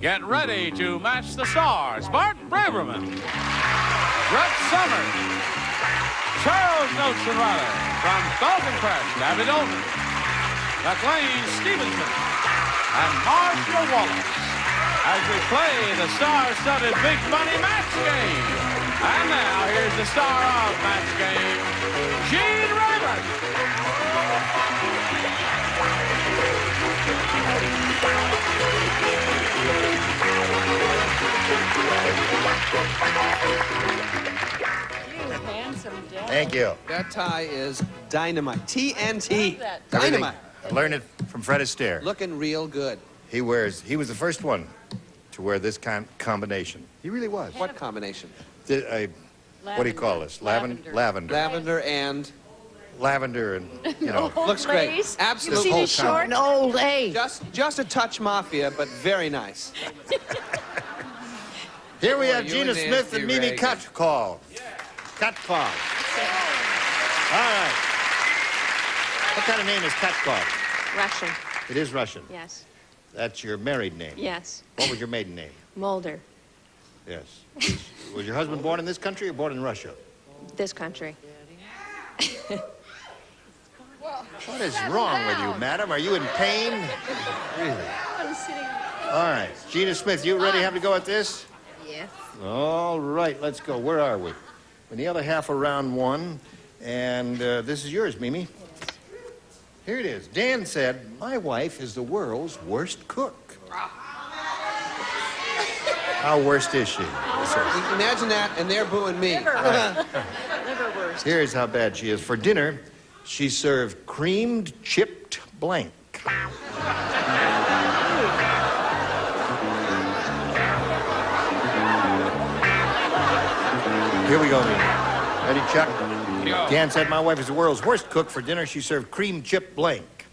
Get ready to match the stars. Bart Braverman, Brett Summers, Charles Notenweiler from Falcon Crest, Abby Dolman, McLean Stevenson, and Marshall Wallace as we play the star-studded Big Money Match Game. And now here's the star of Match Game, Gene Raymond. Thank you. That tie is dynamite. TNT. Dynamite. I learned it from Fred Astaire. Looking real good. He was the first one to wear this combination. He really was. What combination? What do you call this? Lavender. Lavender and... Lavender and, you know. Looks great. Absolutely. You see Short and old age. Just a touch mafia, but very nice. Here we have you Gina and Smith Nancy and Mimi Reagan. Cutcall. Cutcall. All right. What kind of name is Cutcall? Russian. It is Russian. Yes. That's your married name. Yes. What was your maiden name? Mulder. Yes. Was your husband born in this country or born in Russia? This country. What is wrong with you, madam? Are you in pain? Really? I'm sitting. All right. Gina Smith, you ready to have to go at this? Yes. All right, let's go. Where are we? In the other half of round one. And this is yours, Mimi. Here it is. Dan said, my wife is the world's worst cook. How worst is she? Imagine that, and they're booing me. Never. Right. Never worse. Here's how bad she is. For dinner, she served creamed chipped blank. Here we go, Mimi. Ready, Chuck? Dan said, my wife is the world's worst cook. For dinner, she served cream chipped blank.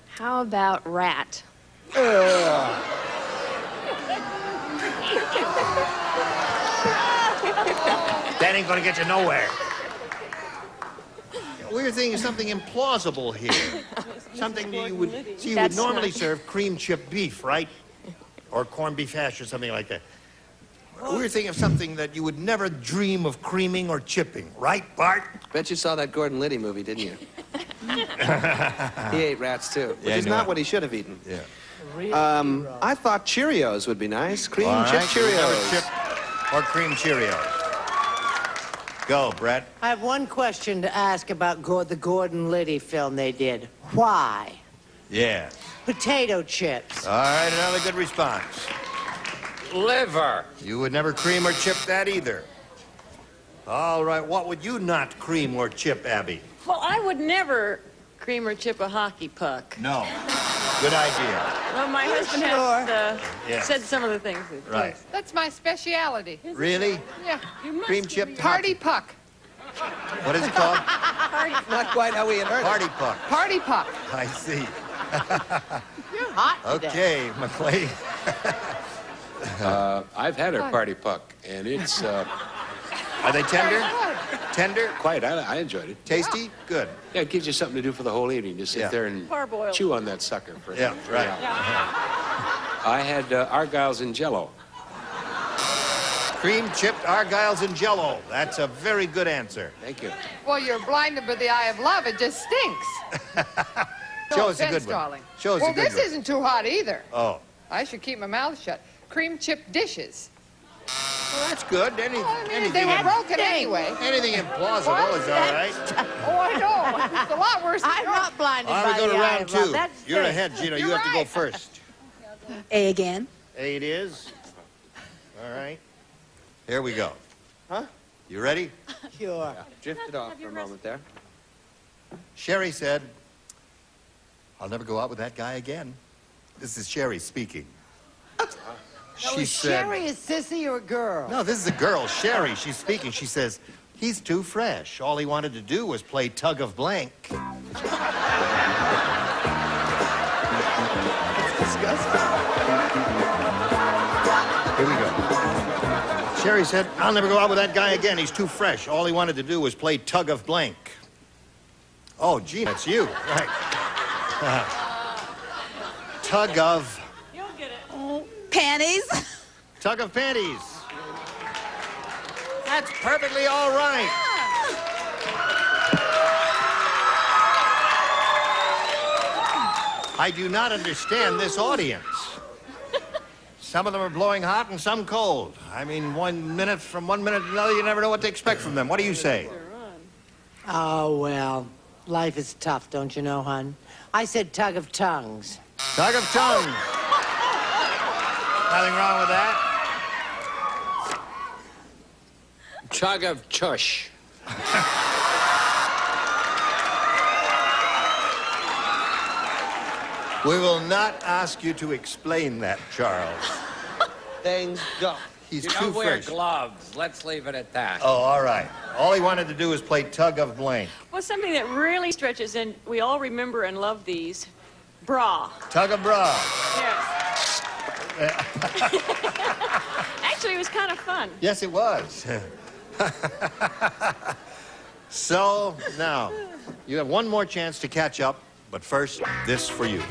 How about rat? That ain't gonna get you nowhere. We're thinking something implausible here. Something you would see. You would That's normally not- serve cream chipped beef, right? Or corned beef hash or something like that. We're thinking of something that you would never dream of creaming or chipping, right, Bart? Bet you saw that Gordon Liddy movie, didn't you? He ate rats, too. Which Yeah, is I know not it. what he should have eaten. Yeah. I thought Cheerios would be nice. Cream All chip right, you never Cheerios. chip or cream Cheerios. Go, Brett. I have one question to ask about the Gordon Liddy film they did. Why? Yeah. Potato chips. All right, another good response. Liver. You would never cream or chip that either. All right, what would you not cream or chip, Abby? Well, I would never cream or chip a hockey puck. No. Good idea. Well, my husband has Yes. said some of the things. Right. That's my speciality. Really? Yeah. Cream chip Party puck. What is it called? Not quite how we had heard Party it. puck. Party puck. I see. You're hot today. Okay, McLean. I've had a party puck, and it's Are they tender? Tender? quite. I enjoyed it. Tasty? Good. Yeah, it gives you something to do for the whole evening. Just sit Yeah. there and Parboiled. chew on that sucker for Yeah, right. I had Argyles and Jello. Cream chipped Argyles and Jello. That's a very good answer. Thank you. Well, you're blinded by the eye of love. It just stinks. Show us a offense, good one. darling. Show us well, a good this one. isn't too hot either. Oh. I should keep my mouth shut. Cream chip dishes. Well, that's good. Well, I mean, anything, they were broken anyway. anything implausible is all right. Oh, I know. It's a lot worse than I'm not blinded All by right, we go the to eye round of love. two. That's You're it. ahead, Gino. You You're have to go right. first. A again. A it is. All right. Here we go. Huh? You ready? Sure. Drifted off for a moment there. Sherry said, I'll never go out with that guy again. This is Sherry speaking. She Is said, Sherry a sissy or a girl? no, this is a girl, Sherry. She's speaking. She says, he's too fresh. All he wanted to do was play tug of blank. It's disgusting. Here we go. Sherry said, I'll never go out with that guy again. He's too fresh. All he wanted to do was play tug of blank. Oh, gee, that's you. Right. Tug of... You'll get it. Oh, Panties. Tug of panties. That's perfectly all right. I do not understand this audience. Some of them are blowing hot and some cold. I mean, from one minute to another, you never know what to expect from them. What do you say? Oh, well, life is tough, don't you know, hon? I said tug of tongues. Tug of tongue. Nothing wrong with that. Chug of chush. We will not ask you to explain that, Charles. Things go. He's You too don't wear fresh. gloves. Let's leave it at that. Oh, all right. All he wanted to do was play tug of blank. Well, something that really stretches, and we all remember and love these. Bra. Tug of bra. Yes. Actually, it was kind of fun. Yes, it was. So, now, you have one more chance to catch up, but first, this for you.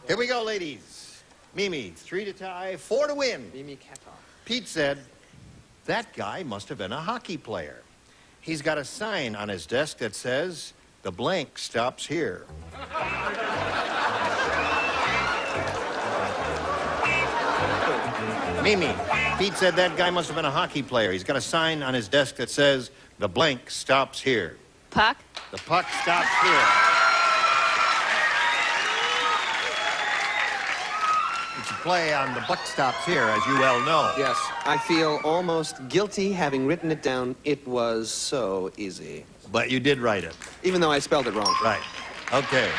Here we go, ladies. Mimi, 3 to tie, 4 to win. Mimi Katoff. Pete said, that guy must have been a hockey player. He's got a sign on his desk that says, the blank stops here. Mimi, Pete said that guy must have been a hockey player. He's got a sign on his desk that says, the blank stops here. Puck. The puck stops here. It's a play on the buck stops here, as you well know. Yes, I feel almost guilty having written it down. It was so easy. But you did write it. Even though I spelled it wrong. Right. Okay.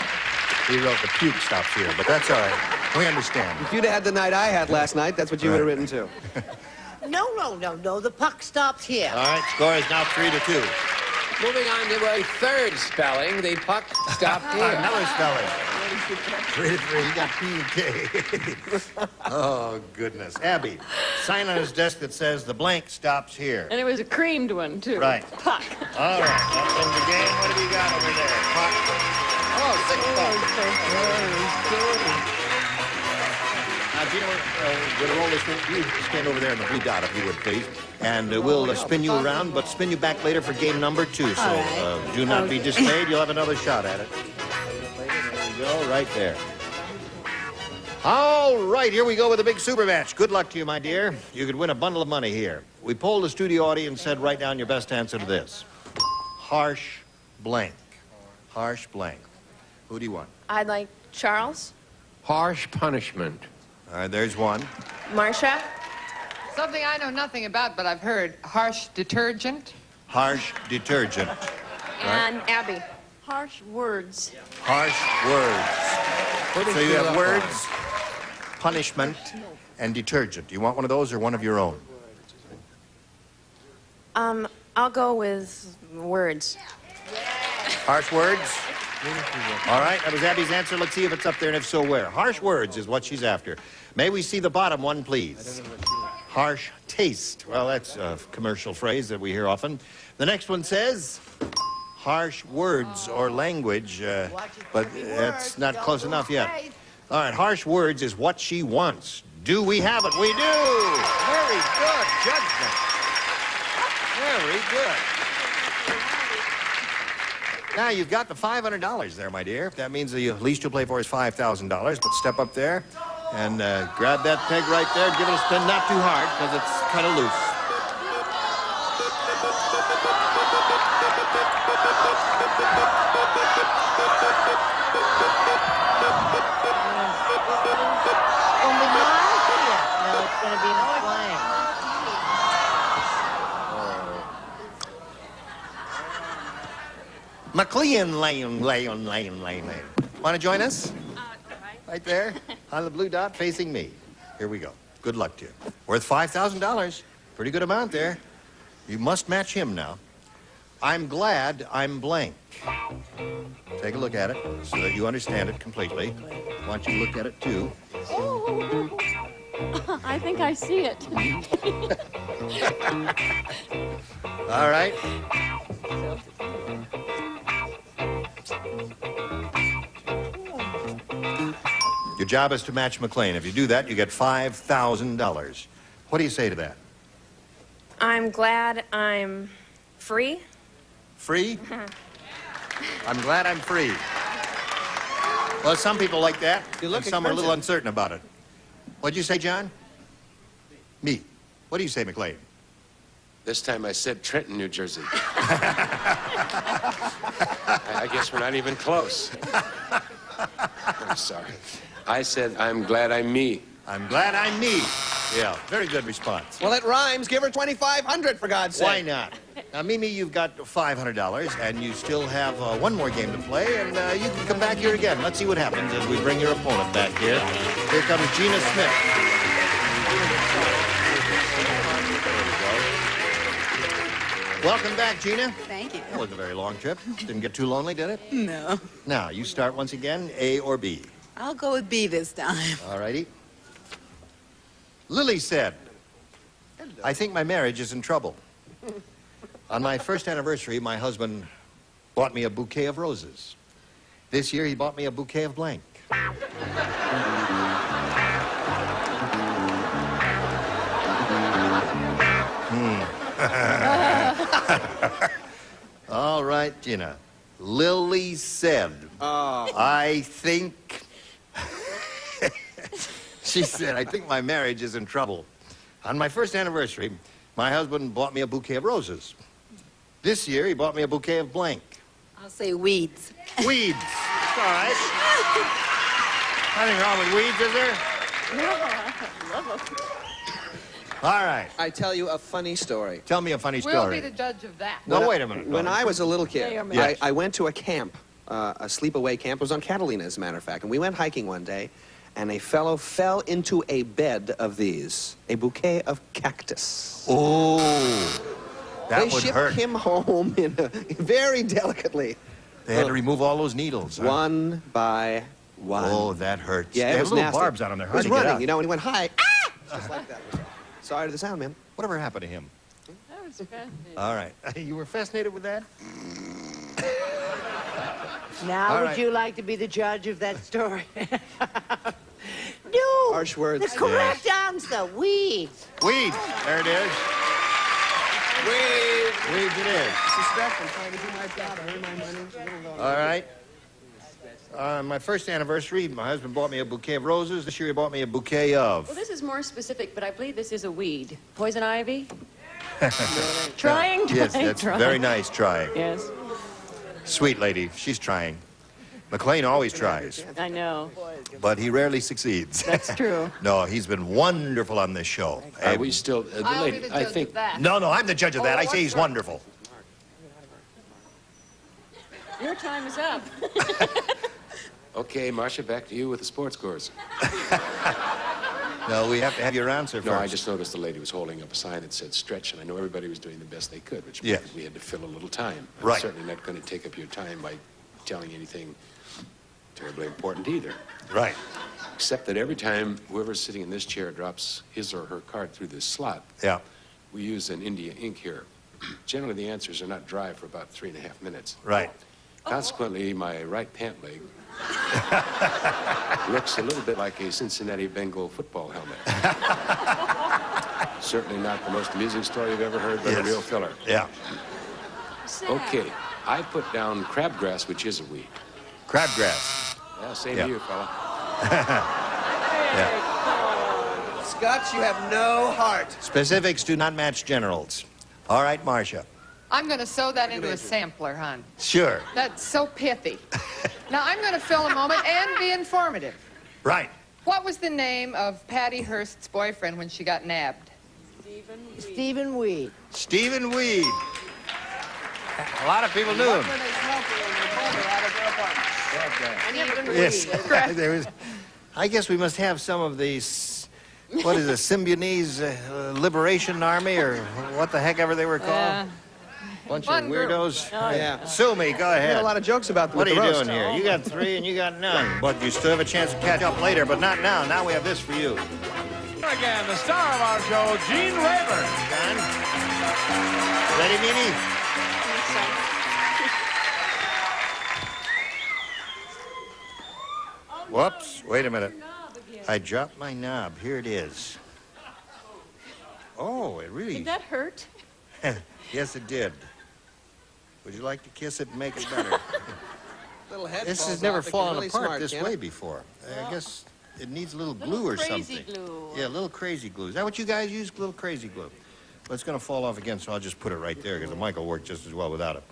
He wrote the puke stops here, but that's all right. We understand. If you'd had the night I had last night, that's what you would have written too. No. The puck stops here. All right, score is now 3 to 2. Moving on to a third spelling, the puck stopped here. Another spelling. 3 to 3. You got P&K. Oh, goodness. Abby, sign on his desk that says the blank stops here. And it was a creamed one, too. Right. Puck. All right, that's in the game. What have you got over there? Puck. Oh, 6 bucks. Now, Gino, we're going to roll this thing. You stand over there in the blue dot, if you would, please. And we'll spin you around, but spin you back later for game number 2. So do not be dismayed. You'll have another shot at it. There we go, right there. All right, here we go with a big super match. Good luck to you, my dear. You could win a bundle of money here. We polled the studio audience and said, write down your best answer to this. Harsh blank. Harsh blank. Who do you want? I'd like Charles. Harsh punishment. All right, there's one. Marcia. Something I know nothing about, but I've heard. Harsh detergent. Harsh detergent. And Abby. Harsh words. Harsh words. So you have words, punishment, and detergent. Do you want one of those or one of your own? I'll go with words. Harsh words? All right, that was Abby's answer. Let's see if it's up there, and if so, where. Harsh words is what she's after. May we see the bottom one, please? Harsh taste. Well, that's a commercial phrase that we hear often. The next one says harsh words or language, but that's not close enough yet. All right, harsh words is what she wants. Do we have it? We do! Very good judgment. Very good. Now, you've got the $500 there, my dear. That means the least you'll play for is $5,000. But step up there and grab that peg right there. Give it a spin, not too hard, because it's kind of loose. Gonna be Marcia. No, it's gonna be blank. McLean Lane. Want to join us? Right there, on the blue dot, facing me. Here we go. Good luck to you. Worth $5,000. Pretty good amount there. You must match him now. I'm glad I'm blank. Take a look at it so that you understand it completely. I want you to look at it, too. Oh, I think I see it. All right. Your job is to match McLean. If you do that, you get $5,000. What do you say to that? I'm glad I'm free. Free? I'm glad I'm free. Well, some people like that, and some are a little uncertain about it. What'd you say, John? Me. What do you say, McLean? This time I said Trenton, New Jersey. I guess we're not even close. I'm sorry. I said, I'm glad I'm me. I'm glad I'm me. Yeah, very good response. Well, it rhymes. Give her 2,500 for God's sake. Why not? Now, Mimi, you've got $500, and you still have one more game to play, and you can come back here again. Let's see what happens as we bring your opponent back here. Here comes Gina Smith. Welcome back, Gina. Thank you. That wasn't a very long trip. Didn't get too lonely, did it? No. Now, you start once again, A or B. I'll go with B this time. All righty. Lily said, I think my marriage is in trouble. On my first anniversary, my husband bought me a bouquet of roses. This year, he bought me a bouquet of blank. All right, Gina. Lily said, I think... She said, I think my marriage is in trouble. On my first anniversary, my husband bought me a bouquet of roses. This year, he bought me a bouquet of blank. I'll say weeds. Weeds. All right. Nothing wrong with weeds, is there? No, I love them. All right. I tell you a funny story. Tell me a funny We'll story. be the judge of that. No, wait a minute. When I was a little kid, Yes. I went to a camp, a sleepaway camp. It was on Catalina, as a matter of fact. And we went hiking one day, and a fellow fell into a bed of these, a bouquet of cactus. Oh, that They would shipped hurt. him home very delicately. They had to remove all those needles. Huh? One by one. Oh, that hurts. Yeah, they it have was little nasty. barbs on them. They're He hard was to get running, out. you know, and he went, hi. Ah! Just like that. Sorry to the sound, man. Whatever happened to him? That was fascinating. All right. You were fascinated with that? Now, All would right. you like to be the judge of that story? No. Harsh words. The correct answer, weeds. Weeds. There it is. Weeds. Weeds it is. Disrespectful, trying to do my job, earn my money. All right. On my first anniversary, my husband bought me a bouquet of roses. This year, he bought me a bouquet of... Well, this is more specific, but I believe this is a weed. Poison ivy? Trying? Yes, that's trying. very nice trying. Yes, Sweet lady, she's trying. McLean always tries, I know. but he rarely succeeds. That's true. No, he's been wonderful on this show. Are we still... the I'll be lady, the I judge think... of that. No, I'm the judge of that. Oh, I say he's wonderful. Your time is up. Okay, Marcia, back to you with the sports scores. No, we have to have your answer first. No, I just noticed the lady was holding up a sign that said stretch, and I know everybody was doing the best they could, which Yes. means we had to fill a little time. I'm Right. certainly not going to take up your time by telling you anything terribly important either. Right. Except that every time whoever's sitting in this chair drops his or her card through this slot, Yeah. we use an India ink here. Generally, the answers are not dry for about 3.5 minutes. Right. Consequently, my right pant leg looks a little bit like a Cincinnati Bengal football helmet. Certainly not the most amusing story you've ever heard, but Yes. a real filler. Yeah. Okay, I put down crabgrass, which is a weed. Crabgrass. Yeah, same Yeah. to you, fella. Yeah. Scotch, you have no heart. Specifics do not match generals. All right, Marcia. I'm going to sew that into a sampler, hon. Sure. That's so pithy. Now, I'm going to fill a moment and be informative. Right. What was the name of Patty Hearst's boyfriend when she got nabbed? Stephen Weed. Stephen Weed. A lot of people knew him. Yes. There was, I guess we must have some of these, what is it, Symbionese Liberation Army, or what the heck ever they were called? Bunch Fun of group. weirdos. Yeah. Sue me, go I had ahead. a lot of jokes about them What are with you the roast. doing here? You got 3 and you got none. But you still have a chance to catch up later, but not now. Now we have this for you. Again, the star of our show, Gene Rayburn. John? Ready, Mimi? Whoops, wait a minute. I dropped my knob. Here it is. Oh, it really... Did that hurt? Yes, it did. Would you like to kiss it and make it better? Little head This falls has never off. It can fallen really apart smart, this can't way it? before. I guess it needs a little glue or crazy something. glue. Yeah, a little crazy glue. Is that what you guys use, little crazy glue? Well, it's going to fall off again, so I'll just put it right there because the mic will work just as well without it.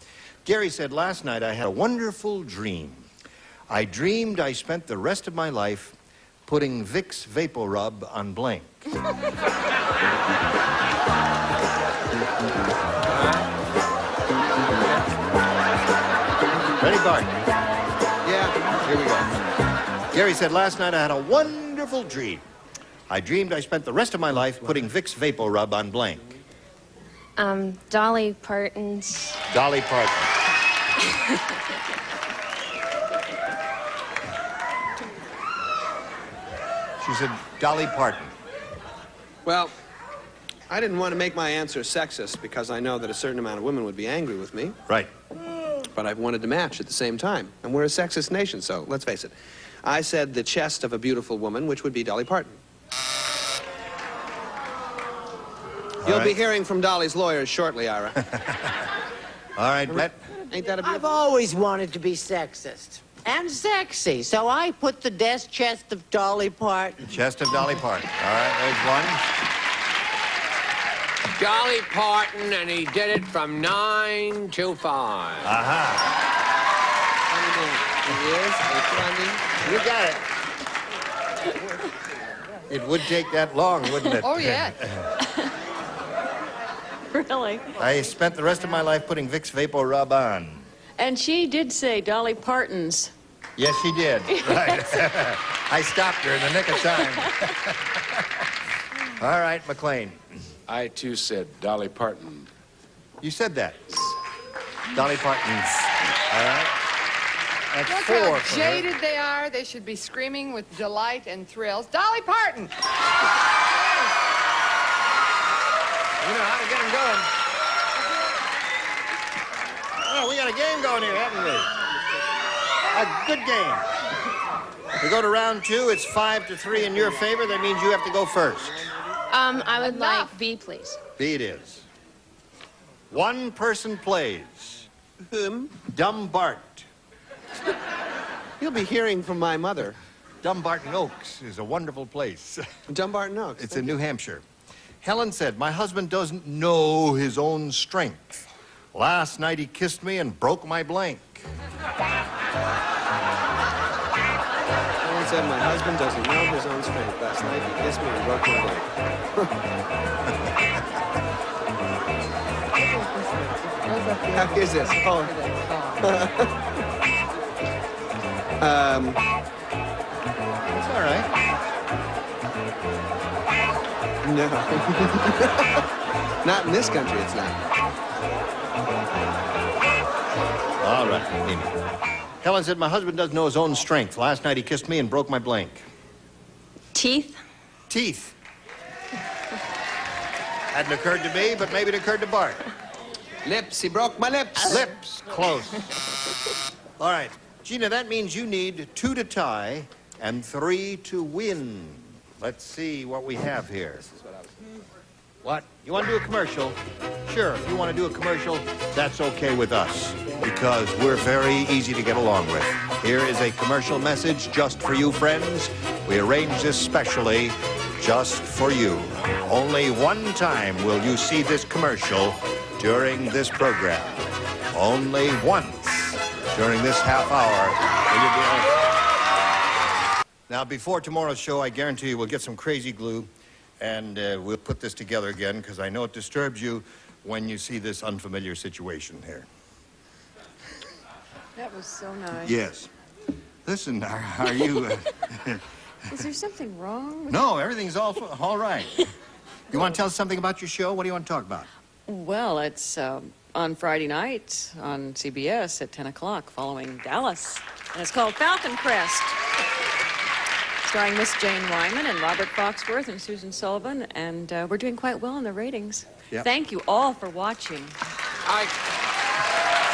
Gary said, last night I had a wonderful dream. I dreamed I spent the rest of my life putting Vicks Vapor Rub on blank. Ready, Bart? Yeah. Here we go. Gary said, last night I had a wonderful dream. I dreamed I spent the rest of my life putting Vicks Vapor Rub on blank. Dolly Parton's. Dolly Parton. She said, Dolly Parton. Well, I didn't want to make my answer sexist because I know that a certain amount of women would be angry with me. Right. But I wanted to match at the same time. And we're a sexist nation, so let's face it. I said the chest of a beautiful woman, which would be Dolly Parton. You'll be hearing from Dolly's lawyers shortly, Ira. All right, Brett. Ain't that a I've beautiful... always wanted to be sexist. And sexy, so I put the desk chest of Dolly Parton. Chest of Dolly Parton. All right, there's one. Dolly Parton, and he did it from 9 to 5. Aha. You got it. It would take that long, wouldn't it? Oh, yeah. Really? I spent the rest of my life putting Vicks Vapor Rub on. And she did say Dolly Parton's. Yes, she did. Right. I stopped her in the nick of time. All right, McLean. I, too, said Dolly Parton. You said that. Dolly Parton's. All right. That's Look 4 how for her. jaded they are. They should be screaming with delight and thrills. Dolly Parton! You know how to get them going. Oh, we got a game going here, haven't we? A good game. We go to round 2. It's 5-3 in your favor. That means you have to go first. I would like B, please. B it is. One person plays. Whom? Dumb Bart. You'll be hearing from my mother. Dumbarton Oaks is a wonderful place. Dumbarton Oaks. It's in New Hampshire. Helen said, my husband doesn't know his own strength. Last night he kissed me and broke my blank. Helen said, my husband doesn't know his own strength. Last night he kissed me and broke my blank. How is this? Oh. It's all right. No. Not in this country, it's not. All right, Mimi. Helen said, my husband doesn't know his own strength. Last night he kissed me and broke my blank. Teeth. Teeth. Hadn't occurred to me, but maybe it occurred to Bart. Lips, he broke my lips. Lips, close. All right, Gina, that means you need 2 to tie and 3 to win. Let's see what we have here. What? You want to do a commercial? Sure, if you want to do a commercial, that's okay with us, because we're very easy to get along with. Here is a commercial message just for you, friends. We arranged this specially just for you. Only one time will you see this commercial during this program. Only once during this half hour will you be... Now, before tomorrow's show, I guarantee you we'll get some crazy glue, and we'll put this together again, because I know it disturbs you when you see this unfamiliar situation here. That was so nice. Yes. Listen, are you... Is there something wrong with... No, everything's all right. You want to tell us something about your show? What do you want to talk about? Well, it's on Friday night on CBS at 10 o'clock following Dallas. And it's called Falcon Crest. Starring Miss Jane Wyman and Robert Foxworth and Susan Sullivan. And we're doing quite well in the ratings. Yep. Thank you all for watching.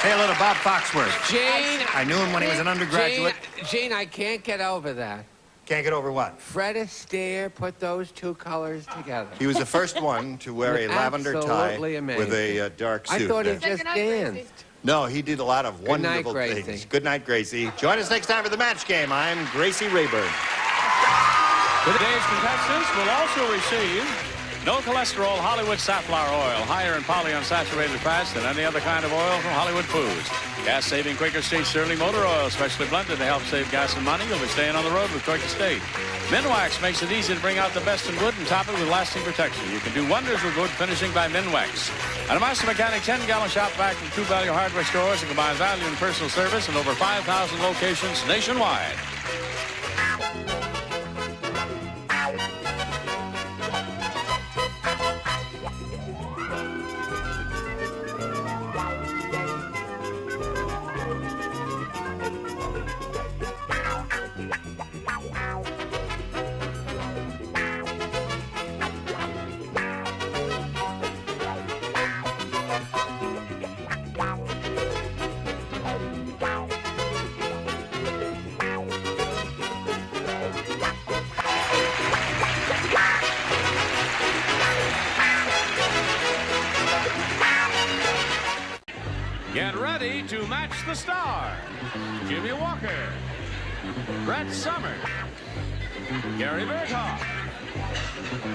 Say hello to Bob Foxworth. Jane. I knew him when he was an undergraduate. Jane, Gene, I can't get over that. Can't get over what? Fred Astaire put those two colors together. He was the first one to wear a lavender tie Absolutely with a dark suit. I thought he there. just danced. No, he did a lot of Good night, wonderful Gracie. things. Good night, Gracie. Join us next time for the match game. I'm Gracie Rayburn. Today's contestants will also receive no cholesterol Hollywood safflower oil, higher in polyunsaturated fats than any other kind of oil from Hollywood Foods. Gas-saving Quaker State Sterling Motor Oil, specially blended to help save gas and money. You'll be staying on the road with Quaker State. Minwax makes it easy to bring out the best in wood and top it with lasting protection. You can do wonders with wood finishing by Minwax. And a Master Mechanic 10-gallon shop vac from True Value Hardware stores that combines value and personal service in over 5,000 locations nationwide. Get ready to match the star. Jimmy Walker, Brett Summers, Gary Berghoff,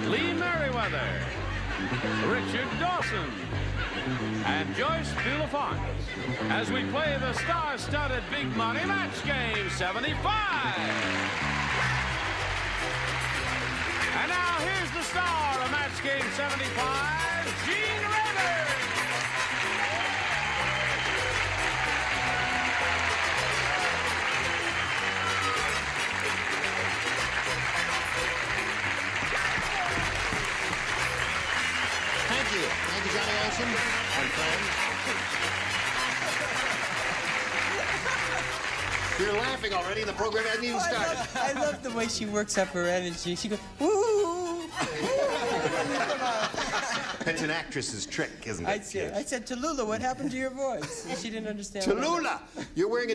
Lee Merriweather, Richard Dawson, and Joyce Bulafont as we play the star-studded Big Money Match Game 75. And now here's the star of Match Game 75, Gene Rayburn. Thank you, Johnny Olson and friends. You're laughing already. The program hasn't even started. I love the way she works up her energy. She goes, woo! It's an actress's trick, isn't it? I said, Tallulah, what happened to your voice? She didn't understand. Tallulah! You're wearing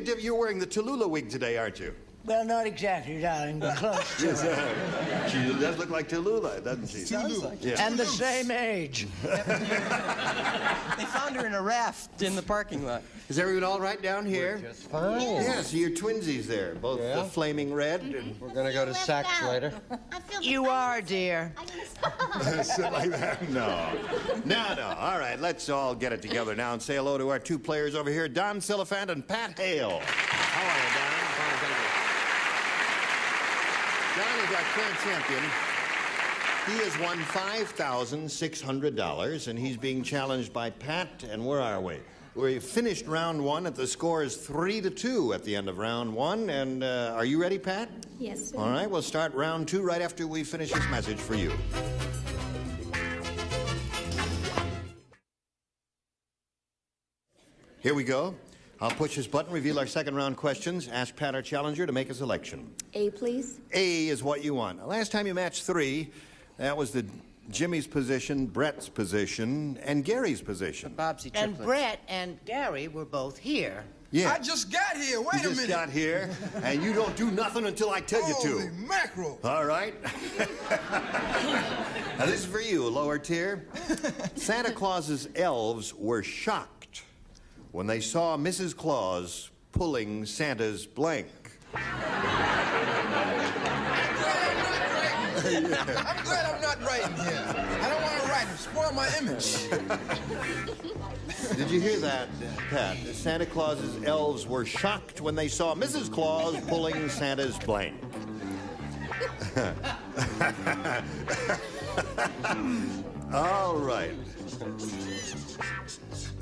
the Tallulah wig today, aren't you? Well, not exactly, darling, but close to it. She does look like Tallulah, doesn't she? Sounds like Yeah. And the same age. They found her in a raft in the parking lot. Is everyone all right down here? Just fine. Yes, your twinsies there, both the flaming red. And We're gonna go to Saks later. You are, dear. sit like that? No. No. All right, let's all get it together now and say hello to our two players over here, Don Silliphant and Pat Hale. How are you, Don? Fine, thank you. Don is our current champion. He has won $5,600, and he's being challenged by Pat. And where are we? We finished round one at the score is 3-2 at the end of round one. And are you ready, Pat? Yes, sir. All right, we'll start round two right after we finish this message for you. Here we go. I'll push this button, reveal our second round questions, ask Pat, our challenger, to make a selection. A, please. A is what you want. Last time you matched three, that was Jimmy's position, Brett's position, and Gary's position. Bobsy And triplets. Brett and Gary were both here. Yeah. I just got here. Wait You a just minute. got here, and you don't do nothing until I tell you Holy to. mackerel. All right. Now, this is for you, lower tier. Santa Claus's elves were shocked when they saw Mrs. Claus pulling Santa's blank. I'm glad I'm not writing here. I don't want to write and spoil my image. Did you hear that, Pat? Santa Claus's elves were shocked when they saw Mrs. Claus pulling Santa's blank. All right.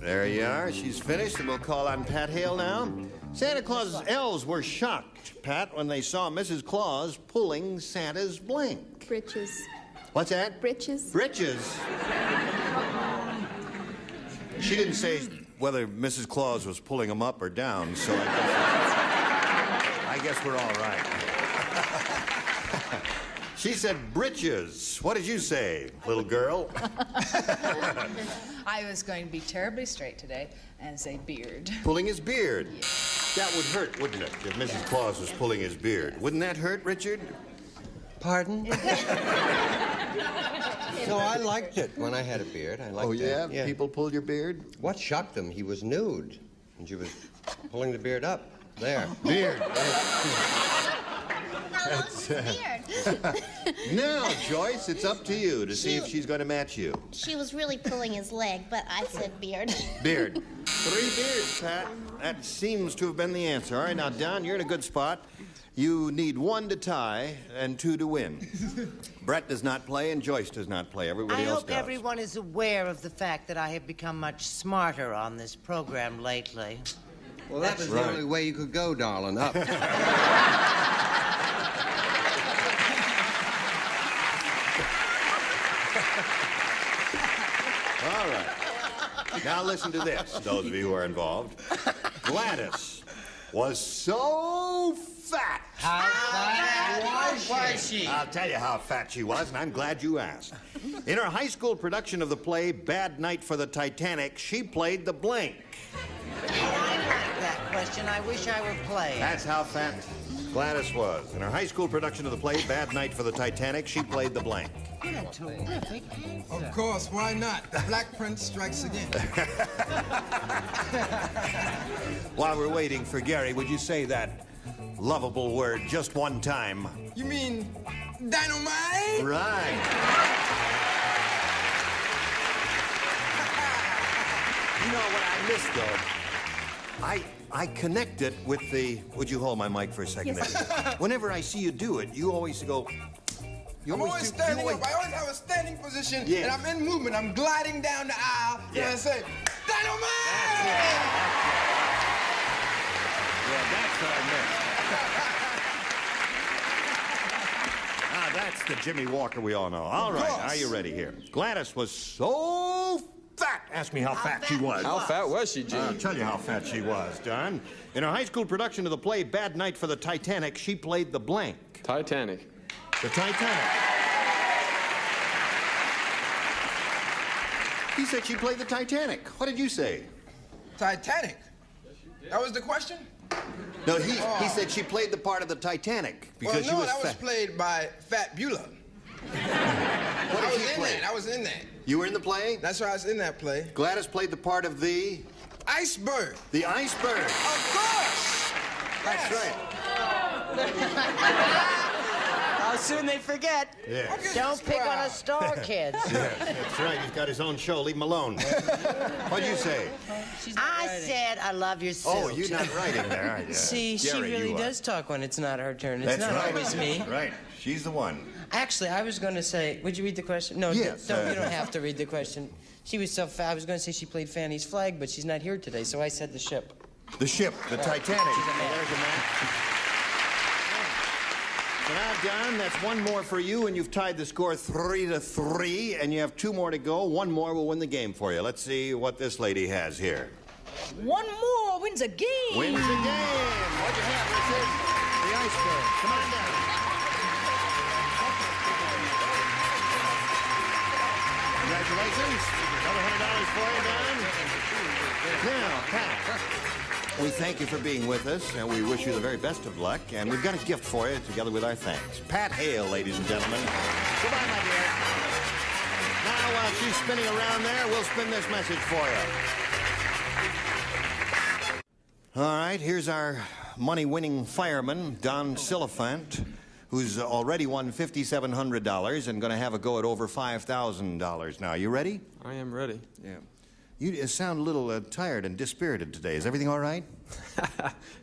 There you are. She's finished, and we'll call on Pat Hale now. Santa Claus's elves were shocked, Pat, when they saw Mrs. Claus pulling Santa's blank. Britches. What's that? Britches. Britches. She didn't say whether Mrs. Claus was pulling them up or down, so I guess we're all right. She said britches. What did you say, little girl? I was going to be terribly straight today and say beard. Pulling his beard. Yeah. That would hurt, wouldn't it, if Mrs. Claus was pulling his beard? Wouldn't that hurt, Richard? Pardon? So I liked it when I had a beard. I liked it. Yeah? People pulled your beard? What shocked them? He was nude, and she was pulling the beard up. There. Beard. How long's the beard? Now, Joyce, it's up to you to see if she's going to match you. She was really pulling his leg, but I said beard. Beard. 3 beards, Pat. That seems to have been the answer. All right, now, Don, you're in a good spot. You need 1 to tie and 2 to win. Brett does not play and Joyce does not play. Everybody I else hope does. everyone is aware of the fact that I have become much smarter on this program lately. Well, that was the only way you could go, darling. Up. All right. Now listen to this, those of you who are involved. Gladys was so fat. How fat was she? I'll tell you how fat she was, and I'm glad you asked. In her high school production of the play Bad Night for the Titanic, she played the blank. Oh, I like that question. I wish I were playing. That's how fat Gladys was. In her high school production of the play Bad Night for the Titanic, she played the blank. What a terrific answer. Of course, why not? The Black Prince strikes again. While we're waiting for Gary, would you say that lovable word just one time? You mean dynamite? Right. You know what I missed, though? I connect it with the... Would you hold my mic for a second? Yes. Whenever I see you do it, you always go... I'm always standing up. I always have a standing position, and I'm in movement. I'm gliding down the aisle, and I say, dynamite! Yeah, that's what I missed. That's the Jimmy Walker we all know. All right, are you ready here? Gladys was so fat. Ask me how fat she was. How fat was she, Jimmy? I'll tell you how fat she was, Don. In her high school production of the play Bad Night for the Titanic, she played the blank. Titanic. The Titanic. He said she played the Titanic. What did you say? Titanic? That was the question? No, he said she played the part of the Titanic because she was that was fat. played by Fat Beulah. What did she play? I was in that. You were in the play? That's why I was in that play. Gladys played the part of the... Iceberg. The iceberg. Of course. That's right. How soon they forget. Yeah. Don't pick on a star, kids. Yes, that's right. He's got his own show. Leave him alone. What'd you say? I said I love your suit. Oh, you're not writing there, are you? See, she Gary, really you are. does talk when it's not her turn. It's That's not right. always me. Right. She's the one. Actually, I was going to say, would you read the question? No, Yes, you don't have to read the question. She was so fat. I was going to say she played Fanny's Flag, but she's not here today, so I said the ship. The ship, the Titanic. She's a man. There's a man. So now, Don, that's 1 more for you, and you've tied the score 3-3, and you have 2 more to go. 1 more will win the game for you. Let's see what this lady has here. 1 more wins a game. Wins the game. What'd you have, Richard? The iceberg. Come on down. Congratulations. Another $100 for you, Don. Now, Pat, we thank you for being with us, and we wish you the very best of luck. And we've got a gift for you, together with our thanks. Pat Hale, ladies and gentlemen. Goodbye, my dear. Now, while she's spinning around there, we'll spin this message for you. All right, here's our money-winning fireman, Don Silliphant, who's already won $5,700 and going to have a go at over $5,000 now. You ready? I am ready. Yeah. You sound a little tired and dispirited today. Is everything all right?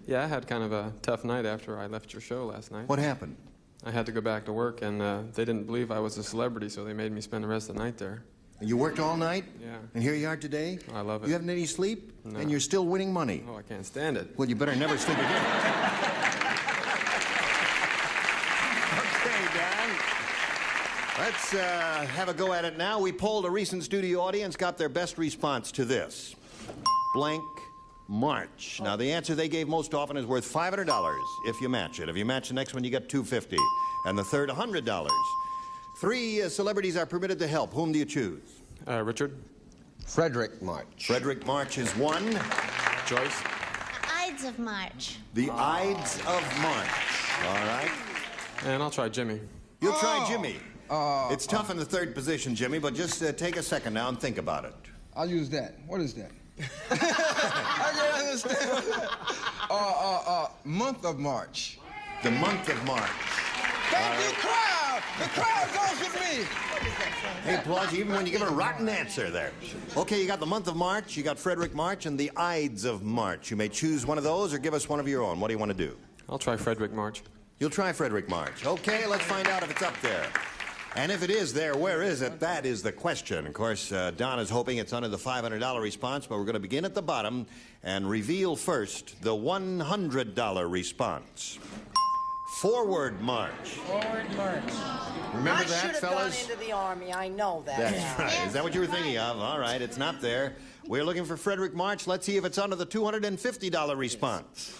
Yeah, I had kind of a tough night after I left your show last night. What happened? I had to go back to work, and they didn't believe I was a celebrity, so they made me spend the rest of the night there. You worked all night? Yeah. And here you are today? I love it. You haven't any sleep? No. And you're still winning money? Oh, I can't stand it. Well, you better never sleep again. Okay, Don. Let's have a go at it now. We polled a recent studio audience, got their best response to this. Blank March. Now, the answer they gave most often is worth $500 if you match it. If you match the next one, you get $250. And the third, $100. 3 celebrities are permitted to help. Whom do you choose? Richard. Frederick March. Frederick March is 1. Joyce. I'd Ides of March. The Ides of March. All right. And I'll try Jimmy. You'll try Jimmy. It's tough in the third position, Jimmy, but just take a second now and think about it. I'll use that. What is that? I can't understand. Month of March. The month of March. Thank you, crowd. The crowd goes with me. Hey, applaud you even when you give a rotten answer there. Okay, you got the month of March, you got Frederick March, and the Ides of March. You may choose one of those or give us one of your own. What do you want to do? I'll try Frederick March. You'll try Frederick March. Okay, let's find out if it's up there. And if it is there, where is it? That is the question. Of course, Don is hoping it's under the $500 response, but we're going to begin at the bottom and reveal first the $100 response. Forward March. Forward March. Remember that, I should have gone fellas? into the Army. I know that. That's now. right. Is that what you were thinking of? All right, it's not there. We're looking for Frederick March. Let's see if it's under the $250 response.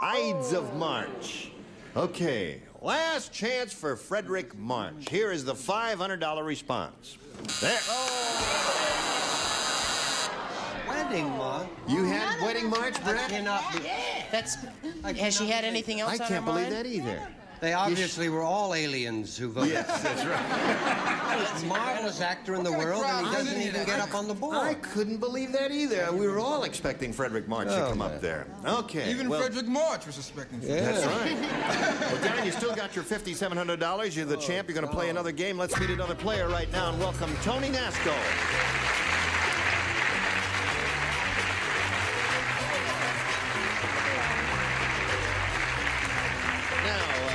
Ides of March. Okay, last chance for Frederick March. Here is the $500 response. There. Wedding March? You had Wedding March, Brett? I cannot be. That's. Has she had anything else I on her can't believe mind? that either. They obviously were all aliens who voted. Yes, that's right. The most marvelous actor in the world, and he doesn't even get up on the board. I couldn't believe that either. We were all expecting Frederick March to come up there. Okay. Even well, Frederick March was suspecting. That's right. Well, Dan, you still got your $5,700. You're the champ. You're going to play another game. Let's meet another player right now and welcome Tony Nasco.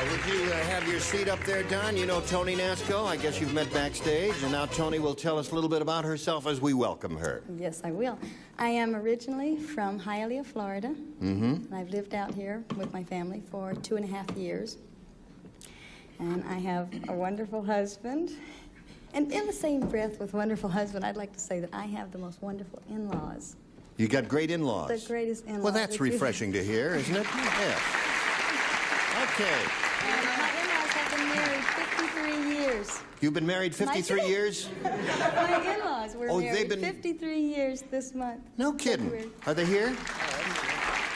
Would you have your seat up there, Don? You know Tony Nasco. I guess you've met backstage. And now Tony will tell us a little bit about herself as we welcome her. Yes, I will. I am originally from Hialeah, Florida. And I've lived out here with my family for 2.5 years. And I have a wonderful husband. And in the same breath with wonderful husband, I'd like to say that I have the most wonderful in-laws. You got great in-laws. The greatest in-laws. Well, that's refreshing to hear, isn't it? Yes. Okay. And my in-laws have been married 53 years. You've been married 53 years? My in-laws were Oh, married they've been 53 years this month. No kidding. February. Are they here?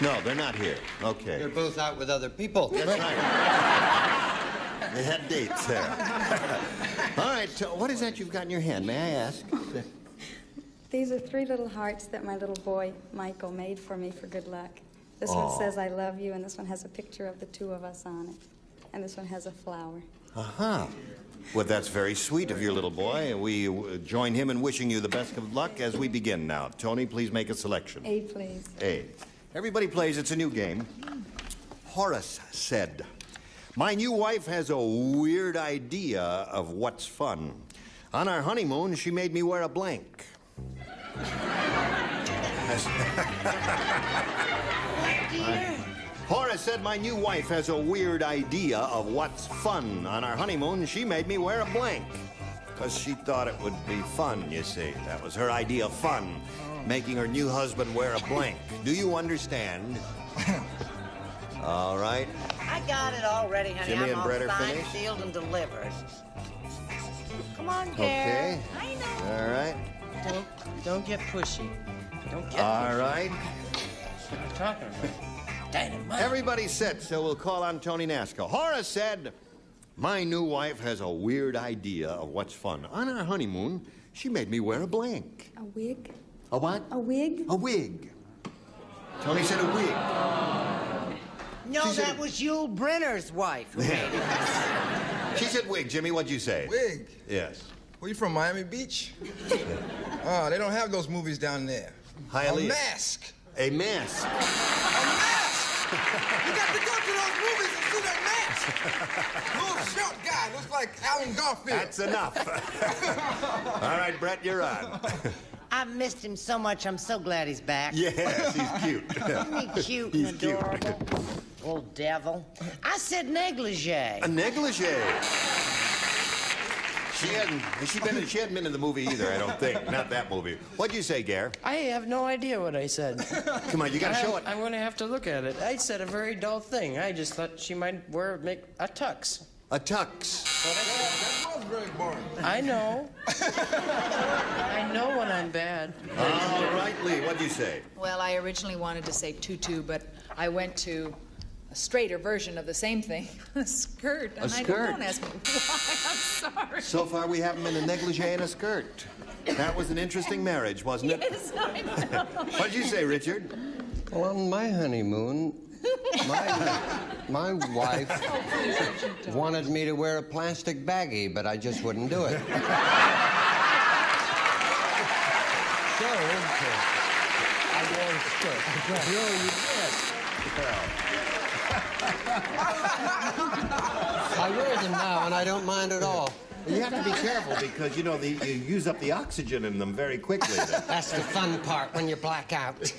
No, they're not here. Okay. They're both out with other people. That's right. They had dates there. All right, what is that you've got in your hand? May I ask? These are 3 little hearts that my little boy, Michael, made for me for good luck. This one says, I love you, and this one has a picture of the 2 of us on it. And this one has a flower. Uh-huh. Well, that's very sweet of your little boy. We join him in wishing you the best of luck as we begin now. Tony, please make a selection. A, please. A. Everybody plays. It's a new game. Horace said, my new wife has a weird idea of what's fun. On our honeymoon, she made me wear a blank. Horace said my new wife has a weird idea of what's fun. On our honeymoon, she made me wear a blank. Because she thought it would be fun, you see. That was her idea of fun, making her new husband wear a blank. Do you understand? All right. I got it already, honey. Jimmy I'm and all Brett are signed, finished? sealed, and delivered. Come on, Gary. Okay. I know. All right. Don't get pushy. Don't get All right. What are you talking about? Dynamite. Everybody's set, so we'll call on Tony Nasco. Horace said, my new wife has a weird idea of what's fun. On our honeymoon, she made me wear a blank. A wig? A what? A wig? A wig. Tony said a wig. No, that was Yul Brynner's wife. She said wig. Jimmy, what'd you say? Wig? Yes. Where you from, Miami Beach? They don't have those movies down there. Hialeah. A mask. A mask. A mask! You got to go to those movies and see that mask. Little short guy, looks like Alan Garfield. That's enough. All right, Brett, you're on. I've missed him so much. I'm so glad he's back. Yes, he's cute. Isn't he cute and adorable? Old devil. I said negligee. A negligee. She hadn't been in the movie either, I don't think. Not that movie. What'd you say, Gare? I have no idea what I said. Come on, you gotta show it. I'm going to have to look at it. I said a very dull thing. I just thought she might make a tux. A tux. That was very boring. I know. I know when I'm bad. All right, Lee, what'd you say? Well, I originally wanted to say tutu, but I went to a straighter version of the same thing, a skirt. And don't ask me why. I'm sorry. So far, we haven't been a negligee and a skirt. That was an interesting marriage, wasn't it? Yes, I know. What'd you say, Richard? Well, on my honeymoon, my wife wanted me to wear a plastic baggie, but I just wouldn't do it. So, I wore a skirt. No, you did. I wear them now, and I don't mind at all. You have to be careful because, you know, you use up the oxygen in them very quickly. That's the fun part when you black out. That's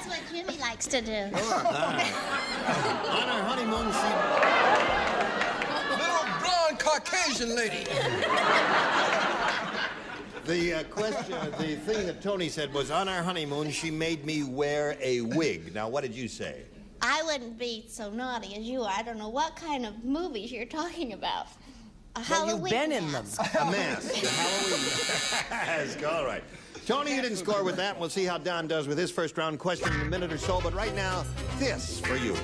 what Jimmy likes to do. On our honeymoon, Little blonde Caucasian lady. The thing that Tony said was, on our honeymoon, she made me wear a wig. Now, what did you say? I wouldn't be so naughty as you are. I don't know what kind of movies you're talking about. A Halloween you've been in them. A mask. A Halloween mask. All right. Tony, you didn't score with that. We'll see how Don does with his first round question in a minute or so. But right now, this for you.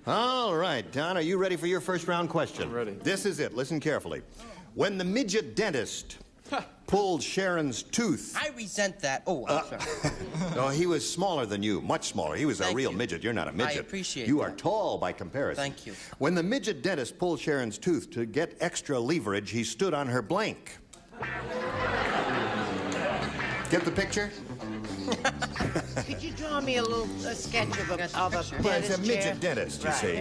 All right, Don, are you ready for your first round question? I'm ready. This is it. Listen carefully. When the midget dentist pulled Sharon's tooth... I resent that. Oh, I'm sorry. No, he was smaller than you, much smaller. He was a real you. midget. You're not a midget. I appreciate You that. are tall by comparison. Thank you. When the midget dentist pulled Sharon's tooth to get extra leverage, he stood on her blank. Get the picture? Could you draw me a sketch of a Well, it's a dentist midget chair? dentist, you Right. see.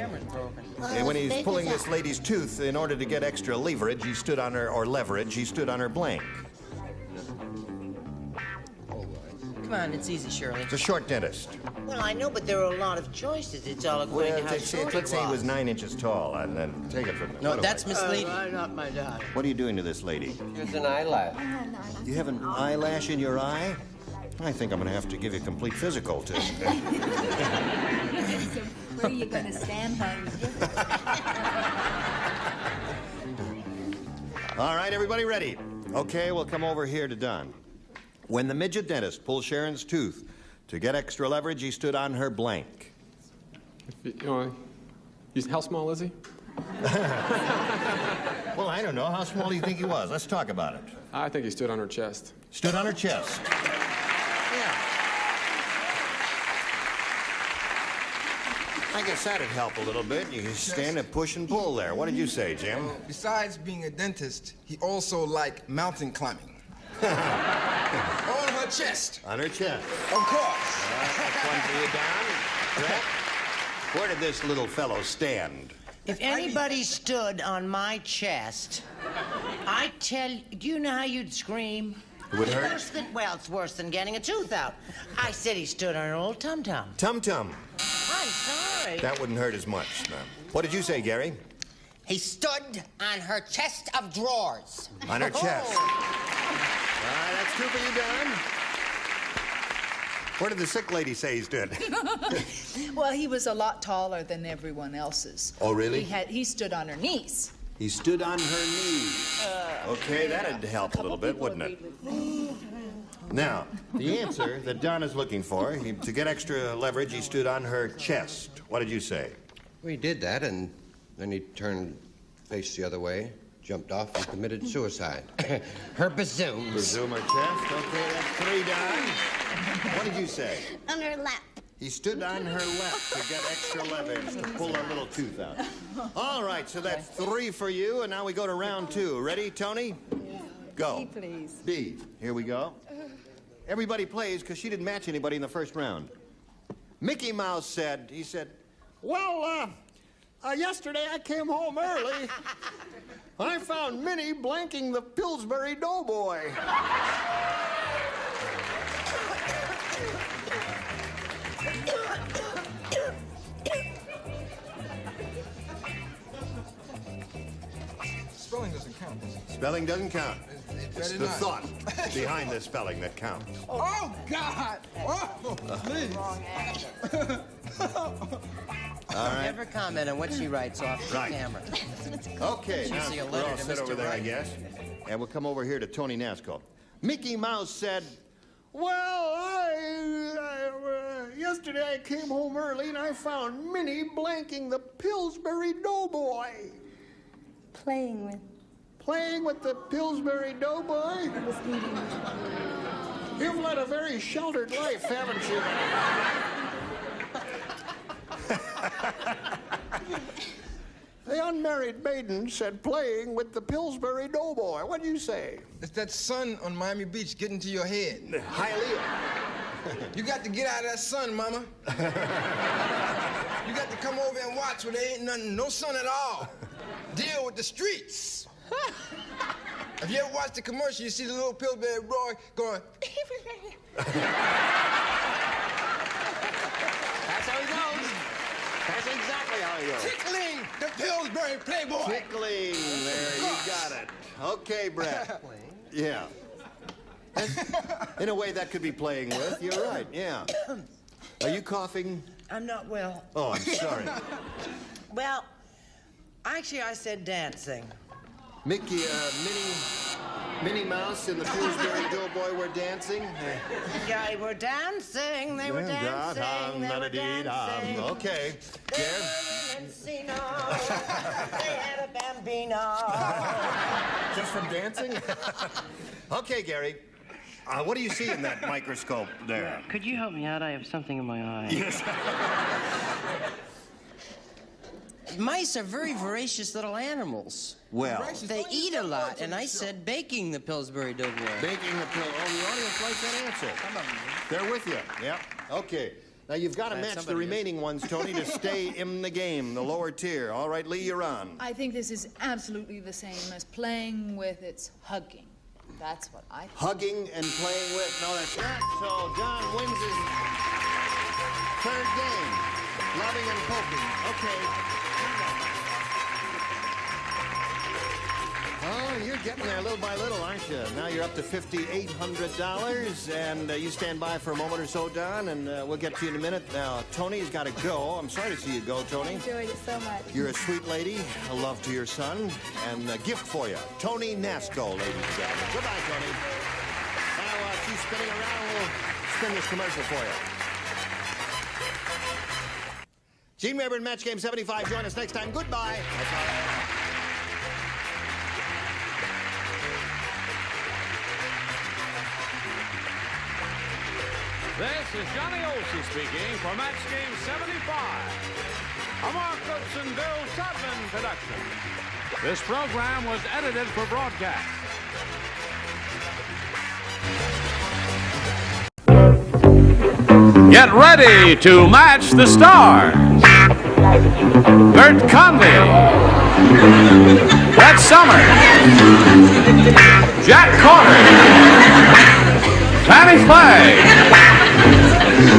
And when he's pulling this lady's tooth, in order to get extra leverage, he stood on her, or leverage, he stood on her blank. Come on, it's easy, Shirley. It's a short dentist. Well, I know, but there are a lot of choices. It's all according to how short Let's say he was 9 inches tall, and then take it from there. No, that's misleading. Not my daughter. What are you doing to this lady? Here's an eyelash. You have an eyelash in your eye? I think I'm going to have to give you a complete physical to... Where are you going to stand, honey? All right, everybody ready? Okay, we'll come over here to Don. When the midget dentist pulled Sharon's tooth to get extra leverage, he stood on her blank. How small is he? Well, I don't know. How small do you think he was? Let's talk about it. I think he stood on her chest. Stood on her chest. Yeah. I guess that'd help a little bit. You can stand and push and pull there. What did you say, Jim? Besides being a dentist, he also liked mountain climbing. On her chest. On her chest. Of course. That's one for you, Don. Brett, where did this little fellow stand? If anybody stood on my chest, I tell you, do you know how you'd scream? It would hurt? It's worse than getting a tooth out. I said he stood on an old tum-tum. Tum-tum. I'm sorry. That wouldn't hurt as much, no. What did you say, Gary? He stood on her chest of drawers. On her chest. All right, that's two for you, Don. Where did the sick lady say he stood? Well, he was a lot taller than everyone else's. Oh, really? He stood on her knees. He stood on her knees. Okay, that'd help a little bit, wouldn't it? Now, the answer that Don is looking for, to get extra leverage, he stood on her chest. What did you say? We did that, and then he turned, faced the other way, jumped off, and committed suicide. Her bazooms. Bazoom her chest. Okay, that's three, Don. What did you say? On her lap. He stood on her lap to get extra leverage to pull her little tooth out. All right, so that's three for you, and now we go to round two. Ready, Tony? Yeah. Go. B, please. B. Here we go. Everybody plays because she didn't match anybody in the first round. Mickey Mouse said, well, yesterday I came home early. I found Minnie blanking the Pillsbury Doughboy. Spelling doesn't count, does it? Spelling doesn't count. It's the not. thought behind the spelling that counts. Oh, God! Oh, please. All right. Never comment on what she writes off the camera. Okay, She'll now see a we're letter all to set Mr. over there, I Wright. guess. And we'll come over here to Tony Nasco. Mickey Mouse said, well, yesterday I came home early and I found Minnie blanking the Pillsbury Doughboy. Playing with. Playing with the Pillsbury Doughboy? I was eating. You've led a very sheltered life, haven't you? The unmarried maiden said playing with the Pillsbury Doughboy. What do you say? It's that sun on Miami Beach getting to your head. Hialeah. You got to get out of that sun, mama. You got to come over and watch where there ain't nothing, no sun at all. Deal with the streets. Have you ever watched the commercial? You see the little Pillsbury boy going. That's how he goes. That's exactly how he goes. Tickling the Pillsbury Playboy. Tickling. There, you got it. Okay, Brett. Yeah. In a way, that could be playing with. You're right, yeah. Are you coughing? I'm not well. Oh, I'm sorry. Well, actually, I said dancing. Mickey, Minnie Mouse and the Pillsbury Doughboy were dancing? Yeah, they were dancing, they were dancing, they were dancing. Okay. They were in Encino, they had a bambino. Just from dancing? Okay, Gary. What do you see in that microscope there? Could you help me out? I have something in my eye. Yes. Mice are very voracious little animals. Well. They eat a lot, and I said baking the Pillsbury Doughboy. Baking the pill. Oh, the audience likes that answer. They're with you. Yeah. Okay. Now, you've got to match the remaining ones, Tony, to stay in the game, the lower tier. All right, Lee, you're on. I think this is absolutely the same as playing with. It's hugging. That's what I think. Hugging and playing with. No, that's not. So John wins his third game. Loving and poking. Okay. Oh, you're getting there little by little, aren't you? Now you're up to $5,800, and you stand by for a moment or so, Don, and we'll get to you in a minute. Now, Tony's got to go. I'm sorry to see you go, Tony. I enjoyed it so much. You're a sweet lady, a love to your son, and a gift for you. Tony Nasco, ladies and gentlemen. Goodbye, Tony. Now, she's spinning around. We'll spin this commercial for you. Gene Rayburn, Match Game 75. Join us next time. Goodbye. That's all right. This is Johnny Olson speaking for Match Game 75. A Mark Goodson, Bill Sutton production. This program was edited for broadcast. Get ready to match the stars. Bert Convy, Brett Somers, Jack Carter, Fanny Flagg,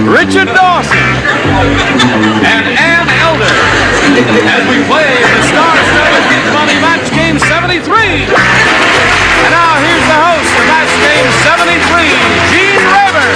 Richard Dawson, and Ann Elder as we play the star-studded Big Money Match Game 73. And now here's the host of Match Game 73, Gene Rayburn.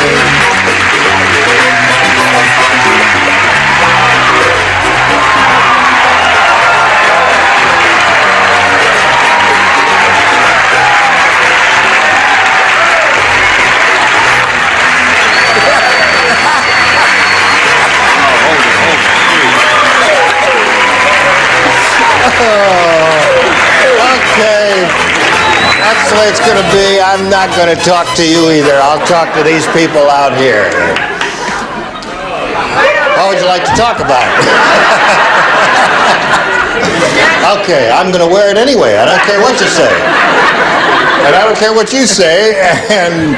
Okay. That's the way it's going to be. I'm not going to talk to you either. I'll talk to these people out here. What would you like to talk about? Okay, I'm going to wear it anyway. I don't care what you say. And I don't care what you say. And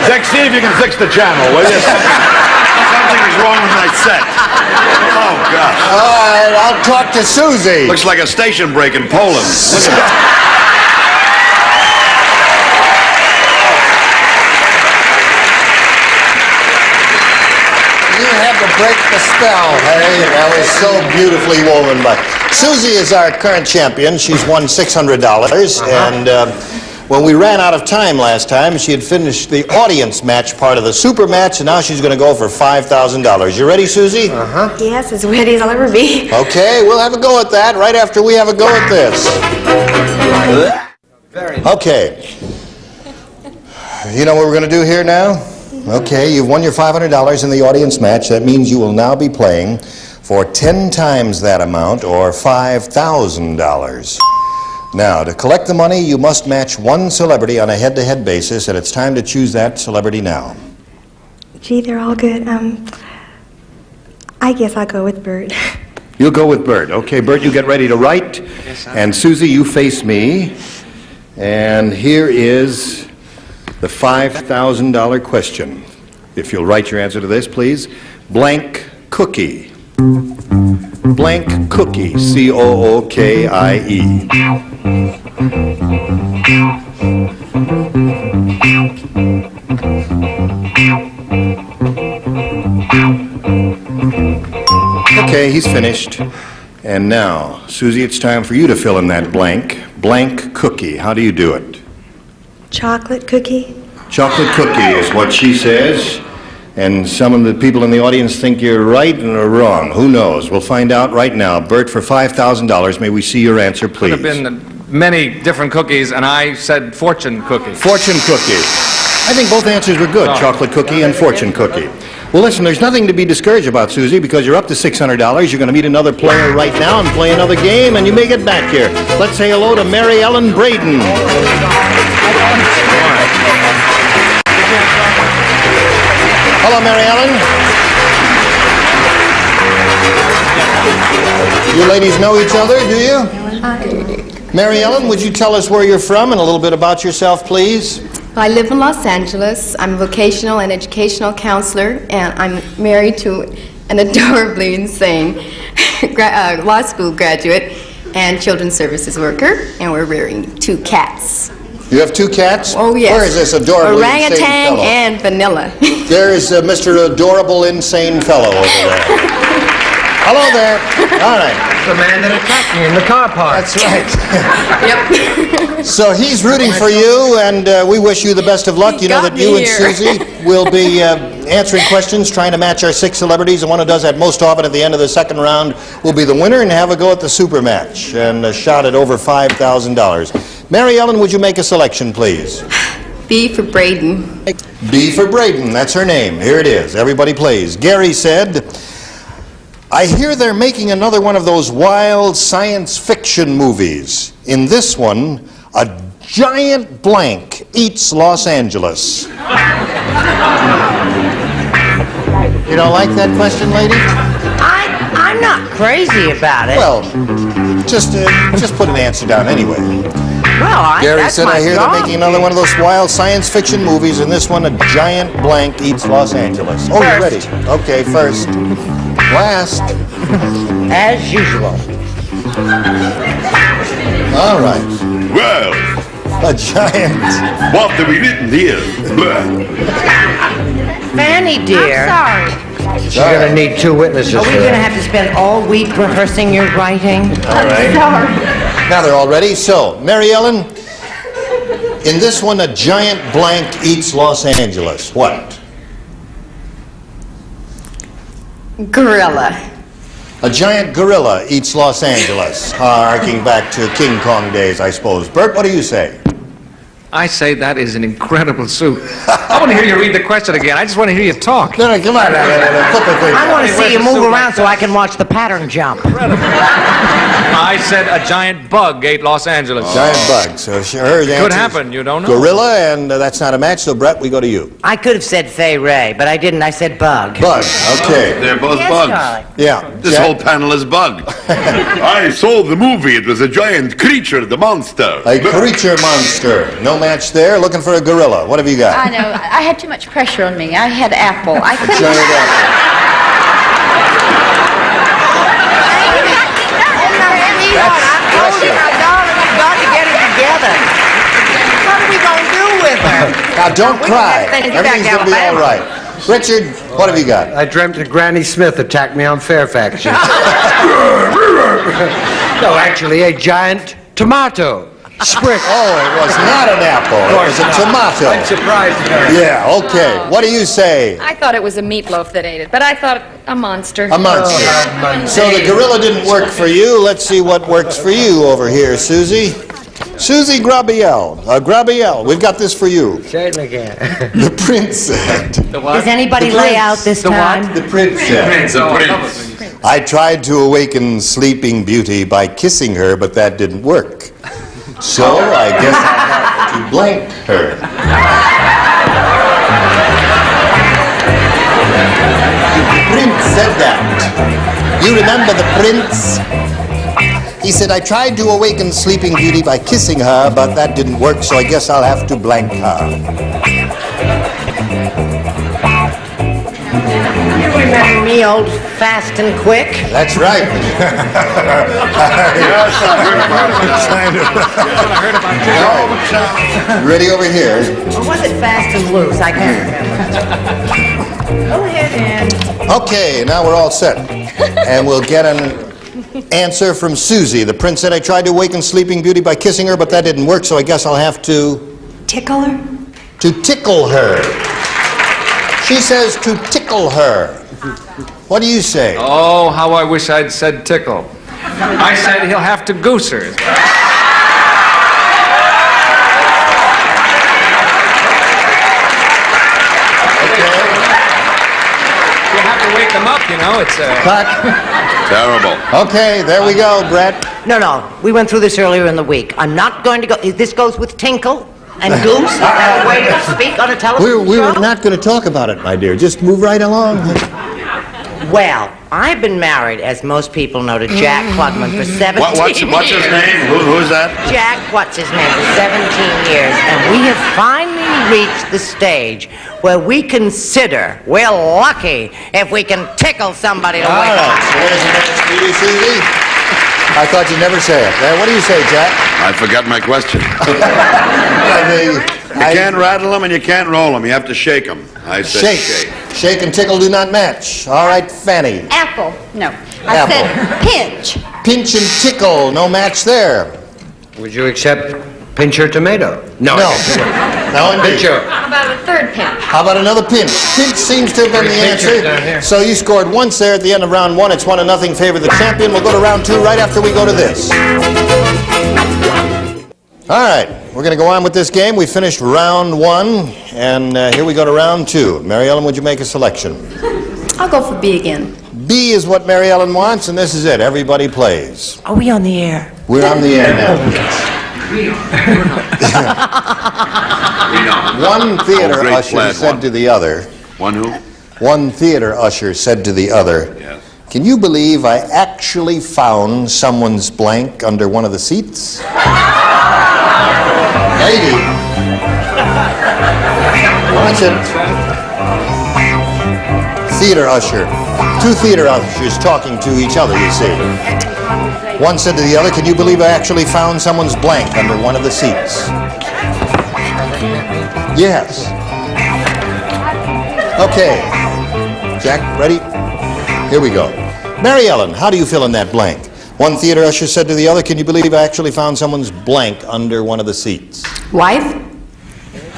Dick, see if you can fix the channel, will you? Something is wrong with my set. Oh, gosh. All right, I'll talk to Susie. Looks like a station break in Poland. Listen. You had to break the spell, hey? That was so beautifully woven. But Susie is our current champion. She's won $600, and Well, we ran out of time last time. She had finished the audience match part of the super match, and now she's going to go for $5,000. You ready, Susie? Uh-huh. Yes, as ready as I'll ever be. Okay, we'll have a go at that right after we have a go at this. Okay. You know what we're going to do here now? Okay, you've won your $500 in the audience match. That means you will now be playing for 10 times that amount, or $5,000. Now, to collect the money, you must match one celebrity on a head-to-head basis, and it's time to choose that celebrity now. Gee, they're all good. I guess I'll go with Bert. You'll go with Bert. Okay, Bert, you get ready to write. And Susie, you face me. And here is the $5,000 question. If you'll write your answer to this, please. Blank cookie. Blank cookie. C-O-O-K-I-E. Okay, he's finished. And now, Susie, it's time for you to fill in that blank. Blank cookie. How do you do it? Chocolate cookie? Chocolate cookie is what she says. And some of the people in the audience think you're right and are wrong. Who knows? We'll find out right now. Bert, for $5,000, may we see your answer, please? Could have been many different cookies, and I said fortune cookie. Fortune cookie. I think both answers were good, chocolate cookie and fortune cookie. Well, listen, there's nothing to be discouraged about, Susie, because you're up to $600. You're going to meet another player right now and play another game, and you may get back here. Let's say hello to Mary Ellen Braden. Hello, Mary Ellen. You ladies know each other, do you? Mary Ellen, would you tell us where you're from and a little bit about yourself, please? I live in Los Angeles. I'm a vocational and educational counselor, and I'm married to an adorably insane law school graduate and children's services worker, and we're rearing 2 cats. You have 2 cats? Oh, yes. Where is this adorable, insane Orangutan fellow? and Vanilla. There is Mr. Adorable Insane Fellow over there. Hello there. All right. The man that attacked me in the car park. That's right. Yep. So he's rooting for you, and we wish you the best of luck. You know that you and Susie will be answering questions, trying to match our 6 celebrities, and one who does that most often at the end of the second round will be the winner and have a go at the super match and a shot at over $5,000. Mary Ellen, would you make a selection, please? B for Braden. B for Braden. That's her name. Here it is. Everybody plays. Gary said, I hear they're making another one of those wild science fiction movies. In this one, a giant blank eats Los Angeles. You don't like that question, lady? I'm not crazy about it. Well, just put an answer down anyway. Well, Gary that's said, my I hear job. they're making another one of those wild science fiction movies. In this one, a giant blank eats Los Angeles. Oh, you're ready. Okay, first. Last. As usual. All right. Well. A giant. What have we written here? Fanny, dear. I'm sorry. She's going to need 2 witnesses. Are we going to have to spend all week rehearsing your writing? All right. Now they're all ready. So, Mary Ellen, in this one, a giant blank eats Los Angeles. What? Gorilla. A giant gorilla eats Los Angeles. Harking back to King Kong days, I suppose. Bert, what do you say? I say that is an incredible suit. I want to hear you read the question again. I just want to hear you talk. No, come on. I want to see you move around so I can watch the pattern jump. I said a giant bug ate Los Angeles. Giant bug. So her answer could happen. You don't know. Gorilla, and that's not a match. So Brett, we go to you. I could have said Fay Ray, but I didn't. I said bug. Bug. Okay. They're both Yes, bugs. darling. Yeah. This whole panel is bug. I saw the movie. It was a giant creature, the monster. A creature monster. No match there. Looking for a gorilla. What have you got? I know. I had too much pressure on me. I had apple. I couldn't. Giant apple. What are we going to do with her? Now, don't cry. Think back Everything's going to be all Alabama. right. Richard, what have you got? I dreamt that Granny Smith attacked me on Fairfax. No, actually, a giant tomato. Sprig. Oh, it was not an apple. It was a tomato. I'm surprised. Yeah, okay. What do you say? I thought it was a meatloaf that ate it, but I thought a monster. A monster. So the gorilla didn't work for you. Let's see what works for you over here, Susie. Susie Grabiel. Grabiel, we've got this for you. Certainly can. The prince said. The what? Does anybody lay out this time? The prince said. The prince. I tried to awaken Sleeping Beauty by kissing her, but that didn't work. So I guess I'll have to blank her. The prince said that. You remember the prince? He said, I tried to awaken Sleeping Beauty by kissing her, but that didn't work, so I guess I'll have to blank her. You remember me, old fast and quick? That's right. Ready over here. Or was it fast and loose? I can't remember. Go ahead, Dan. Okay, now we're all set. And we'll get an answer from Susie. The prince said, I tried to awaken Sleeping Beauty by kissing her, but that didn't work, so I guess I'll have to... Tickle her? To tickle her. She says to tickle her. What do you say? Oh, how I wish I'd said tickle. I said he'll have to goose her. You have to wake them up, you know. It's Cut. Terrible. Okay, there we go, Brett. No, we went through this earlier in the week. I'm not going to go. This goes with tinkle and goose and way to speak on a television We show. were not going to talk about it, my dear. Just move right along. Well, I've been married, as most people know, to Jack Klugman for 17 What's his years. name? Who's that? Jack, what's his name, for 17 years. And we have finally reached the stage where we consider we're lucky if we can tickle somebody to All wake right, up. so there's the next meeting, Susie. I thought you'd never say it. What do you say, Jack? I forgot my question. You can't rattle them and you can't roll them. You have to shake them. I said shake. Shake and tickle do not match. All right, Fanny. Apple. No. Apple. I said pinch. Pinch and tickle, no match there. Would you accept pinch or tomato? No. No, indeed. Pincher. How about a third pinch? How about another pinch? Pinch seems to have been the Pincher down answer. here. So you scored once there at the end of round one. It's 1-0 favor the champion. We'll go to round two right after we go to this. All right, we're going to go on with this game. We finished round one, and here we go to round two. Mary Ellen, would you make a selection? I'll go for B again. B is what Mary Ellen wants, and this is it. Everybody plays. Are we on the air? We're on the air now. One theater great usher lad, said one. to the other. One who? One theater usher said to the other. Yes. Can you believe I actually found someone's blank under one of the seats? Lady. Watch it. Theater usher. Two theater ushers talking to each other, you see. One said to the other, can you believe I actually found someone's blank under one of the seats? Yes. Okay. Jack, ready? Here we go. Mary Ellen, how do you fill in that blank? One theater usher said to the other, can you believe I actually found someone's blank under one of the seats? Wife?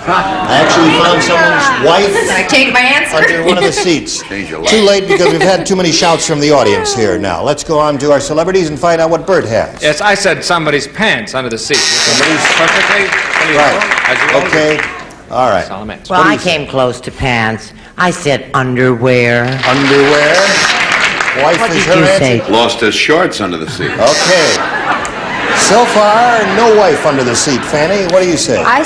I actually found someone's wife I take my answer. under one of the seats. Change your life. Too late because we've had too many shouts from the audience here now. Let's go on to our celebrities and find out what Bert has. Yes, I said somebody's pants under the seat. Somebody's- Perfectly. Right. Okay. All right. Well, I came close to pants. I said underwear. Underwear. Wife What is did her you answer. say? Lost his shorts under the seat. Okay. So far, no wife under the seat. Fanny, what do you say? I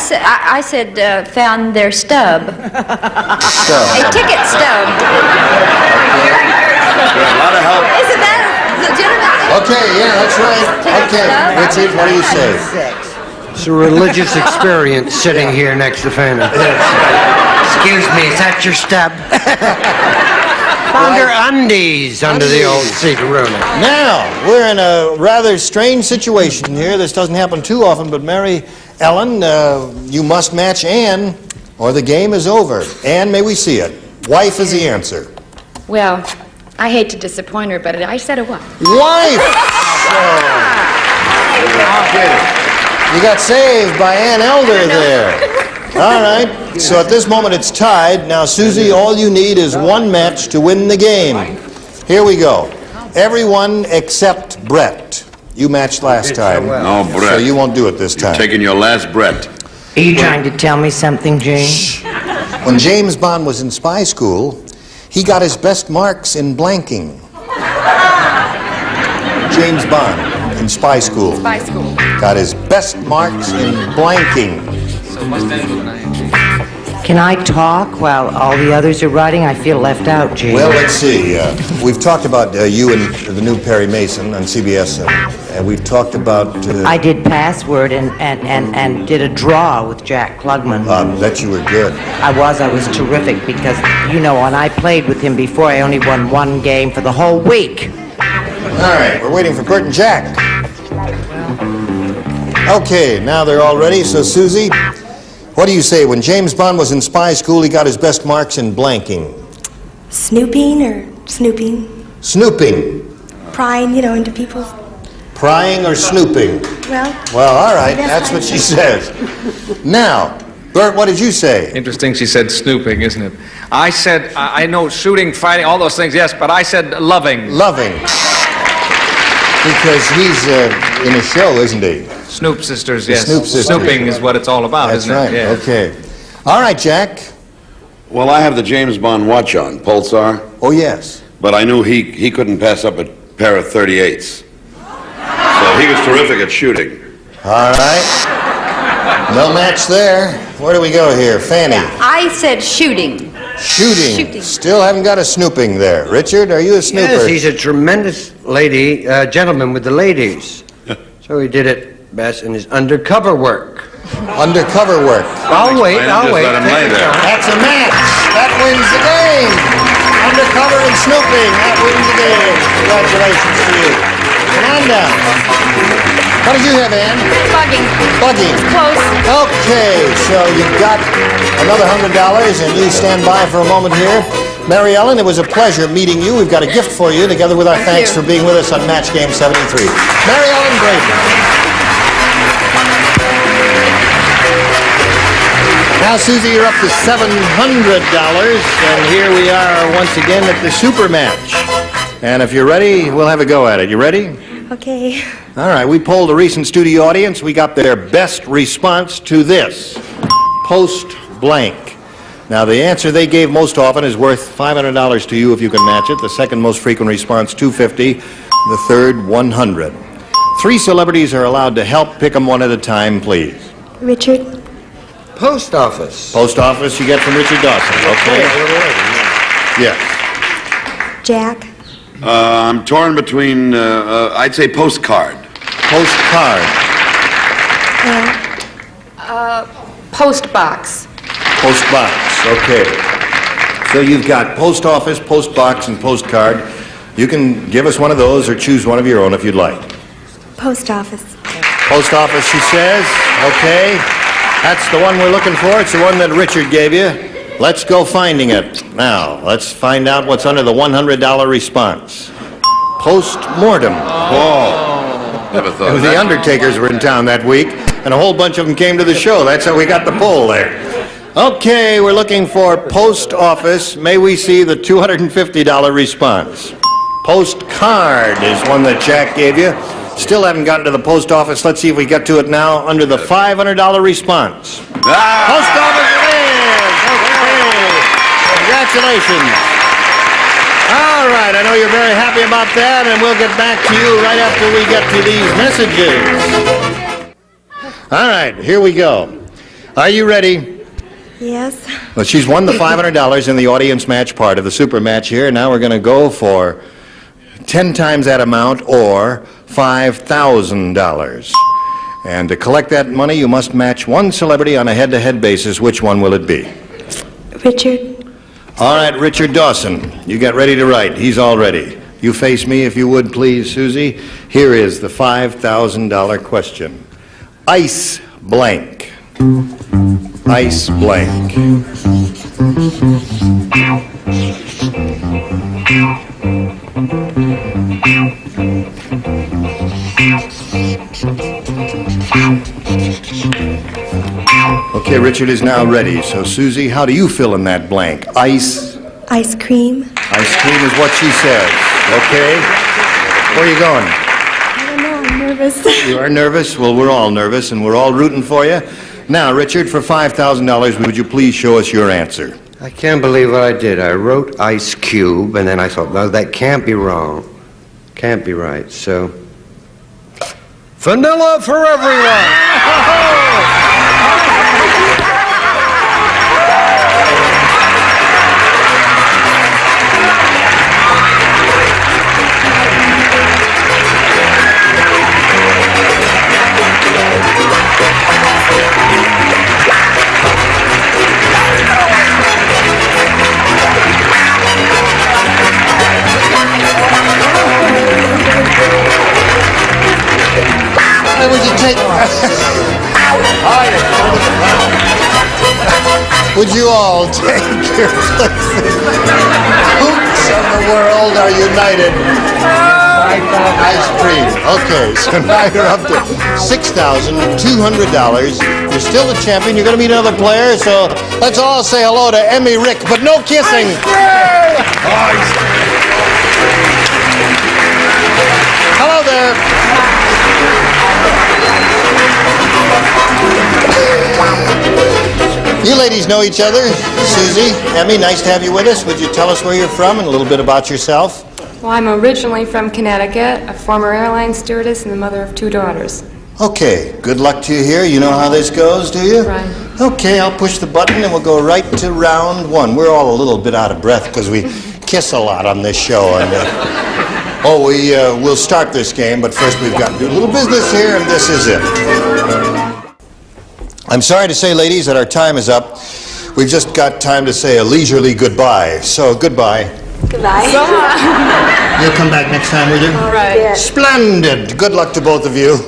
said found their stub. Stub. A ticket stub. A lot of help. Isn't that legitimate? Okay, yeah, that's right. Okay, Richard, what do you say? It's a religious experience sitting here next to Fanny. Excuse me, is that your stub? Found her undies under the old seat, Rooney. Now, we're in a rather strange situation here. This doesn't happen too often, but Mary Ellen, you must match Ann, or the game is over. Ann, may we see it? Wife is the answer. Well, I hate to disappoint her, but I said a what? Wife! You got saved by Ann Elder there. All right. So at this moment it's tied. Now, Susie, all you need is one match to win the game. Here we go. Everyone except Brett. You matched last time. No, Brett. So you won't do it this time. You're taking your last Brett. Are you trying to tell me something, James? When James Bond was in spy school, he got his best marks in blanking. James Bond in spy school. Spy school. Got his best marks in blanking. Can I talk while all the others are writing? I feel left out, James. Well, let's see. We've talked about you and the new Perry Mason on CBS, and we've talked about... I did Password and did a draw with Jack Klugman. Bet you were good. I was terrific because, you know, when I played with him before, I only won one game for the whole week. All right, we're waiting for Bert and Jack. Okay, now they're all ready, so Susie... What do you say? When James Bond was in spy school, he got his best marks in blanking. Snooping or snooping? Snooping. Prying, you know, into people's... Prying or snooping? Well, all right. That's what she says. Now, Bert, what did you say? Interesting she said snooping, isn't it? I said, I know shooting, fighting, all those things, yes, but I said loving. Loving. Because he's in a show, isn't he? Snoop Sisters, yes. Snoop Sisters. Snooping is what it's all about, That's isn't right. it? That's right. Okay. All right, Jack. Well, I have the James Bond watch on, Pulsar. Oh, yes. But I knew he couldn't pass up a pair of 38s. So he was terrific at shooting. All right. No match there. Where do we go here? Fanny. I said shooting. Shooting. Still haven't got a snooping there. Richard, are you a snooper? Yes, he's a tremendous gentleman with the ladies. So he did it best in his undercover work. Undercover work. I'll wait. Let him lay there. That's a match. That wins the game. Undercover and snooping. That wins the game. Congratulations to you. Come on down. What did you have, Ann? Bugging. Bugging. Close. Okay, so you've got another $100, and you stand by for a moment here. Mary Ellen, it was a pleasure meeting you. We've got a gift for you, together with our thanks for being with us on Match Game 73. Mary Ellen Brayton. Now, Susie, you're up to $700, and here we are once again at the Super Match. And if you're ready, we'll have a go at it. You ready? Okay. All right, we polled a recent studio audience. We got their best response to this. Post blank. Now, the answer they gave most often is worth $500 to you if you can match it. The second most frequent response, $250. The third, $100. 3 celebrities are allowed to help. Pick them one at a time, please. Richard? Post office. Post office you get from Richard Dawson. Okay. Yes. Jack? I'm torn between, I'd say postcard. Postcard. Post box. Post box. Okay. So you've got post office, post box, and postcard. You can give us one of those or choose one of your own if you'd like. Post office. Post office, she says. Okay. That's the one we're looking for. It's the one that Richard gave you. Let's go finding it. Now, let's find out what's under the $100 response. Post-mortem. Oh. Never thought of The that. Undertakers were in town that week, and a whole bunch of them came to the show. That's how we got the poll there. Okay, we're looking for post office. May we see the $250 response? Postcard is one that Jack gave you. Still haven't gotten to the post office. Let's see if we get to it now under the $500 response. Post office it is! Okay. Congratulations. All right, I know you're very happy about that, and we'll get back to you right after we get to these messages. All right, here we go. Are you ready? Yes. Well, she's won the $500 in the audience match part of the super match here. Now we're going to go for 10 times that amount or $5,000. And to collect that money, you must match one celebrity on a head-to-head basis. Which one will it be? Richard? All right, Richard Dawson, you get ready to write. He's all ready. You face me, if you would, please, Susie. Here is the $5,000 question. Ice blank. Ice blank. Richard is now ready. So, Susie, how do you fill in that blank? Ice? Ice cream. Ice cream is what she says. Okay. Where are you going? I don't know, I'm nervous. You are nervous? Well, we're all nervous, and we're all rooting for you. Now, Richard, for $5,000, would you please show us your answer? I can't believe what I did. I wrote Ice Cube, and then I thought, well, that can't be wrong. Can't be right. So, vanilla for everyone. Would you take... Would you all take your places? Hoops of the world are united. Ice cream. Okay, so now you're up to $6,200. You're still the champion. You're going to meet another player, so let's all say hello to Emmy Rick, but no kissing. Hello there. You ladies know each other. Susie, Emmy, nice to have you with us. Would you tell us where you're from and a little bit about yourself? Well, I'm originally from Connecticut, a former airline stewardess and the mother of 2 daughters. Okay, good luck to you here. You know how this goes, do you? Right. Okay, I'll push the button and we'll go right to round 1. We're all a little bit out of breath because we kiss a lot on this show. And, we'll start this game, but first we've got to do a little business here, and this is it. I'm sorry to say, ladies, that our time is up. We've just got time to say a leisurely goodbye. So, goodbye. Goodbye. You'll come back next time, will you? All right. Yeah. Splendid. Good luck to both of you.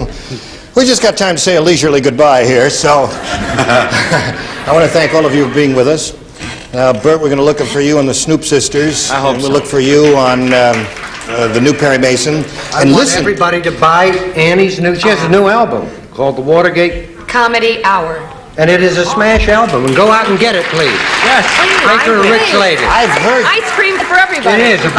We just got time to say a leisurely goodbye here, so I want to thank all of you for being with us. Bert, we're going to look for you on the Snoop Sisters. I hope and we'll so. look for you on the new Perry Mason. I And want listen, everybody to buy Annie's new... She has a new album called The Watergate, Comedy Hour. and it is a smash album. And go out and get it, please. Yes. Make her a rich lady. I've heard... Ice cream for everybody. It is a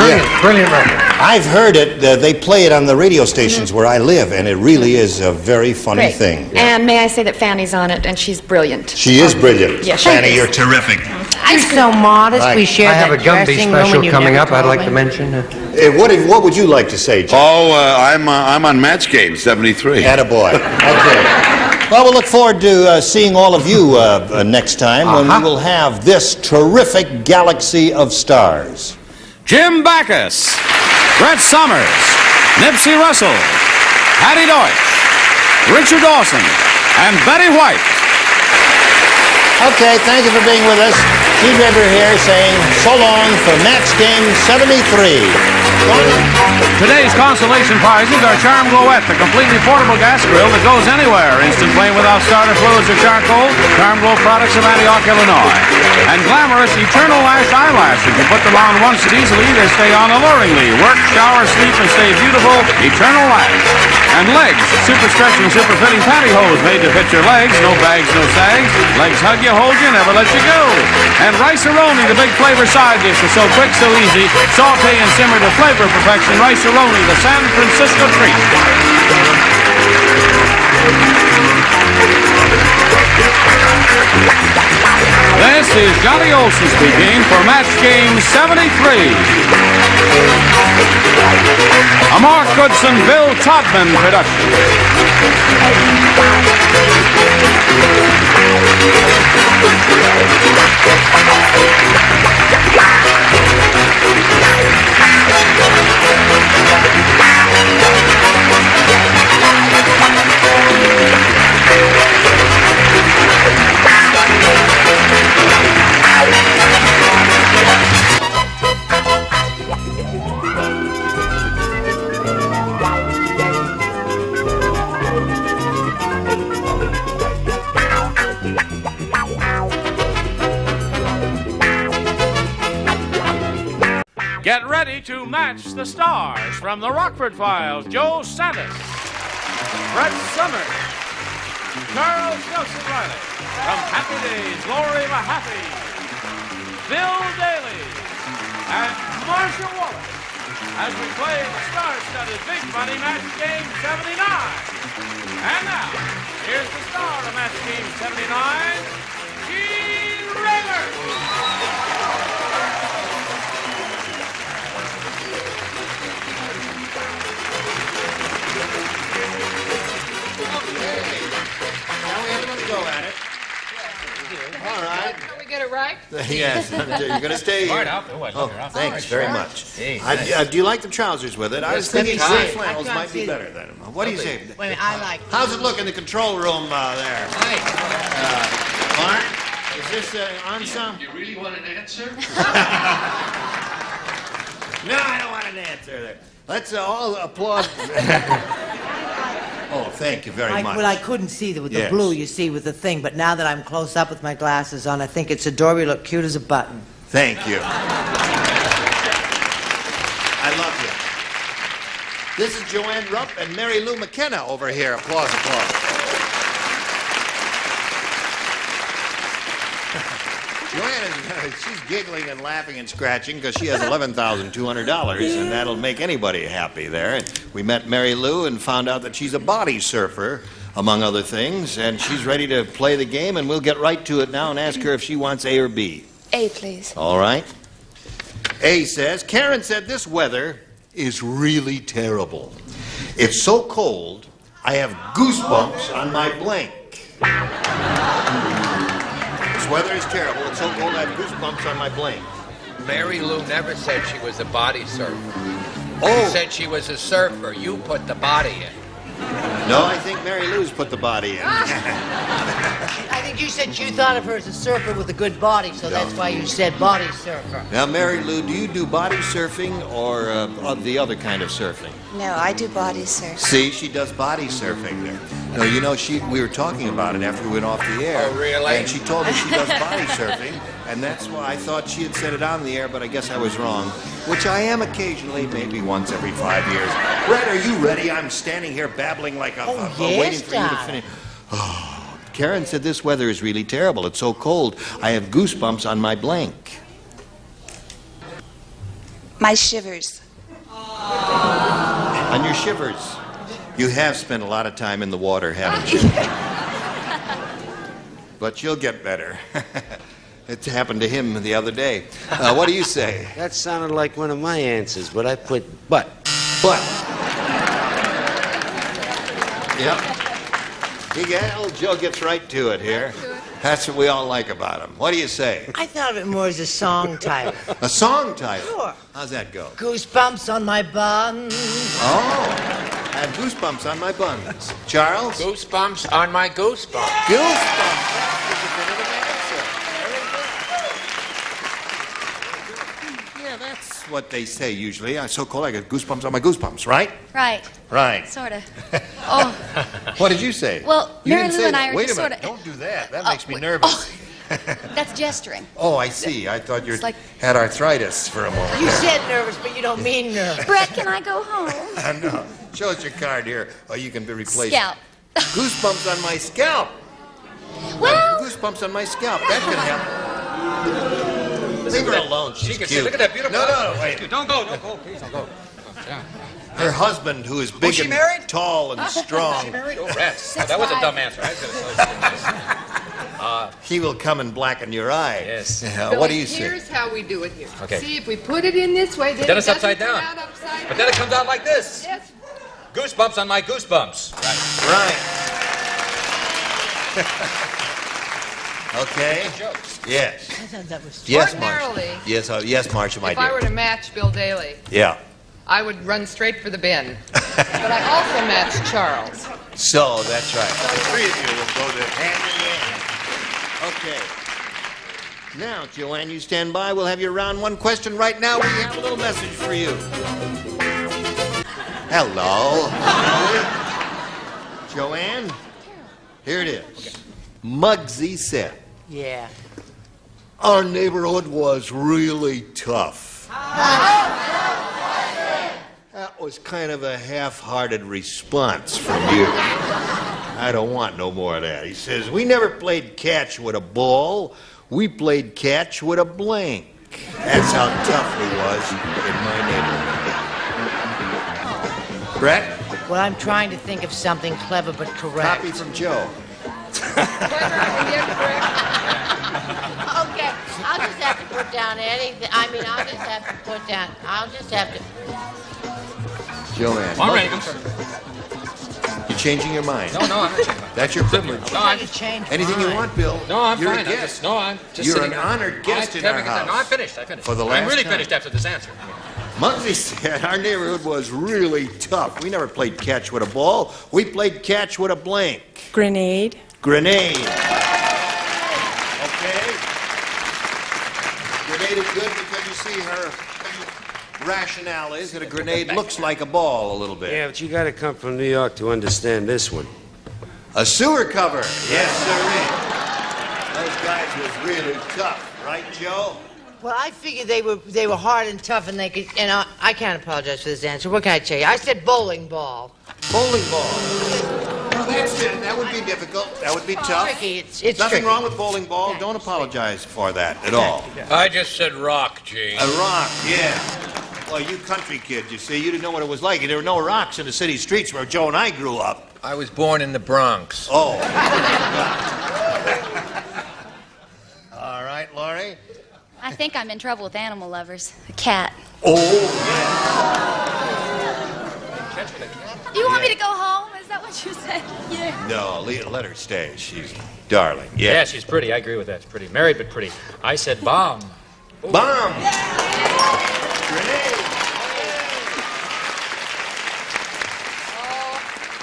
brilliant record. I've heard it. They play it on the radio stations where I live, and it really is a very funny Great. thing. And may I say that Fanny's on it, and she's brilliant. She is brilliant. Yes, Fanny, she is. you're terrific. I'm so modest. Right. We share I have that a Gumby dressing room special and you coming never up I'd told like me. to mention. What would you like to say, Jim? Oh, I'm on Match Game 73. Attaboy. Okay. Well, we'll look forward to seeing all of you next time when we will have this terrific galaxy of stars. Jim Backus, Brett Summers, Nipsey Russell, Hattie Deutsch, Richard Dawson, and Betty White. Okay, thank you for being with us. Steve Weber here saying so long for Match Game 73. Today's consolation prizes are Charm Glowette, the completely portable gas grill that goes anywhere. Instant flame without starter fluids or charcoal. Charm Glow products of Antioch, Illinois. And glamorous Eternal Lash eyelashes. You put them on once and easily, they stay on alluringly. Work, shower, sleep, and stay beautiful. Eternal Lash. And legs, super stretching, super fitting pantyhose made to fit your legs. No bags, no sags. Legs hug you, hold you, never let you go. And rice-a-roni, the big flavor side dish is so quick, so easy. Saute and simmer to flavor perfection. Rice-a-roni, the San Francisco treat. This is Johnny Olson speaking for Match Game 73. A Mark Goodson, Bill Todman production. Get ready to match the stars from the Rockford Files. Joe Santos, Brett Summers, Charles Nelson Riley. From Happy Days, Lori Mahaffey, Bill Daly, and Marcia Wallace as we play the star-studded Big Money Match Game 79. And now, here's the star of Match Game 79, Gene Raymer. Now we have another go at it. All right. Can we get it right? Yes, you're going to stay here. Thanks very much. Do you like the trousers with it? I was thinking gray flannels might be better than them. What do you say? Wait a minute, I like. How's it look in the control room there? Mark, is this on some? You really want an answer? No, I don't want an answer there. Let's all applaud. Oh, thank you very much. Well, I couldn't see with the Yes. blue, you see, with the thing, but now that I'm close up with my glasses on, I think it's adorable. You look cute as a button. Thank you. I love you. This is Joanne Rupp and Mary Lou McKenna over here. Applause, applause. Joanne, she's giggling and laughing and scratching because she has $11,200, and that'll make anybody happy there. And we met Mary Lou and found out that she's a body surfer, among other things, and she's ready to play the game, and we'll get right to it now and ask her if she wants A or B. A, please. All right. A says, Karen said this weather is really terrible. It's so cold, I have goosebumps on my blank. This weather is terrible. It's so cold, I have goosebumps on my blank. Mary Lou never said she was a body surfer. Oh. She said she was a surfer. You put the body in. No, I think Mary Lou's put the body in. I think you said you thought of her as a surfer with a good body, so that's why you said body surfer. Now, Mary Lou, do you do body surfing or the other kind of surfing? No, I do body surf. See, she does body surfing there. No, you know, we were talking about it after we went off the air. Oh, really? And she told me she does body surfing, and that's why I thought she had said it on the air, but I guess I was wrong, which I am occasionally, maybe once every 5 years. Red, are you ready? I'm standing here babbling like waiting for you to finish. Oh, Karen said this weather is really terrible. It's so cold. I have goosebumps on my blank. My shivers. On your shivers. You have spent a lot of time in the water, haven't you? But you'll get better. It happened to him the other day. What do you say? That sounded like one of my answers, but I put butt. Butt. Yep. Old Joe gets right to it here. That's what we all like about him. What do you say? I thought of it more as a song title. A song title? Sure. How's that go? Goosebumps on my buns. Oh. I have goosebumps on my buns. Charles? Goosebumps on my goosebumps. Goosebumps. That's a definitive answer. Yeah, that's what they say usually. I'm so cold I get goosebumps on my goosebumps, right? Right. Right. Sort of. Oh. What did you say? Well, you Mary didn't Lou say and that. I are Wait just a minute. sorta- Don't do that. That makes me nervous. That's gesturing. Oh, I see. I thought you It's like- had arthritis for a moment. You said nervous, but you don't mean nervous. Brett, can I go home? No. Show us your card here, or you can be replaced. Scalp. Goosebumps on my scalp. Well. Goosebumps on my scalp. That could happen. Leave her alone. She's cute. Look at that beautiful. No, wait. Don't go, please don't go. Her husband, who is big and tall and strong. She married? Oh, rats. Oh, that was a dumb answer. I was going to tell you. He will come and blacken your eye. Yes. What do you say? Here's how we do it here. Okay. See, if we put it in this way, then Then it it's doesn't upside come down. out upside But then it comes out like this. Yes. Goosebumps on my goosebumps. Right. Okay. Yes. Yes, Marcia. Ordinarily, Yes, Marcia, my if I were dear. to match Bill Daly, Yeah. I would run straight for the bin. But I also match Charles. So, that's right. The three of you will go to hand in hand. Okay. Now, Joanne, you stand by. We'll have your round one question right now. We have a little message for you. Hello. Joanne, here it is. Muggsy said, Yeah. our neighborhood was really tough. That was kind of a half-hearted response from you. I don't want no more of that. He says, we never played catch with a ball. We played catch with a blank. That's how tough he was in my neighborhood. Brett? Well, I'm trying to think of something clever but correct. Copy from Joe. Okay, I'll just have to put down anything. I'll just have to. Joanne. I'm ready. I'm sorry. You're changing your mind. No, I'm not changing my mind. That's your privilege. No, I'm Anything you want, Bill. No, I'm You're fine. a guest. I'm just You're sitting an there. honored guest in our house. No, I'm finished. For the last I'm really time. finished after this answer. Muggsy said our neighborhood was really tough. We never played catch with a ball. We played catch with a blank. Grenade. Grenade. Okay. Grenade is good because you see her rationale is that a grenade looks like a ball a little bit. Yeah, but you gotta come from New York to understand this one. A sewer cover. Yes, sir. Those guys was really tough, right, Joe? Well, I figured they were hard and tough, and they could. And I can't apologize for this answer. What can I tell you? I said bowling ball. Bowling ball. Well, that's it. That would be difficult. That would be tough. Tricky. It's Nothing tricky. wrong with bowling ball. Don't apologize for that at all. I just said rock, Gene. A rock, yeah. Well, you country kids, you see, you didn't know what it was like. There were no rocks in the city streets where Joe and I grew up. I was born in the Bronx. Oh. All right, Laurie. I think I'm in trouble with animal lovers. A cat. Oh, yeah. You want me to go home? Is that what you said? Yeah. No, let her stay. She's darling. Yeah, Yeah. she's pretty. I agree with that. It's pretty. Married but pretty. I said bomb. Bomb. Grenade.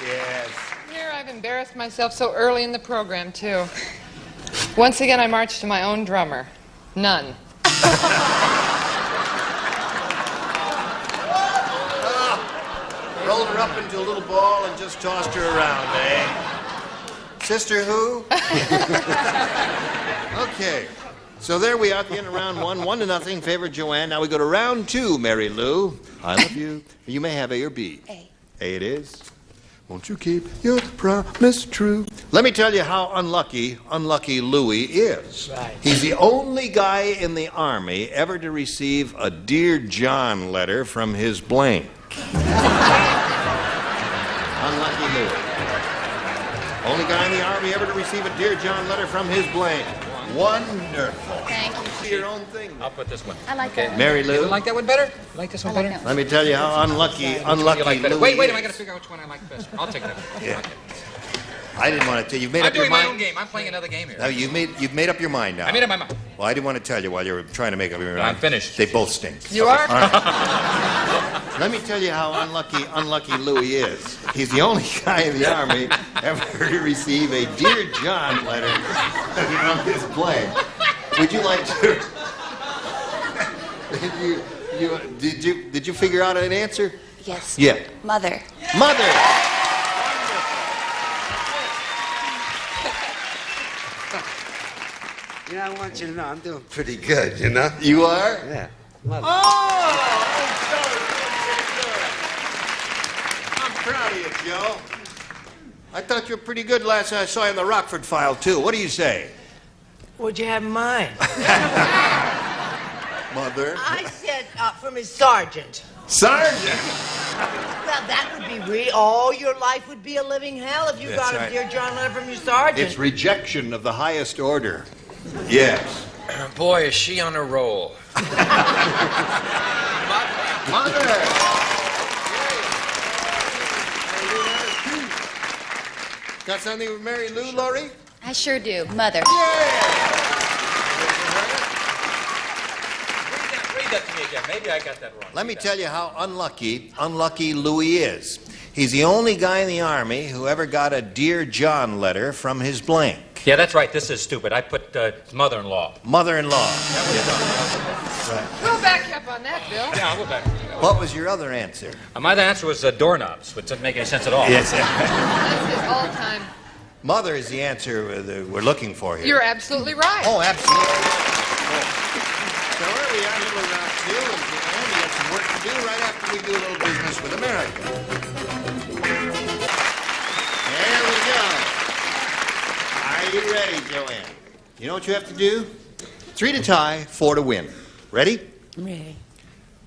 Yes. Here I've embarrassed myself so early in the program, too. Once again, I marched to my own drummer. None. Rolled her up into a little ball and just tossed her around, eh? Sister who? Okay. So there we are at the end of round one. 1-0, favor Joanne. Now we go to round two, Mary Lou. I love you. You may have A or B. A. A it is. Won't you keep your promise true? Let me tell you how unlucky Louis is. Right. He's the only guy in the Army ever to receive a Dear John letter from his blank. Unlucky Louis. Only guy in the Army ever to receive a Dear John letter from his blank. Wonderful. Thank you. See your own thing. I'll put this one. I like that one. Mary You Lou. like that one better? You like this one better? Let me tell you how unlucky You like better? Louis Wait, is. I gotta figure out which one I like best. I'll take that one. Yeah. I didn't want to tell you. You've made I'm up your doing my mind. own game. I'm playing another game here. No, you've made up your mind now. I made up my mind. Well, I didn't want to tell you while you were trying to make up your mind. I'm finished. They both stink. You are? All right. Let me tell you how unlucky Louis is. He's the only guy in the Army ever to receive a Dear John letter from his blank. Would you like to? Did you figure out an answer? Yes. Yeah. Mother. Mother. You know, I want you to know I'm doing pretty good, you know? You are? Yeah. Mother. I'm proud of you, Joe. I thought you were pretty good last time I saw you in the Rockford file, too. What do you say? What'd you have in mind? Mother. I said from his sergeant. Sergeant. Well, that would be all your life would be a living hell if you That's got a right. Dear John letter from your sergeant. It's rejection of the highest order. Yes. Boy, is she on a roll. Mother. Got something with Mary Lou, Laurie? I sure do. Mother. Read that to me again. Maybe I got that wrong. Let me tell you how unlucky Louis is. He's the only guy in the Army who ever got a Dear John letter from his blank. Yeah, that's right. This is stupid. I put his mother-in-law. Mother-in-law. We'll back you up on that, Bill. Yeah, I'll go back. What was your other answer? My other answer was doorknobs, which doesn't make any sense at all. Yes. That's his all-time. Mother is the answer that we're looking for here. You're absolutely right. Oh, absolutely. So early on, little round two, and we got some work to do right after we do a little business with America. There we go. You know what you have to do? 3 to tie, 4 to win. Ready? Ready.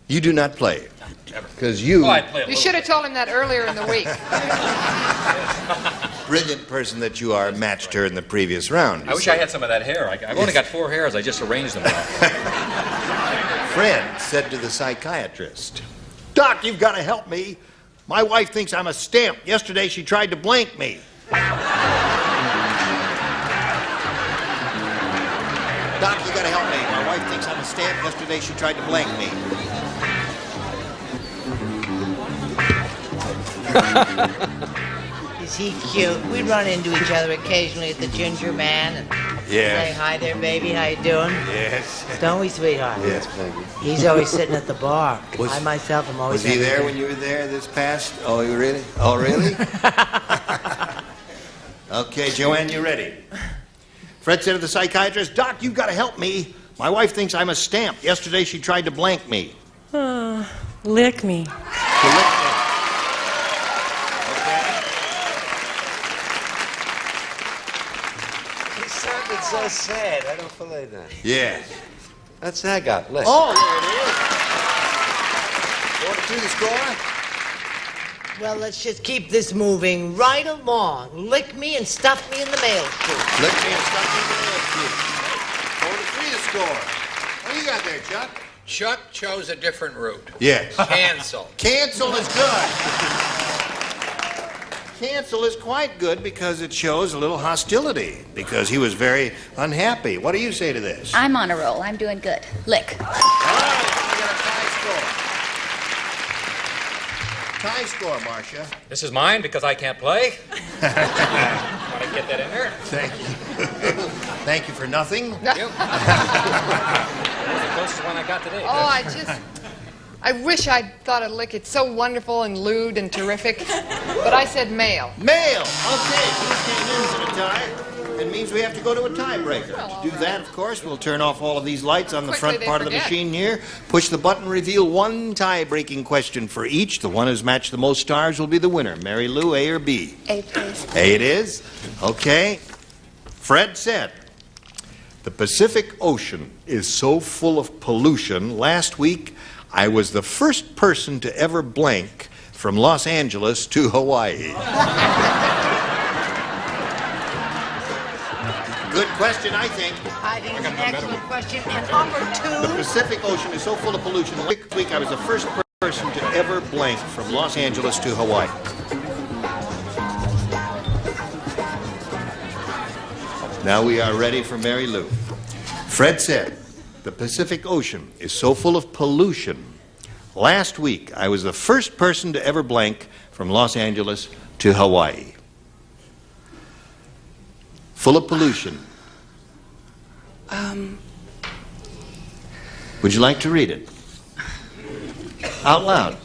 You do not play. Because you... Oh, I play a You should have told him that earlier in the week. brilliant person that you are, matched her in the previous round. I wish I had some of that hair. I've only got 4 hairs. I just arranged them all. Fred said to the psychiatrist, Doc, you've got to help me. My wife thinks I'm a stamp. Yesterday she tried to blank me. Doc, you got to help me. My wife thinks I'm a stamp. Yesterday she tried to blank me. Is he cute? We run into each other occasionally at the Ginger Man and say, hi there, baby, how you doing? Yes. Don't we, sweetheart? Yes, baby. He's always sitting at the bar. I myself am always... Was he there when you were there this past? Oh, you really? Oh, really? Okay, Joanne, you ready? Fred said to the psychiatrist, Doc, you've got to help me. My wife thinks I'm a stamp. Yesterday she tried to blank me. Lick me. To lick me. He sounded so sad. I don't believe that. Yeah. That's I got. Listen. Oh, there it is. 4-2 the score. Well, let's just keep this moving right along. Lick me and stuff me in the mail chute. Lick me and stuff me in the mail chute. 4-3 the score. What do you got there, Chuck? Chuck chose a different route. Yes. Cancel. Cancel is good. Cancel is quite good because it shows a little hostility, because he was very unhappy. What do you say to this? I'm on a roll. I'm doing good. Lick. All right, we got a tie score. Tie score, Marcia. This is mine because I can't play. Want to get that in there? Thank you. Thank you for nothing. Yep. That was the closest one I got today. I wish I'd thought of lick. It's so wonderful and lewd and terrific. But I said male. Male. Okay, you came in for the tie. It means we have to go to a tiebreaker. To do that, of course, we'll turn off all of these lights on the front part of the machine here. Push the button, reveal one tie-breaking question for each. The one who's matched the most stars will be the winner. Mary Lou, A or B? A, please. A it is. Okay. Fred said, the Pacific Ocean is so full of pollution. Last week, I was the first person to ever blank from Los Angeles to Hawaii. Good question, I think. I think it's an excellent question. And number 2... The Pacific Ocean is so full of pollution. Last week, I was the first person to ever blank from Los Angeles to Hawaii. Now we are ready for Mary Lou. Fred said, the Pacific Ocean is so full of pollution. Last week, I was the first person to ever blank from Los Angeles to Hawaii. Full of pollution. Would you like to read it? Out loud.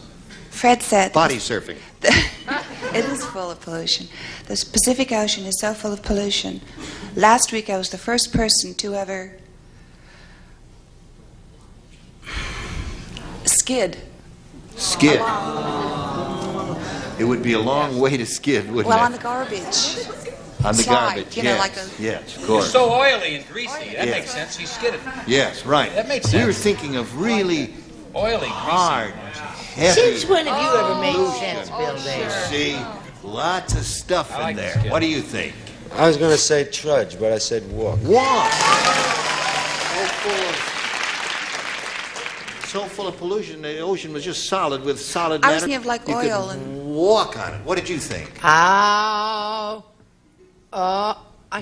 Fred said... Body surfing. It is full of pollution. The Pacific Ocean is so full of pollution. Last week I was the first person to ever... skid. Skid. It would be a long way to skid, wouldn't Well, it? on the garbage. On the Slide, garbage, you know, yes. like a... Yes, of It's course. so oily and greasy. That Yeah. makes sense. He skidded. Yes, right. That makes We sense. were thinking of really Oily, hard, heavy. Since when have you ever made sense, Bill Davis? See, lots of stuff in there. What do you think? I was going to say trudge, but I said walk. Walk. So full of pollution, the ocean was just solid with solid matter. I was thinking of like You could oil and... walk on it. What did you think? I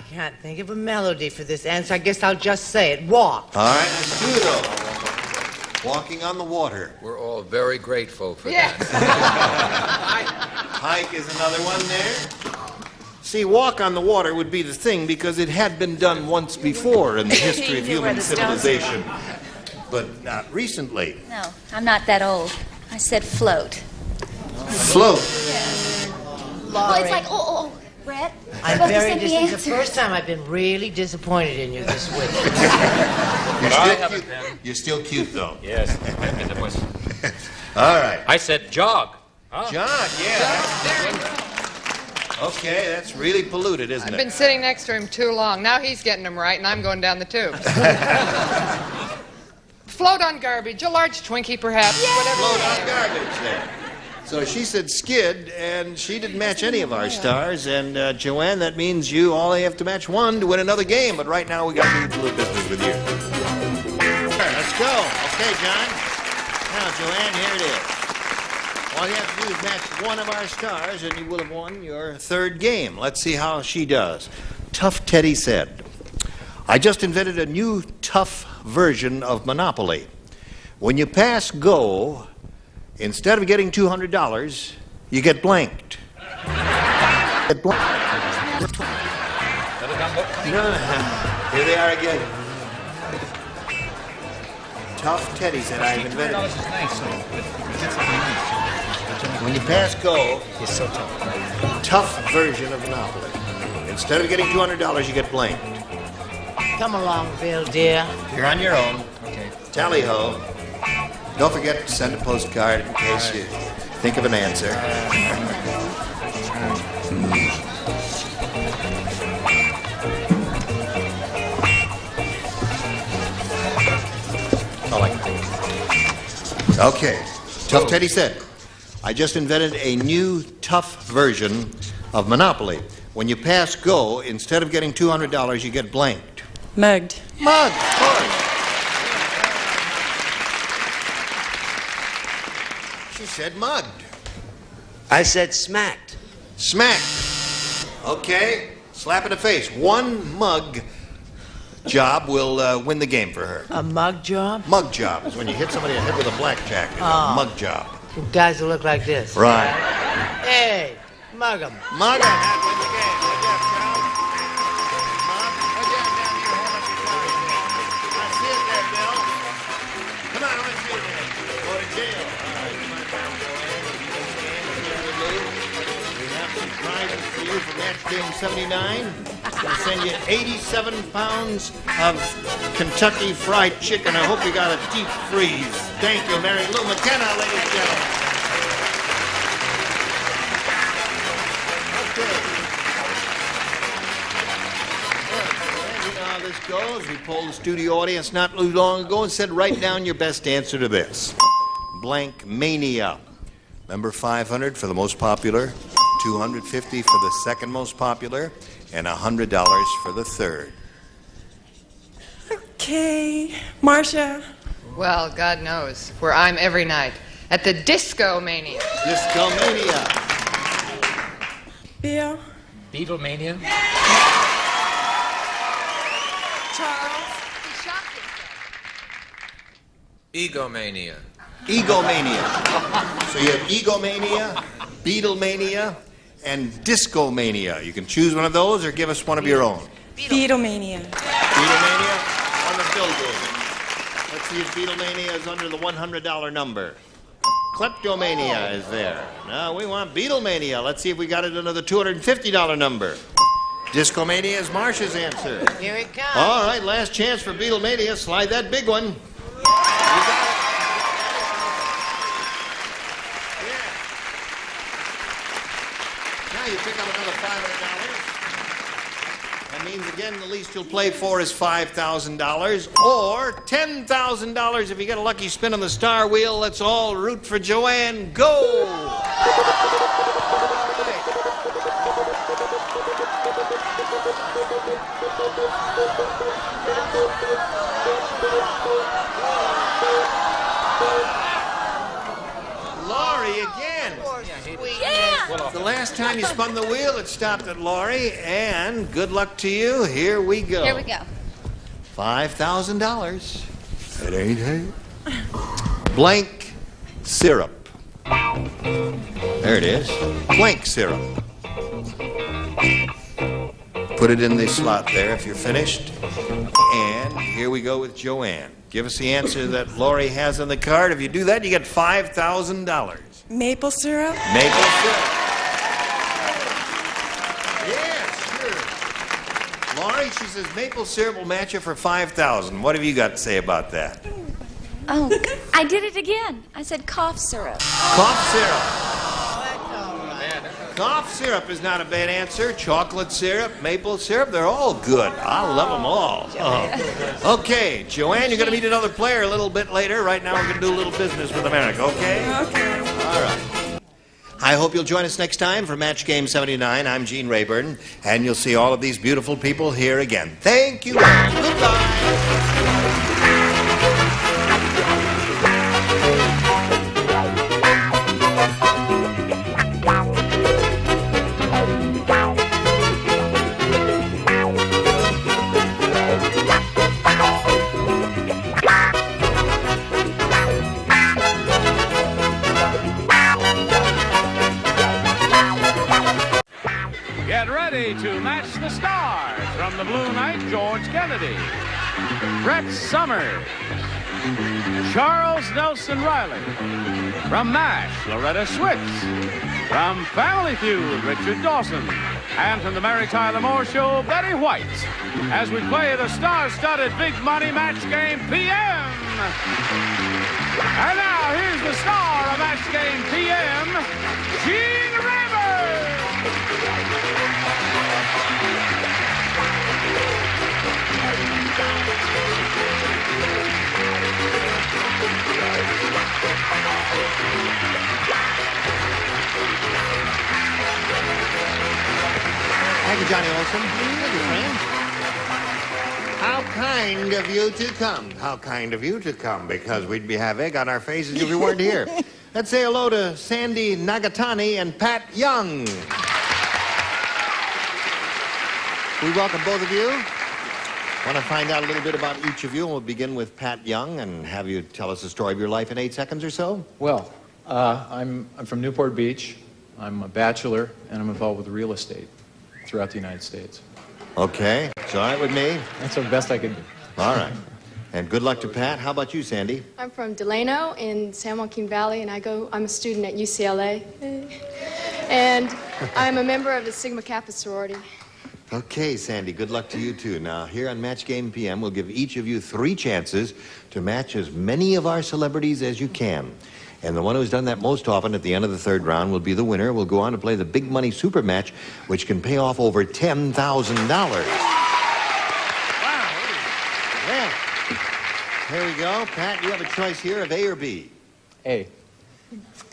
can't think of a melody for this answer. I guess I'll just say it. Walk. All right, let's do it though. Walking on the water. We're all very grateful for Yeah. Hike is another one there. See, walk on the water would be the thing because it had been done once before in the history of human civilization, but not recently. No, I'm not that old. I said float. Float. Well, it's like, oh, Brett. I'm supposed to very send me disappointed. The answers. first time I've been really disappointed in you this week. You're still cute, though. Yes. It was. All right. I said jog. Huh? Jog, yeah. Okay, that's really polluted, isn't I've it? been sitting next to him too long. Now he's getting them right, and I'm going down the tubes. Float on garbage, a large Twinkie perhaps. Whatever. Float on garbage there. So she said skid, and she didn't match any of our stars. And Joanne, that means you only have to match one to win another game. But right now we got to do a little business with you. Let's go. Okay, John. Now, Joanne, here it is. All you have to do is match one of our stars, and you will have won your third game. Let's see how she does. Tough Teddy said, I just invented a new tough version of Monopoly. When you pass go, instead of getting $200, you get blanked. Here they are again. Tough Teddy said, I've invented it. When you pass go, He's so tough. tough version of Monopoly. Instead of getting $200, you get blanked. Come along, Bill, dear. You're on your own. Okay. Tally-ho. Don't forget to send a postcard in case you think of an answer. Okay. Tough Teddy said, I just invented a new tough version of Monopoly. When you pass go, instead of getting $200, you get blanked. Mugged. Mugged, of course. She said mugged. I said smacked. Smacked. Okay. Slap in the face. One mug job will win the game for her. A mug job? Mug job is when you hit somebody in the head with a blackjack. It's Oh. a mug job. Guys who look like this. Right. Hey, mug 'em. Mug 'em. That wins the game. Good job, Charles. Mug. Good job down here. Hold up your cards there. I see it there, Bill. Come on, let's see it there. Go to jail. All right, come on down, Joanne. If you can stand and get in the mood, we have some prizes for you for match game 79. We'll send you 87 pounds of Kentucky Fried Chicken. I hope you got a deep freeze. Thank you, Mary Lou McKenna, ladies and gentlemen. Okay. And you know how this goes. We polled the studio audience not too long ago and said, write down your best answer to this. Blank Mania. Number 500 for the most popular, 250 for the second most popular, and $100 for the third. Okay. Marcia. Well, God knows where I'm every night. At the Disco Mania. Disco Mania. Bill. Beatlemania? Charles. Egomania. Egomania. So you have Egomania, Beatlemania, and Discomania. You can choose one of those or give us one of your own. Beatlemania. Beatlemania on the bill game. Let's see if Beatlemania is under the $100 number. Kleptomania is there. Now we want Beatlemania. Let's see if we got it under the $250 number. Discomania is Marcia's answer. Here it comes. All right, last chance for Beatlemania. Slide that big one. You got it. Now you pick up another $500. That means, again, the least you'll play for is $5,000 or $10,000 if you get a lucky spin on the star wheel. Let's all root for Joanne. Go! Laurie again. Yeah. The last time you spun the wheel, it stopped at Laurie, and good luck to you. Here we go. Here we go. $5,000. It ain't hay. Blank syrup. There it is. Blank syrup. Put it in the slot there if you're finished. And here we go with Joanne. Give us the answer that Laurie has on the card. If you do that, you get $5,000. Maple syrup. Maple syrup. Yes, sure. Laurie, she says maple syrup will match you for $5,000. What have you got to say about that? Oh, I did it again. I said cough syrup. Cough syrup. Cough syrup is not a bad answer. Chocolate syrup, maple syrup, they're all good. I love them all. Oh. Okay, Joanne, you're going to meet another player a little bit later. Right now, we're going to do a little business with America, okay? Okay. All right. I hope you'll join us next time for Match Game 79. I'm Gene Rayburn, and you'll see all of these beautiful people here again. Thank you all. Goodbye. Get ready to match the stars from the Blue Knight, George Kennedy, Brett Summers, Charles Nelson Riley, from MASH, Loretta Switz, from Family Feud, Richard Dawson, and from the Mary Tyler Moore Show, Betty White, as we play the star-studded Big Money Match Game PM. And now, here's the star of Match Game PM, Gene Rayburn. Thank you, Johnny Olson. Thank you, friend. How kind of you to come. How kind of you to come, because we'd have egg on our faces if we weren't here. Let's say hello to Sandy Nagatani and Pat Young. We welcome both of you. Want to find out a little bit about each of you, and we'll begin with Pat Young and have you tell us the story of your life in 8 seconds or so. Well, I'm from Newport Beach. I'm a bachelor, and I'm involved with real estate throughout the United States. Okay, it's all right with me. That's the best I could do. All right. And good luck to Pat. How about you, Sandy? I'm from Delano in San Joaquin Valley, and I'm a student at UCLA. And I'm a member of the Sigma Kappa sorority. Okay, Sandy, good luck to you, too. Now, here on Match Game PM, we'll give each of you 3 chances to match as many of our celebrities as you can. And the one who's done that most often at the end of the 3rd round will be the winner. We'll go on to play the Big Money Super Match, which can pay off over $10,000. Wow. Well, here we go. Pat, you have a choice here of A or B. A.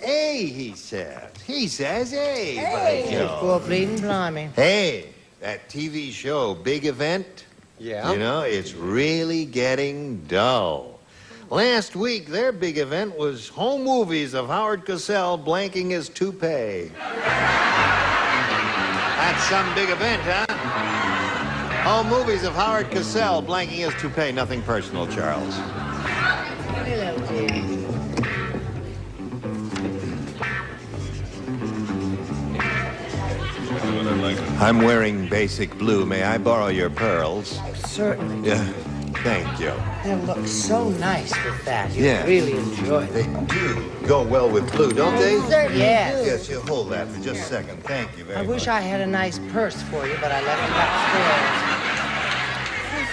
A, he says. He says A. Hey, poor bleeding blimey. Hey, that TV show, Big Event, Yeah. you know, it's really getting dull. Last week, their big event was home movies of Howard Cosell blanking his toupee. That's some big event, huh? Home movies of Howard Cosell blanking his toupee. Nothing personal, Charles. I'm wearing basic blue. May I borrow your pearls? Certainly. Yeah, thank you. They look so nice with that. You Yeah. really enjoy They them. do go well with blue, don't they? Certainly Yes. do. Yes, you hold that for just a second. Thank you very I much. wish I had a nice purse for you, but I left it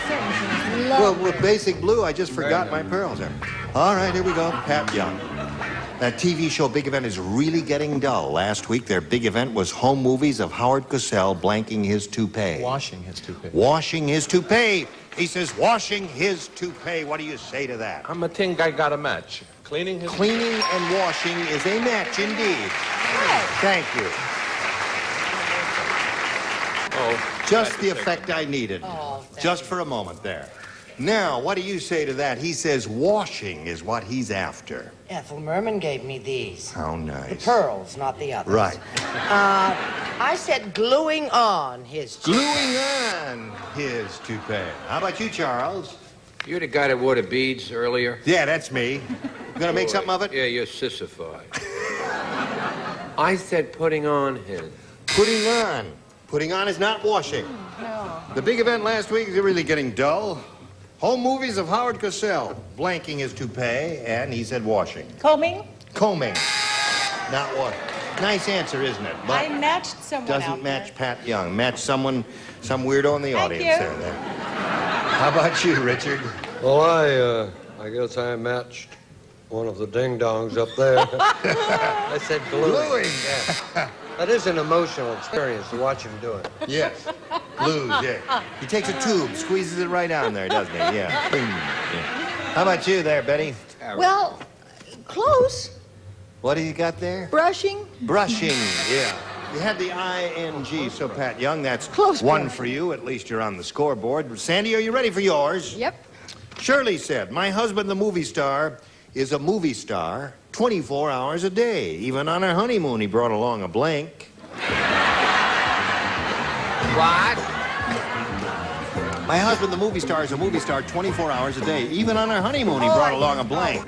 upstairs. Well, with basic blue, I just forgot my pearls there. All right, here we go. Pat Young. That TV show Big Event is really getting dull. Last week, their big event was home movies of Howard Cosell blanking his toupee. Washing his toupee. Washing his toupee. He says, washing his toupee. What do you say to that? I'm a think I got a match. Cleaning his... Cleaning and washing is a match indeed. Thank you. Oh, Just the effect I needed. Just for a moment there. Now, what do you say to that? He says washing is what he's after. Ethel Merman gave me these. How nice. The pearls, not the others. Right. I said gluing on his toupee. Gluing on his toupee. How about you, Charles? You're the guy that wore the beads earlier? Yeah, that's me. You gonna make something of it? Yeah, you're sissified. I said putting on his. Putting on. Putting on is not washing. No. The big event last week is really getting dull. Home movies of Howard Cosell blanking his toupee, and he said washing. Combing? Combing. Not washing. Nice answer, isn't it? But I matched someone doesn't out match there. Pat Young. Match some weirdo in the Thank audience you. there. How about you, Richard? Well, I guess I matched One of the ding-dongs up there. I said gluing. Gluing. Yeah. That is an emotional experience to watch him do it. Yes. Glues, yeah. He takes a tube, squeezes it right down there, doesn't he? Yeah. Boom. Yeah. How about you there, Betty? Well, close. What do you got there? Brushing. Brushing, yeah. You had the ING, so Pat Young, that's Close one brush. for you. At least you're on the scoreboard. Sandy, are you ready for yours? Yep. Shirley said, my husband, the movie star, is a movie star 24 hours a day. Even on our honeymoon, he brought along a blank. What? My husband, the movie star, is a movie star 24 hours a day. Even on our honeymoon, he brought along a blank.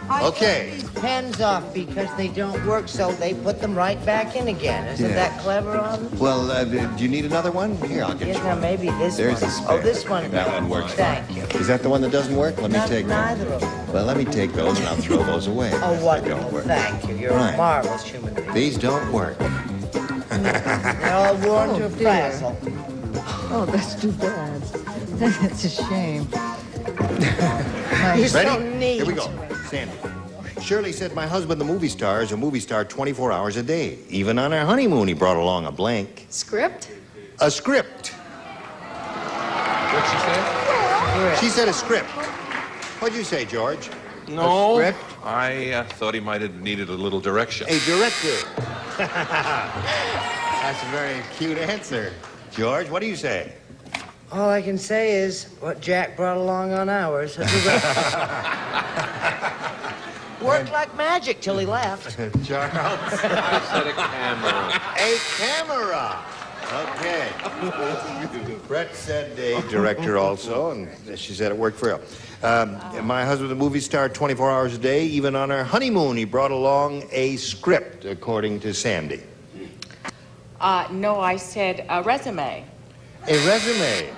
Okay. I took these pens off because they don't work, so they put them right back in again. Isn't Yeah. that clever of them? Well, do you need another one? Here, I'll get Yes, you now one. maybe this There's one. the spare. Oh, this one. That one works fine. Thank you. Is that the one that doesn't work? Let me take Neither those. of them. Well, let me take those and I'll throw those away. Oh, They wonderful. don't work. Thank you. You're Right. a marvelous human being. These don't work. They're all worn to a frazzle. Oh, that's too bad. That's a shame. You're Ready? so neat. Here we go. Sandy. Shirley said, my husband, the movie star, is a movie star 24 hours a day. Even on our honeymoon, he brought along a blank. Script? A script. What'd she say? She said a script. What'd you say, George? No, A script? I thought he might have needed a little direction. A director. That's a very cute answer. George, what do you say? All I can say is what Jack brought along on ours. Worked like magic till he left. Charles? I said a camera. A camera. Okay. Brett said a director also, and she said it worked for her. My husband, a movie star, 24 hours a day. Even on our honeymoon, he brought along a script, according to Sandy. No, I said a resume. A resume.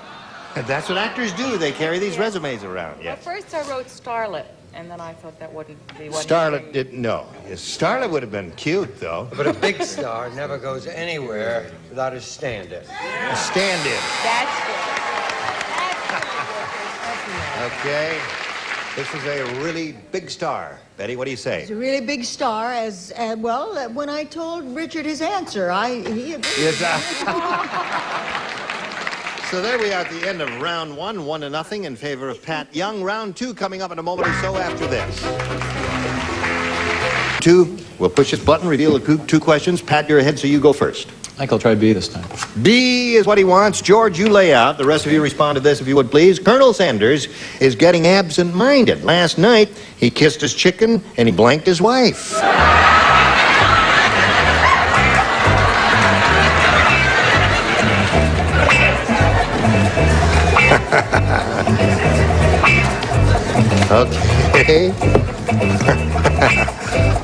That's what actors do. They carry these resumes around. Well, Yes. first I wrote Starlet, and then I thought that wouldn't be what Starlet didn't know. Starlet would have been cute, though. But a big star never goes anywhere without a stand-in. A stand-in. That's Okay. This is a really big star. Betty, what do you say? He's a really big star. When I told Richard his answer, he agreed. Yes, So there we are at the end of round one, 1-0 in favor of Pat Young. Round two coming up in a moment or so after this. Two, we'll push this button, reveal the two questions. Pat, you're ahead, so you go first. I think I'll try B this time. B is what he wants. George, you lay out. The rest of you respond to this if you would, please. Colonel Sanders is getting absent-minded. Last night, he kissed his chicken and he blanked his wife. Okay.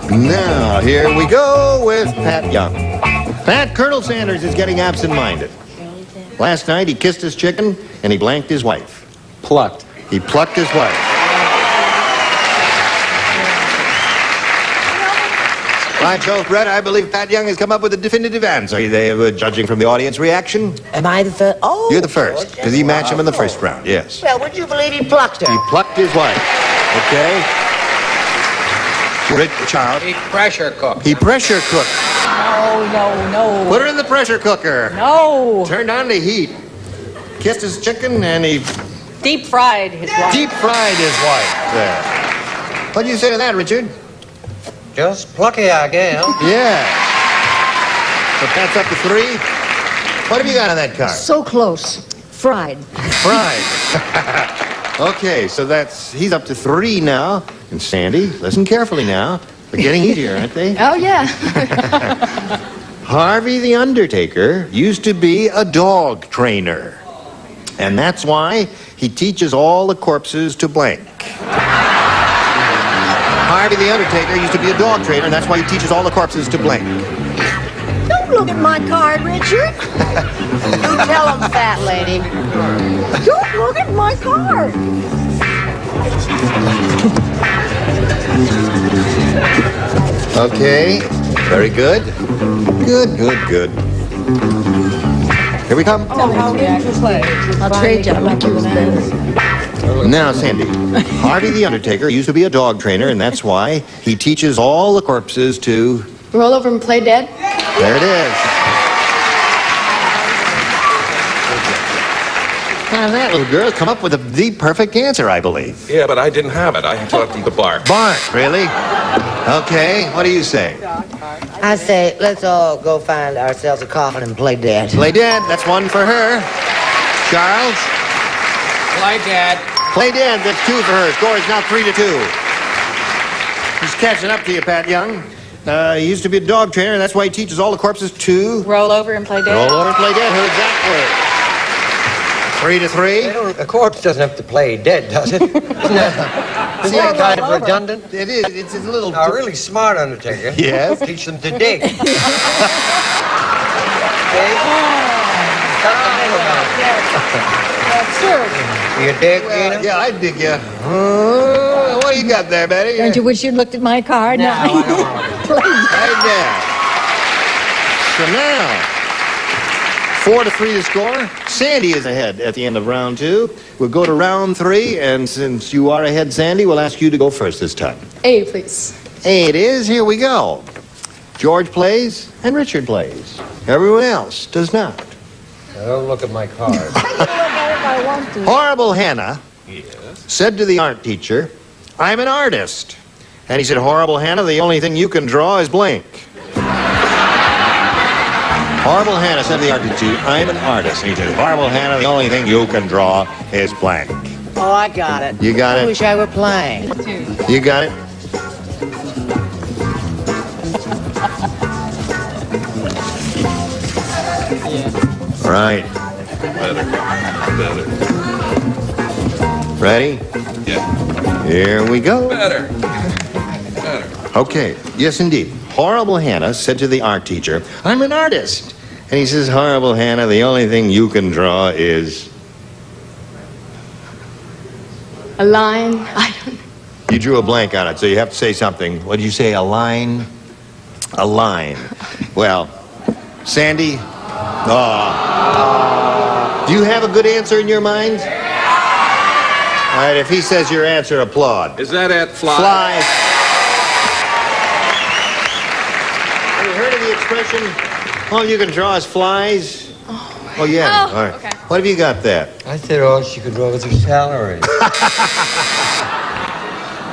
Now, here we go with Pat Young. Pat, Colonel Sanders is getting absent-minded. Last night, he kissed his chicken, and he blanked his wife. Plucked. He plucked his wife. By Jove, Brett, I believe Pat Young has come up with a definitive answer. Are they judging from the audience reaction? Am I the first? Oh. You're the first, because he matched him in the first round, yes. Well, would you believe he plucked her? He plucked his wife. Okay? Child. He pressure cooked. He pressure cooked. No. Put her in the pressure cooker. No. Turned on the heat. Kissed his chicken and he Deep fried his wife. deep fried his wife. There. What do you say to that, Richard? Just plucky, I guess. Yeah. So that's up to 3. What have you got on that card? So close. Fried. Fried. Okay, so he's up to 3 now. And Sandy, listen carefully now. They're getting easier, aren't they? Oh, yeah. Harvey the Undertaker used to be a dog trainer. And that's why he teaches all the corpses to blank. Harvey the Undertaker used to be a dog trainer, and that's why he teaches all the corpses to blank. Don't look at my card, Richard. You tell him, fat lady. Don't look at my card. Okay, very good. Good. Here we come. Oh, how did you play? I'll trade you. I like yours better. Now, Sandy, Harvey the Undertaker used to be a dog trainer, and that's why he teaches all the corpses to... Roll over and play dead? There it is. Now, that little girl come up with the perfect answer, I believe. Yeah, but I didn't have it. I taught them to bark. Bark, really? Okay, what do you say? I say, let's all go find ourselves a coffin and play dead. Play dead, that's one for her. Charles? Play dead. Play dead, that's two for her. Score is now 3-2. He's catching up to you, Pat Young. He used to be a dog trainer, and that's why he teaches all the corpses to... Roll over and play dead. Roll over and play dead, her exact word. 3-3. A corpse doesn't have to play dead, does it? Isn't that kind of redundant? It is. It's a little... A really smart Undertaker. Yes. Teach them to dig. Sure. You dig, well, yeah, I dig you. What do you got there, Betty? Don't you wish you'd looked at my card? No, I don't want to. Right there. So now, 4-3 to score. Sandy is ahead at the end of round 2. We'll go to round 3, and since you are ahead, Sandy, we'll ask you to go first this time. A, please. A it is. Here we go. George plays, and Richard plays. Everyone else does not. Don't look at my card. I want to. Horrible Hannah said to the art teacher, I'm an artist. And he said, Horrible Hannah, the only thing you can draw is blank. Horrible Hannah said to the art teacher, I'm an artist. And he said, Horrible Hannah, the only thing you can draw is blank. Oh, I got it. You got it? I wish I were playing. You got it? Right. Better. Ready? Yeah. Here we go. Better. Okay. Yes, indeed. Horrible Hannah said to the art teacher, I'm an artist. And he says, Horrible Hannah, the only thing you can draw is... A line? I don't know. You drew a blank on it, so you have to say something. What did you say? A line? A line. Well, Sandy... Do you have a good answer in your mind? All right, if he says your answer, applaud. Is that it? Fly? Fly. Have you heard of the expression, all you can draw is flies? Oh yeah. All right. Okay. What have you got there? I said all she could draw was her salary.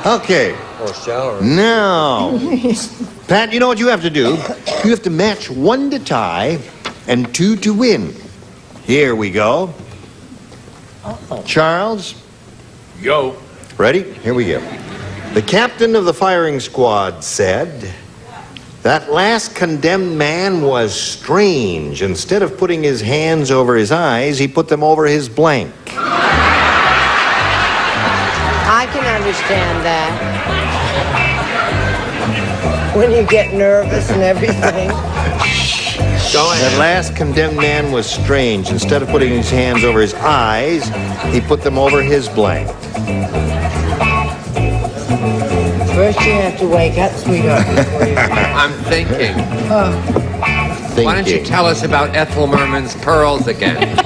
Okay. Or salary. Now, Pat, you know what you have to do? You have to match 1 to tie and 2 to win. Here we go. Charles? Yo. Ready? Here we go. The captain of the firing squad said, that last condemned man was strange. Instead of putting his hands over his eyes, he put them over his blank. I can understand that. When you get nervous and everything. That last condemned man was strange. Instead of putting his hands over his eyes, he put them over his blank. First you have to wake up, sweetheart, before you... I'm thinking. Why don't you tell us about Ethel Merman's pearls again?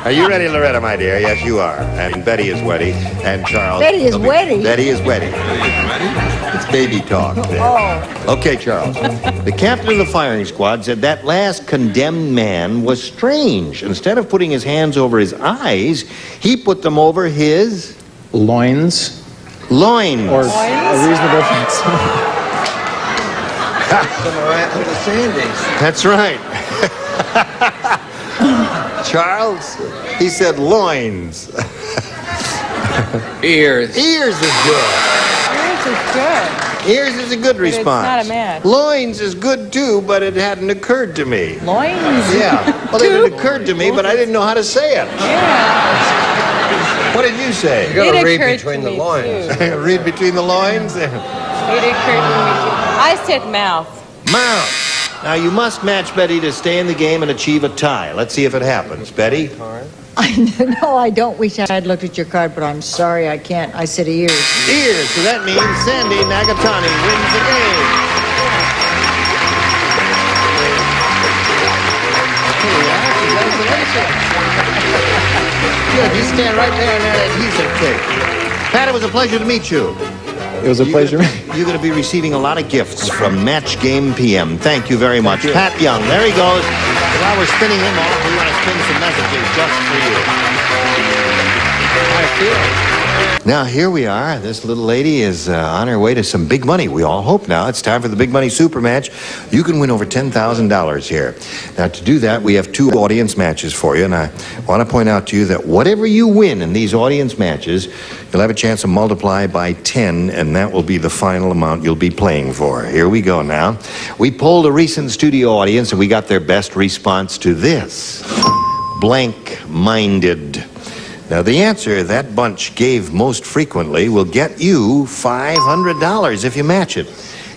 Are you ready, Loretta, my dear? Yes, you are. And Betty is ready. And Charles... Betty is ready? Betty is ready. It's baby talk there. Oh. Okay, Charles. The captain of the firing squad said that last condemned man was strange. Instead of putting his hands over his eyes, he put them over his... Loins. Loins. Or a reasonable fence. That's right. Charles, he said loins. Ears. Ears is good. Ears is good. Ears is a good response. It's not a match. Loins is good too, but it hadn't occurred to me. Loins? Yeah. Well, it had occurred to me, but I didn't know how to say it. Yeah. What did you say? You gotta read between the loins. Read between the loins? It occurred to me too. I said mouth. Mouth. Now, you must match Betty to stay in the game and achieve a tie. Let's see if it happens. Betty? No, I don't wish I had looked at your card, but I'm sorry I can't. I said ears. Ears. So that means Sandy Nagatani wins the game. Good, you stand right there on that adhesive tape. Pat, it was a pleasure to meet you. It was a pleasure. You're going to be receiving a lot of gifts from Match Game PM. Thank you very much. Pat Young, there he goes. While we're spinning him off, we want to spin some messages just for you. I feel. Now, here we are. This little lady is on her way to some big money. We all hope now. It's time for the Big Money Super Match. You can win over $10,000 here. Now, to do that, we have 2 audience matches for you, and I want to point out to you that whatever you win in these audience matches, you'll have a chance to multiply by 10, and that will be the final amount you'll be playing for. Here we go now. We polled a recent studio audience, and we got their best response to this. Blank-minded. Now, the answer that bunch gave most frequently will get you $500 if you match it.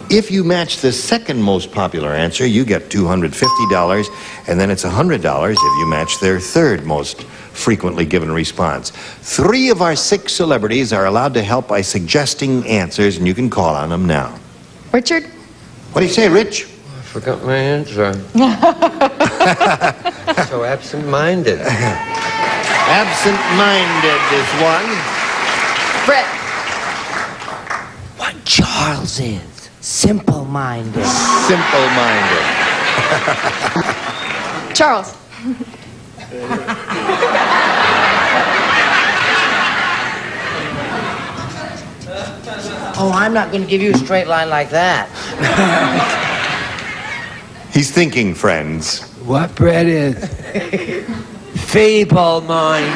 If you match the second most popular answer, you get $250, and then it's $100 if you match their third most frequently given response. 3 of our 6 celebrities are allowed to help by suggesting answers, and you can call on them now. Richard? What do you say, Rich? I forgot my answer. So absent-minded. Absent-minded is one. Brett? What Charles is. Simple-minded. Simple-minded. Charles? Oh, I'm not going to give you a straight line like that. He's thinking, friends. What Brett is? Feeble-minded.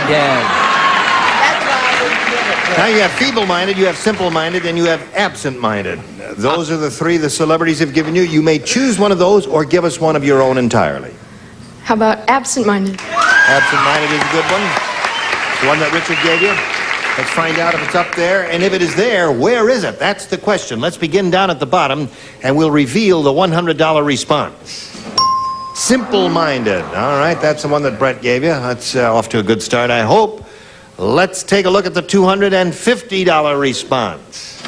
Now you have feeble-minded, you have simple-minded, and you have absent-minded. Those are the 3 the celebrities have given you. You may choose one of those or give us one of your own entirely. How about absent-minded? Absent-minded is a good one. The one that Richard gave you. Let's find out if it's up there. And if it is there, where is it? That's the question. Let's begin down at the bottom, and we'll reveal the $100 response. Simple-minded. All right, that's the one that Brett gave you. That's off to a good start, I hope. Let's take a look at the $250 response.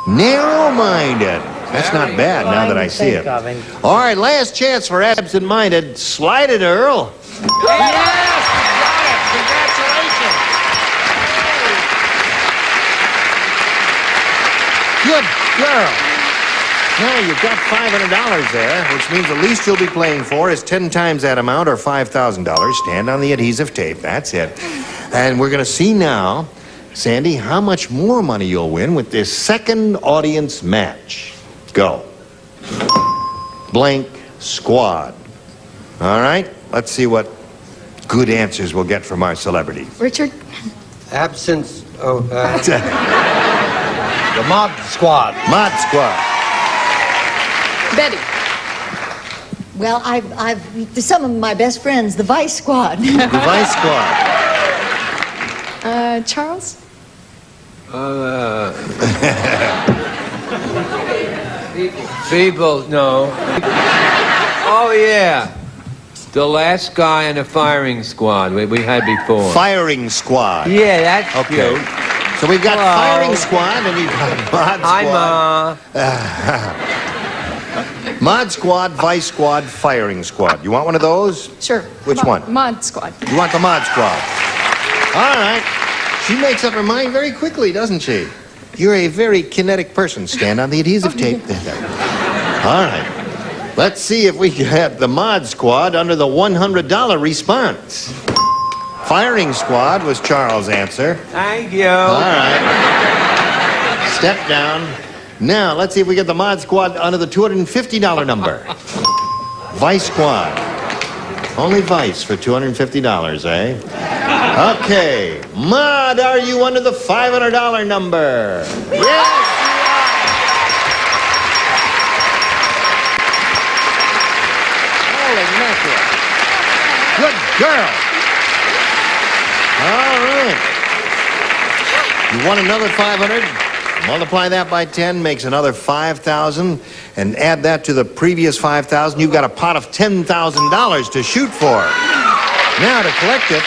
Narrow-minded. That's not bad now that I see it. All right, last chance for absent-minded. Slide it, Earl. Yes! Congratulations! Good girl. Now, you've got $500 there, which means the least you'll be playing for is 10 times that amount, or $5,000. Stand on the adhesive tape. That's it. And we're going to see now, Sandy, how much more money you'll win with this second audience match. Go. Blank squad. All right? Let's see what good answers we'll get from our celebrity. Richard? Absence. Oh, The Mod Squad. Mod Squad. Betty? Well, I've some of my best friends, the Vice Squad. The Vice Squad. Charles? Feeble, no. Oh, yeah. The last guy in the firing squad we had before. Firing Squad. Yeah, that's okay. cute. So we've got Hello. Firing Squad and we've got Mod Squad. I'm, Mod Squad, Vice Squad, Firing Squad. You want one of those? Sure. Which one? Mod Squad. You want the Mod Squad. All right. She makes up her mind very quickly, doesn't she? You're a very kinetic person. Stand on the adhesive tape. All right. Let's see if we get the Mod Squad under the $100 response. Firing Squad was Charles' answer. Thank you. All right. Step down. Now, let's see if we get the Mod Squad under the $250 number. Vice Squad. Only Vice for $250, eh? Okay. Mod, are you under the $500 number? Yes! Holy mackerel. Good girl. All right. You won another $500. Multiply that by 10 makes another $5,000, and add that to the previous $5,000. You've got a pot of $10,000 to shoot for. Now, to collect it,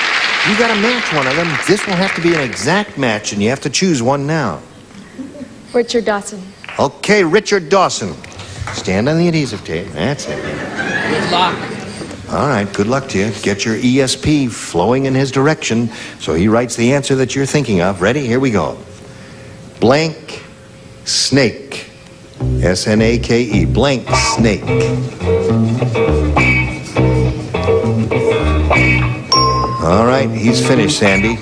you've got to match one of them. This will have to be an exact match, and you have to choose one now. Richard Dawson. Okay, Richard Dawson. Stand on the adhesive tape. That's it. Good luck. All right, good luck to you. Get your ESP flowing in his direction so he writes the answer that you're thinking of. Ready? Here we go. Blank snake. S-N-A-K-E. Blank snake. All right, he's finished, Sandy.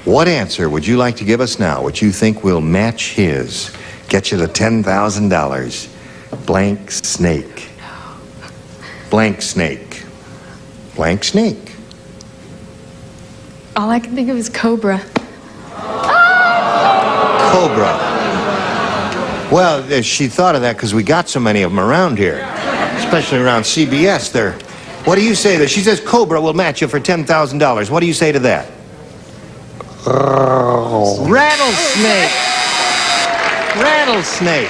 What answer would you like to give us now, which you think will match his? Get you the $10,000. Blank snake. Blank snake. Blank snake. All I can think of is cobra. Cobra. Well, she thought of that because we got so many of them around here, especially around CBS. What do you say that she says cobra will match you for $10,000? What do you say to that? Rattlesnake. Rattlesnake.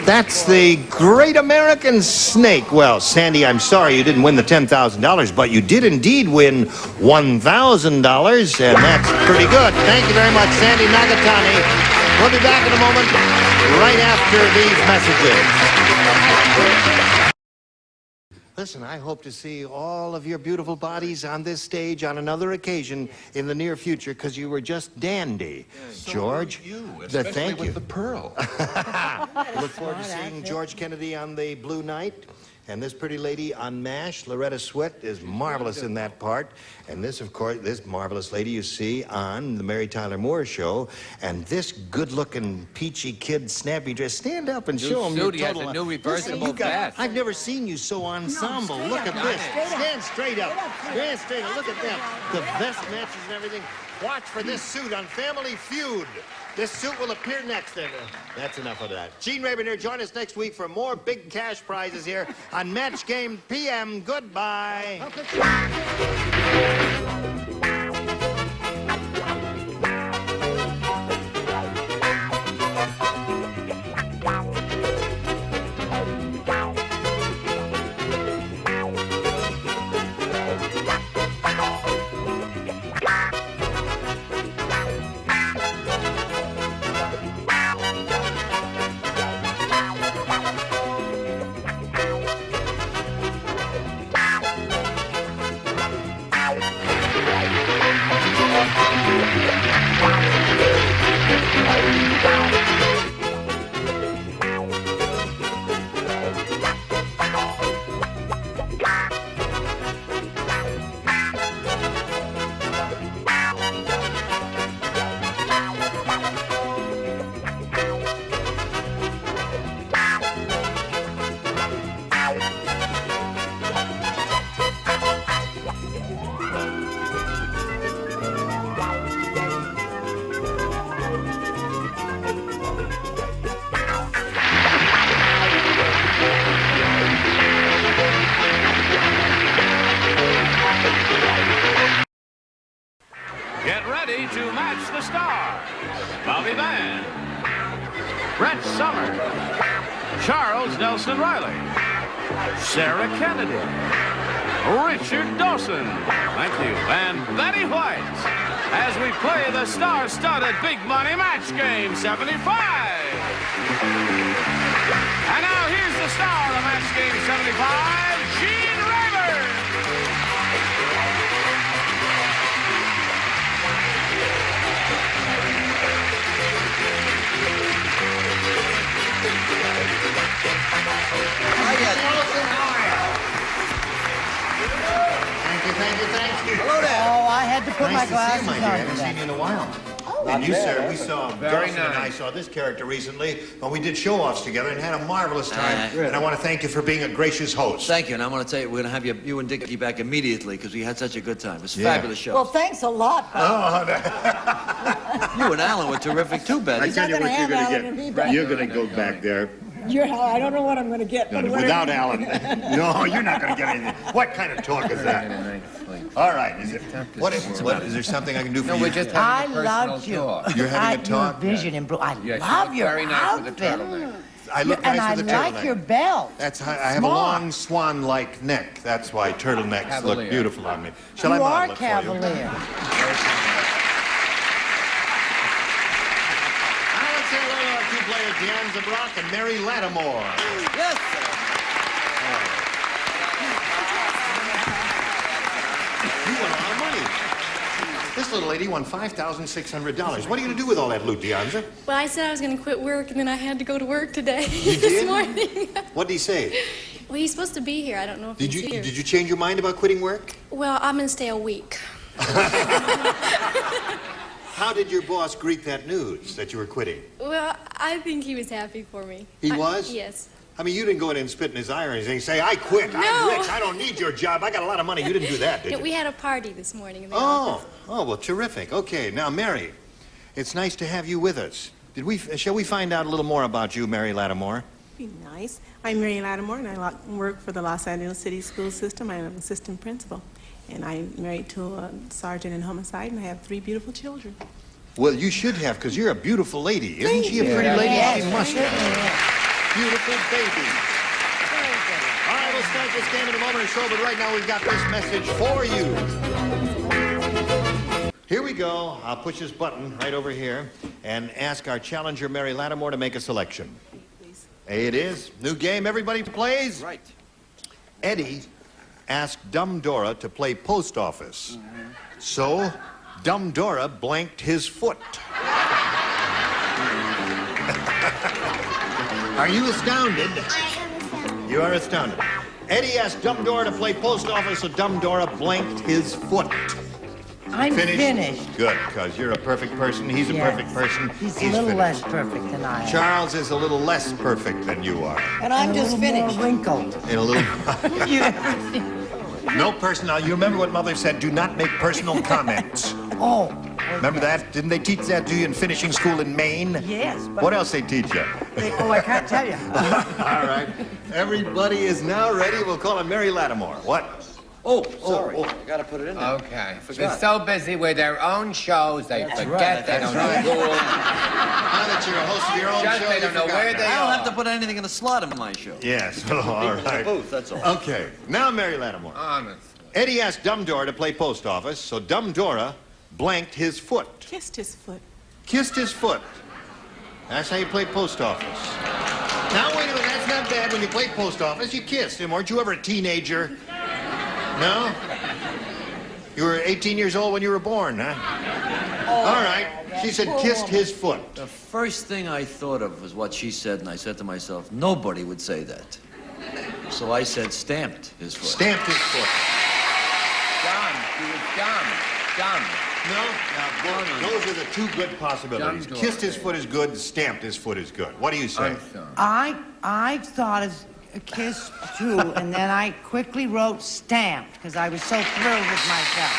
That's the great American snake. Well, Sandy, I'm sorry you didn't win the $10,000, but you did indeed win $1,000, and that's pretty good. Thank you very much, Sandy Nagatani. We'll be back in a moment, right after these messages. Listen, I hope to see all of your beautiful bodies on this stage on another occasion in the near future, because you were just dandy. So George, especially thank you. with the pearl. Look forward to seeing George Kennedy on the Blue Knight, and this pretty lady on MASH, Loretta Swit, is marvelous in that part. And this, of course, this marvelous lady you see on the Mary Tyler Moore Show, and this good-looking, peachy kid, snappy dress. Stand up and show him your total. He has a new reversible vest. I've never seen you so ensemble. No, Look at up, this. straight up. Stand straight up. Stand straight up. Look at Straight them. up. The vest matches and everything. Watch for this suit on Family Feud. This suit will appear next. That's enough of that. Gene Rayburn here. Join us next week for more big cash prizes here on Match Game PM. Goodbye. Get ready to match the stars. Bobby Van, Brett Somers, Charles Nelson Riley, Sarah Kennedy, Richard Dawson, thank you, and Betty White, as we play the star-studded Big Money Match Game 75. And now here's the star of Match Game 75, Gene Rayburn. Thank you. Hello there. Oh, I had to put Nice my glasses to see you, my on. dear. I haven't seen you in a while. And you, sir, we saw Dawson and I saw this character recently, but we did show-offs together and had a marvelous time. And I want to thank you for being a gracious host. Thank you, and I want to tell you, we're going to have you and Dickie back immediately because we had such a good time. It was a fabulous show. Well, thanks a lot. You and Alan were terrific too, Betty. I tell you what you're going to get. You're going to go back there. I don't know what I'm going to get. No, without Alan. No, you're not going to get anything. What kind of talk is that? All right. Is there something I can do for you? We're just having a loved you. You're having a talk? Your vision and blue. I love your outfit. I look nice with a turtleneck. And I like your belt. I have a long swan-like neck. That's why turtlenecks look beautiful on me. Shall I model it for you? You are cavalier. Say hello to our two players, Deanne Zabrock and Mary Lattimore. Yes, This little lady won $5,600. What are you going to do with all that loot, Deonza? Well, I said I was going to quit work, and then I had to go to work today. You this did? morning. What did he say? Well, he's supposed to be here. I don't know if Did he's you here. did you change your mind about quitting work? Well, I'm going to stay a week. How did your boss greet that news that you were quitting? Well, I think he was happy for me. He was? Yes. I mean, you didn't go in and spit in his eye or anything. Say, I quit. I'm No. rich. I don't need your job. I got a lot of money. You didn't do that, did Yeah, you? we had a party this morning in the office. Oh, well, terrific. Okay, now, Mary, it's nice to have you with us. Shall we find out a little more about you, Mary Lattimore? Be nice. I'm Mary Lattimore, and I work for the Los Angeles City School System. I'm an assistant principal, and I'm married to a sergeant in homicide, and I have 3 beautiful children. Well, you should have, because you're a beautiful lady. Isn't Thank she a you. pretty lady? Yes, She must certainly have. Beautiful baby. All right, we'll start this game in a moment or so, but right now we've got this message for you. Here we go. I'll push this button right over here and ask our challenger, Mary Lattimore, to make a selection. Please. A it is. New game, everybody plays? Right. Eddie asked Dumb Dora to play post office. So, Dumb Dora blanked his foot. Are you astounded? I am astounded. You are astounded. Eddie asked Dumb Dora to play post office, so Dumb Dora blanked his foot. I'm finished. Good, because you're a perfect person. He's a Yes. perfect person. He's a little finished. less perfect than I am. Charles is a little less perfect than you are. And I'm just finished. Wrinkled. In a little. You ever seen? No personal. You remember what Mother said? Do not make personal comments. Oh. Remember that? Didn't they teach that to you in finishing school in Maine? Yes. But What else they teach you? I can't tell you. All right. Everybody is now ready. We'll call him Mary Lattimore. What? Oh, sorry. I gotta put it in there. Okay. They're so busy with their own shows, they forget they don't know school. Now that you're a host of your own Just show, they you don't know forgot where that. they I don't are. have to put anything in the slot in my show. Yes. Oh, all In the right. booth, that's all. Okay. Now, Mary Lattimore. Honest. Eddie asked Dumb Dora to play post office, so Dumb Dora blanked his foot. Kissed his foot. Kissed his foot. That's how you play post office. Now, wait a minute. That's not bad. When you play post office, you kissed him. Weren't you ever a teenager? No? You were 18 years old when you were born, huh? All right. She said kissed his foot. The first thing I thought of was what she said, and I said to myself, nobody would say that. So I said stamped his foot. Stamped his foot. Dumb. He was dumb. Dumb. No? Now, those are the 2 good possibilities. Dumb Dora. Kissed his foot is good. Stamped his foot is good. What do you say? I thought of a kiss too, and then I quickly wrote stamped because I was so thrilled with myself.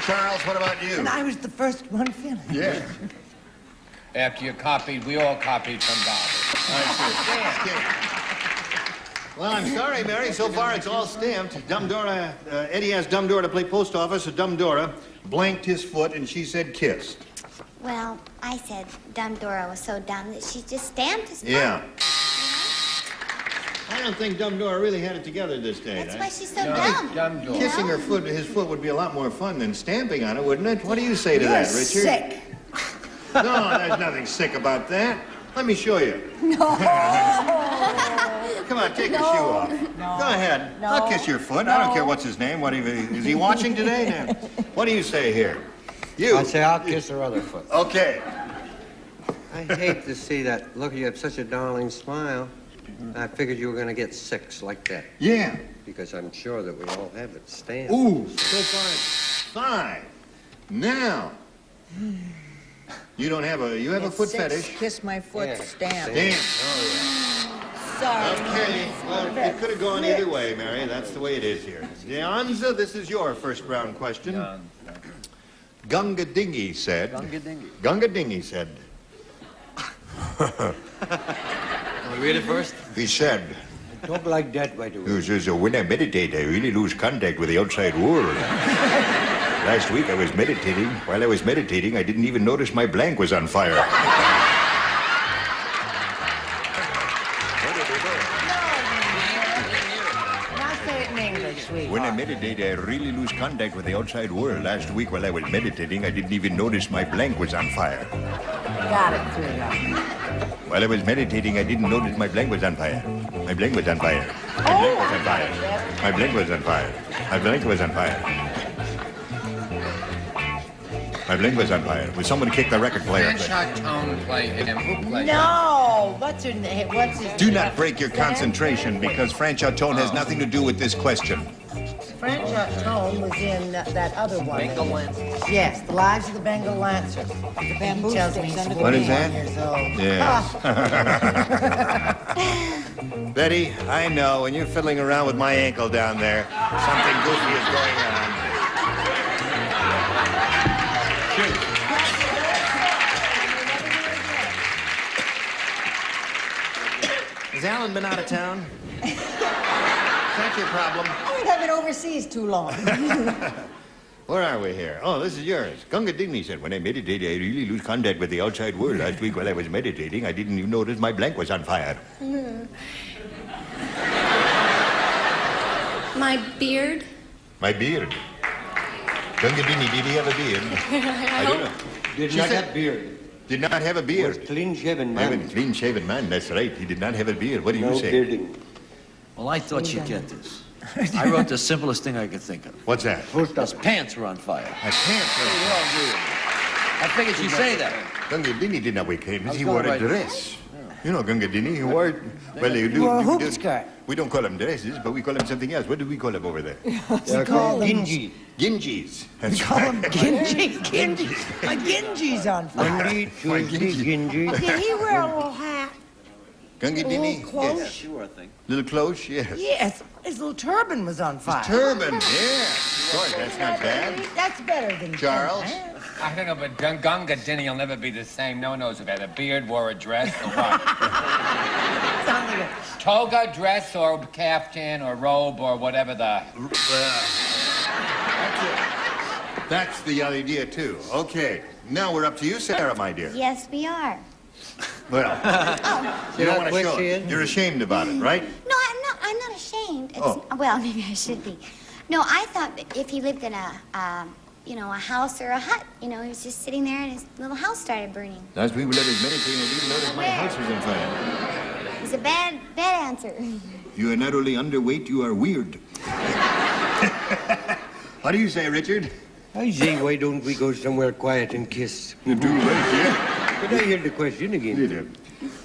Charles, what about you? And I was the first one finished. Yeah. After you copied, we all copied from Bob. Well, I'm sorry, Mary. So far, it's all stamped. Dumb Dora, Eddie asked Dumb Dora to play post office, so Dumb Dora blanked his foot, and she said kissed. Well, I said Dumb Dora was so dumb that she just stamped his foot. Yeah. I don't think Dumb Dora really had it together this day. That's why she's so No, dumb. Dumb Dora. Kissing her foot, his foot would be a lot more fun than stamping on it, wouldn't it? What do you say to that, Richard? Sick. No, there's nothing sick about that. Let me show you. No. Come on, take your shoe off. No. Go ahead. No. I'll kiss your foot. I don't care what's his name. Is he watching today? No. What do you say here? You. I say I'll kiss her other foot. Okay. I hate to see that. Look, you have such a darling smile. I figured you were going to get 6 like that. Yeah. Because I'm sure that we all have it stamped. Ooh, so far it's 5. Now, you don't have a, you have a foot fetish. Kiss my foot, Yeah. stamp. Damn. Sorry. Okay, well, it could have gone either way, Mary. That's the way it is here. Deonza, this is your first round question. Gunga Dingy said. Gunga Dingy. Gunga Dingy said. Can we read it first? He said. Talk like that, by the way. He says, when I meditate, I really lose contact with the outside world. Last week I was meditating. While I was meditating, I didn't even notice my blank was on fire. Now say it in English, sweetheart. When I meditate, I really lose contact with the outside world. Last week while I was meditating, I didn't even notice my blank was on fire. Got it, sweetheart. While I was meditating, I didn't notice my blank was on fire. My blank was on fire. My blank was on fire. My blank was on fire. My blank was on fire. My blank was on fire. Will someone kick the record player? Franchot Tone play him. Who played No! What's her name? What's his Do not break your concentration, because Franchot Tone has nothing to do with this question. Franchot Tone was in that other one. Bengal Lancers. Yes, The Lives of the Bengal Lancers. The bamboo sticks under the What is that? years old. Yes. Betty, I know, when you're fiddling around with my ankle down there, something goofy is going on. Has Alan been out of town? Is that your problem? I have been overseas too long. Where are we here? Oh, this is yours. Gunga Dingley said, when I meditate, I really lose contact with the outside world. Last week while I was meditating, I didn't even notice my blank was on fire. My beard? My beard. Gunga Dingley, did he have a beard? I don't know. Did She not said- have beard. Did not have a beard. Was clean-shaven man. Clean-shaven man, that's right. He did not have a beard. What do No you say? bearding. Well, I thought you'd get this. I wrote the simplest thing I could think of. What's that? His pants were on fire. My pants were on fire. I figured you'd say that. Gunga Dingley did not wear clothes. He gonna wore a write- dress. You know, Gunga Dingley, he wore... Well, you do... wore a hoop do- skirt. We don't call them dresses, but we call them something else. What do we call them over there? They're called gingy. Gingies. That's Call him right. Gingy. Gingy. My Gingy's on fire. Monday, Tuesday, gingy. Did he wear a little hat? Gunga Dingley? close? Yes. Sure, I think. Little close, yes. Yes, his little turban was on fire. Turban, yes. Of course, that's not bad. That's better than Charles? I don't know, but Gunga Dinny will never be the same. No one knows if he had a beard, wore a dress, or what. Sounds like a... Toga, dress, or caftan, or robe, or whatever the... That's the idea, too. Okay. Now we're up to you, Sarah, my dear. Yes, we are. Well, you don't want to show it. You're ashamed about it, right? No, I'm not ashamed. It's, Oh. Well, maybe I should be. No, I thought that if he lived in a house or a hut, he was just sitting there and his little house started burning. Last week when I was meditating, I didn't notice my house was on fire. It's a bad answer. You are not only underweight, you are weird. What do you say, Richard? I say, why don't we go somewhere quiet and kiss? You do right, yeah. Could I hear the question again?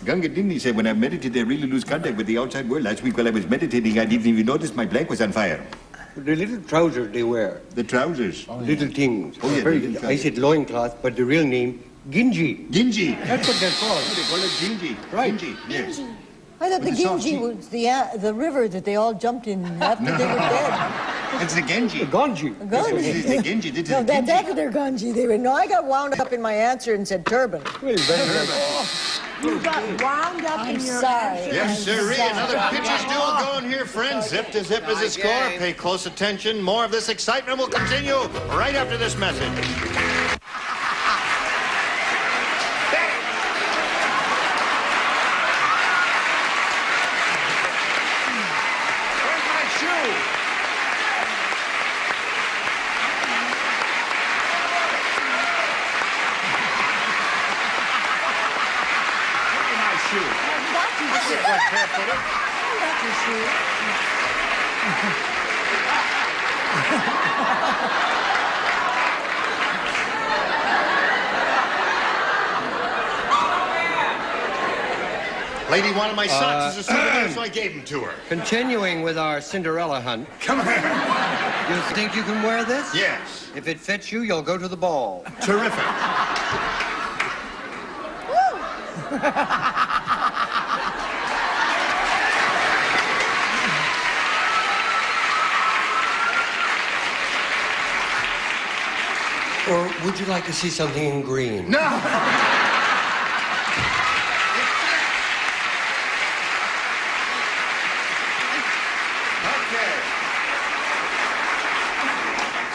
Gunga Dingley said, when I meditate, I really lose contact with the outside world. Last week while I was meditating, I didn't even notice my blank was on fire. The little trousers they wear. The trousers? Little things. Oh, yeah, Very- little I trousers. said loincloth, but the real name, gingy. Gingy. That's what they're called. They call it Gingy. Right. Gingy, yes. I thought the With the soft Gingy was the river that they all jumped in after they were dead. It's the Genji. The Ganji. Ganji. This is the Genji. This is No, the Genji. that's their Gunji. They were, no, I got wound up in my answer and said turban. Well, very You got wound up in your answer. Yes, and sirree. said- Another pitcher's duel going here, friends. Zip to zip is the score. Pay close attention. More of this excitement will continue right after this message. Where's my shoe? Where's my shoe? That's it, one carefully. That's your shoe. Lady wanted my socks as a souvenir, so I gave them to her. Continuing with our Cinderella hunt. Come on. You think you can wear this? Yes. If it fits you, you'll go to the ball. Terrific. Or would you like to see something in green? No! Okay.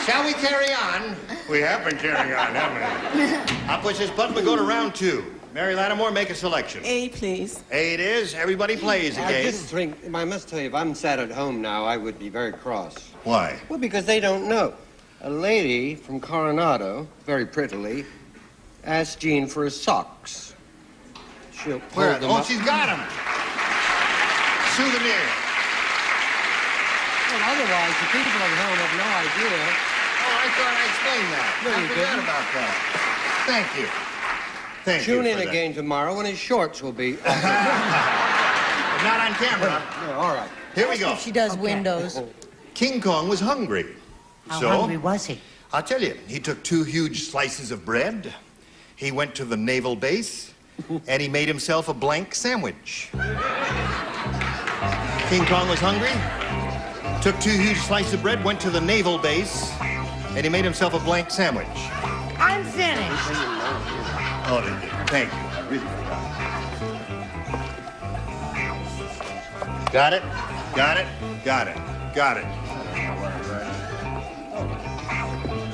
Shall we carry on? We have been carrying on, haven't we? I'll push this button. We go to round two. Mary Lattimore, make a selection. A, please. A it is. Everybody plays I again. just think, I must tell you, if I'm sat at home now, I would be very cross. Why? Well, because they don't know. A lady from Coronado, very prettily, asked Jean for his socks. She'll Where? hold them Oh, up. she's got them. Souvenir. Well, otherwise, the people at home have no idea I thought I explained that. No, you I forgot didn't. about that. Thank you. Thank you. Tune in for that. again tomorrow when his shorts will be. Not on camera. No, all right. Here we go. If she does windows. King Kong was hungry. How So, hungry was he? I'll tell you, he took 2 huge slices of bread, he went to the naval base, and he made himself a blank sandwich. King Kong was hungry, took 2 huge slices of bread, went to the naval base, and he made himself a blank sandwich. I'm finished. Oh, thank you. I really forgot. Got it? Got it? Got it. Got it.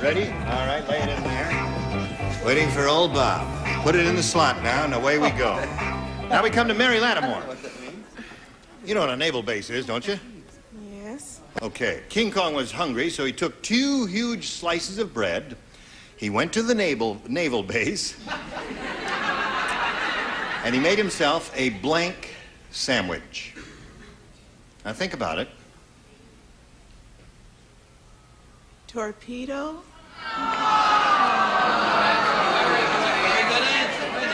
Ready? All right, lay it in there. Waiting for old Bob. Put it in the slot now, and away we go. Now we come to Mary Lattimore. You know what a naval base is, don't you? Yes. Okay. King Kong was hungry, so he took 2 huge slices of bread. He went to the naval base, and he made himself a blank sandwich. Now think about it. Torpedo?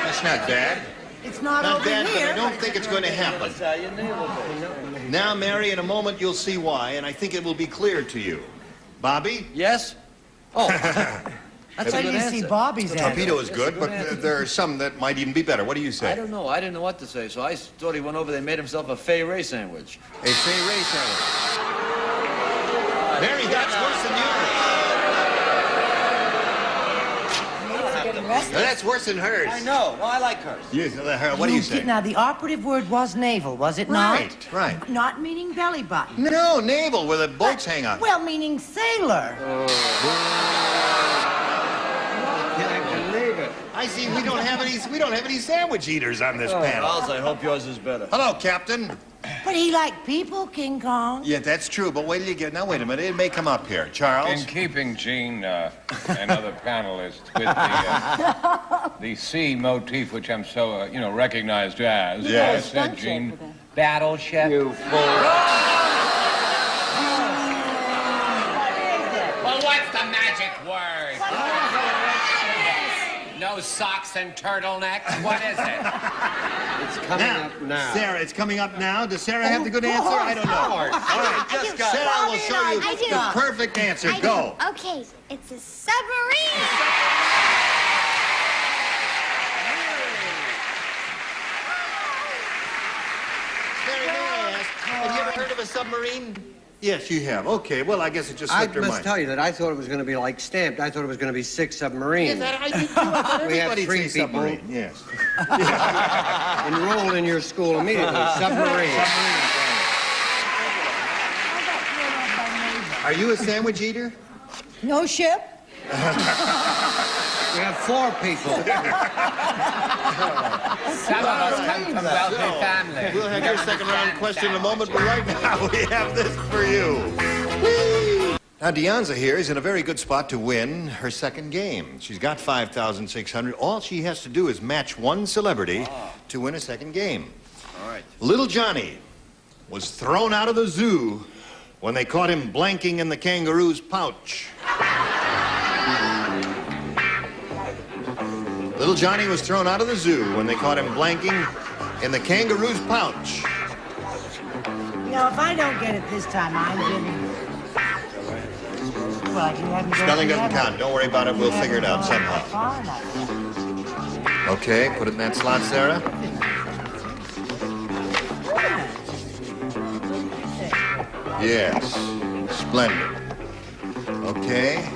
That's not bad. It's not Not over bad, here. but I don't think it's going to happen. Now, Mary, in a moment you'll see why, and I think it will be clear to you. Bobby? Yes? Oh. That's why you see Bobby's answer. Torpedo is good, but there are some that might even be better. What do you say? I don't know. I didn't know what to say, so I thought he went over there and made himself a Fay Ray sandwich. A Fay Ray sandwich. Mary, that's worse than yours. No, that's worse than hers. I know. Well, I like hers. Yes, what do you say? Now, the operative word was naval, was it not? Right. Not meaning belly button. No, naval, where the boats hang on. Well, meaning sailor. I see we don't have any sandwich eaters on this panel. Charles, I hope yours is better. Hello, Captain. But he liked people, King Kong. Yeah, that's true, but wait till you get... Now, wait a minute. It may come up here. Charles? In keeping, Gene, and other panelists with the sea motif, which I'm so, recognized as. Yes. I said, Gene, battleship. You fool. Well, what's the magic word? No socks and turtlenecks? What is it? It's coming up now. Sarah, it's coming up now. Does Sarah have the good answer? I don't know. All right. Sarah will show you the perfect answer. Go. Okay, it's a submarine. Mary, may I ask, have you ever heard of a submarine? Yes, you have. Okay, well, I guess it just slipped your I mind. must tell you that I thought it was going to be like Stamped. I thought it was going to be 6 submarines. Yes, I did too. I thought We have everybody 3 say people. submarine. Yes. Enrolled in your school immediately. Submarine. Are you a sandwich eater? No ship? We have 4 people. Some of us come from wealthy families. We'll have your second round question in a moment, but right now we have this for you. Now, Deonza here is in a very good spot to win her second game. She's got 5,600. All she has to do is match one celebrity to win a second game. All right. Little Johnny was thrown out of the zoo when they caught him blanking in the kangaroo's pouch. Little Johnny was thrown out of the zoo when they caught him blanking in the kangaroo's pouch. If I don't get it this time, I'm getting... Well, you haven't Spelling doesn't count. Don't worry about it. We'll figure it out somehow. Okay, put it in that slot, Sarah. Yes, splendid. Okay.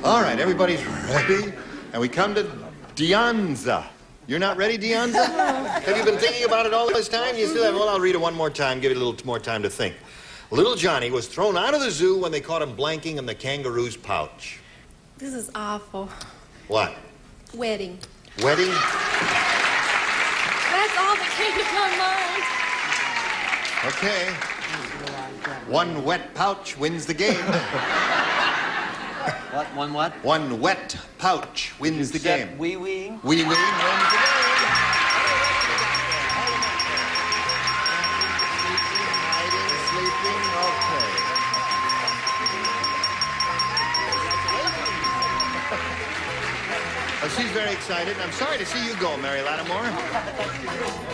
All right, everybody's ready. And we come to Deonza. You're not ready, Deonza? Have you been thinking about it all this time? You still have... Well, I'll read it one more time, give it a little more time to think. Little Johnny was thrown out of the zoo when they caught him blanking in the kangaroo's pouch. This is awful. What? Wedding. Wedding? That's all that came to my mind. Okay. One wet pouch wins the game. What? One what? One wet pouch wins the game. Wee-weeing? Wee-weeing wins the game. Hiding, sleeping, okay. she's very excited. I'm sorry to see you go, Mary Lattimore.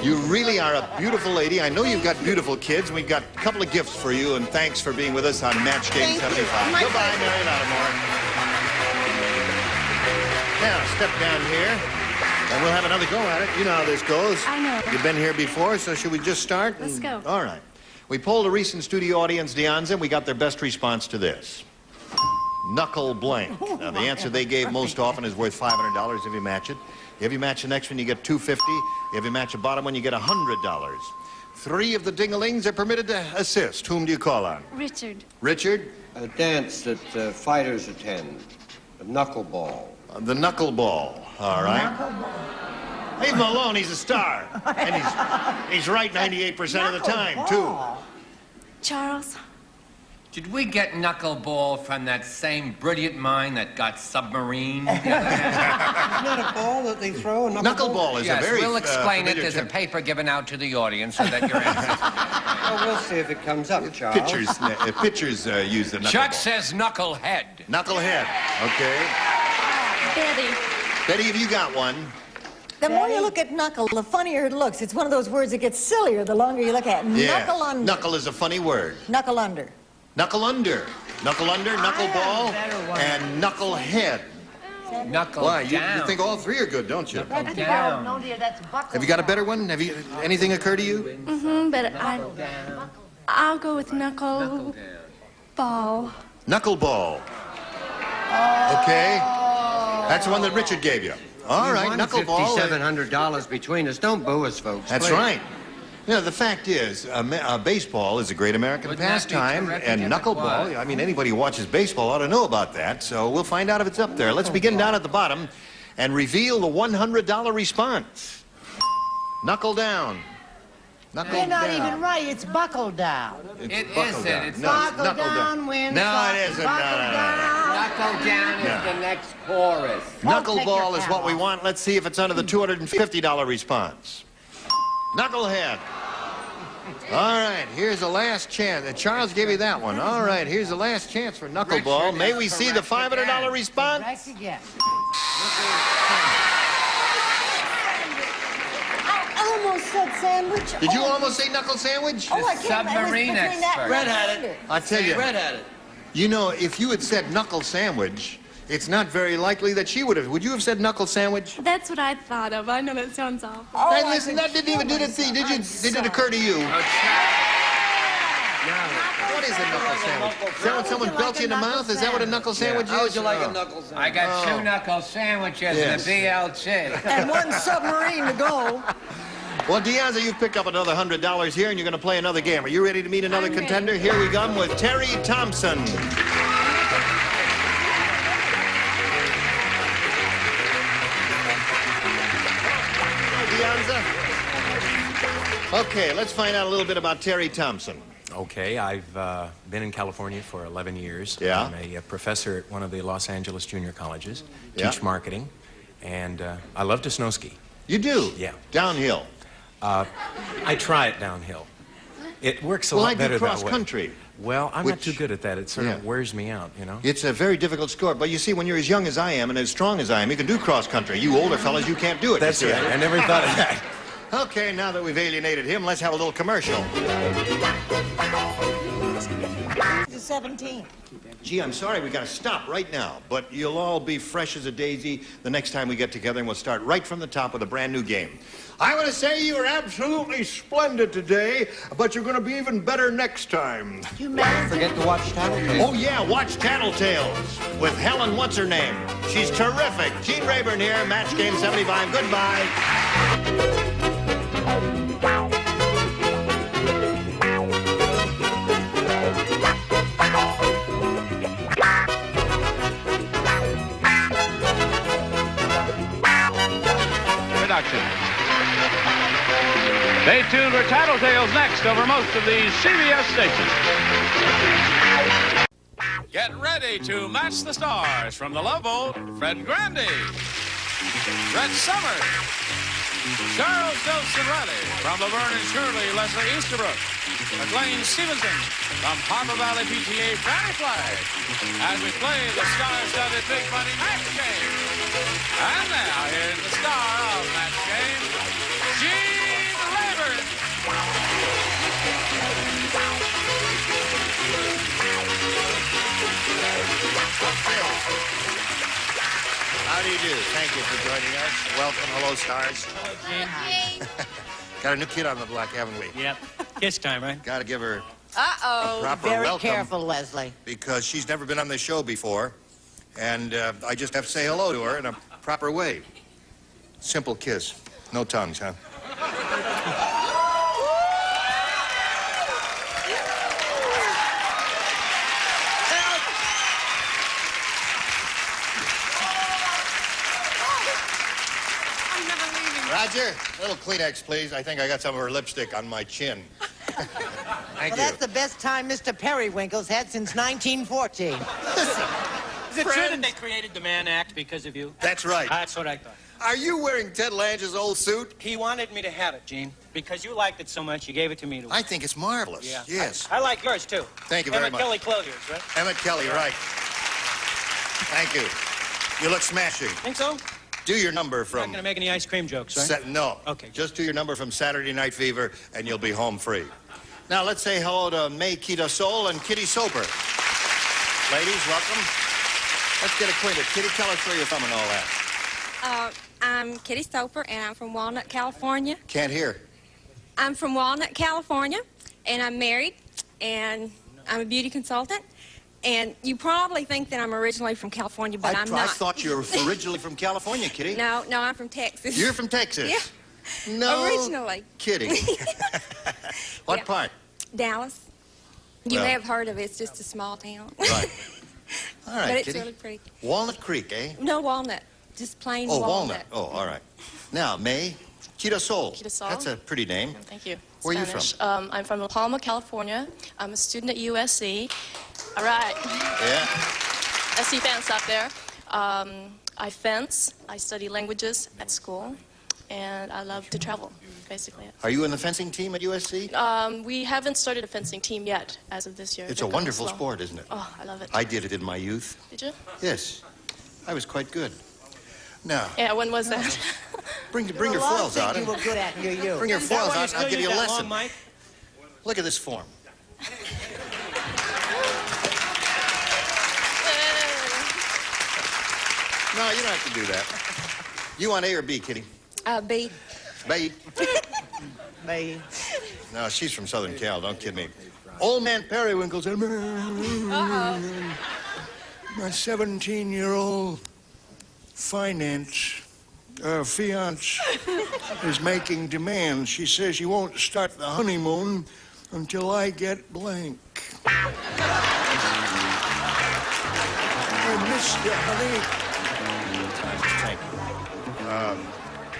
You really are a beautiful lady. I know you've got beautiful kids. We've got a couple of gifts for you, and thanks for being with us on Match Game 75. Goodbye, Mary Lattimore. Now, step down here, and we'll have another go at it. You know how this goes. I know. You've been here before, so should we just start? Let's go. All right. We polled a recent studio audience, Deonza, and we got their best response to this. Knuckle blank. Now, the answer they gave most often is worth $500 if you match it. If you match the next one, you get $250. If you match the bottom one, you get $100. 3 of the ding-a-lings are permitted to assist. Whom do you call on? Richard. Richard? A dance that fighters attend. A knuckleball. The knuckleball. All right. Leave him alone. He's a star. And he's right 98% of the time, too. Charles. Did we get knuckleball from that same brilliant mind that got submarine? Isn't that a ball that they throw? Knuckleball is a very we'll explain it. familiar There's a term. paper given out to the audience so that your answers... Well, we'll see if it comes up, Charles. Pitchers use the knuckleball. Chuck says knucklehead. Knucklehead. Okay. Betty. Betty, have you got one? The more you look at knuckle, the funnier it looks. It's one of those words that gets sillier the longer you look at it. Yeah. Knuckle under. Knuckle is a funny word. Knuckle under. Knuckle under. Knuckle under, knuckleball, and knucklehead. Knuckle Why? down. You think all 3 are good, don't you? Knuckle down. No, dear, that's buckle. Have you got a better one? Have you anything occur to you? But I'll go with knuckle ball. Knuckleball. Okay. That's the one that Richard gave you. All right, knuckleball. $5,700 between us. Don't boo us, folks. That's please. right. You know, the fact is, baseball is a great American Wouldn't that be pastime, terrific and if it knuckleball, was? I mean, anybody who watches baseball ought to know about that, so we'll find out if it's up there. Let's begin down at the bottom and reveal the $100 response. Knuckle down. Knuckle You're not down. even right. It's buckle down. It's It buckle isn't. down. It's No, buckle knuckle down when No, it isn't. buckle No, no, no. down. Knuckle down is No. the next chorus. Knuckleball is what we want. Let's see if it's under the $250 response. Knucklehead. All right, here's the last chance. Charles gave you that one. All right, here's the last chance for knuckleball. Richard, May we see the $500 Correct response? again. I almost said sandwich. Did you almost say knuckle sandwich? Oh, I can't. Submarine I was between that expert. and Red had under. it. I tell you, Red had it. you know, if you had said knuckle sandwich, it's not very likely that she would have. Would you have said knuckle sandwich? That's what I thought of. I know that sounds awful. Oh, Hey, I listen, could that didn't even kill did it myself. did it occur to you? Oh, What is a knuckle sandwich? Is that when someone you belts like you in the a knuckle mouth? Is that what a knuckle sandwich How would is? you like Oh. a knuckle sandwich? I got 2 knuckle sandwiches Yes. and a BLT. And 1 submarine to go. Well, Deonza, you've picked up another $100 here, and you're going to play another game. Are you ready to meet another I'm ready. contender? Here we come with Terry Thompson. Deonza. Okay, let's find out a little bit about Terry Thompson. Okay, I've been in California for 11 years. Yeah. I'm a professor at one of the Los Angeles junior colleges, Yeah. teach marketing, and I love to snow ski. You do? Yeah. Downhill. I try it downhill. It works a Well, I lot do better that way. cross-country. Well, I'm not which- too good at that. It sort Yeah. of wears me out, you know? It's a very difficult sport, but you see, when you're as young as I am and as strong as I am, you can do cross-country. You older fellas, you can't do it. That's you see. right. I never thought of that. Okay, now that we've alienated him, let's have a little commercial. This is 17. Gee, I'm sorry, we got to stop right now, but you'll all be fresh as a daisy the next time we get together, and we'll start right from the top with a brand new game. I want to say you were absolutely splendid today, but you're going to be even better next time. You managed Forget to watch Tattletales. Oh, yeah, watch Tattletales with Helen What's-Her-Name. She's terrific. Gene Rayburn here, Match Game 75. Goodbye. Production. Stay tuned for Tattletales next over most of these CBS stations. Get ready to match the stars from the Love Boat, Fred Grandy, Brett Summers, Charles Nelson Riley from Laverne and Shirley, Leslie Easterbrook. McLean Stevenson from Harbor Valley PTA Fanny Flag. As we play the star-studded big money match game. And now, here's the star of match game, Gene Rayburn. How do you do? Thank you for joining us. Welcome. Hello, stars. Hello, Gene. Got a new kid on the block, haven't we? Yep. Kiss time, right? Got to give her Uh-oh. a proper Very welcome. careful, Leslie. Because she's never been on this show before. And I just have to say hello to her in a proper way. Simple kiss. No tongues, huh? Roger, a little Kleenex, please. I think I got some of her lipstick on my chin. Thank you. That's the best time Mr. Periwinkle's had since 1914. Is it true that they created the Mann Act because of you? That's right. That's what I thought. Are you wearing Ted Lange's old suit? He wanted me to have it, Gene, because you liked it so much, you gave it to me to wear. I think it's marvelous. Yeah. Yes. I like yours, too. Thank you very Emmett much. Kelly clothiers, right? Emmett Kelly, right. Thank you. You look smashing. Think so? Do your number You're from... not going to make any ice cream jokes, right? No. Okay. Just do your number from Saturday Night Fever, and you'll be home free. Now, let's say hello to May Kita Soul and Kitty Soper. Ladies, welcome. Let's get acquainted. Kitty, tell us where you're from and all that. I'm Kitty Soper, and I'm from Walnut, California. Can't hear. I'm from Walnut, California, and I'm married, and I'm a beauty consultant. And you probably think that I'm originally from California, but I'm not. I thought you were originally from California, Kitty. No, I'm from Texas. You're from Texas? Yeah. No. Originally. Kidding. What Yeah. part? Dallas. You Well. may have heard of it. It's just a small town. Right. All right, But it's Kitty. really pretty. Walnut Creek, eh? No, Walnut. Just plain Oh, walnut. Oh, all right. Now, May, Kita Soul. Kita Soul. That's a pretty name. Thank you. Where are you Spanish. from? I'm from La Palma, California. I'm a student at USC. All right. Yeah. SC fans out there. I fence. I study languages at school. And I love to travel, basically. Are you in the fencing team at USC? We haven't started a fencing team yet as of this year. It's a They're going wonderful slow. sport, isn't it? Oh, I love it. I did it in my youth. Did you? Yes. I was quite good. Now, Yeah, when was that? bring your foils out. You were good at your youth. Bring your That foils one out is and I'll still give you a use that lesson. long mic? Look at this form. No, you don't have to do that. You want A or B, Kitty? B. B. Me. No, she's from Southern Cal. Don't kid me. Old man Periwinkle said, my 17-year-old fiance is making demands. She says she won't start the honeymoon until I get blank. I miss you, honey.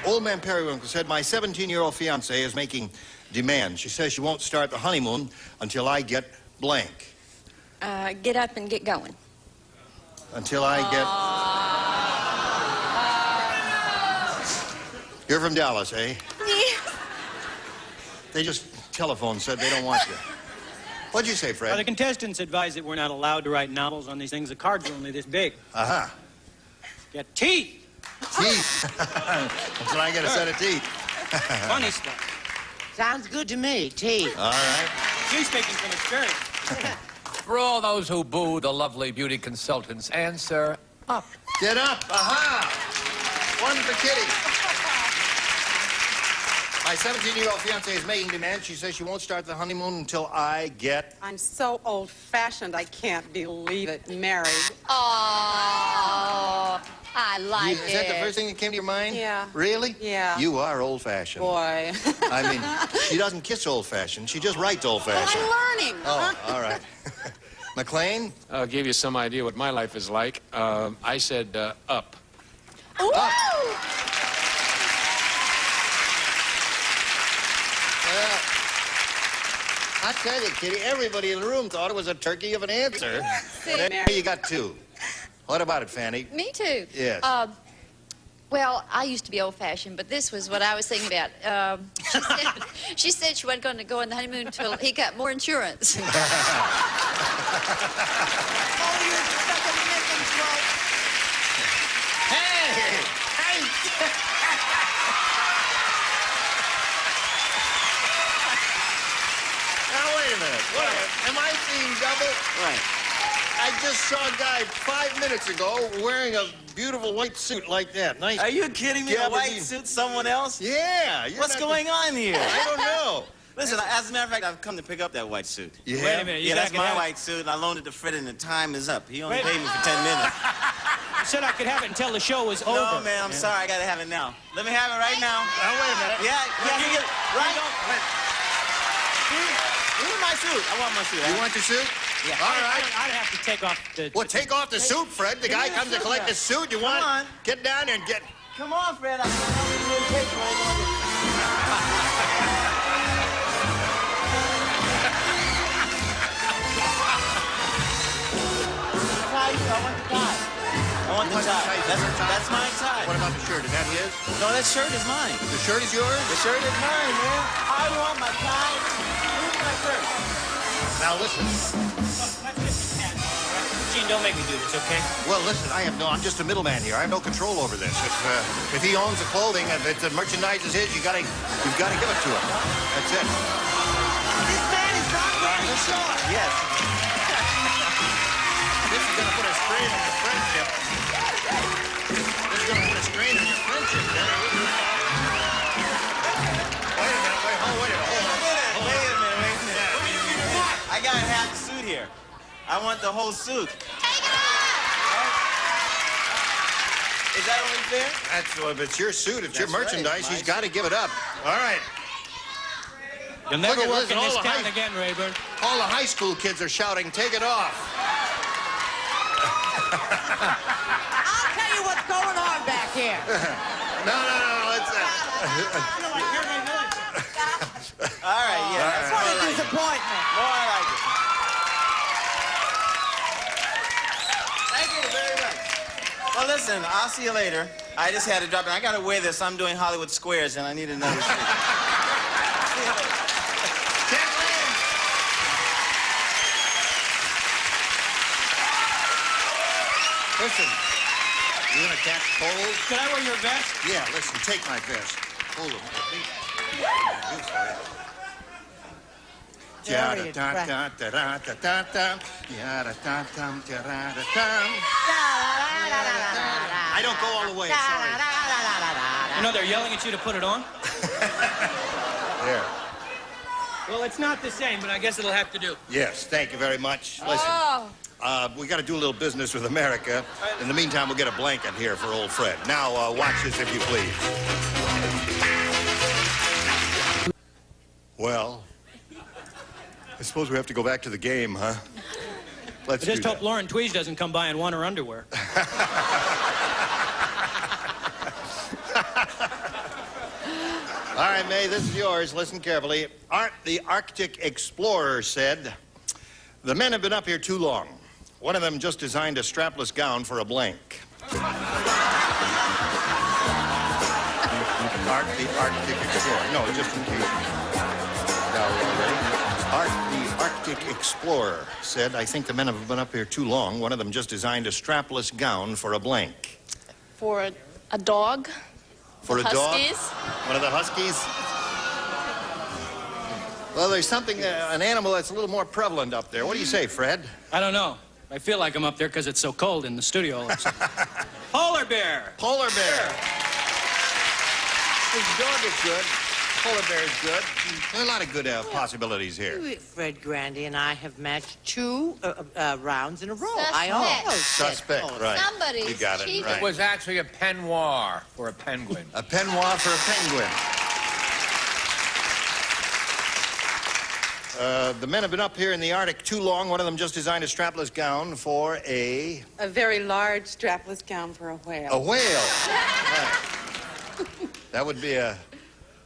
Old man Periwinkle said, my 17-year-old fiance is making demands. She says she won't start the honeymoon until I get blank. Get up and get going. Until I get... You're from Dallas, eh? Yeah. They just telephoned, said they don't want you. What'd you say, Fred? Well, the contestants advised that we're not allowed to write novels on these things. The cards are only this big. Aha. Get teeth. Teeth. Until I get a set of teeth. Funny stuff. Sounds good to me, teeth. All right. She's speaking from experience. For all those who boo the lovely beauty consultants, answer up. Get up. Aha. One for Kitty. My 17-year-old fiance is making demands. She says she won't start the honeymoon until I get... I'm so old-fashioned, I can't believe it. Married. Oh, I like Is that the first thing that came to your mind? Yeah. Really? Yeah. You are old-fashioned. Boy. I mean, she doesn't kiss old-fashioned. She just writes old-fashioned. I'm learning. Oh, all right. McLean? I'll give you some idea what my life is like. I said up. Ooh. Well, I tell you, Kitty, everybody in the room thought it was a turkey of an answer. There you got two. What about it, Fanny? Me too. Yes. Well, I used to be old-fashioned, but this was what I was thinking about. She said she wasn't going to go on the honeymoon until he got more insurance. Hey! Now, wait a minute. Am I seeing double? Right. I just saw a guy 5 minutes ago wearing a beautiful white suit like that. Nice. Are you kidding me? A white suit, someone else? Yeah. What's going on here? I don't know. Listen, as a matter of fact, I've come to pick up that white suit. You Wait have? a minute. Yeah, that's my white suit, and I loaned it to Fred, and the time is up. He only paid me for 10 minutes. You said I could have it until the show was over. No, man, I'm sorry. I got to have it now. Let me have it right now. Now, wait a minute. Yeah, you get it right. Give me my suit. I want my suit. You want the suit? Yeah. All right. I'd have to take off the... Well, take off the suit, Fred. The guy comes to collect the suit. You want? Come on. Get down there and get... Come on, Fred. I'm going to take it right now. I want the tie. That's my tie. What about the shirt? Is that his? No, that shirt is mine. The shirt is yours? The shirt is mine, man. I want my tie. Where's my shirt? Now, listen. Gene, don't make me do this, okay? Well, listen, I'm just a middleman here. I have no control over this. If he owns the clothing, if the merchandise is his, you've got to give it to him. That's it. This man is not wearing shorts. Yes. This is going to put a strain on your friendship. This is going to put a strain on your friendship. Wait a minute. Wait a minute. I got half the suit here. I want the whole suit. Take it off! Is that only fair? If it's your suit, it's your merchandise, right. he's got to give it up. All right. You'll never Look at work this, in this all the town again, Rayburn. All the high school kids are shouting, take it off. I'll tell you what's going on back here. No, let's... All right, yeah. That's What a more like it. disappointment. More like it. Thank you very much. Well, listen, I'll see you later. I just had to drop in. I got to wear this. I'm doing Hollywood Squares, and I need another suit. Listen, you want to catch cold? Could I wear your vest? Yeah, listen, take my vest. Hold it. I don't go all the way, sorry. You know, they're yelling at you to put it on. There. Well, it's not the same, but I guess it'll have to do. Yes, thank you very much. Listen. We got to do a little business with America. In the meantime, we'll get a blanket here for old Fred. Now, watch this if you please. Well, I suppose we have to go back to the game, huh? Let's just do hope that. Lauren Tweed doesn't come by and want her underwear. All right, May, this is yours. Listen carefully. The Arctic Explorer said, the men have been up here too long. One of them just designed a strapless gown for a blank. The Arctic Explorer. No, just in case. The Arctic Explorer said, I think the men have been up here too long. One of them just designed a strapless gown for a blank. For a dog? For a Huskies? dog? One of the Huskies? Well, there's something, an animal that's a little more prevalent up there. What do you say, Fred? I don't know. I feel like I'm up there because it's so cold in the studio all of a sudden. Polar bear. Polar bear. His dog is good. Polar bear is good. There are a lot of good possibilities here. Fred Grandy and I have matched 2 rounds in a row. Suspect. I almost Suspect, right. Somebody's You got it, cheating. right. It was actually a peignoir for a penguin. A peignoir for a penguin. The men have been up here in the Arctic too long. One of them just designed a strapless gown for a very large strapless gown for a whale. A whale. Right. That would be a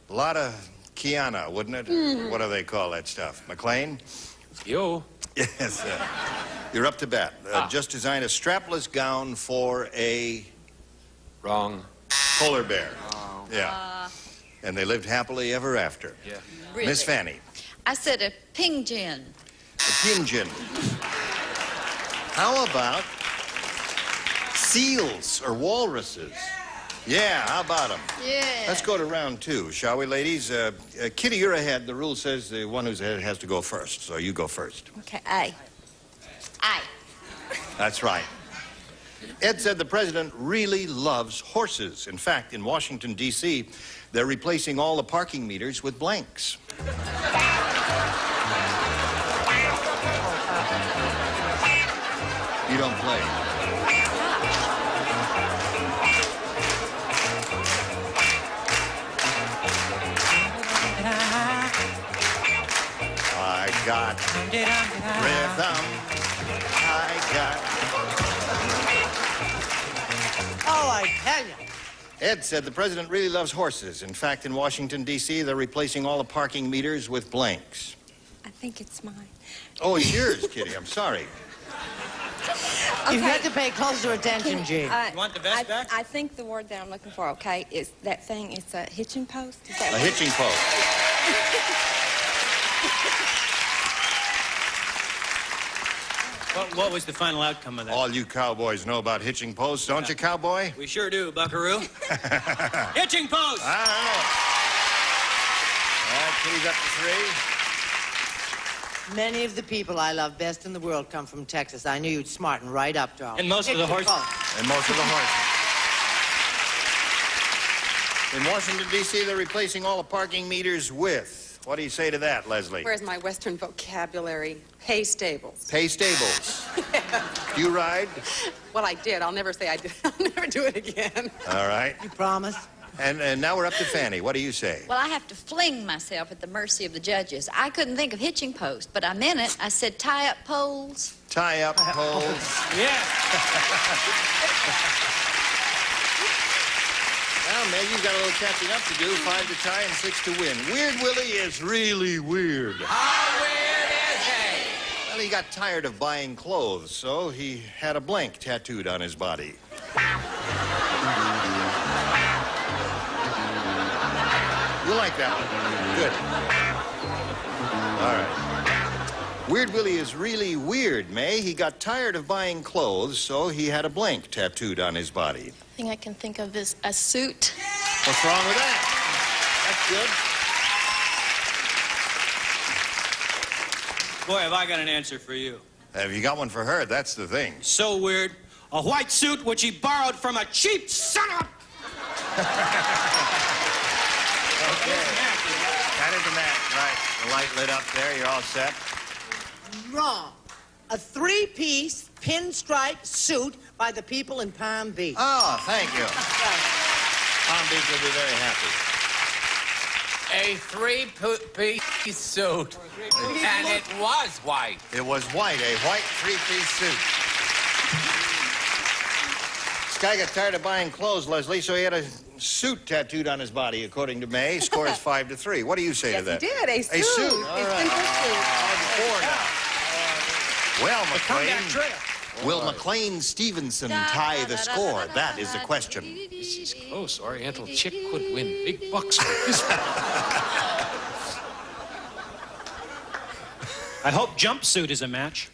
lot of Kiana, wouldn't it? What do they call that stuff? McLean? You. Yes. You're up to bat. Just designed a strapless gown for a... Wrong. Polar bear. Yeah. And they lived happily ever after. Yeah. Really? Miss Fanny. I said a penguin. A pigeon. How about seals or walruses? Yeah, how about them? Yeah. Let's go to round 2, shall we, ladies? Kitty, you're ahead. The rule says the one who's ahead has to go first, so you go first. Okay, A. I. That's right. Ed said the president really loves horses. In fact, in Washington, D.C., they're replacing all the parking meters with blanks. You don't play. I got rhythm. I got. Oh, I tell you. Ed said the president really loves horses. In fact, in Washington, D.C., they're replacing all the parking meters with blanks. I think it's mine. Oh, it's yours, Kitty. I'm sorry. You've got to pay closer attention, Gene. You want the vest back? I think the word that I'm looking for, okay, is that thing, it's a hitching post? Is that A hitching post. What was the final outcome of that? All you cowboys know about hitching posts, don't you, cowboy? We sure do, buckaroo. Hitching post! All right. All right, Kitty's up to 3. Many of the people I love best in the world come from Texas. I knew you'd smarten right up, darling. And most of the horses. And most of the horses. In Washington, D.C., they're replacing all the parking meters with. What do you say to that, Leslie? Where's my Western vocabulary? Pay stables. Pay stables. Do you ride? Well, I did. I'll never say I did. I'll never do it again. All right. You promise? And now we're up to Fanny. What do you say? Well, I have to fling myself at the mercy of the judges. I couldn't think of hitching post, but I meant it. I said tie up poles. Tie up poles. Yeah. Well, Meg, you've got a little catching up to do. 5 to tie and 6 to win. Weird Willie is really weird. How weird is he? Well, he got tired of buying clothes, so he had a blank tattooed on his body. You like that one? Good. All right. Weird Willie is really weird, May. He got tired of buying clothes, so he had a blank tattooed on his body. The thing I can think of is a suit. What's wrong with that? That's good. Boy, have I got an answer for you. Have you got one for her? That's the thing. So weird. A white suit which he borrowed from a cheap son of a... Okay. That is a match, right. The light lit up there. You're all set. Wrong. A 3-piece pinstripe suit by the people in Palm Beach. Oh, thank you. Palm Beach will be very happy. A 3-piece suit. And it was white. It was white, a white 3-piece suit. This guy got tired of buying clothes, Leslie, so he had a suit tattooed on his body, according to May. Score is 5 to 3. What do you say to that? Yes, he did. A suit. A suit. All A right. simple suit. 4 now. Well, comeback McLean, trail. will McLean Stevenson tie the score? That is the question. This is close. Oriental chick could win big bucks for this one. I hope jumpsuit is a match.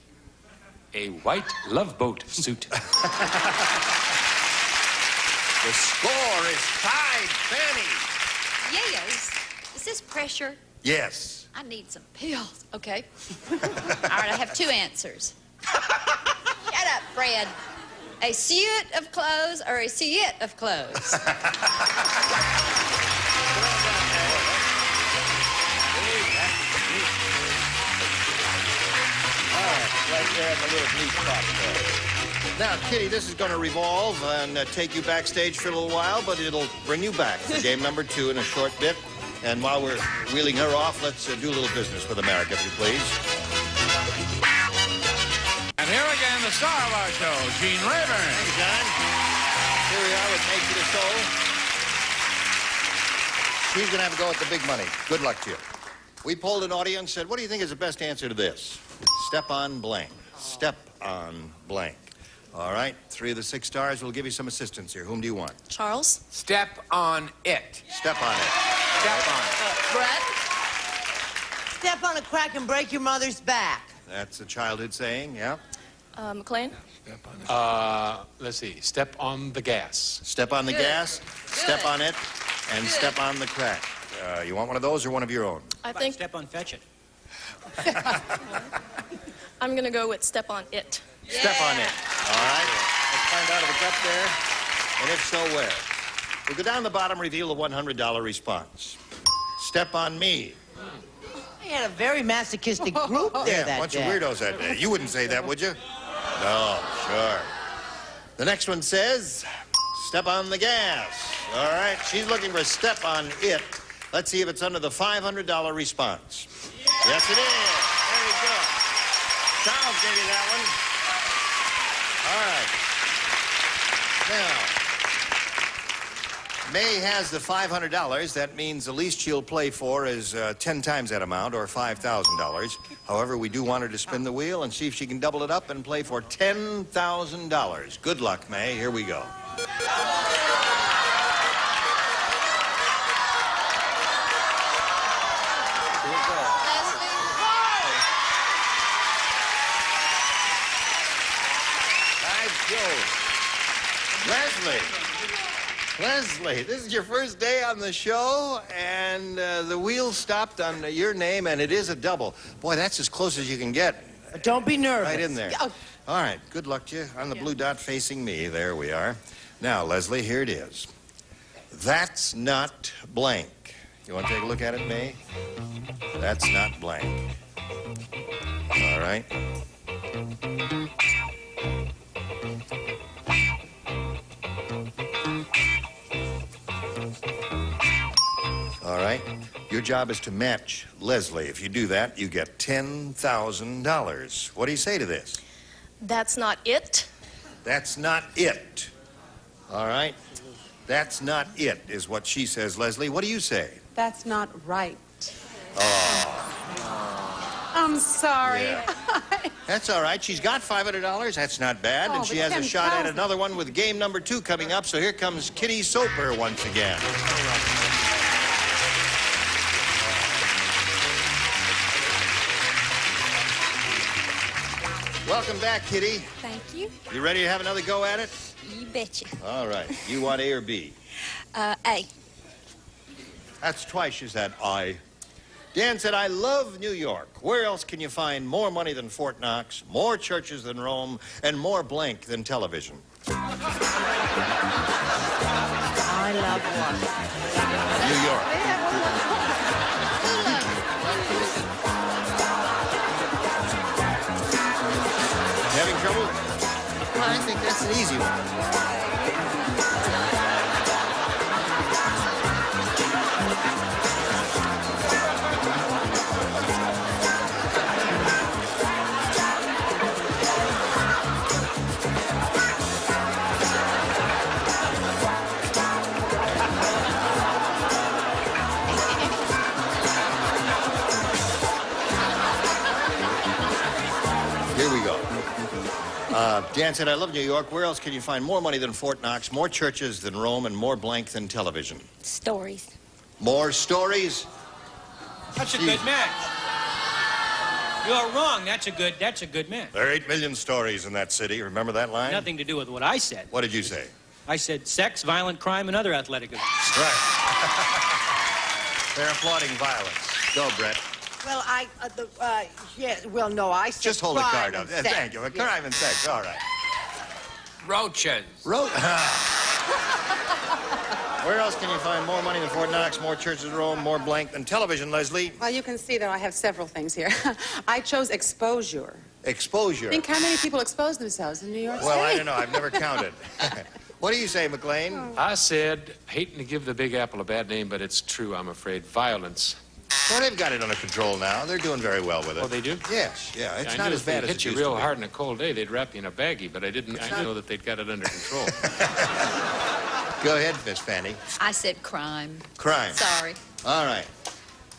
A white love boat suit. The score is tied, Fanny. Yes. Is this pressure? Yes. I need some pills. Okay. All right, I have 2 answers. Shut up, Fred. A suit of clothes or a suit of clothes? Right there at the little blue spot there. Now, Kitty, this is going to revolve and take you backstage for a little while, but it'll bring you back for game number 2 in a short bit. And while we're wheeling her off, let's do a little business with America, if you please. And here again, the star of our show, Gene Rayburn. Thank you, John. Here we are with Make It a Soul. She's going to have a go at the big money. Good luck to you. We polled an audience, said, what do you think is the best answer to this? Step on blank. Step on blank. All right, 3 of the 6 stars will give you some assistance here. Whom do you want? Charles? Step on it. Step on it. Step on it. Brett? Step on a crack and break your mother's back. That's a childhood saying, yeah. McLean? Let's see. Step on the gas. Step on the gas, step on it, and step on the crack. You want one of those or one of your own? I think Step on fetch it. I'm going to go with step on it. Step on it. All right. Let's find out if it's up there, and if so, where. We'll go down the bottom, reveal the $100 response. Step on me. We had a very masochistic group there Yeah, that bunch day. of weirdos that day. You wouldn't say that, would you? No, sure. The next one says, step on the gas. All right, she's looking for step on it. Let's see if it's under the $500 response. Yes, it is. There you go. Charles gave you that one. All right. Now, May has the $500. That means the least she'll play for is 10 times that amount, or $5,000. However, we do want her to spin the wheel and see if she can double it up and play for $10,000. Good luck, May. Here we go. Leslie, this is your first day on the show, and the wheel stopped on your name, and it is a double. Boy, that's as close as you can get. Don't be nervous. Right in there. All right, good luck to you. On the blue dot facing me, there we are. Now, Leslie, here it is. That's not blank. You want to take a look at it, May? That's not blank. All right. All right. Your job is to match Leslie. If you do that, you get $10,000. What do you say to this? That's not it. That's not it. All right. That's not it is what she says, Leslie. What do you say? That's not right. Oh. I'm sorry. Yeah. That's all right. She's got $500. That's not bad. Oh, And she but has a shot at 10,000. another one with game number 2 coming up. So here comes Kitty Soper once again. Welcome back, Kitty. Thank you. You ready to have another go at it? You betcha. All right. You want A or B? A. That's twice you said I. Dan said, I love New York. Where else can you find more money than Fort Knox, more churches than Rome, and more blank than television? I love one. New York. You having trouble? Well, I think that's an easy one. Here we go. Dan said, I love New York. Where else can you find more money than Fort Knox, more churches than Rome, and more blank than television? Stories. More stories? That's a good match. You're wrong. That's a good match. There are 8 million stories in that city. Remember that line? Nothing to do with what I said. What did you say? I said sex, violent crime, and other athletic events. Right. They're applauding violence. Go, Brett. Well, no, I said Just hold the crime card up. and sex. Thank you. Crime and sex. All right. Roaches. Where else can you find more money than Fort Knox, more churches in Rome, more blank than television, Leslie? Well, you can see that I have several things here. I chose exposure. Exposure. Think how many people expose themselves in New York City? Well, I don't know. I've never counted. What do you say, McLean? I said, hating to give the Big Apple a bad name, but it's true, I'm afraid. Violence. Well, they've got it under control now. They're doing very well with it. Oh, they do? Yes, yeah. It's I not knew as if they bad as hit it you used real to be. hard in a cold day, they'd wrap you in a baggie, but I didn't know that they'd got it under control. Go ahead, Miss Fanny. I said crime. Crime. Sorry. All right.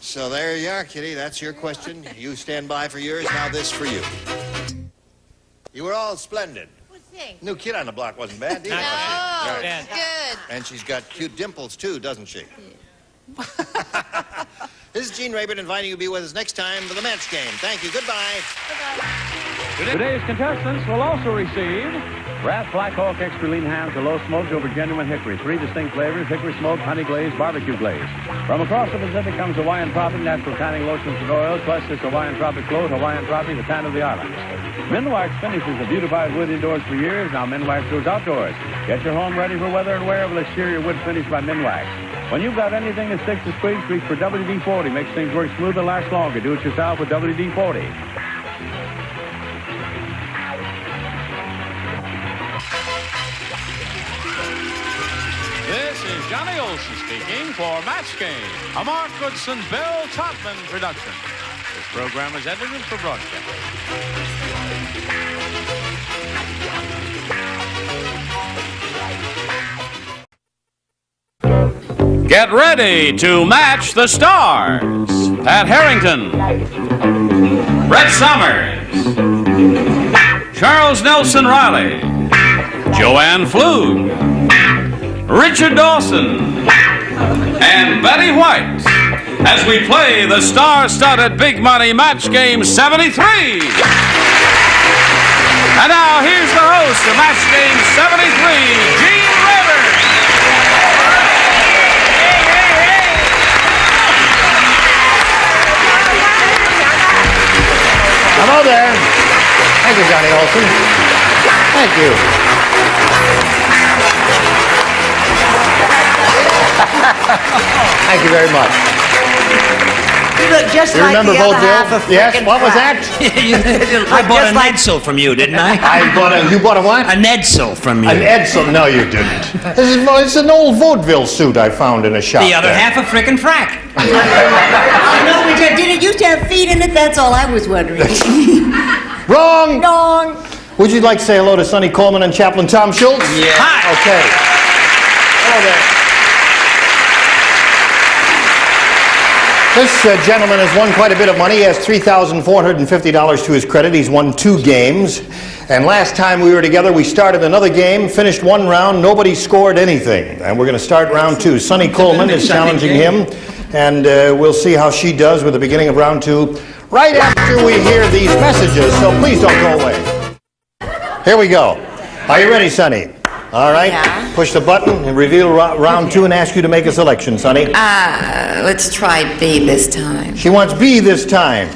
So there you are, Kitty. That's your question. You stand by for yours. Now this for you. You were all splendid. think? New Kid on the Block wasn't bad, either. No, Right. it's good. And she's got cute dimples, too, doesn't she? This is Gene Rayburn inviting you to be with us next time for the match game. Thank you. Goodbye. Today's contestants will also receive Wrath Black Hawk Extra Lean Hams, a low smoked over genuine hickory. 3 distinct flavors: hickory smoke, honey glaze, barbecue glaze. From across the Pacific comes Hawaiian Tropic, natural tanning lotions and oils, plus this Hawaiian Tropic float, Hawaiian Tropic, the tan of the islands. Minwax finishes the beautified wood indoors for years. Now Minwax goes outdoors. Get your home ready for weather and wear with exterior wood finish by Minwax. When you've got anything that sticks to squeeze, reach for WD-40. Makes things work smoother, last longer. Do it yourself with WD-40. This is Johnny Olson speaking for Match Game, a Mark Goodson's Bill Topman production. This program is edited for broadcast. Get ready to match the stars. Pat Harrington, Brett Summers, Charles Nelson Riley, Joanne Fluke, Richard Dawson, and Betty White as we play the star-studded Big Money Match Game 73. And now here's the host of Match Game 73, Gene Rayburn. Hello there. Thank you, Johnny Olson. Thank you. Thank you very much. You look just You like remember the other half Vaudeville? of Yes, frickin' what was crap. that? I bought an Edsel from you, didn't I? You bought a what? An Edsel from you. An Edsel? No, you didn't. It's an old vaudeville suit I found in a shop. The other there. half of frickin' frack. No, did it used to have feet in it? That's all I was wondering. Wrong! Wrong. Would you like to say hello to Sonny Coleman and Chaplain Tom Schultz? Yeah. Hi. Okay. Hello there. This gentleman has won quite a bit of money. He has $3,450 to his credit. He's won 2 games. And last time we were together, we started another game, finished 1 round, nobody scored anything. And we're going to start round 2. Sonny Coleman is challenging him, and we'll see how she does with the beginning of round 2 right after we hear these messages, so please don't go away. Here we go. Are you ready, Sonny? All right. Yeah. Push the button and reveal round 2 and ask you to make a selection, Sonny. Let's try B this time. She wants B this time.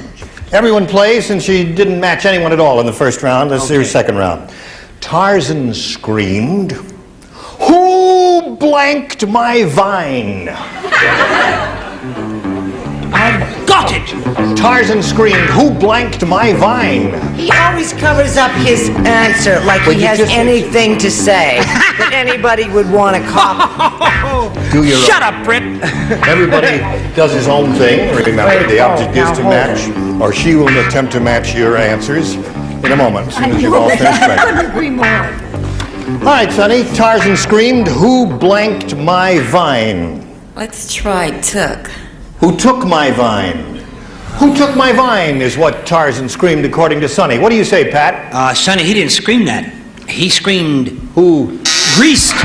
Everyone plays since she didn't match anyone at all in the first round. Let's see her second round. Tarzan screamed, "Who blanked my vine?" I've got it! Tarzan screamed, "Who blanked my vine?" He always covers up his answer like he has anything to say that anybody would want to copy. Do your Shut up, Britt. Everybody does his own thing. Remember, the object is to match, or she will attempt to match your answers in a moment, as soon as you've all finished I writing. couldn't agree more. All right, Sonny. Tarzan screamed, "Who blanked my vine?" Let's try took. Who took my vine? Who took my vine is what Tarzan screamed according to Sonny. What do you say, Pat? Sonny, he didn't scream that. He screamed... Who? Greased.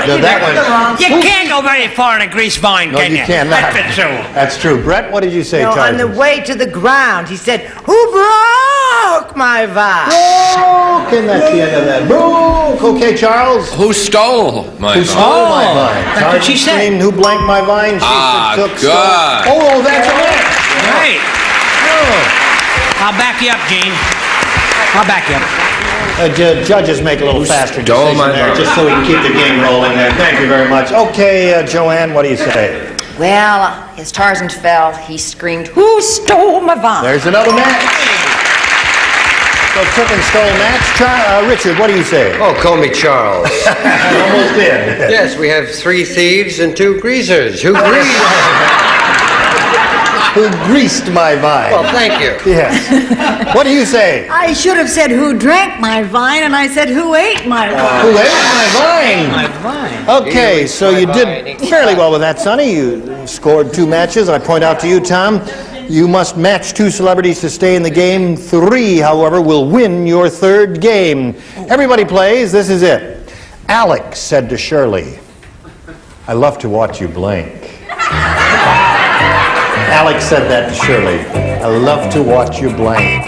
No, that one. You can't go very far in a grease vine, No, can you you? cannot. That's true. That's true. Brett, what did you say, No, on Tarzan? the way to the ground, he said, "Who broke my vine?" Broke, and that's the end of that. Broke. Okay, Charles. Who stole my Who vine? stole my vine? That's what she Tarzan said. screamed, "Who blanked my vine?" She said, took, stole. God. Oh, that's a match. Right. I'll back you up, Gene. I'll back you up. Judges make a little faster stole decision my there, vine? just so we can keep the game rolling there. Thank you very much. Okay, Joanne, what do you say? Well, as Tarzan fell, he screamed, "Who stole my vine?" There's another match. So took and stole match. Richard, what do you say? Oh, call me Charles. Almost did. Yes, we have 3 thieves and 2 greasers. Who greased? Who greased my vine? Well, thank you. Yes. What do you say? I should have said who drank my vine, and I said who ate my vine. Who ate my vine? My vine. Okay, so you did fairly well with that, Sonny. You scored 2 matches. I point out to you, Tom, You must match 2 celebrities to stay in the game. 3, however, will win your 3rd game. Everybody plays. This is it. Alex said to Shirley, I love to watch you blink. Alex said that to Shirley. I love to watch you blink.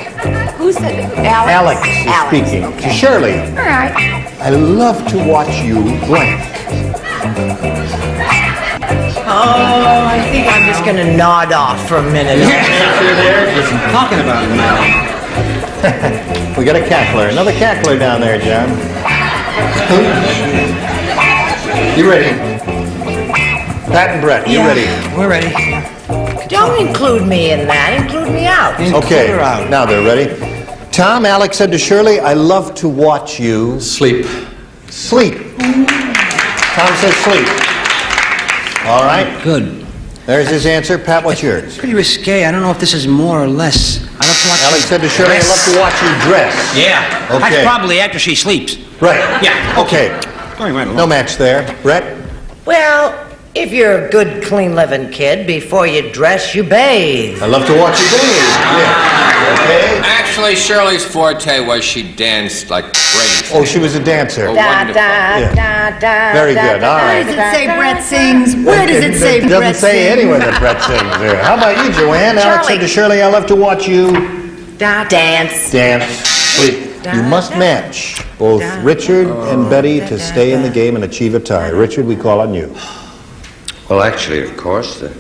Who said it? Alex is speaking to Shirley. All right. I love to watch you blink. Oh, I think I'm just going to nod off for a minute. Talking about it now. We got a cackler. Another cackler down there, John. You ready? Pat and Brett, you ready? We're ready. Don't include me in that. Include me out. Okay, now they're ready. Tom, Alex said to Shirley, I love to watch you... Sleep. Sleep. Tom says sleep. All right. Good. There's his answer. Pat, what's yours? Pretty risque. I don't know if this is more or less. I love to watch Alex said to Shirley, I love to watch you dress. Yeah. Okay. That's probably after she sleeps. Right. Yeah. Okay. Going right along. No match there. Brett? Well, if you're a good, clean-living kid, before you dress, you bathe. I love to watch you bathe. Yeah. Okay. Actually, Shirley's forte was she danced like crazy. Oh, she was a dancer. Oh, Da, wonderful. da, da, da, Very da, good. da, All da, right. Where does da, it say da, Brett da. sings? Where does it say It Brett doesn't say sings? anywhere that Brett sings there. How about you, Joanne? Alex said to Shirley, I love to watch you... Dance. Dance. Sleep. You must match both Richard and Betty to stay in the game and achieve a tie. Richard, we call on you. Well, actually, of course, the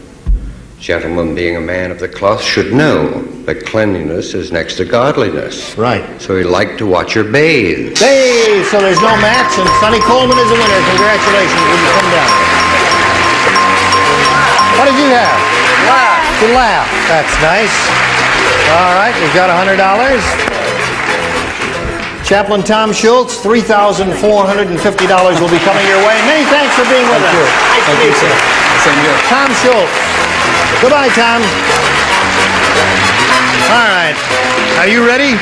gentleman, being a man of the cloth, should know that cleanliness is next to godliness. Right. So he'd like to watch her bathe. Hey, so there's no match, and Sonny Coleman is a winner. Congratulations. Will you come down? What did you have? Laugh. To laugh. That's nice. All right, we've got $100. Chaplain Tom Schultz, $3,450 will be coming your way. Many thanks for being with us. Nice to meet you. Same here. Tom Schultz. Goodbye, Tom. All right. Are you ready?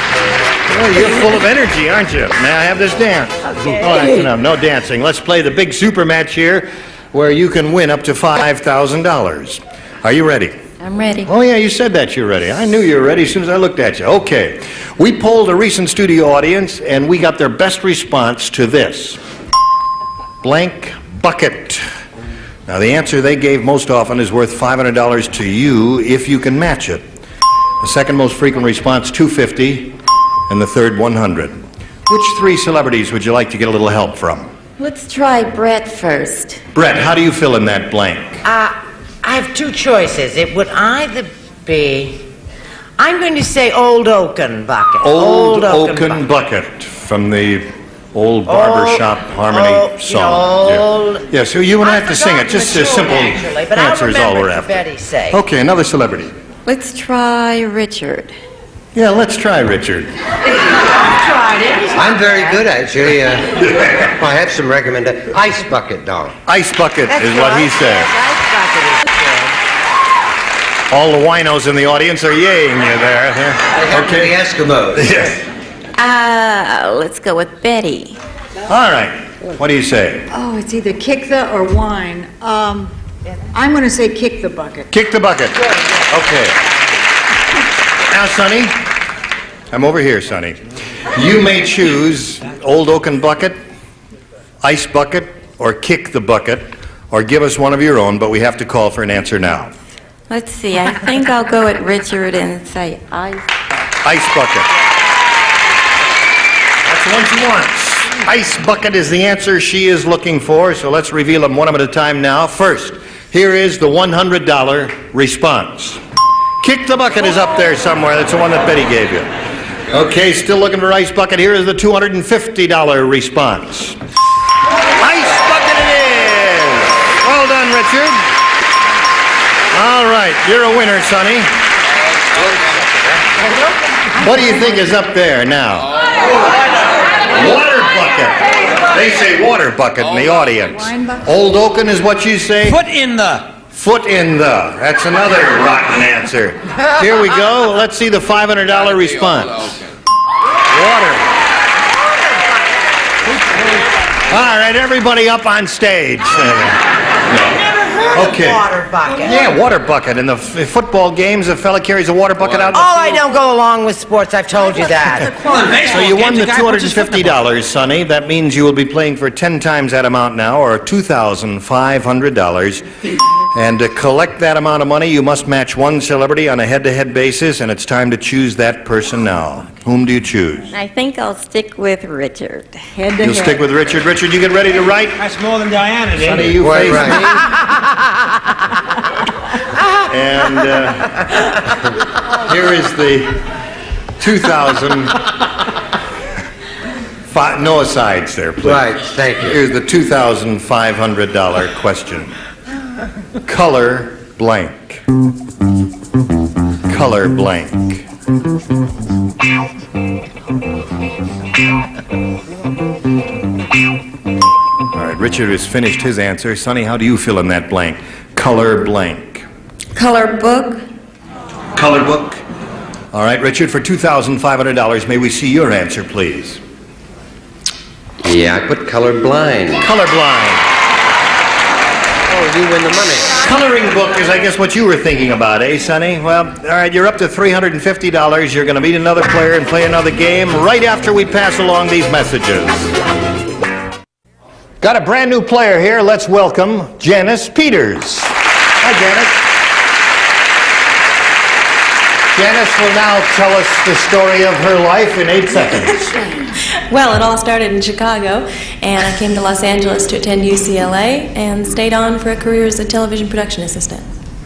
Well, you're full of energy, aren't you? May I have this dance? Okay. All right, no dancing. Let's play the big super match here where you can win up to $5,000. Are you ready? I'm ready. Oh, yeah, you said that you're ready. I knew you were ready as soon as I looked at you. Okay. We polled a recent studio audience, and we got their best response to this. Blank bucket. Now, the answer they gave most often is worth $500 to you if you can match it. The second most frequent response, $250, and the third, $100. Which 3 celebrities would you like to get a little help from? Let's try Brett first. Brett, how do you fill in that blank? I have 2 choices. It would either be... I'm going to say Old Oaken Bucket. Old Oaken Bucket from the old barbershop harmony song. Yeah, so you wouldn't have to sing it. Just a simple answer is all we're after. Betty say. Okay, another celebrity. Let's try Richard. Yeah, let's try Richard. I'm very good, actually. Well, I have some recommendation. Ice bucket, doll. Ice bucket is what he said. Ice Bucket is good. All the winos in the audience are yaying you there. Okay. The Eskimos. Let's go with Betty. All right. What do you say? Oh, it's either kick the or whine. I'm going to say kick the bucket. Kick the bucket. Okay. Now, Sonny, I'm over here, Sonny. You may choose Old Oaken Bucket, Ice Bucket, or Kick the Bucket, or give us one of your own, but we have to call for an answer now. Let's see. I think I'll go with Richard and say Ice. Ice Bucket. That's the one she wants. Ice Bucket is the answer she is looking for, so let's reveal them one at a time now. First, here is the $100 response. Kick the Bucket is up there somewhere. That's the one that Betty gave you. Okay, still looking for Ice Bucket. Here is the $250 response. Ice Bucket it is! Well done, Richard. All right, you're a winner, Sonny. What do you think is up there now? Water bucket. They say water bucket in the audience. Old Oaken is what you say? Foot in the. Foot in the. That's another rotten answer. Here we go. Let's see the $500 response. Water. All right, everybody up on stage. Okay. Water bucket. Yeah, water bucket. In the football games, a fella carries a water bucket out in the Oh, field. I don't go along with sports. I've told you that. So you won the $250, Sonny. That means you will be playing for 10 times that amount now, or $2,500. And to collect that amount of money, you must match one celebrity on a head-to-head basis, and it's time to choose that person now. Whom do you choose? I think I'll stick with Richard. Head You'll stick with Richard. Richard, you get ready to write? That's more than Diana did. Sonny, you face me. And here is the 2,000... No asides there, please. Right, thank you. Here's the $2,500 question. Color blank. Color blank. All right, Richard has finished his answer. Sonny, how do you fill in that blank? Color blank. Color book. Color book. All right, Richard, for $2,500, may we see your answer, please? Yeah, I put colorblind. Colorblind. Oh, you win the money. Coloring book is, I guess, what you were thinking about, eh, Sonny? Well, all right, you're up to $350. You're going to meet another player and play another game right after we pass along these messages. Got a brand new player here. Let's welcome Janice Peters. Hi, Janice. Janice will now tell us the story of her life in 8 seconds. Well, it all started in Chicago, and I came to Los Angeles to attend UCLA and stayed on for a career as a television production assistant.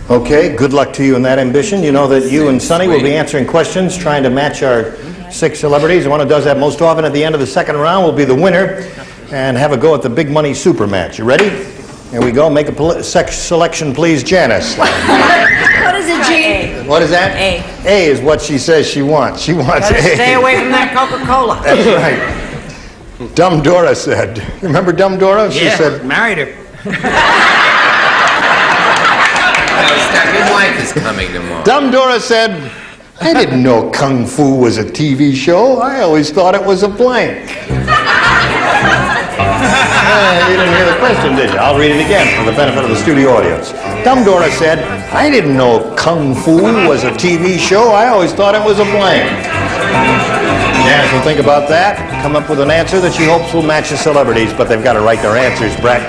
Okay, good luck to you in that ambition. You know that you and Sonny will be answering questions, trying to match our 6 celebrities. The one who does that most often at the end of the second round will be the winner and have a go at the big money super match. You ready? Here we go. Make a sex selection, please, Janice. What is it, G? What is that? A. A is what she says she wants. She wants Gotta A. stay away from that Coca-Cola. That's right. Dumb Dora said. Remember Dumb Dora? She said, married her. Your wife is coming tomorrow. Dumb Dora said, I didn't know Kung Fu was a TV show. I always thought it was a blank. You didn't hear the question, did you? I'll read it again for the benefit of the studio audience. Dumb Dora said, I didn't know Kung Fu was a TV show. I always thought it was a blank. Janice will think about that, come up with an answer that she hopes will match the celebrities, but they've got to write their answers, Brett.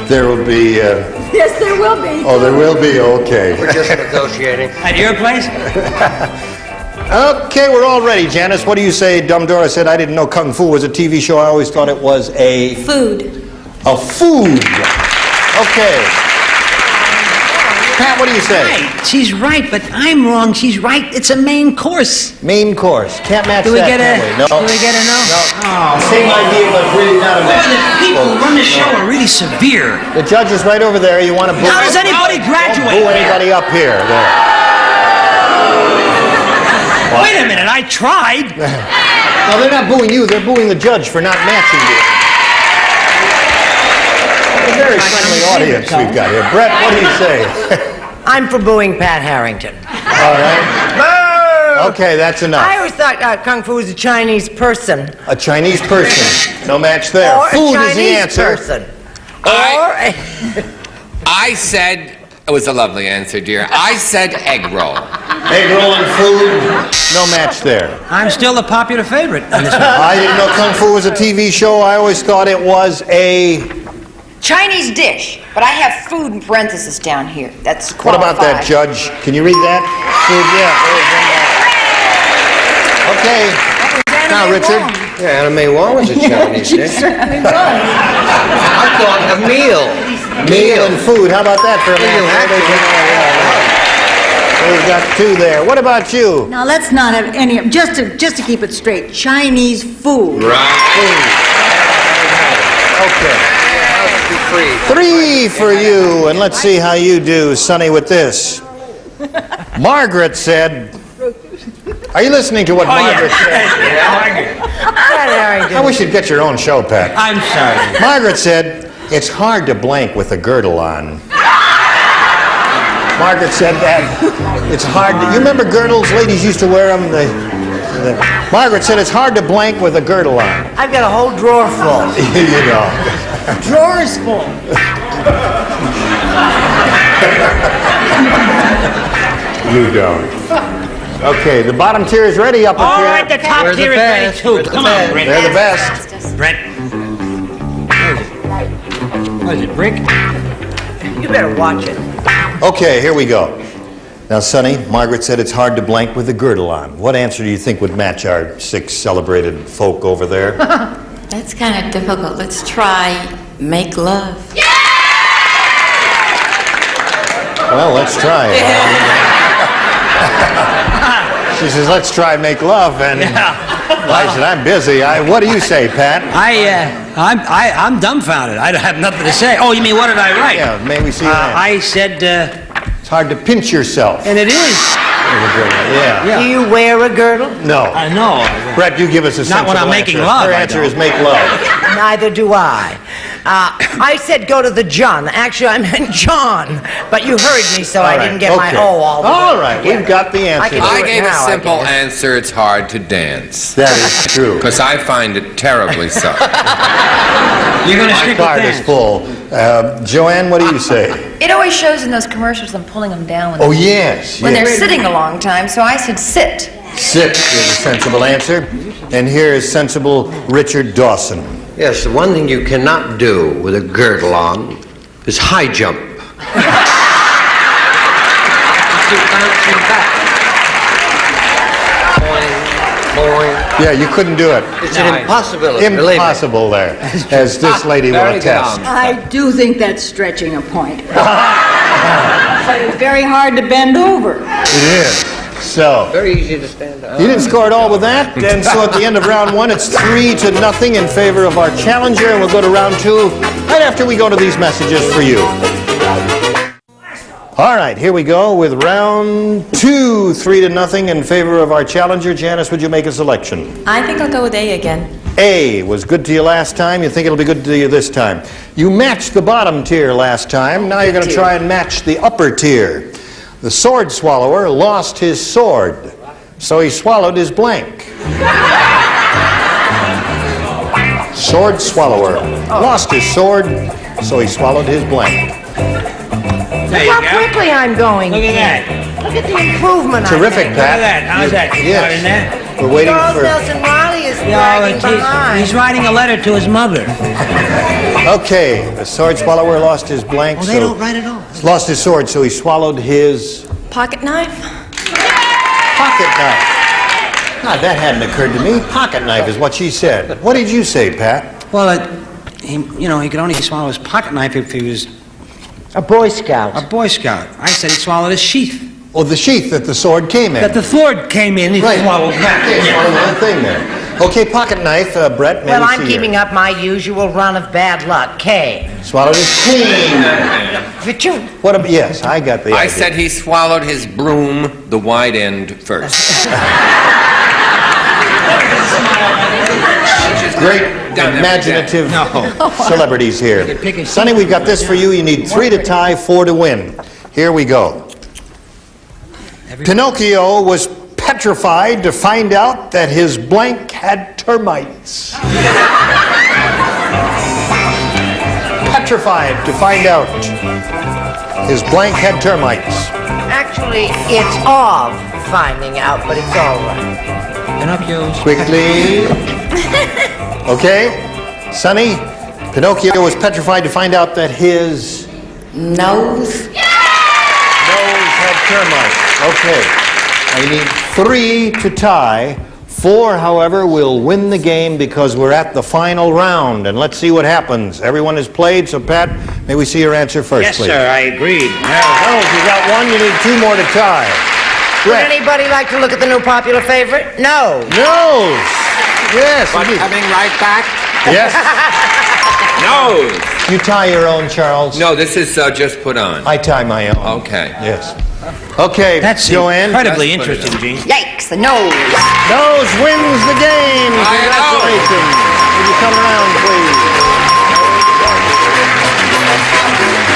There will be... Yes, there will be. Oh, there will be, okay. We're just negotiating. At your place? Okay, we're all ready, Janice. What do you say? Dumb Dora said, I didn't know Kung Fu was a TV show. I always thought it was a... Food. A food. Okay. Pat, what do you say? Right. She's right, but I'm wrong. She's right. It's a main course. Main course. Can't match Do we that, get a? can we? No. Do we get a no? No. Oh. Same idea, but really not a match. The people who run the show are really severe. The judge is right over there. You want to boo? How does anybody graduate? Boo anybody up here. There. Wait a minute. I tried. No, they're not booing you. They're booing the judge for not matching you. A very friendly audience we've got here. Brett, what do you say? I'm for booing Pat Harrington. All right. Boo! Okay, that's enough. I always thought Kung Fu was a Chinese person. A Chinese person. No match there. Or Food a Chinese is the answer. person. Or I said, it was a lovely answer, dear. I said egg roll. Egg roll and food, no match there. I'm still the popular favorite on this one. I didn't know Kung Fu was a TV show. I always thought it was a... Chinese dish, but I have food in parentheses down here. That's What about that, qualified. Judge? Can you read that? Food, yeah. Okay. Now, Richard. Yeah, Anna Mae Wong was a Chinese dish. Certainly was. I thought a meal. Meal and food. How about that for a man? We've got 2 there. What about you? Now let's not have any. Just to keep it straight. Chinese food. Okay. 3 for you, and let's see how you do, Sonny, with this. Margaret said... Are you listening to what Margaret said? I wish you'd get your own show, Pat. I'm sorry. Margaret said, it's hard to blank with a girdle on. Margaret said that. It's hard to... You remember girdles? Ladies used to wear them. Margaret said it's hard to blank with a girdle on. I've got a whole drawer full. You know. Drawers full. You don't. Okay, the bottom tier is ready, upper tier. All right, the top tier is ready too. Come on, Brent. They're the best. Brent. What is it, Brick? You better watch it. Okay, here we go. Now, Sonny, Margaret said it's hard to blank with a girdle on. What answer do you think would match our 6 celebrated folk over there? That's kind of difficult. Let's try make love. Well, let's try it. She says, let's try make love, and I said, I'm busy. What do you say, Pat? I'm dumbfounded. I have nothing to say. Oh, you mean what did I write? Yeah, may we see that? I said, it's hard to pinch yourself. And it is. Yeah. Do you wear a girdle? No. No. Brett, you give us a sensible Not when I'm answer. making love. Her answer is make love. Neither do I. I said go to the John. Actually, I meant John. But you heard me, so I didn't get my O all the way. All right, we've got the answer. I gave a simple answer. It's hard to dance. That is true. Because I find it terribly so. You're going to My stick card with is that. full. Joanne, what do you say? It always shows in those commercials them pulling them down when, Oh, yes. when they're sitting a long time, so I said sit. Sit is a sensible answer. And here is sensible Richard Dawson. Yes, the one thing you cannot do with a girdle on is high jump. Yeah, you couldn't do it. It's an impossibility. Impossible there, as this lady will attest. I do think that's stretching a point. But it's very hard to bend over. It is. So, Very easy to stand up. you didn't score it all with that, and so at the end of round 1, it's 3-0 in favor of our challenger, and we'll go to round 2 right after we go to these messages for you. All right, here we go with round 2, 3-0 in favor of our challenger. Janice, would you make a selection? I think I'll go with A again. A was good to you last time. You think it'll be good to you this time. You matched the bottom tier last time. Now you're going to try and match the upper tier. The sword swallower lost his sword, so he swallowed his blank. Sword swallower lost his sword, so he swallowed his blank. Look how quickly I'm going. Look at that. Look at the improvement Terrific, I'm Look at Pat. that. How's that? Yes. In there? We're waiting Charles for... Nelson Riley is dragging behind. He's writing a letter to his mother. Okay, the sword swallower lost his blank, Oh, they don't write it all. lost his sword, so he swallowed his Pocket knife? pocket knife. God, that hadn't occurred to me. Pocket knife is what she said. What did you say, Pat? Well, he could only swallow his pocket knife if he was A Boy Scout. a Boy Scout. I said he swallowed his sheath. Oh, the sheath that the sword came in. That the sword came in, he swallowed that. Okay, swallowed one thing there. Okay, pocket knife, Brett, maybe Well, I'm keeping up my usual run of bad luck. K. Swallowed his cane. But you... Yes, I got the I idea. said he swallowed his broom, the wide end, first. Great imaginative celebrities here. Sonny, we've got this for you. You need 3 to tie, 4 to win. Here we go. Pinocchio was petrified to find out that his blank had termites. Petrified to find out his blank had termites. Actually, it's of finding out, but it's all right. Pinocchio's. Quickly. Okay? Sonny, Pinocchio was petrified to find out that his Nose? nose had termites. Okay. I need 3 to tie. 4, however, will win the game because we're at the final round. And let's see what happens. Everyone has played, so Pat, may we see your answer first, Yes, please? sir, I agreed. Nose, you got 1, you need 2 more to tie. Would Brett. anybody like to look at the new popular favorite? No. Nose. Yes. But indeed. coming right back? Yes. No. You tie your own, Charles? No, this is just put on. I tie my own. Okay. Yes. Okay, That's Joanne. incredibly Just put it interesting, Gene. Yikes, the nose. Nose wins the game. I know. Congratulations. Would you come around, please?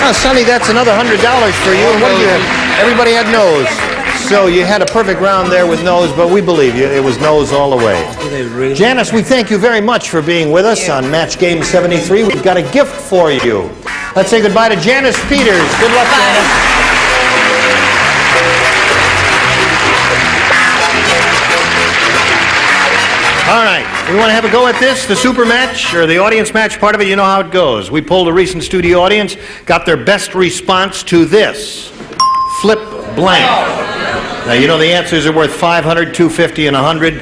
Now, Sonny, that's another $100 for you. And what did you have? Everybody had nose. So you had a perfect round there with nose, but we believe you. It was nose all the way. Janice, we thank you very much for being with us on Match Game 73. We've got a gift for you. Let's say goodbye to Janice Peters. Good luck, Janice. All right, we want to have a go at this, the super match, or the audience match part of it. You know how it goes. We polled a recent studio audience, got their best response to this. Flip blank. Now, you know the answers are worth $500, $250, and $100.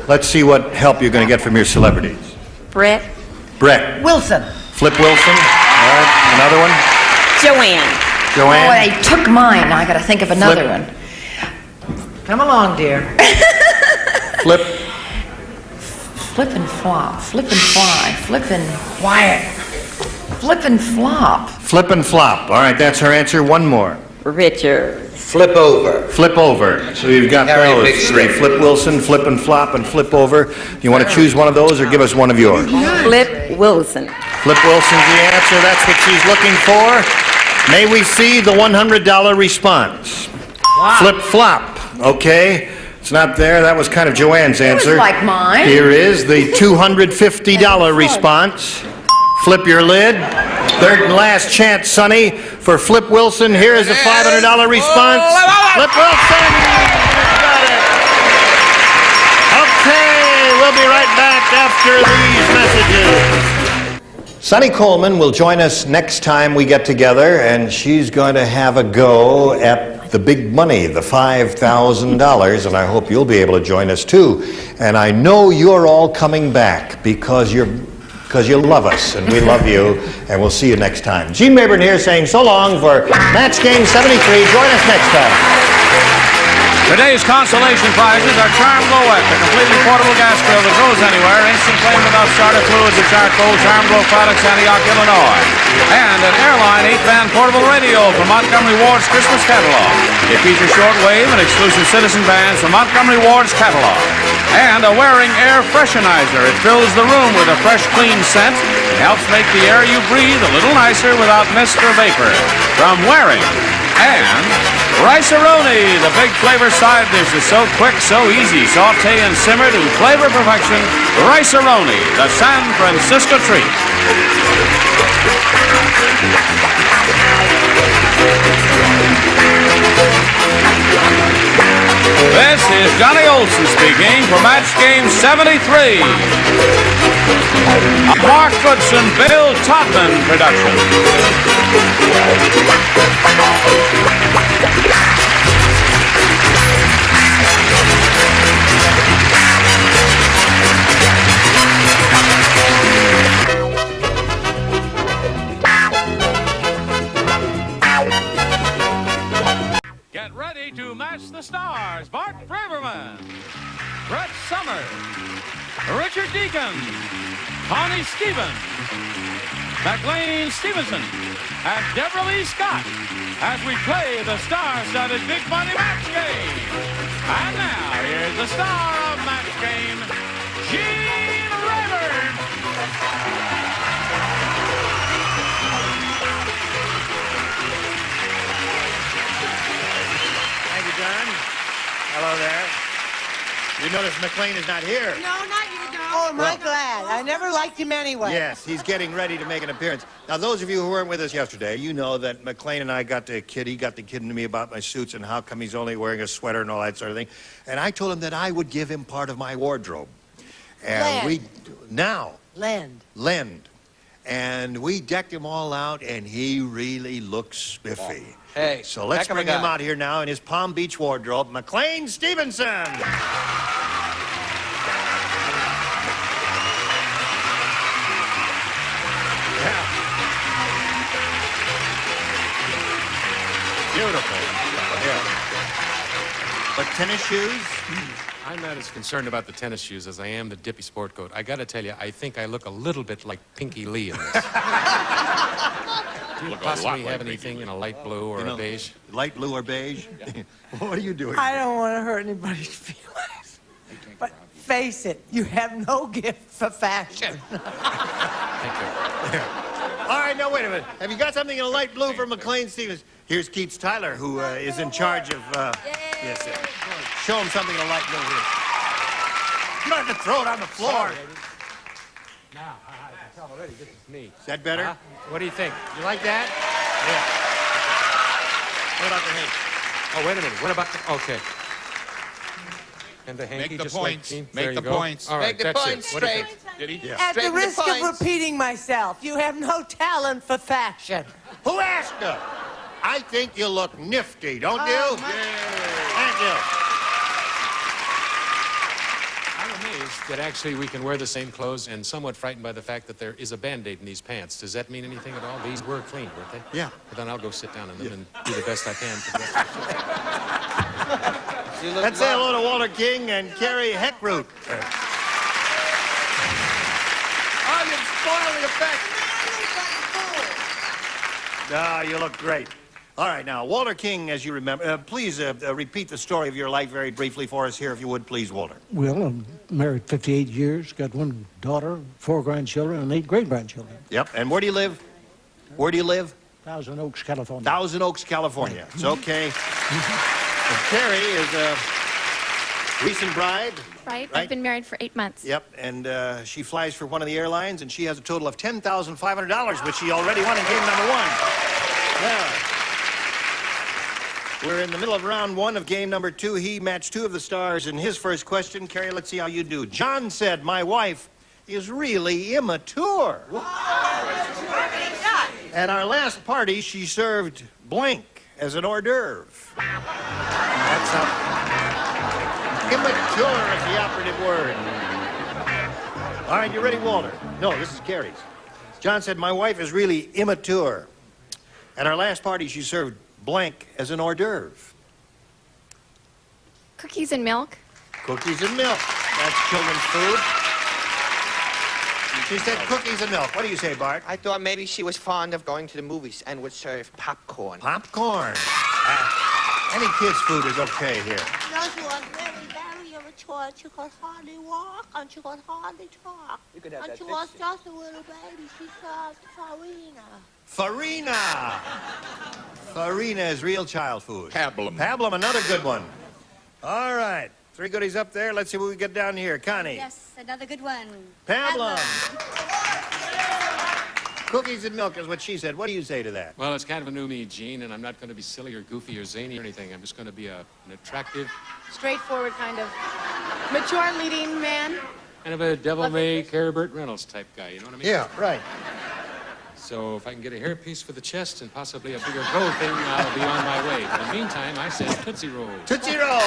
Let's see what help you're going to get from your celebrities. Brett. Brett. Wilson. Flip Wilson. All right, another one. Joanne. Joanne. Oh, they took mine. Now I got to think of another one. Come along, dear. Flip. Flip and flop. Flip and fly. Flip and quiet. Flip and flop. Flip and flop. All right, that's her answer. One more. Richard. Flip over. Flip over. So you've got those three. Flip Wilson, flip and flop, and flip over. You want to choose one of those or give us one of yours? Flip Wilson. Flip Wilson's the answer. That's what she's looking for. May we see the $100 response? Wow. Flip flop. Okay. It's not there. That was kind of Joanne's answer. It was like mine. Here is the $250 response. Flip your lid. Third and last chance, Sonny, for Flip Wilson. Here is the $500 response. Flip Wilson! Got it. Okay, we'll be right back after these messages. Sonny Coleman will join us next time we get together, and she's going to have a go at the big money, the $5,000, and I hope you'll be able to join us too. And I know you're all coming back because you love us, and we love you, and we'll see you next time. Gene Mayburn here saying so long for Match Game 73. Join us next time. Today's consolation prizes are Charm Glow Wet, the completely portable gas grill that goes anywhere, instant flame without starter fluids or charcoal, Charm Glow products, Antioch, Illinois. And an Airline 8-band portable radio from Montgomery Ward's Christmas catalog. It features shortwave and exclusive citizen bands from Montgomery Ward's catalog. And a Wearing Air Freshenizer. It fills the room with a fresh, clean scent and helps make the air you breathe a little nicer without mist or vapor. From Wearing. And Rice-A-Roni, the big flavor side dish is so quick, so easy. Saute and simmer to flavor perfection. Rice-A-Roni, the San Francisco treat. This is Johnny Olson speaking for Match Game 73. A Mark Goodson, Bill Todman production. Get ready to match the stars. Bart Braverman, Brett Summers, Richard Deacon, Connie Stevens, McLean Stevenson, and Deborah Lee Scott as we play the star-studded Big Money Match Game. And now, here's the star of Match Game, Gene Rayburn. Thank you, John. Hello there. You notice McLean is not here. No, not you, John. Oh, am I glad? I never liked him anyway. Yes, he's getting ready to make an appearance. Now, those of you who weren't with us yesterday, you know that McLean and I got to kid. He got to kidding to me about my suits and how come he's only wearing a sweater and all that sort of thing. And I told him that I would give him part of my wardrobe. And lend. And we decked him all out, and he really looks spiffy. Hey, so let's bring him out here now in his Palm Beach wardrobe, McLean Stevenson. Beautiful. Yeah. But tennis shoes? I'm not as concerned about the tennis shoes as I am the dippy sport coat. I gotta tell you, I think I look a little bit like Pinky Lee in this. Do you possibly have anything in a light blue or a beige? Light blue or beige? Yeah. What are you doing? I don't want to hurt anybody's feelings. But face it, you have no gift for fashion. Thank you. All right, now wait a minute. Have you got something in a light blue for McLean Stevens? Here's Keats Tyler, who is in charge of... Yes, sir. Show him something to lighten the here. You don't have to throw it on the floor. Sorry. Now, I can tell already this is me. Is that better? What do you think? You like that? Yeah. What about the hanky? Oh, wait a minute. What about the... Okay. And the hanky Make the just points. like... Make there you the go. points. All right, Make the that's points it. What do you straight. think? Did he? Yeah. At the Straighten the risk of points. repeating myself, you have no talent for fashion. Who asked her? I think you look nifty, don't you? Thank you. I'm amazed that actually we can wear the same clothes and somewhat frightened by the fact that there is a Band-Aid in these pants. Does that mean anything at all? These were clean, weren't they? Yeah. But then I'll go sit down in them and do the best I can for the rest of the show. Let's say hello to Walter King and Carrie Heckroot. Oh, you've spoiled the effect. Ah, you look great. All right, now, Walter King, as you remember, please repeat the story of your life very briefly for us here, if you would, please, Walter. Well, I'm married 58 years, got one daughter, 4 grandchildren, and 8 great-grandchildren. Yep, and where do you live? Where do you live? Thousand Oaks, California. Thousand Oaks, California. It's okay. And Carrie is a recent bride. Right. I've been married for 8 months. Yep, and she flies for one of the airlines, and she has a total of $10,500, which she already won in game number 1. Yeah. We're in the middle of round 1 of game number 2. He matched 2 of the stars in his first question. Carrie, let's see how you do. John said, my wife is really immature. At our last party, she served blank as an hors d'oeuvre. That's immature is the operative word. All right, you ready, Walter? No, this is Carrie's. John said, my wife is really immature. At our last party, she served blank as an hors d'oeuvre. Cookies and milk. Cookies and milk. That's children's food. She said cookies and milk. What do you say, Bart? I thought maybe she was fond of going to the movies and would serve popcorn. Popcorn. Any kid's food is okay here. No, she was very immature. She could hardly walk and she could hardly talk. You could have and that she was picture. just a little baby. She served farina. Farina. Farina is real child food. Pablum. Pablum, another good one. All right. 3 goodies up there. Let's see what we get down here. Connie. Yes, another good one. Pablum. Cookies and milk is what she said. What do you say to that? Well, it's kind of a new me, Gene, and I'm not going to be silly or goofy or zany or anything. I'm just going to be an attractive, Straightforward kind of mature leading man. kind of a devil-may-care Herbert Reynolds type guy, you know what I mean? Yeah, right. So if I can get a hairpiece for the chest and possibly a bigger gold thing, I'll be on my way. In the meantime, I said Tootsie Roll. Tootsie Roll.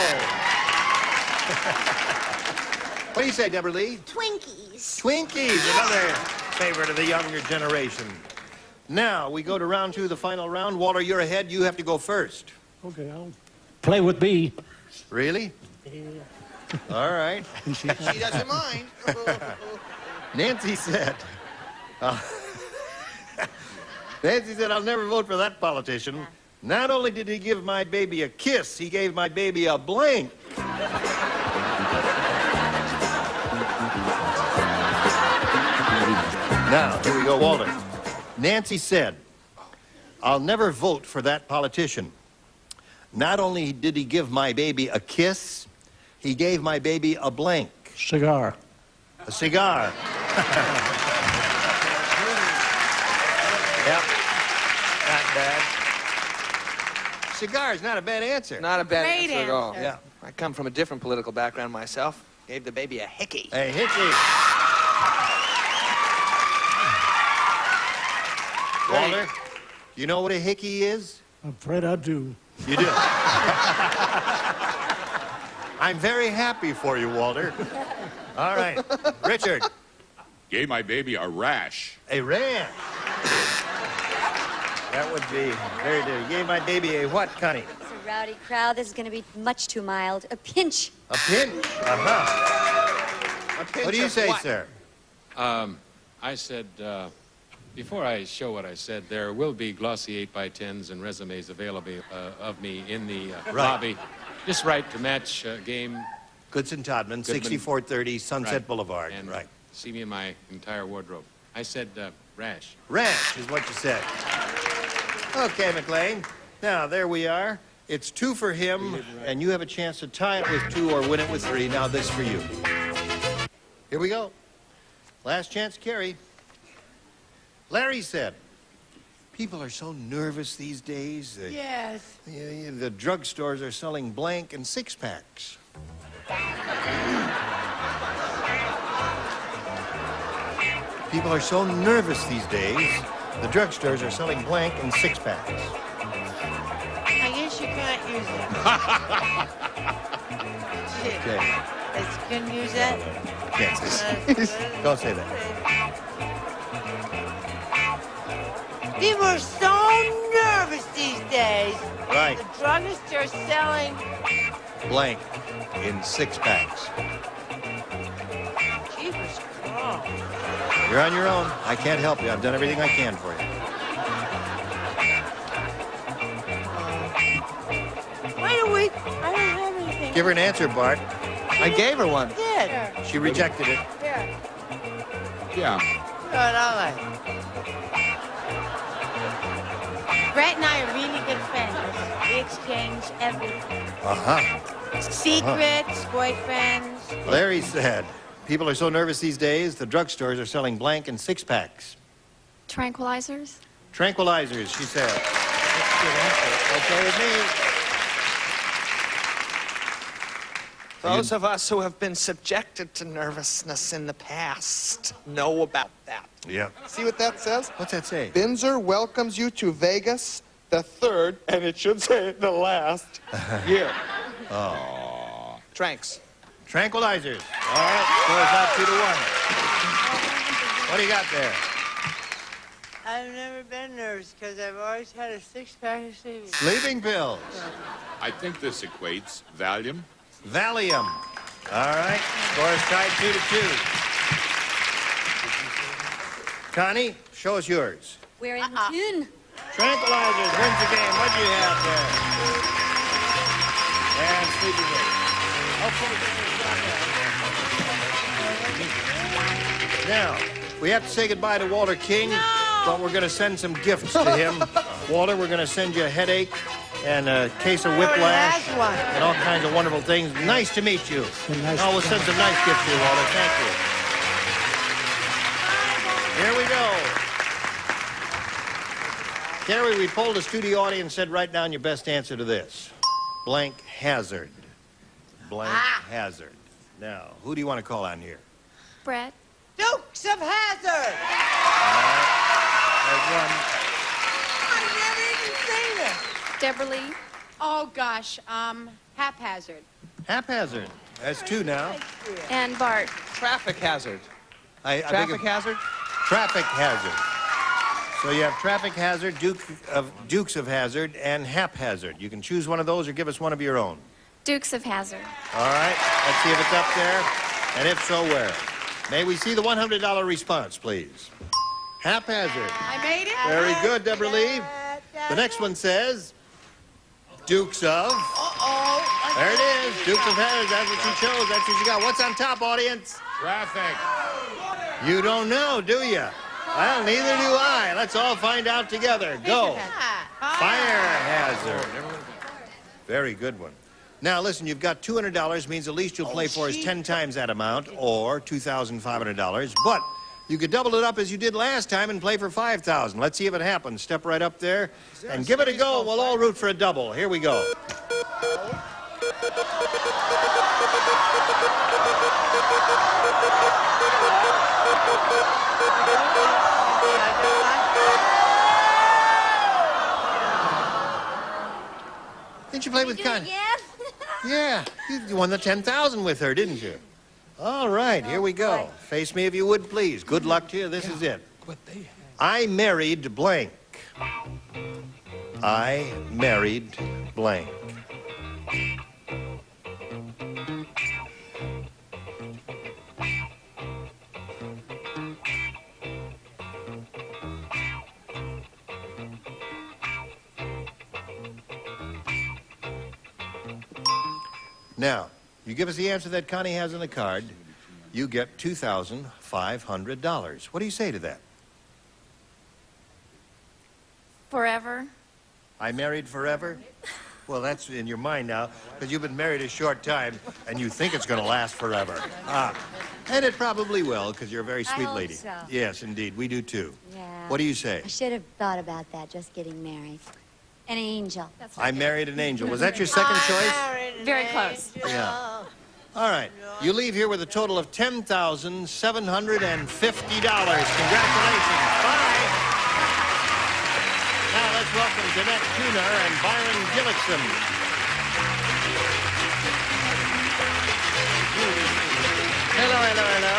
What do you say, Deborah Lee? Twinkies. Twinkies, another favorite of the younger generation. Now, we go to round 2, the final round. Walter, you're ahead. You have to go first. Okay, I'll play with B. Really? Yeah. All right. She doesn't mind. Nancy said, Nancy said, I'll never vote for that politician. Not only did he give my baby a kiss, he gave my baby a blank. Now, here we go, Walter. Nancy said, I'll never vote for that politician. Not only did he give my baby a kiss, he gave my baby a blank. Cigar. A cigar. Yep. Not bad. Cigar is not a bad answer. Not a bad Great answer at all. answer. Yeah. I come from a different political background myself. Gave the baby a hickey. A hickey. Walter, you know what a hickey is? I'm afraid I do. You do. I'm very happy for you, Walter. All right. Richard. Gave my baby a rash. A rash. That would be very good. You gave my baby a what, Connie? It's a rowdy crowd. This is going to be much too mild. A pinch. A pinch. Uh-huh. A pinch What do you of say, what? sir? I said, before I show what I said, there will be glossy 8x10s and resumes available of me in the lobby. Just right to match game. Goodson Todman, 6430 Sunset Right. Boulevard. And Right. see me in my entire wardrobe. I said rash. Rash is what you said. Okay, McLean. Now, there we are. It's 2 for him, and you have a chance to tie it with 2 or win it with 3. Now this for you. Here we go. Last chance, Carrie. Larry said, people are so nervous these days. Yes. The drugstores are selling blank and 6-packs. People are so nervous these days. The drugstores are selling blank and 6-packs. I guess you can't use it. Shit. Okay. You couldn't use that? Can't say that. Don't say that. People are so nervous these days. Right. The druggists are selling Blank in 6-packs. Jeepers Christ. You're on your own. I can't help you. I've done everything I can for you. Wait a week. I don't have anything. Give her an answer, Bart. I gave her one. Did. She rejected it. Here. Yeah. Good, all right. Brett and I are really good friends. We exchange everything. Uh-huh. Secrets, boyfriends. Larry said, people are so nervous these days, the drugstores are selling blank and 6-packs. Tranquilizers? Tranquilizers, she said. Okay with me. Those of us who have been subjected to nervousness in the past know about that. Yeah. See what that says? What's that say? Binzer welcomes you to Vegas, the 3rd, and it should say the last year. Oh. Tranks. Tranquilizers. All right, scores out 2-1. What do you got there? I've never been nervous because I've always had a 6-pack of sleeping. Sleeping pills. I think this equates Valium. Valium. All right, scores tied 2-2. Connie, show us yours. We're in tune. Tranquilizers wins the game. What do you have there? And sleeping pills. Now, we have to say goodbye to Walter King, but we're going to send some gifts to him. Walter, we're going to send you a headache and a case of whiplash and all kinds of wonderful things. Nice to meet you. Oh, we'll send some nice gifts to you, Walter. Thank you. Here we go. Gary, we polled a studio audience and said, write down your best answer to this. Blank hazard. Blank hazard. Now, who do you want to call on here? Brett? Dukes of Hazzard! There's one. I've never even seen it. Deborah Lee? Oh, gosh. Haphazard. Haphazard. That's 2 now. And Bart? Traffic hazard. Traffic hazard? Traffic hazard. So you have traffic hazard, Dukes of Hazzard, and haphazard. You can choose one of those or give us one of your own. Dukes of Hazzard. All right, let's see if it's up there, and if so, where? May we see the $100 response, please? Haphazard. I made it. Very good, Deborah Lee. The next one says Dukes of. There it is, Dukes of Hazzard. That's what you chose. That's what you got. What's on top, audience? Traffic. You don't know, do you? Well, neither do I. Let's all find out together. Go. Fire hazard. Very good one. Now, listen, you've got $200, means the least you'll play for is 10 times that amount, or $2,500. But you could double it up as you did last time and play for $5,000. Let's see if it happens. Step right up there and give it a go. We'll all root for a double. Here we go. Didn't you play with Connie? Yeah, you won the 10,000 with her, didn't you? All right, here we go. Face me if you would, please. Good luck to you. This is it. I married blank. I married blank. Now, you give us the answer that Connie has on the card, you get $2,500. What do you say to that? Forever? I married forever? Well, that's in your mind now, because you've been married a short time, and you think it's going to last forever. And it probably will, because you're a very sweet lady. So. Yes, indeed. We do, too. Yeah. What do you say? I should have thought about that, just getting married. An angel. I married an angel. Was that your second choice? Very close. Yeah. All right. You leave here with a total of $10,750. Congratulations. Bye. Now let's welcome Jeanette Tuner and Byron Gillickson. Hello, hello, hello.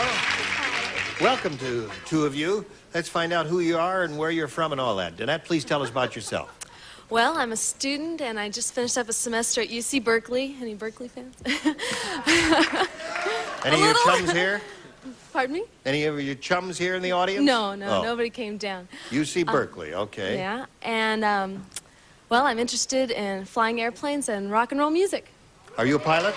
Welcome to the two of you. Let's find out who you are and where you're from and all that. Jeanette, please tell us about yourself. Well, I'm a student, and I just finished up a semester at UC Berkeley. Any Berkeley fans? Any of your chums here? Pardon me? Any of your chums here in the audience? No, Oh. nobody came down. UC Berkeley, okay. Yeah, and, well, I'm interested in flying airplanes and rock and roll music. Are you a pilot?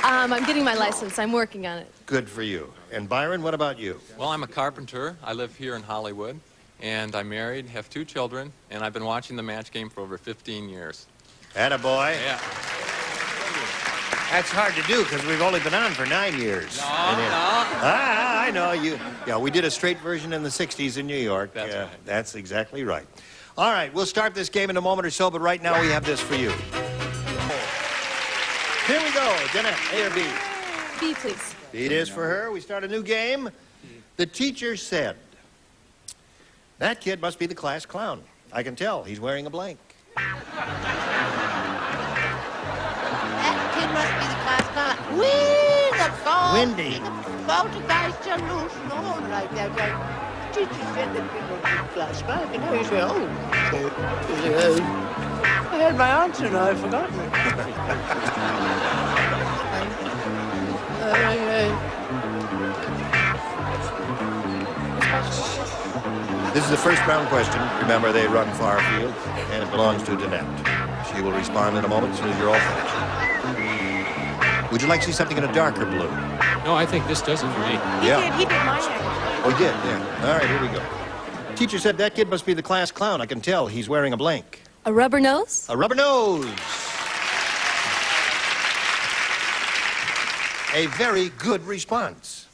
I'm getting my license. I'm working on it. Good for you. And Byron, what about you? Well, I'm a carpenter. I live here in Hollywood. And I'm married, have 2 children, and I've been watching the match game for over 15 years. Attaboy. Yeah. That's hard to do because we've only been on for 9 years. No. I know. Yeah, we did a straight version in the 60s in New York. That's right. That's exactly right. All right, we'll start this game in a moment or so, but right now we have this for you. Here we go. Jeanette, A or B? B, please. B it is for her. We start a new game. The teacher said, "That kid must be the class clown. I can tell. He's wearing a blank." That kid must be the class clown. Wee, the phone. Windy. Poltergeist illusion, all like that. Like, teacher said that kid must be the class clown. And now you say, oh. I had my answer and I've forgotten it. This is the first round question. Remember, they run far afield, and it belongs to Jeanette. She will respond in a moment as soon as you're all finished. Would you like to see something in a darker blue? No, I think this does it for me. He did my hair. We did, yeah. All right, here we go. Teacher said that kid must be the class clown. I can tell. He's wearing a blank. A rubber nose? A rubber nose. A very good response.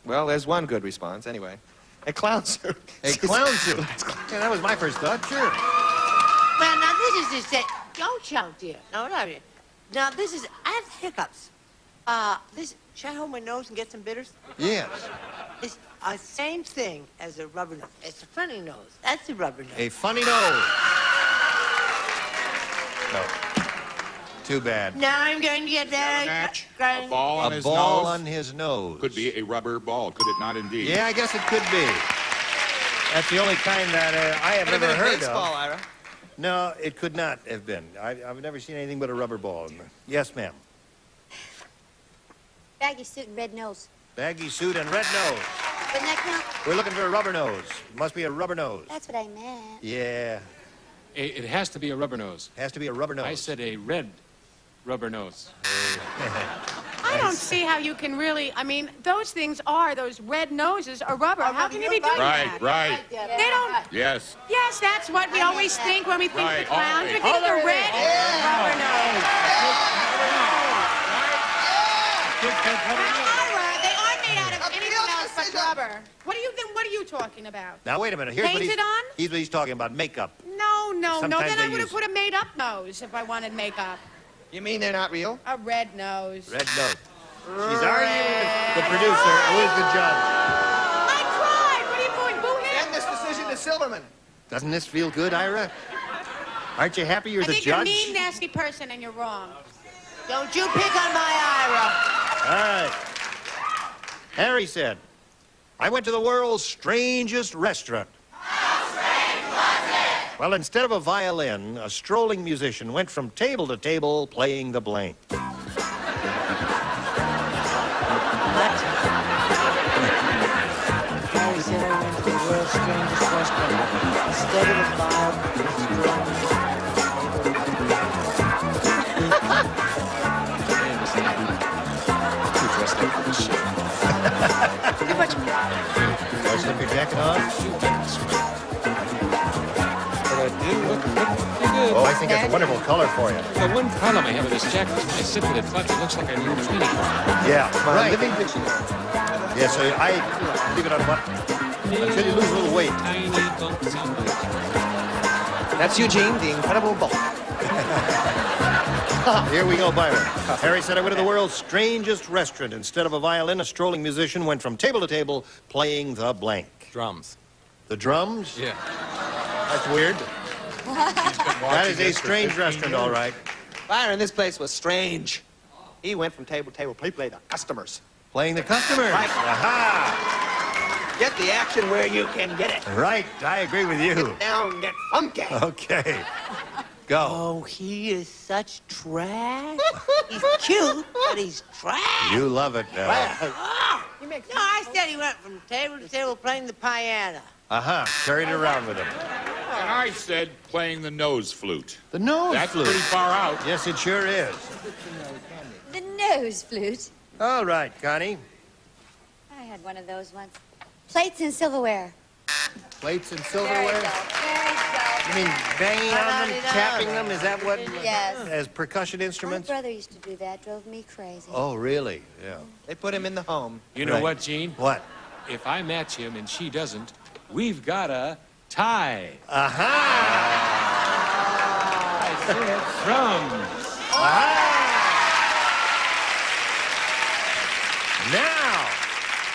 Well, there's one good response, anyway. A clown suit. A clown suit. Yeah, that was my first thought, sure. Well, now this is just it. Don't shout, dear. No, not it. Now this is. I have hiccups. Should I hold my nose and get some bitters? Yes. It's the same thing as a rubber nose. It's a funny nose. That's a rubber nose. A funny nose. No. Too bad. Now I'm going to get very... Match. A ball on A his ball nose. on his nose. Could be a rubber ball, could it not indeed? Yeah, I guess it could be. That's the only kind that I have ever heard baseball, of. Ira. No, it could not have been. I've never seen anything but a rubber ball. Yes, ma'am. Baggy suit and red nose. Baggy suit and red nose. Wouldn't that count? We're looking for a rubber nose. Must be a rubber nose. That's what I meant. Yeah. It has to be a rubber nose. Has to be a rubber nose. I said a red rubber nose. I don't see how you can really, I mean, those things are, those red noses are rubber. How can you be doing that? Right. They don't. Yes. Yes, that's what we always think when we think Right, the clowns. always. We think the red rubber nose. Ira, they aren't made out of anything else but rubber. What are you talking about? Now, wait a minute. Here's what Painted on? he's talking about makeup. No. Sometimes Then they I would have use- put a made-up nose if I wanted makeup. You mean they're not real? A red nose. Red nose. She's arguing with the producer. Who is the judge? I tried. What are you doing? Boo him. Send this decision to Silverman. Doesn't this feel good, Ira? Aren't you happy you're I the think judge? you're a mean, nasty person, and you're wrong. Don't you pick on my Ira. All right. Harry said, "I went to the world's strangest restaurant." How strange was it? Well, instead of a violin, a strolling musician went from table to table playing the blank. Harry said I went to the world's strangest restaurant. Instead of a violin, Too dressed up for this shit. Too much. Want to slip your jacket on? But I did look pretty good. good. Oh, I think it's a wonderful color for you. The one problem I have with this jacket is when I sit with it flat, it looks like I need a training car. Yeah, right. Yeah, so I leave it on what? Until you lose a little weight. Tiny bumps on my That's Eugene, the Incredible Bulk. Here we go, Byron. Harry said, I went to the world's strangest restaurant. Instead of a violin, a strolling musician went from table to table playing the blank. Drums. The drums? Yeah. That's weird. That is a strange restaurant, all right. Byron, this place was strange. He went from table to table. He played the customers. Playing the customers. Right. Aha! Get the action where you can get it. Right, I agree with you. Get down, get funky. Okay. Go. Oh, he is such trash. He's cute, but he's trash. You love it. No, I said he went from table to table playing the piano. Carried it around with him. And I said playing the nose flute. The nose That's flute. pretty far out. Yes, it sure is. The nose flute. All right, Connie. I had one of those once. Plates and silverware. Plates and Very silverware? dull. Very dull. You mean banging on them, tapping them? Is that what? Yes. As percussion My instruments? brother used to do that. Drove me crazy. Oh, really? Yeah. They put him in the home. You know Right. what, Gene? What? If I match him and she doesn't, we've got a tie. Aha! I said drums. Aha! Now,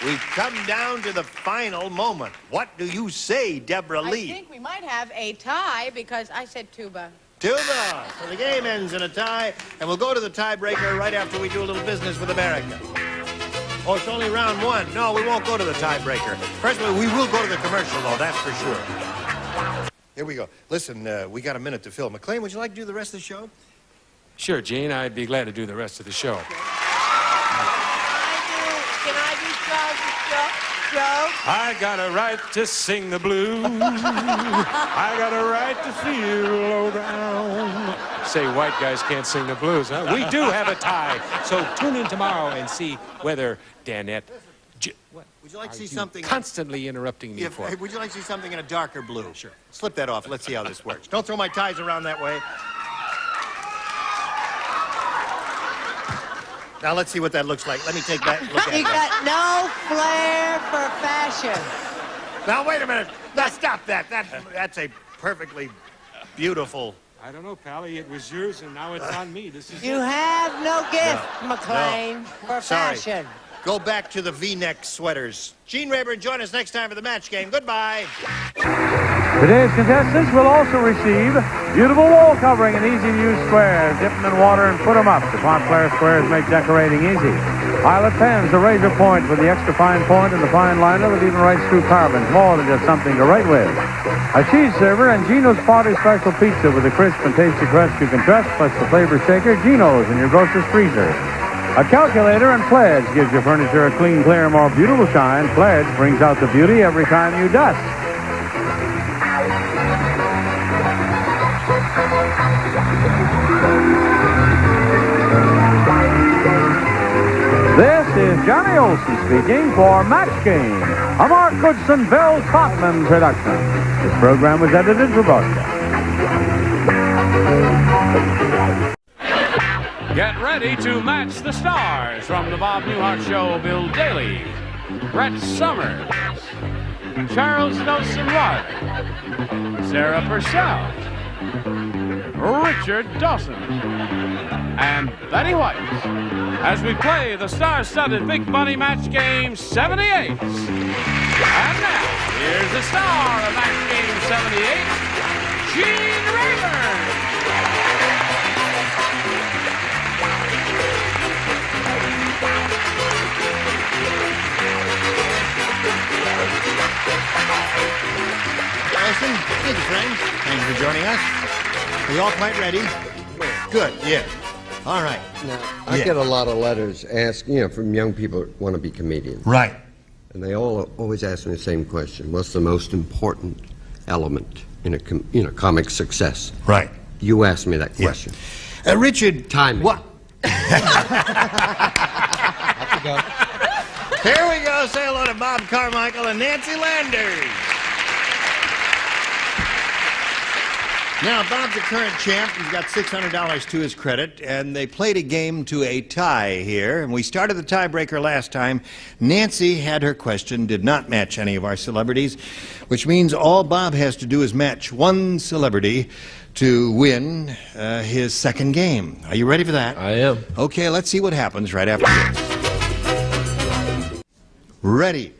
we've come down to the final moment. What do you say, Deborah I Lee? think we might have a tie because I said tuba. Tuba. So the game ends in a tie, and we'll go to the tiebreaker right after we do a little business with America. Oh, it's only round one. No, we won't go to the tiebreaker. First of all, we will go to the commercial, though, that's for sure. Here we go. Listen, we got a minute to fill. McLean, would you like to do the rest of the show? Sure, Gene, I'd be glad to do the rest of the show. Can I do Joe? I got a right to sing the blues. I got a right to feel low down. Say white guys can't sing the blues, huh? We do have a tie. So tune in tomorrow and see whether Danette... What? Would you like to see something? Constantly interrupting me for. Hey, would you like to see something in a darker blue? Sure. Slip that off. Let's see how this works. Don't throw my ties around that way. Now let's see what that looks like. Let me take that look at You that. got no flair for fashion. Now wait a minute. Now stop that. That's a perfectly beautiful. I don't know, Pally. It was yours, and now it's on me. This is You it. have no gift, McLean, for Sorry. fashion. Go back to the V-neck sweaters. Gene Rayburn, join us next time for the match game. Goodbye. Today's contestants will also receive beautiful wall covering and easy-to-use squares. Dip them in water and put them up. The Montclair squares make decorating easy. Pilot pens, the razor point with the extra fine point and the fine liner that even writes through carbons. More than just something to write with. A cheese server and Gino's Party Special Pizza with the crisp and tasty crust you can trust, plus the flavor shaker, Gino's in your grocer's freezer. A calculator and Pledge gives your furniture a clean, clear, more beautiful shine. Pledge brings out the beauty every time you dust. This is Johnny Olson speaking for Match Game, a Mark Goodson, Bill Topman production. This program was edited for broadcast. Get ready to match the stars from the Bob Newhart Show. Bill Daly, Brett Summers, Charles Nelson Rudd, Sarah Purcell, Richard Dawson, and Betty White as we play the star-studded Big Money Match Game 78. And now, here's the star of Match Game 78, Gene Rayburn. Allison, thank you, friends. Thanks for joining us. Are you all quite ready? Good, yeah. All right. Now, I get a lot of letters from young people who want to be comedians. Right. And they all always ask me the same question. What's the most important element in a comic success? Right. You asked me that question. Richard. Timing. What? Here we go. Say hello to Bob Carmichael and Nancy Landers. Now, Bob's the current champ. He's got $600 to his credit, and they played a game to a tie here. And we started the tiebreaker last time. Nancy had her question, did not match any of our celebrities, which means all Bob has to do is match one celebrity to win his second game. Are you ready for that? I am. Okay, let's see what happens right after this. Ready.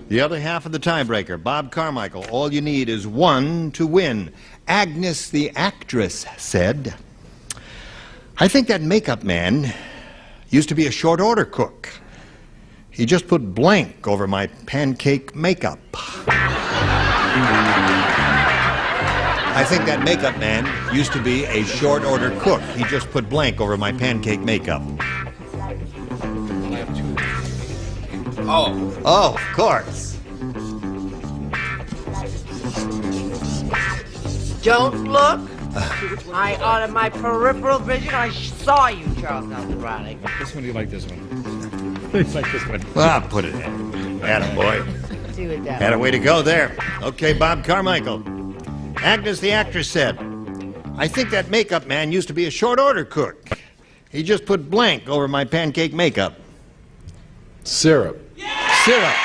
The other half of the tiebreaker, Bob Carmichael. All you need is one to win. Agnes, the actress, said, I think that makeup man used to be a short order cook. He just put blank over my pancake makeup. I think that makeup man used to be a short order cook. He just put blank over my pancake makeup. Oh, of course. Don't look. Out of my peripheral vision, I saw you, Charles Nelson Riley. This one, do you like this one? You like this one? Well, I'll put it in. Attaboy. See what that Had a way to go there. Okay, Bob Carmichael. Agnes, the actress, said, I think that makeup man used to be a short order cook. He just put blank over my pancake makeup. Syrup. Syrup.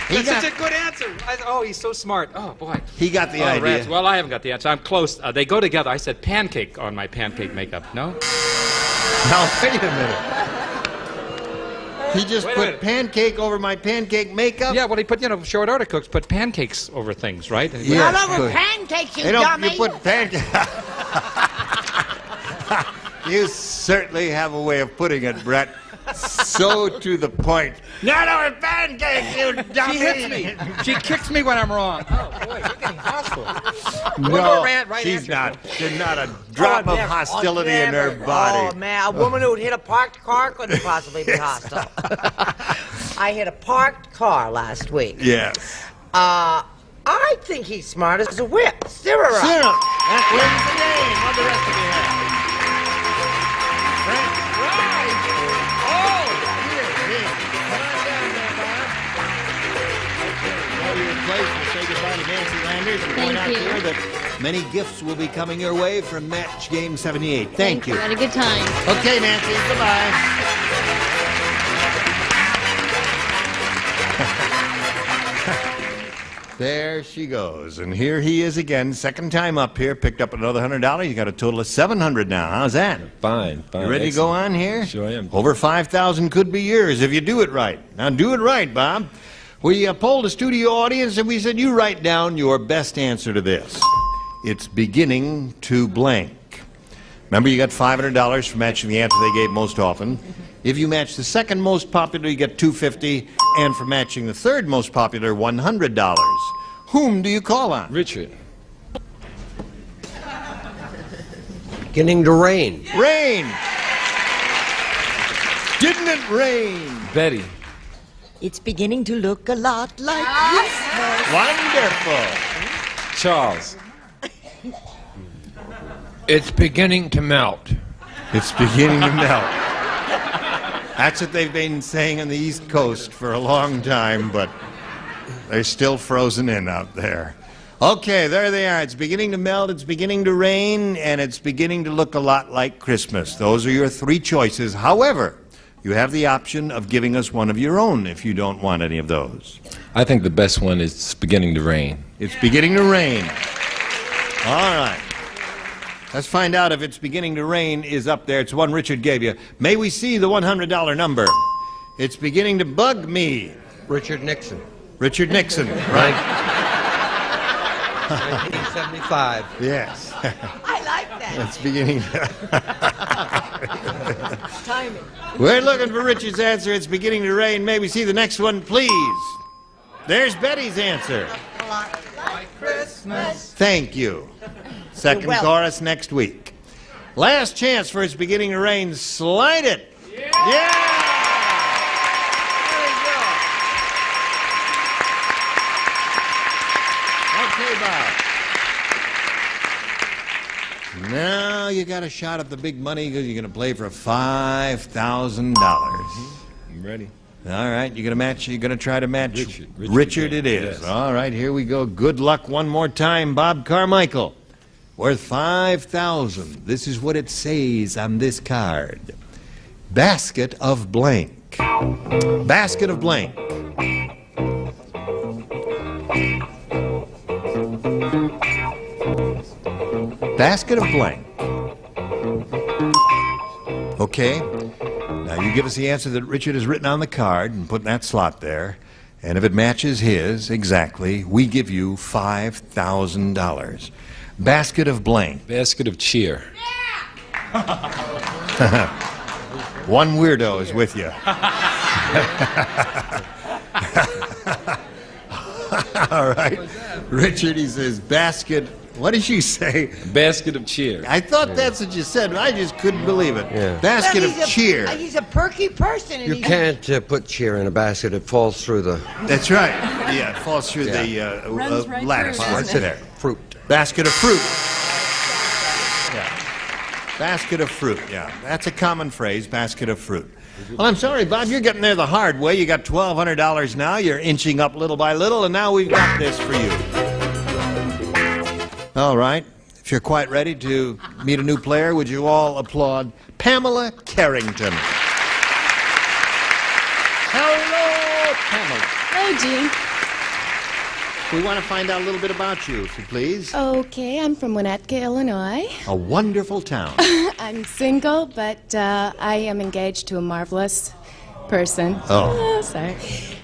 That's such a good answer. Oh, he's so smart. Oh, boy. He got the idea. Rats. Well, I haven't got the answer. I'm close. They go together. I said pancake on my pancake makeup. No? Now, wait a minute. He just put pancake over my pancake makeup? Yeah, well, he put, short order cooks put pancakes over things, right? Yes, Not over pancakes, you They don't, dummy. you put pancake. You certainly have a way of putting it, Brett. So to the point. Not over pancakes, you dummy. She hits me. She kicks me when I'm wrong. Oh, boy, you're getting hostile. No, right she's answer. not. There's not a drop of hostility in her body. Oh, man, a woman who would hit a parked car couldn't possibly be hostile. I hit a parked car last week. Yes. I think he's smart as a whip. Syrup. Syrup. That wins the game. What the rest of you have? Right. Oh, here. Come on down there, Bob. Now your place to say goodbye to Nancy Landers and point out to her that many gifts will be coming your way from Match Game 78. Thank you. Had a good time. Okay, Nancy. Goodbye. There she goes. And here he is again, second time up here, picked up another $100. You got a total of $700 now. How's that? Fine. You ready to go on here? Sure am. Over $5,000 could be yours if you do it right. Now do it right, Bob. We polled the studio audience and we said you write down your best answer to this. It's beginning to blank. Remember, you got $500 for matching the answer they gave most often. If you match the second most popular, you get $250, and for matching the third most popular, $100. Whom do you call on? Richard. Beginning to rain. Rain. Didn't it rain? Betty. It's beginning to look a lot like Christmas. Wonderful. Charles. It's beginning to melt. It's beginning to melt. That's what they've been saying on the East Coast for a long time, but they're still frozen in out there. Okay, there they are. It's beginning to melt, it's beginning to rain, and it's beginning to look a lot like Christmas. Those are your three choices. However, you have the option of giving us one of your own if you don't want any of those. I think the best one is It's Beginning to Rain. It's beginning to rain. All right. Let's find out if It's Beginning to Rain is up there. It's one Richard gave you. May we see the $100 number? It's beginning to bug me. Richard Nixon. Richard Nixon, right? 1975. Yes. I like that. It's beginning. Timing. We're looking for Richard's answer. It's beginning to rain. May we see the next one, please? There's Betty's answer. Like Christmas. Thank you. Second chorus next week. Last chance for It's Beginning to Rain. Slide it. Yeah! There we go. Okay, Bob. Now you got a shot at the big money because you're going to play for $5,000. I'm ready. All right, you're gonna try to match Richard it is. Yes. All right, here we go. Good luck one more time, Bob Carmichael. Worth 5,000. This is what it says on this card. Basket of blank. Basket of blank. Basket of blank. Okay. Now you give us the answer that Richard has written on the card and put in that slot there. And if it matches his exactly, we give you $5,000. Basket of blank. Basket of cheer. One weirdo is with you. All right. Richard, he says basket. What did you say? Basket of cheer. I thought that's what you said, but I just couldn't believe it. Yeah. Basket of cheer. He's a perky person. And You can't put cheer in a basket. It falls through the... That's right. Yeah, it falls through the Runs right lattice. through, What's doesn't there? it? Fruit. Basket of fruit. Yeah. Basket of fruit, yeah. That's a common phrase, basket of fruit. Well, I'm sorry, Bob, you're getting there the hard way. You got $1,200 now. You're inching up little by little, and now we've got this for you. All right. If you're quite ready to meet a new player, would you all applaud Pamela Carrington? Hello, Pamela. Hello, Gene. We want to find out a little bit about you, if you please. Okay, I'm from Winnetka, Illinois. A wonderful town. I'm single, but I am engaged to a marvelous person. Oh. Sorry.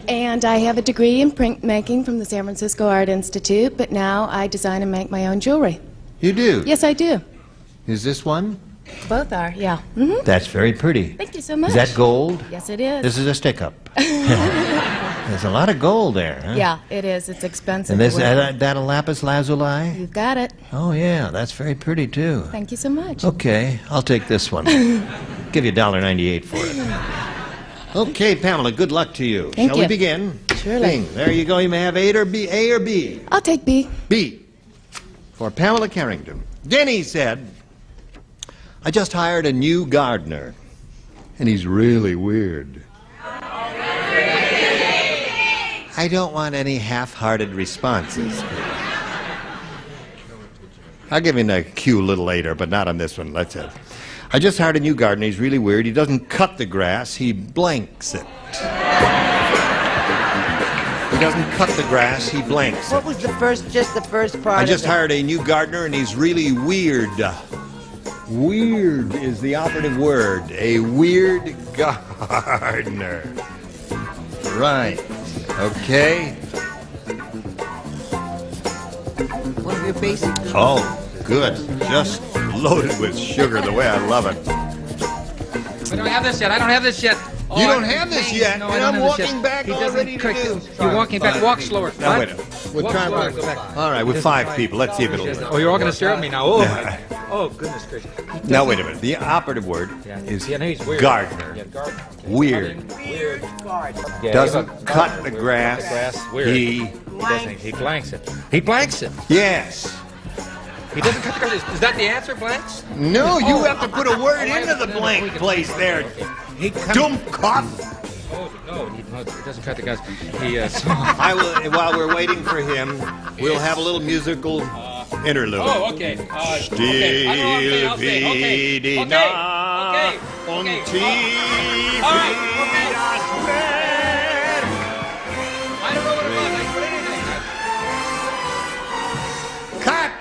And I have a degree in printmaking from the San Francisco Art Institute, but now I design and make my own jewelry. You do? Yes, I do. Is this one? Both are, yeah. Mm-hmm. That's very pretty. Thank you so much. Is that gold? Yes, it is. This is a stick-up. There's a lot of gold there, huh? Yeah, it is. It's expensive. And this, to wear. that a lapis lazuli? You've got it. Oh, yeah, that's very pretty, too. Thank you so much. Okay, I'll take this one. Give you $1.98 for it. Okay, Pamela, good luck to you. Thank Shall you. we begin? Surely. Bing. There you go. You may have A or B. A or B? I'll take B. B. For Pamela Carrington. Denny said, I just hired a new gardener, and he's really weird. I don't want any half-hearted responses. I'll give you a cue a little later, but not on this one. Let's have. I just hired a new gardener. He's really weird. He doesn't cut the grass. He blanks it. He doesn't cut the grass. He blanks it. What was just the first part I just of it? hired a new gardener, and he's really weird. Weird is the operative word. A weird gardener. Right. Okay. One of your basic... Oh, good. Just loaded with sugar the way I love it. I don't have this yet. I don't have this yet. Oh, You don't have this yet, No, and I don't I'm have this yet. walking back He all doesn't ready to correct do. it. You're walking back. Walk slower. Now, What? wait a minute. We'll Walk try slower. one. Go back. All right, with 5 people. Let's see if it'll work. Oh, you're all going to stare at me now. Oh, Yeah. oh goodness gracious. Now, wait a minute. The operative word is Yeah, no, he's weird. gardener. Yeah, gardener. Weird. Weird gardener. Yeah, Doesn't he's a cut gardener. the Weird. grass. Cut the grass. Weird. He doesn't. He blanks it. He blanks it. Yes. He doesn't cut the grass. Is that the answer, blanks? No, you Oh. have to put a word Oh, I into the no, no, blank we can- place there. He cuts. Dummkopf. Oh, no, he doesn't cut the grass. He, I will. While we're waiting for him, we'll have a little musical interlude. Oh, okay. Still I'll say it. Okay. vidina Okay. und Okay. tief All right. Okay. das Meer. I don't know what it was. I put anything. Cut!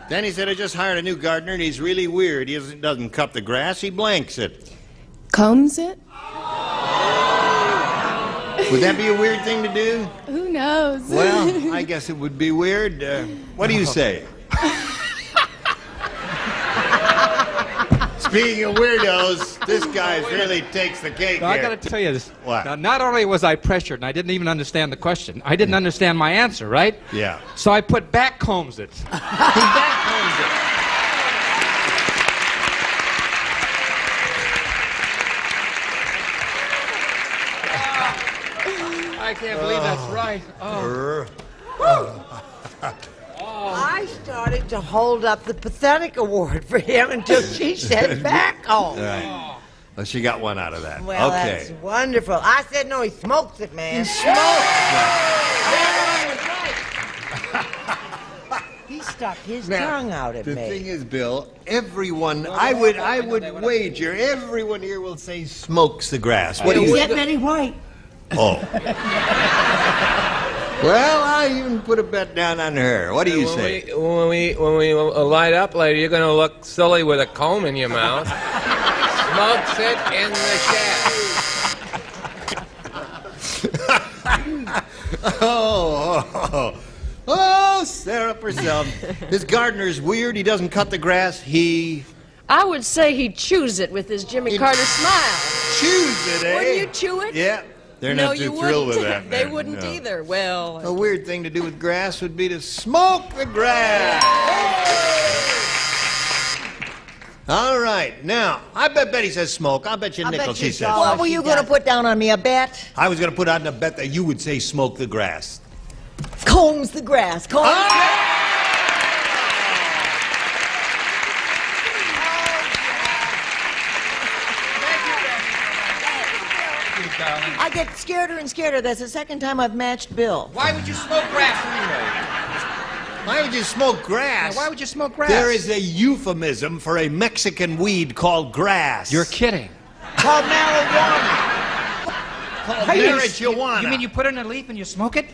Then he said, I just hired a new gardener, and he's really weird. He doesn't cut the grass, he blanks it. Combs it? Would that be a weird thing to do? Who knows? Well, I guess it would be weird. What do you say? Speaking of weirdos, this guy really takes the cake Now, I here. got to tell you this. What? Now, not only was I pressured, and I didn't even understand the question, I didn't understand my answer, right? Yeah. So I put backcombs it. I can't believe that's right. Oh. I started to hold up the pathetic award for him until she said back home. Right. Oh, she got one out of that. Well, okay. that's wonderful. I said no, he smokes it, man. He smokes He stuck his tongue out at the me. thing is, Bill, everyone, I would wager, everyone here will say smokes the grass. What do you Except Betty White. Oh. Well, I even put a bet down on her. What do you say? When we light up later, you're going to look silly with a comb in your mouth. Smokes it in the shack. Oh, Sarah Purcell. This gardener's weird. He doesn't cut the grass. I would say he chews it with his Jimmy Carter smile. Chews it, eh? Wouldn't you chew it? Yeah. They're no, not you too thrilled with wouldn't. that. They man. wouldn't No. either. Well, A weird thing to do with grass would be to smoke the grass. All right. Now, I bet Betty says smoke. I'll bet you a nickel she says What smoke. were you going to put down on me, a bet? I was going to put out a bet that you would say smoke the grass. Combs the grass. Combs the grass. I get scareder and scareder. That's the second time I've matched Bill. Why would you smoke grass anyway? Why would you smoke grass? Yeah, why would you smoke grass? There is a euphemism for a Mexican weed called grass. You're kidding. Called marijuana. Called marijuana. You mean you put it in a leaf and you smoke it?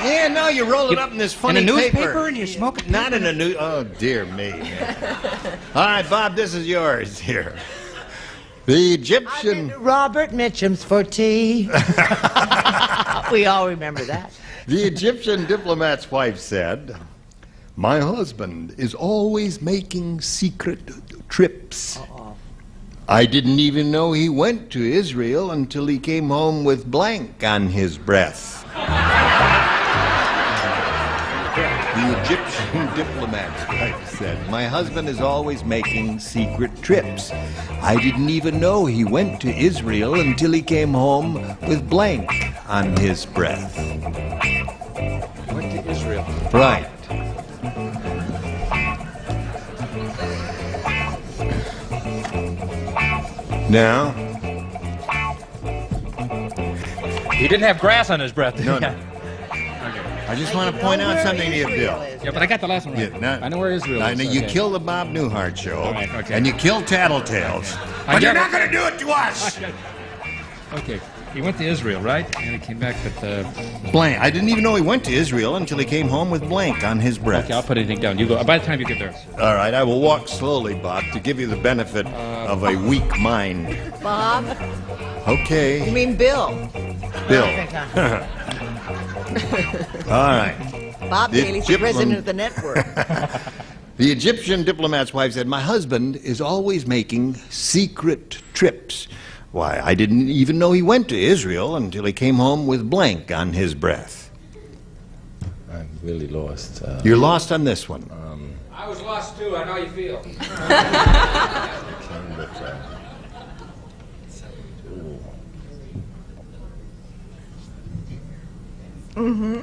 Yeah, no, you roll it up in this funny in a paper. newspaper and you smoke it? Not in a new... Oh, dear me. All right, Bob, this is yours here. The Egyptian... Robert Mitchum's for tea. We all remember that. The Egyptian diplomat's wife said, "My husband is always making secret trips. I didn't even know he went to Israel until he came home with blank on his breath." The Egyptian diplomat's wife said, "My husband is always making secret trips. I didn't even know he went to Israel until he came home with blank on his breath." Went to Israel. Right. Now? He didn't have grass on his breath. No, no. I just want to point out something to you, Bill. Yeah, but I got the last one right. Yeah, no, I know where Israel I is. know you Okay. killed the Bob Newhart show, All right, okay. and you killed Tattletales, I but you're never- not going to do it to us. Okay. He went to Israel, right? And he came back with Blank. I didn't even know he went to Israel until he came home with blank on his breath. Okay, I'll put anything down. You go. By the time you get there. All right, I will walk slowly, Bob, to give you the benefit of a weak mind. Bob? Okay. You mean Bill? Bill. All right. Bob The Bailey's the Egyptian- president of the network. The Egyptian diplomat's wife said, "My husband is always making secret trips. Why, I didn't even know he went to Israel until he came home with blank on his breath." I'm really lost. You're lost on this one. I was lost too. I know how you feel. Mm-hmm.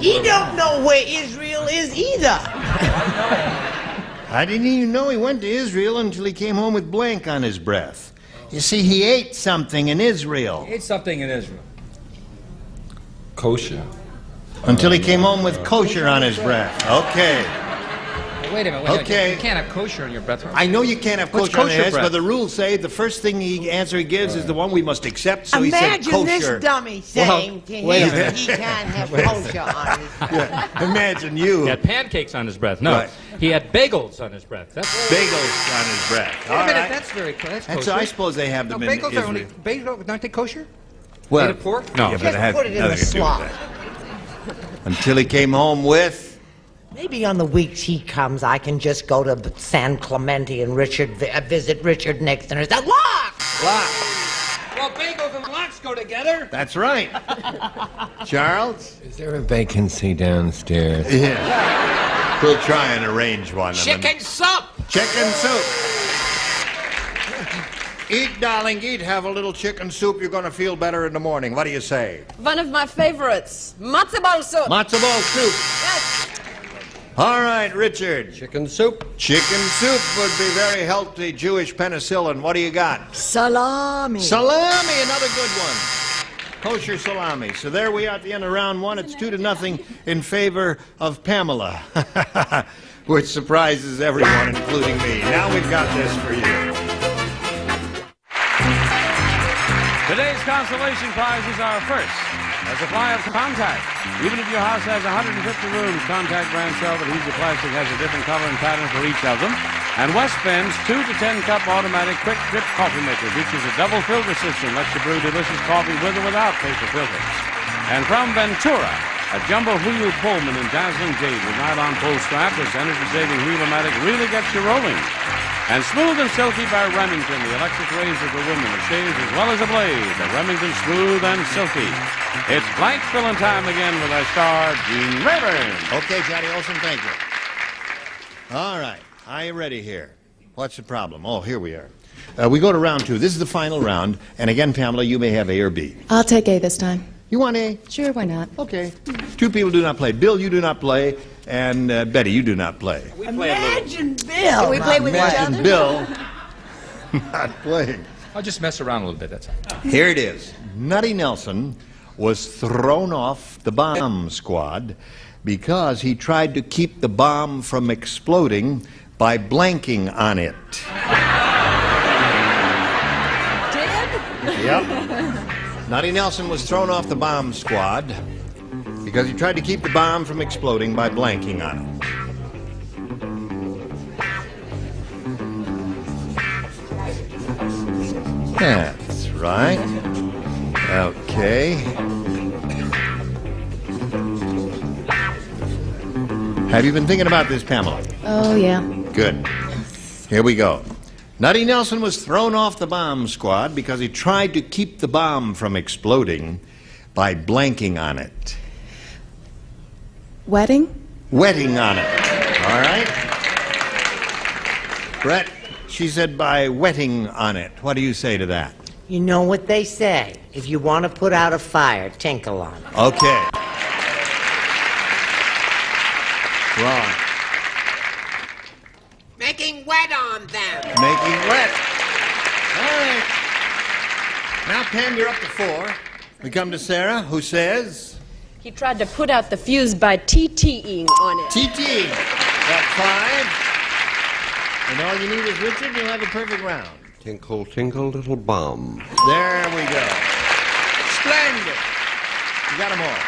He don't know where Israel is either. I didn't even know he went to Israel until he came home with blank on his breath. You see, he ate something in Israel. Ate something in Israel. Kosher. Until he came home with kosher on his breath. Okay. Wait a minute. Okay. You can't have kosher on your breath. I know you can't have What's kosher on kosher your heads, breath? but the rules say the first thing answer he gives is the one we must accept, so he said Imagine kosher. this dummy saying to wait a him minute. he can't have kosher on his Yeah, imagine you. He had pancakes on his breath. No, Right. he had bagels on his breath. That's Bagels on his breath. Wait a All minute, right. that's very that's That's, kosher. I suppose they have them in bagels Israel. are only bagels. Aren't they kosher? Well, Made of pork? No, You but it just had put it in nothing the to do with slop. that. Until he came home with... Maybe on the weeks he comes, I can just go to San Clemente and visit Richard Nixon or say, look! Well, bagels and lox go together. That's right. Charles? Is there a vacancy downstairs? Yeah. We'll try and arrange one. Chicken soup. Chicken soup. Eat, darling, eat. Have a little chicken soup. You're going to feel better in the morning. What do you say? One of my favorites, matzo ball soup. Matzo ball soup. Yes. All right, Richard. Chicken soup. Chicken soup would be very healthy Jewish penicillin. What do you got? Salami. Salami, another good one. Kosher salami. So there we are at the end of round one. It's 2-0 in favor of Pamela, which surprises everyone, including me. Now we've got this for you. Today's consolation prizes are first, a supply of Contact. Even if your house has 150 rooms, Contact brand solvent adhesive plastic has a different color and pattern for each of them. And West Bend's 2 to 10 cup automatic quick drip coffee maker features a double filter system, lets you brew delicious coffee with or without paper filters. And from Ventura, a jumbo wheel Pullman in dazzling jade with nylon pull strap, this energy-saving wheel-o-matic really gets you rolling. And Smooth and Silky by Remington, the electric razor for women that shaves as well as a blade. The Remington Smooth and Silky. It's blank filling time again with our star, Gene Rayburn. Okay, Johnny Olson, thank you. All right, are you ready here? What's the problem? Oh, here we are. We go to round 2. This is the final round. And again, Pamela, you may have A or B. I'll take A this time. You want A? Sure, why not? Okay. 2 people do not play. Bill, you do not play. And Betty, you do not play. Imagine Bill. Can we play with each Imagine other? Bill not playing. I'll just mess around a little bit, that's all. Here it is. Nutty Nelson was thrown off the bomb squad because he tried to keep the bomb from exploding by blanking on it. Did? Yep. Nutty Nelson was thrown off the bomb squad because he tried to keep the bomb from exploding by blanking on it. That's right. Okay. Have you been thinking about this, Pamela? Oh, yeah. Good. Here we go. Nutty Nelson was thrown off the bomb squad because he tried to keep the bomb from exploding by blanking on it. Wedding? Wetting on it. All right? Brett, she said by wetting on it. What do you say to that? You know what they say. If you want to put out a fire, tinkle on it. Okay. Wrong. Making wet on them. Making wet. All right. Now, Pam, you're up to 4. We come to Sarah, who says... He tried to put out the fuse by TTing on it. TTing. Got 5. And all you need is Richard, you'll have a perfect round. Tinkle, tinkle, little bomb. There we go. Splendid. You got them all.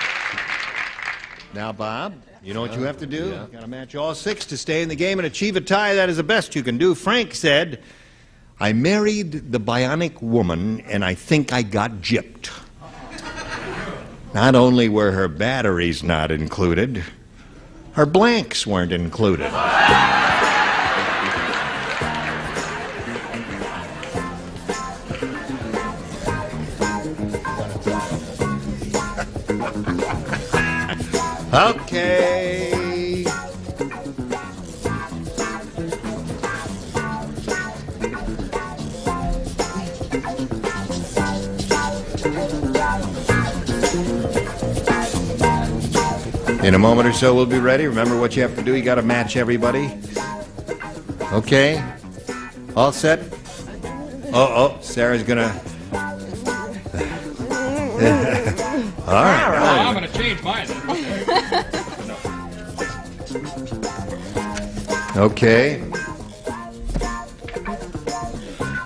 Now, Bob, you know what you have to do? Yeah. You got to match all 6 to stay in the game and achieve a tie. That is the best you can do. Frank said, I married the bionic woman, and I think I got gypped. Not only were her batteries not included, her blanks weren't included. Okay. In a moment or so, we'll be ready. Remember what you have to do. You got to match everybody. Okay. All set? Oh, Sarah's going to... All right. Well, I'm going to change mine. Okay.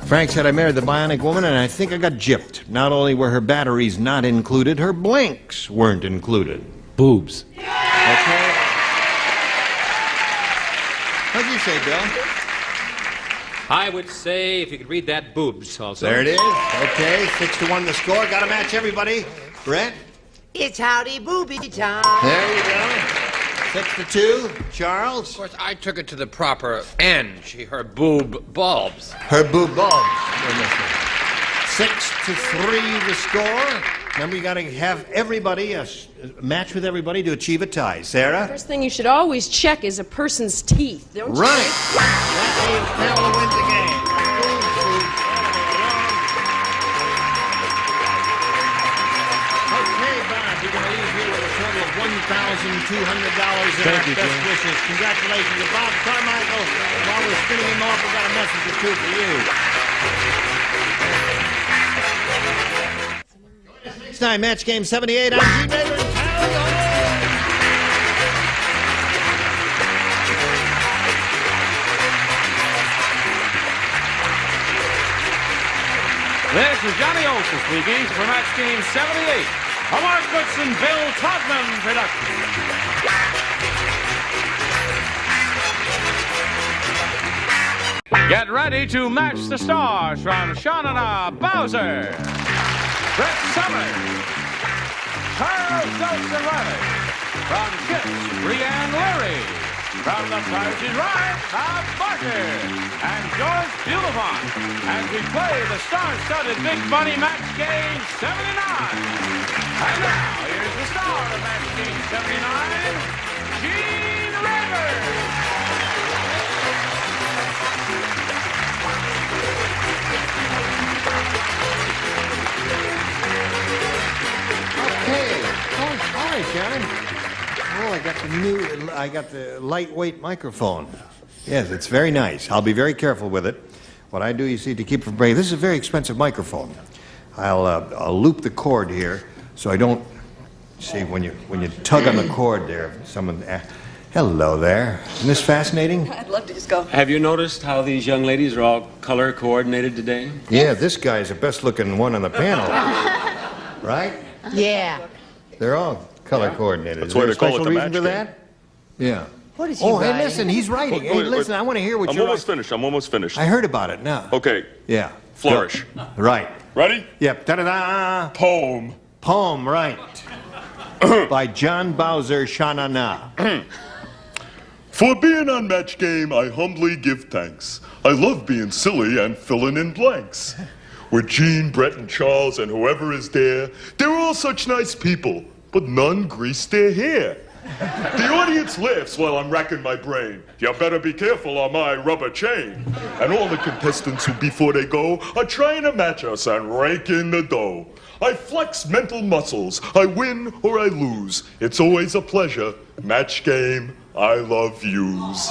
Frank said, I married the bionic woman, and I think I got gypped. Not only were her batteries not included, her blanks weren't included. Boobs. Okay. What'd you say, Bill? I would say, if you could read that, boobs also. There it is. Okay, 6-1 the score. Got to match everybody. Brett? It's howdy booby time. There you go. 6-2. Charles? Of course, I took it to the proper end. Her boob bulbs. Her boob bulbs. 6-3 the score. Remember, you got to have everybody, a match with everybody to achieve a tie. Sarah? First thing you should always check is a person's teeth, don't you? Right. That means Pamela wins the game. Okay, Bob, you're going to leave here with a total of $1,200 in our best wishes. Congratulations to Bob Carmichael. While we're spinning him off, we've got a message or two for you. Next time, Match Game 78 on G-Raver and Tally Ho! This is Johnny Olson speaking for Match Game 78, a Mark Goodson, Bill Todman production. Get ready to match the stars from Shauna Bowser, Brett Summers, Charles Nelson Riley, from Chips, Brianne Leary, from The Price is Right, Bob Barker, and George Bulifant, as we play the star-studded Big Money Match Game 79. And now, here's the star of Match Game 79, Gene Rivers. Okay. Oh, all right, John. Oh, I got the lightweight microphone. Yes, it's very nice. I'll be very careful with it. What I do, you see, to keep it from breaking. This is a very expensive microphone. I'll loop the cord here so I don't see when you tug on the cord there. Someone. Hello there. Isn't this fascinating? I'd love to just go. Have you noticed how these young ladies are all color coordinated today? Yeah, this guy's the best looking one on the panel. Right? Yeah. They're all color coordinated. That's why they call it the match for game. that? Yeah. What is he hey, writing? listen, he's writing. Hey, listen, I want to hear what I'm you're almost finished. I'm almost finished. I heard about it now. Okay. Yeah. Flourish. Go. Right. Ready? Yep. Da-da-da. Poem. Poem, right. By John Bowser, Sha-na-na. For being on Match Game, I humbly give thanks. I love being silly and filling in blanks. With Gene, Brett, and Charles, and whoever is there, they're all such nice people, but none grease their hair. The audience laughs while I'm racking my brain. You better be careful on my rubber chain. And all the contestants who, before they go, are trying to match us and rake in the dough. I flex mental muscles. I win or I lose. It's always a pleasure. Match Game, I love yous.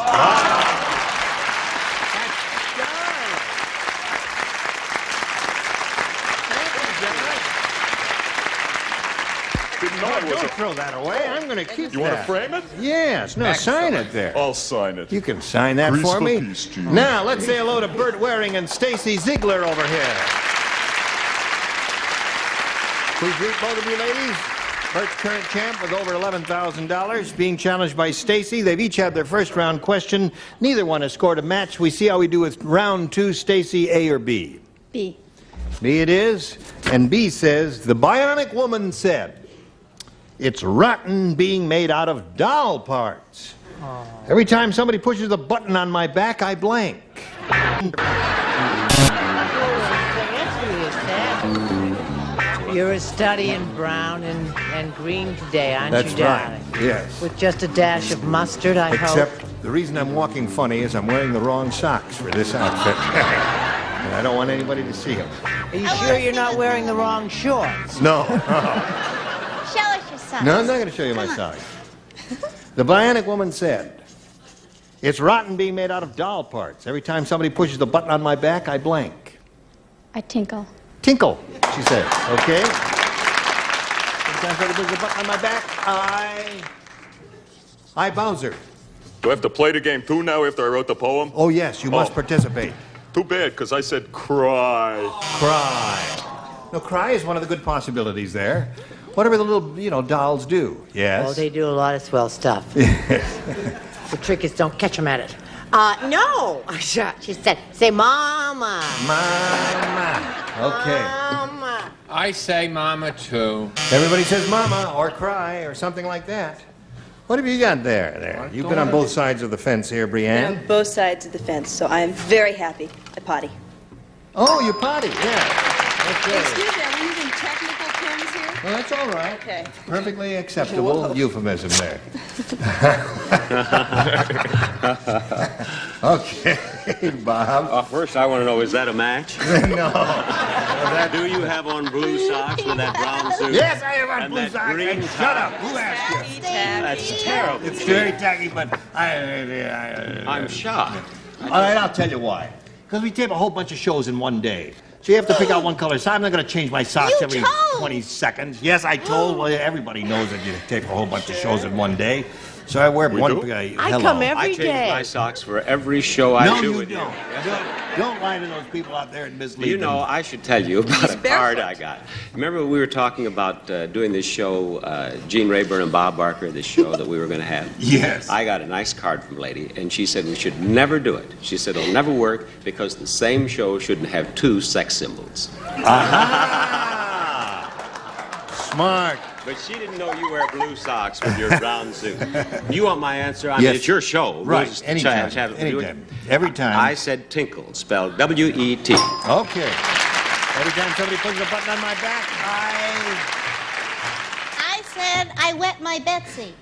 Don't throw that away. I'm going to keep that. You want to frame it? Yes. No, sign it there. I'll sign it. You can sign that Grease for me. peace, Gene. Now, let's say hello to Bert Waring and Stacy Ziegler over here. Please greet both of you ladies. Bert's current champ with over $11,000, being challenged by Stacy. They've each had their first round question. Neither one has scored a match. We see how we do with round two. Stacy, A or B? B. B it is. And B says, the Bionic Woman said, it's rotten being made out of doll parts. Oh. Every time somebody pushes a button on my back, I blank. You're studying brown and green today, aren't That's you, darling? right, yes. With just a dash of mustard, I hope. Except the reason I'm walking funny is I'm wearing the wrong socks for this outfit. And I don't want anybody to see them. Are you sure you're not wearing the wrong shorts? No. Show us your socks. No, I'm not going to show you my socks. The Bionic Woman said, it's rotten being made out of doll parts. Every time somebody pushes the button on my back, I blank. I tinkle. Tinkle, she said. Okay? Every time somebody pushes the button on my back, I Bowser. Do I have to play the game too now after I wrote the poem? Oh, yes, you must participate. Too bad, because I said cry. Cry. No, cry is one of the good possibilities there. Whatever the little, dolls do. Yes? Oh, they do a lot of swell stuff. The trick is don't catch them at it. No. She said, say mama. Mama. Okay. Mama. I say mama, too. Everybody says mama or cry or something like that. What have you got there? You've been on both sides of the fence here, Brianne. On both sides of the fence, so I am very happy. I potty. Oh, you potty, yeah. Okay. Excuse me, are we using technical terms here? Well, that's all right. Okay. Perfectly acceptable euphemism there. Okay, Bob. First, I want to know, is that a match? No. Do you have on blue socks with that brown suit? Yes, I have on and blue that socks. green And tie? shut up. Who asked you? That's terrible. It's very tacky, but I'm shocked. All right, I'll tell you why. Because we tape a whole bunch of shows in one day. So you have to pick out one color. So I'm not going to change my socks every 20 seconds. Yes, I told. Well, everybody knows that you tape a whole bunch of shows in one day. So I wear one. I come every day. I change my socks for every show I do with you. No, you don't. Don't lie to those people out there and mislead You know, them. I should tell you about a card I got. Remember we were talking about doing this show, Gene Rayburn and Bob Barker, this show that we were going to have? Yes. I got a nice card from a lady, and she said we should never do it. She said it'll never work because the same show shouldn't have two sex symbols. Aha! Smart. But she didn't know you wear blue socks with your brown suit. You want my answer? I mean, Yes. it's your show. Right. We'll Anytime. do it. Anytime. Every time. I said tinkle, spelled W-E-T. Okay. Every time somebody pushes a button on my back, I said I wet my Betsy.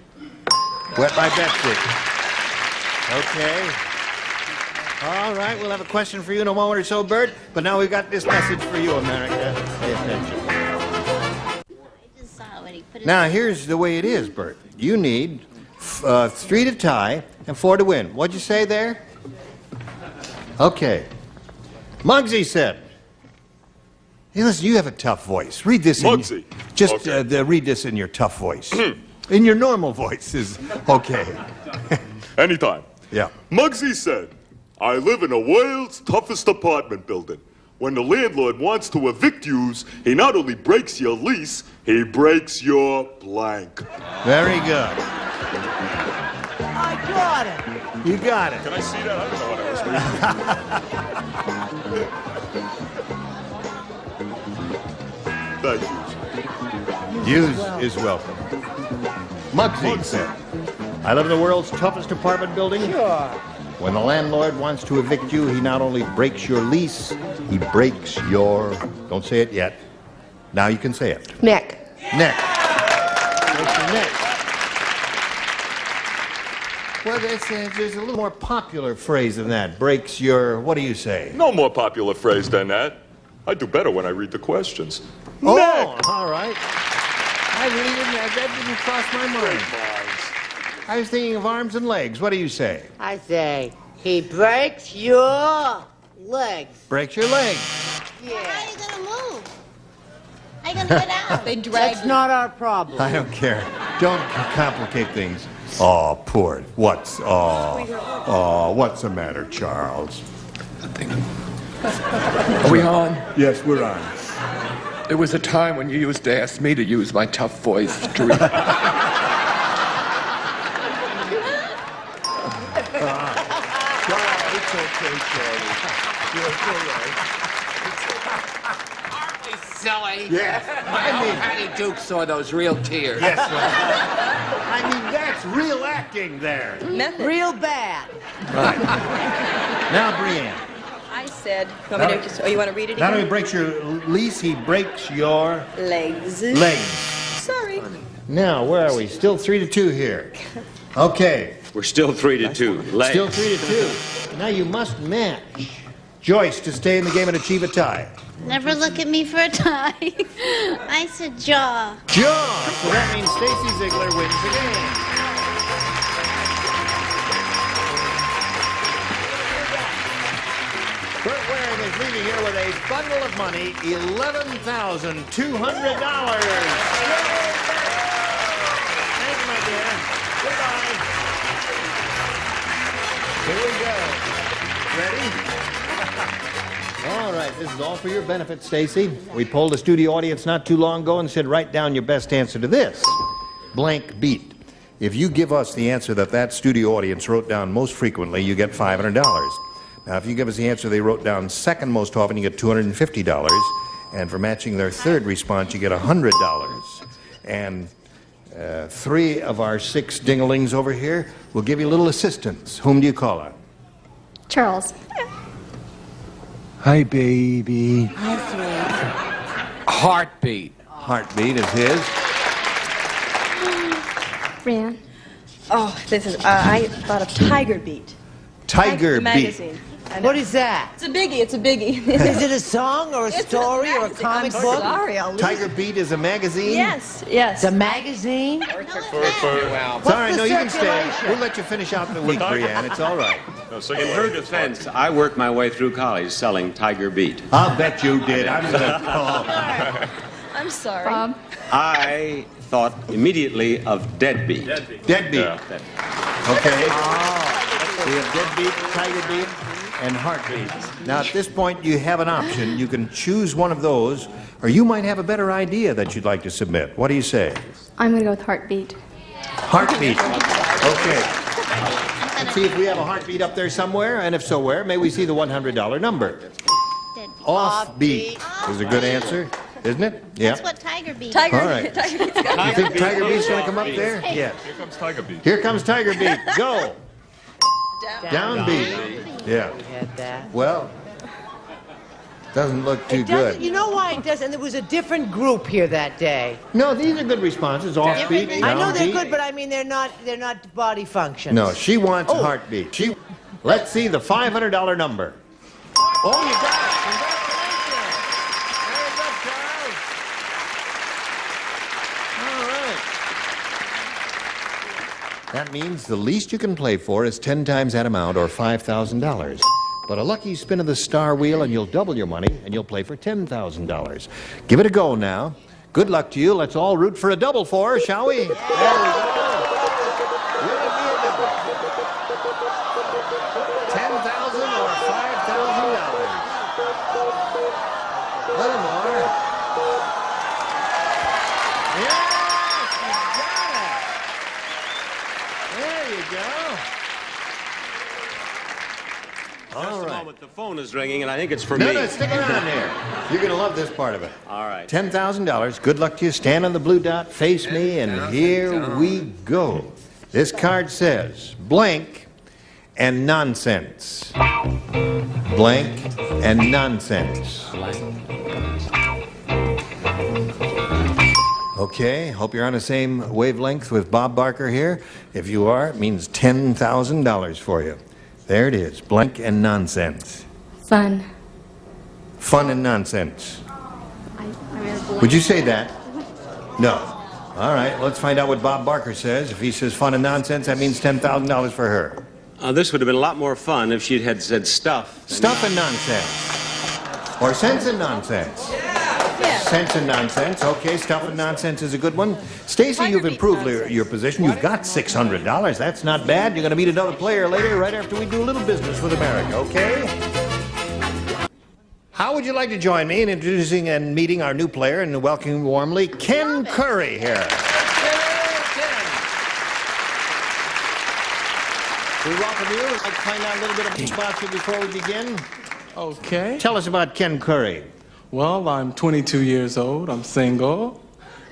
wet my Betsy. Okay. All right, we'll have a question for you in a moment or so, Bert. But now we've got this message for you, America. Pay attention. Now, here's the way it is, Bert. You need 3 to tie and 4 to win. What'd you say there? Okay. Muggsy said. Hey, listen, you have a tough voice. Read this. Muggsy. Just read this in your tough voice. In your normal voice is okay. Anytime. Yeah. Muggsy said, I live in the world's toughest apartment building. When the landlord wants to evict you, he not only breaks your lease, he breaks your blank. Very good. I got it. You got it. Can I see that? I don't know what I was reading. Thank you. Use is welcome. Muggsy said, I live in the world's toughest apartment building. Sure. When the landlord wants to evict you, he not only breaks your lease, he breaks your... Don't say it yet. Now you can say it. Neck. Neck. Breaks your neck. Well, there's a little more popular phrase than that. Breaks your... What do you say? No more popular phrase than that. I do better when I read the questions. Oh, Neck. all right. I really didn't... That didn't cross my mind. I was thinking of arms and legs. What do you say? I say, he breaks your legs. Breaks your leg. How are you going to move? How are you going to get out? They drag That's not our problem. I don't care. Don't complicate things. Oh, poor. What's the matter, Charles? Are we on? Yes, we're on. There was a time when you used to ask me to use my tough voice to read. It's okay, Charlie. You're okay, Aren't we silly? Yes. I hope Patty Duke saw those real tears. Yes, well, I mean, that's real acting there. Method. Real bad. Right. Now, Brianne. I said, you want to read it Not again? only breaks your lease, he breaks your Legs. legs. Sorry. Now, where are we? Still 3-2 here. Okay. We're still 3-2. Legs. Still 3-2. Now you must match Joyce to stay in the game and achieve a tie. Never look at me for a tie. I said jaw. Jaw. So that means Stacy Ziegler wins the game. Burt Waring is leaving here with a bundle of money, $11,200. Thank you, my dear. Goodbye. Here we go. Ready? All right, this is all for your benefit, Stacy. We polled a studio audience not too long ago and said, write down your best answer to this. Blank beat. If you give us the answer that studio audience wrote down most frequently, you get $500. Now, if you give us the answer they wrote down second most often, you get $250. And for matching their third response, you get $100. And 3 of our 6 ding-a-lings over here will give you a little assistance. Whom do you call on? Charles. Hi, baby. Heartbeat. Heartbeat is his. Fran. Oh, this is, I thought of Tiger Beat. Tiger the Beat. magazine. What is that? It's a biggie, it's a biggie. Is it a song or a story or a magazine. comic I'm book? sorry, I'll lose Tiger Beat is a magazine? Yes, yes. It's a magazine? It's all right, no, you can stay. We'll let you finish out the week, Brianne. It's all right. In her defense, I worked my way through college selling Tiger Beat. I'll bet you did. I'm going to call. I'm sorry. Bob. I thought immediately of Deadbeat. Deadbeat. Yeah. Okay. We have Deadbeat, Tiger Beat, and Heartbeat. Now, at this point, you have an option. You can choose one of those, or you might have a better idea that you'd like to submit. What do you say? I'm going to go with Heartbeat. Heartbeat. Okay. Let's see if we have a heartbeat up there somewhere, and if so, where? May we see the $100 number? Offbeat is a good answer, isn't it? Yeah. That's what Tiger Beat. All right. You think Tiger Beat's going to come up there? Yes. Here comes Tiger Beat. Here comes Tiger Beat. Go. Downbeat. Yeah. Well, doesn't look too good. You know why it doesn't? There was a different group here that day. No, these are good responses. Offbeat, downbeat. I know they're good, but I mean they're not body functions. No, she wants Heartbeat. Let's see the $500 number. Oh, you got it. Congratulations. Very good, Charles. All right. That means the least you can play for is 10 times that amount, or $5,000. But a lucky spin of the star wheel and you'll double your money, and you'll play for $10,000. Give it a go now. Good luck to you. Let's all root for a double for her, shall we? There we go. Will it be a double? $10,000 or $5,000? A little more. Yes, you got it. There you go. All right. The phone is ringing, and I think it's for me. No, stick around there. You're going to love this part of it. All right. $10,000. Good luck to you. Stand on the blue dot, face me, and here we go. This card says blank and nonsense. Blank and nonsense. Okay, hope you're on the same wavelength with Bob Barker here. If you are, it means $10,000 for you. There it is, blank and nonsense. Fun. Fun and nonsense. Would you say that? No. All right, let's find out what Bob Barker says. If he says fun and nonsense, that means $10,000 for her. This would have been a lot more fun if she had said stuff. Stuff and nonsense. Or sense and nonsense. Sense and nonsense. Okay, stuff and nonsense is a good one. Stacy, you've improved your position. You've got $600. That's not bad. You're going to meet another player later, right after we do a little business with America, okay? How would you like to join me in introducing and meeting our new player and welcoming warmly Ken Curry here? We welcome you. I'd like to find out a little bit about you before we begin. Okay. Tell us about Ken Curry. Well, I'm 22 years old. I'm single.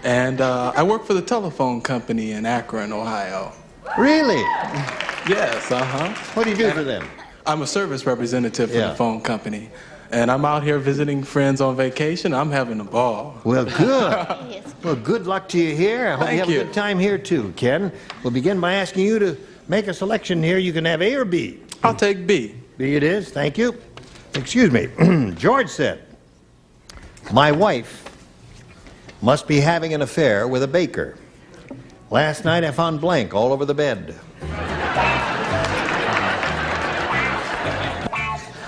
And I work for the telephone company in Akron, Ohio. Really? Yes, uh-huh. What do you do for them? I'm a service representative for the phone company. And I'm out here visiting friends on vacation. I'm having a ball. Well, good. Well, good luck to you here. I hope you have a good time here, too, Ken. We'll begin by asking you to make a selection here. You can have A or B. I'll take B. B it is. Thank you. Excuse me. George said, my wife must be having an affair with a baker. Last night I found blank all over the bed.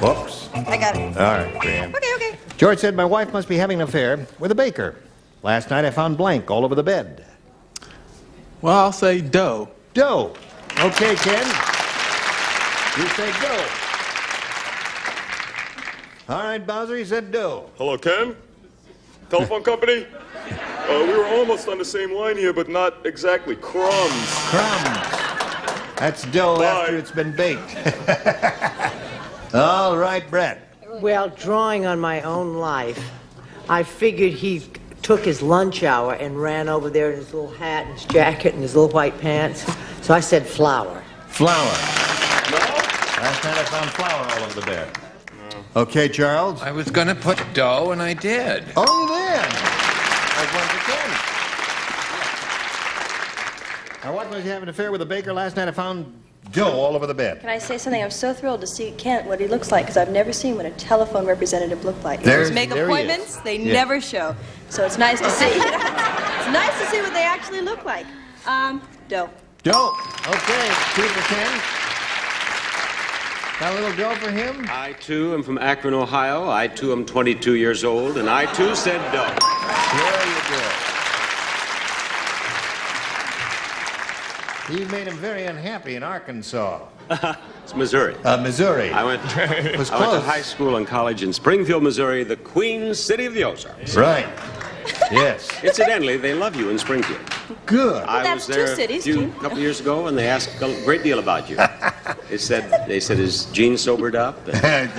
Whoops. I got it. All right, Graham. Okay. George said, my wife must be having an affair with a baker. Last night I found blank all over the bed. Well, I'll say dough. Dough. Okay, Ken. You say dough. All right, Bowser, he said dough. Hello, Ken? Telephone company? We were almost on the same line here, but not exactly. Crumbs. Crumbs. That's dough after it's been baked. All right, Brett. Well, drawing on my own life, I figured he took his lunch hour and ran over there in his little hat and his jacket and his little white pants. So I said flour. Flour. Last night I found flour all over the bed. Okay, Charles? I was going to put dough, and I did. Oh, you did? That's one for Now, what was he having an affair with a baker last night? I found dough all over the bed. Can I say something? I'm so thrilled to see Kent, what he looks like, because I've never seen what a telephone representative looked like. There Make he appointments, is. they Yeah. never show. So it's nice to see. It's nice to see what they actually look like. Dough. Dough. Okay, 2 for Ken. Got a little dough for him? I, too, am from Akron, Ohio. I, too, am 22 years old, and I, too, said dough. There you go. You made him very unhappy in Arkansas. It's Missouri. Missouri. I went to high school and college in Springfield, Missouri, the Queen City of the Ozarks. Right. Yes. Incidentally, they love you in Springfield. Good. I was there a couple years ago, and they asked a great deal about you. They said, is Gene sobered up? Thank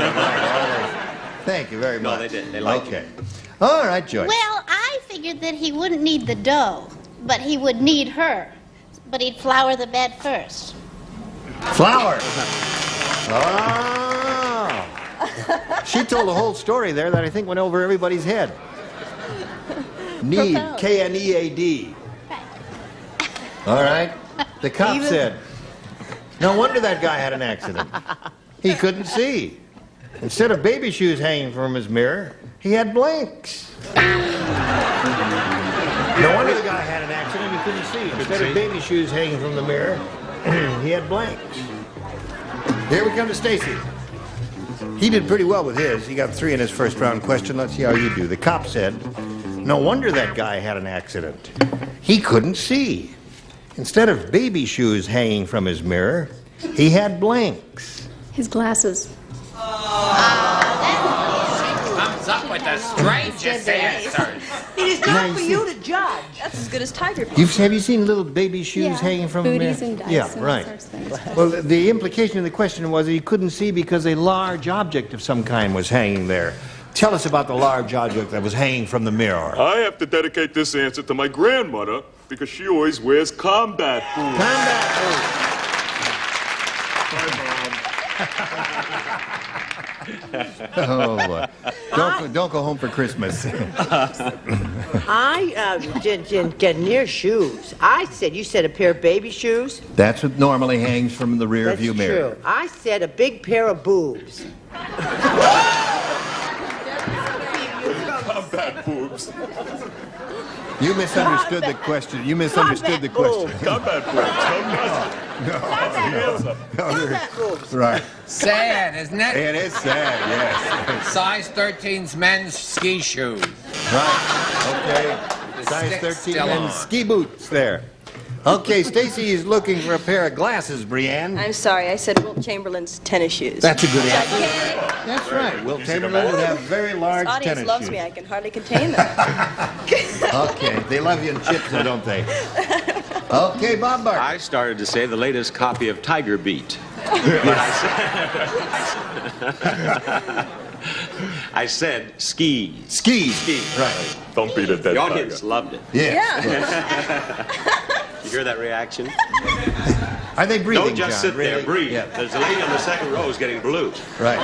you very much. No, they did. They liked you. All right, Joyce. Well, I figured that he wouldn't need the dough, but he would need her. But he'd flour the bed first. Flour. Oh. She told a whole story there that I think went over everybody's head. Need, K-N-E-A-D. All right. The cop said, no wonder that guy had an accident. He couldn't see. Instead of baby shoes hanging from his mirror, he had blanks. No wonder the guy had an accident. He couldn't see. Instead of baby shoes hanging from the mirror, he had blanks. Here we come to Stacy. He did pretty well with his. He got 3 in his first round question. Let's see how you do. The cop said, no wonder that guy had an accident. He couldn't see. Instead of baby shoes hanging from his mirror, he had blanks. His glasses. Comes up with the strangest answers. It is Now not you for see- you to judge. That's as good as Tiger Beat. Have you seen little baby shoes hanging from the mirror? Booties and dice Yeah, and right. all sorts of things. Well, the implication of the question was that he couldn't see because a large object of some kind was hanging there. Tell us about the large object that was hanging from the mirror. I have to dedicate this answer to my grandmother because she always wears combat boots. Combat Oh, boy. Don't go home for Christmas. I didn't get near shoes. You said a pair of baby shoes? That's what normally hangs from the rear view mirror. True. I said a big pair of boobs. Combat boobs. You misunderstood the question. You misunderstood the question. Combat boobs. Right. Sad, isn't it? It is sad, yes. Size 13's men's ski shoes. Right. Okay. Size stick's 13 still and on. ski boots there. Okay, Stacy is looking for a pair of glasses, Brienne. I'm sorry, I said Wilt Chamberlain's tennis shoes. That's a good answer. That's right. Wilt Chamberlain would have very large This audience tennis loves shoes. me. I can hardly contain them. Okay, they love you in chips, though, don't they? Okay, Bob Barker. I started to say the latest copy of Tiger Beat. I said ski. Ski. Ski. Right. Don't beat a dead The audience loved it. Yeah. You hear that reaction? Are they breathing, Don't just John? sit there, Really? breathe. Yeah. There's a lady on the second row who's getting blue. Right.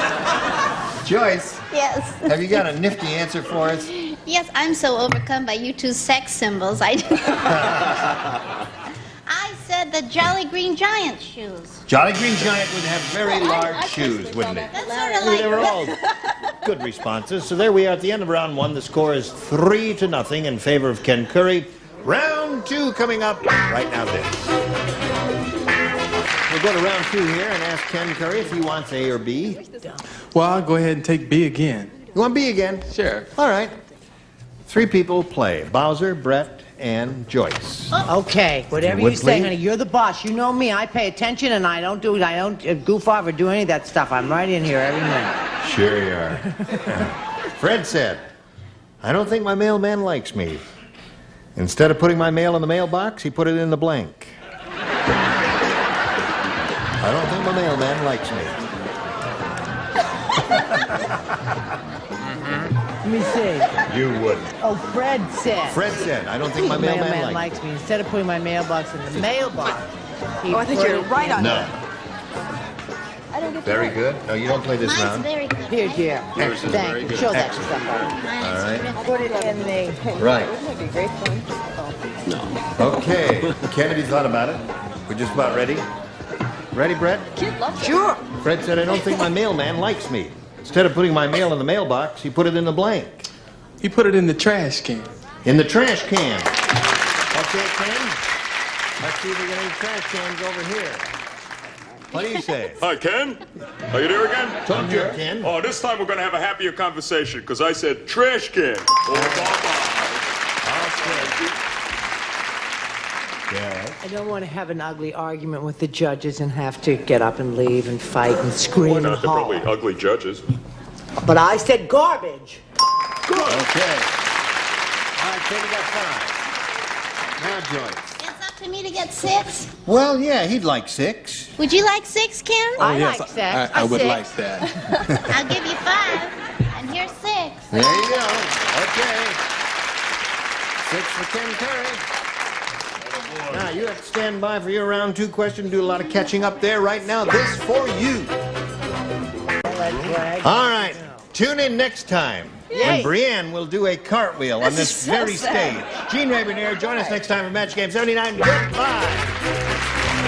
Joyce, Yes. have you got a nifty answer for us? Yes, I'm so overcome by you two sex symbols. I said the Jolly Green Giant shoes. Jolly Green Giant would have very large shoes, wouldn't it? That's sort of like... They were all good responses. So there we are at the end of round 1. The score is 3-0 in favor of Ken Curry. Round 2 coming up right now then. We'll go to round 2 here and ask Ken Curry if he wants A or B. Well, I'll go ahead and take B again. You want B again? Sure. All right. 3 people play. Bowser, Brett, and Joyce. Okay, whatever would you say, please. honey. You're the boss. You know me. I pay attention, and I don't goof off or do any of that stuff. I'm right in here every minute. Sure you are. Fred said, I don't think my mailman likes me. Instead of putting my mail in the mailbox, he put it in the blank. I don't think my mailman likes me. Let me see. You wouldn't. Oh, Fred said. Fred said, I don't think my mailman likes me. me. Instead of putting my mailbox in the mailbox, he Oh, I think put you're it right on No. that. I don't get Very that. good. No, you don't play this Mine's round. very good. Here, dear. Yours is Thank very you. good. Show that to Excellent. somebody. Mine is All right. terrific. Put it in the... Right. Wouldn't it be great fun? No. Okay. Ken, have you thought about it? We're just about ready. Ready, Brett? Kid loves Sure. Fred said, I don't think my mailman likes me. Instead of putting my mail in the mailbox, he put it in the blank. He put it in the trash can. In the trash can. Okay, Ken? Let's see if we get any trash cans over here. What do you say? Hi, Ken. Are you there again? Talk to you, Ken. Oh, this time we're going to have a happier conversation because I said trash can. Oh, Yeah. I don't want to have an ugly argument with the judges and have to get up and leave and fight and scream Why and not? They're holler. probably ugly judges. But I said garbage. Good. Okay. All right, Ken, you got 5. Now, Joyce. It's up to me to get 6. Well, yeah, he'd like 6. Would you like 6, Kim? I like sex. I would 6. like that. I'll give you 5, and here's 6. There you go. Okay. 6 for Ken Terry. Now, you have to stand by for your round 2 question. Do a lot of catching up there right now. This for you. All right. Tune in next time when Brienne will do a cartwheel on this very stage. Gene Rayburn here. Join us next time for Match Game 79. Goodbye.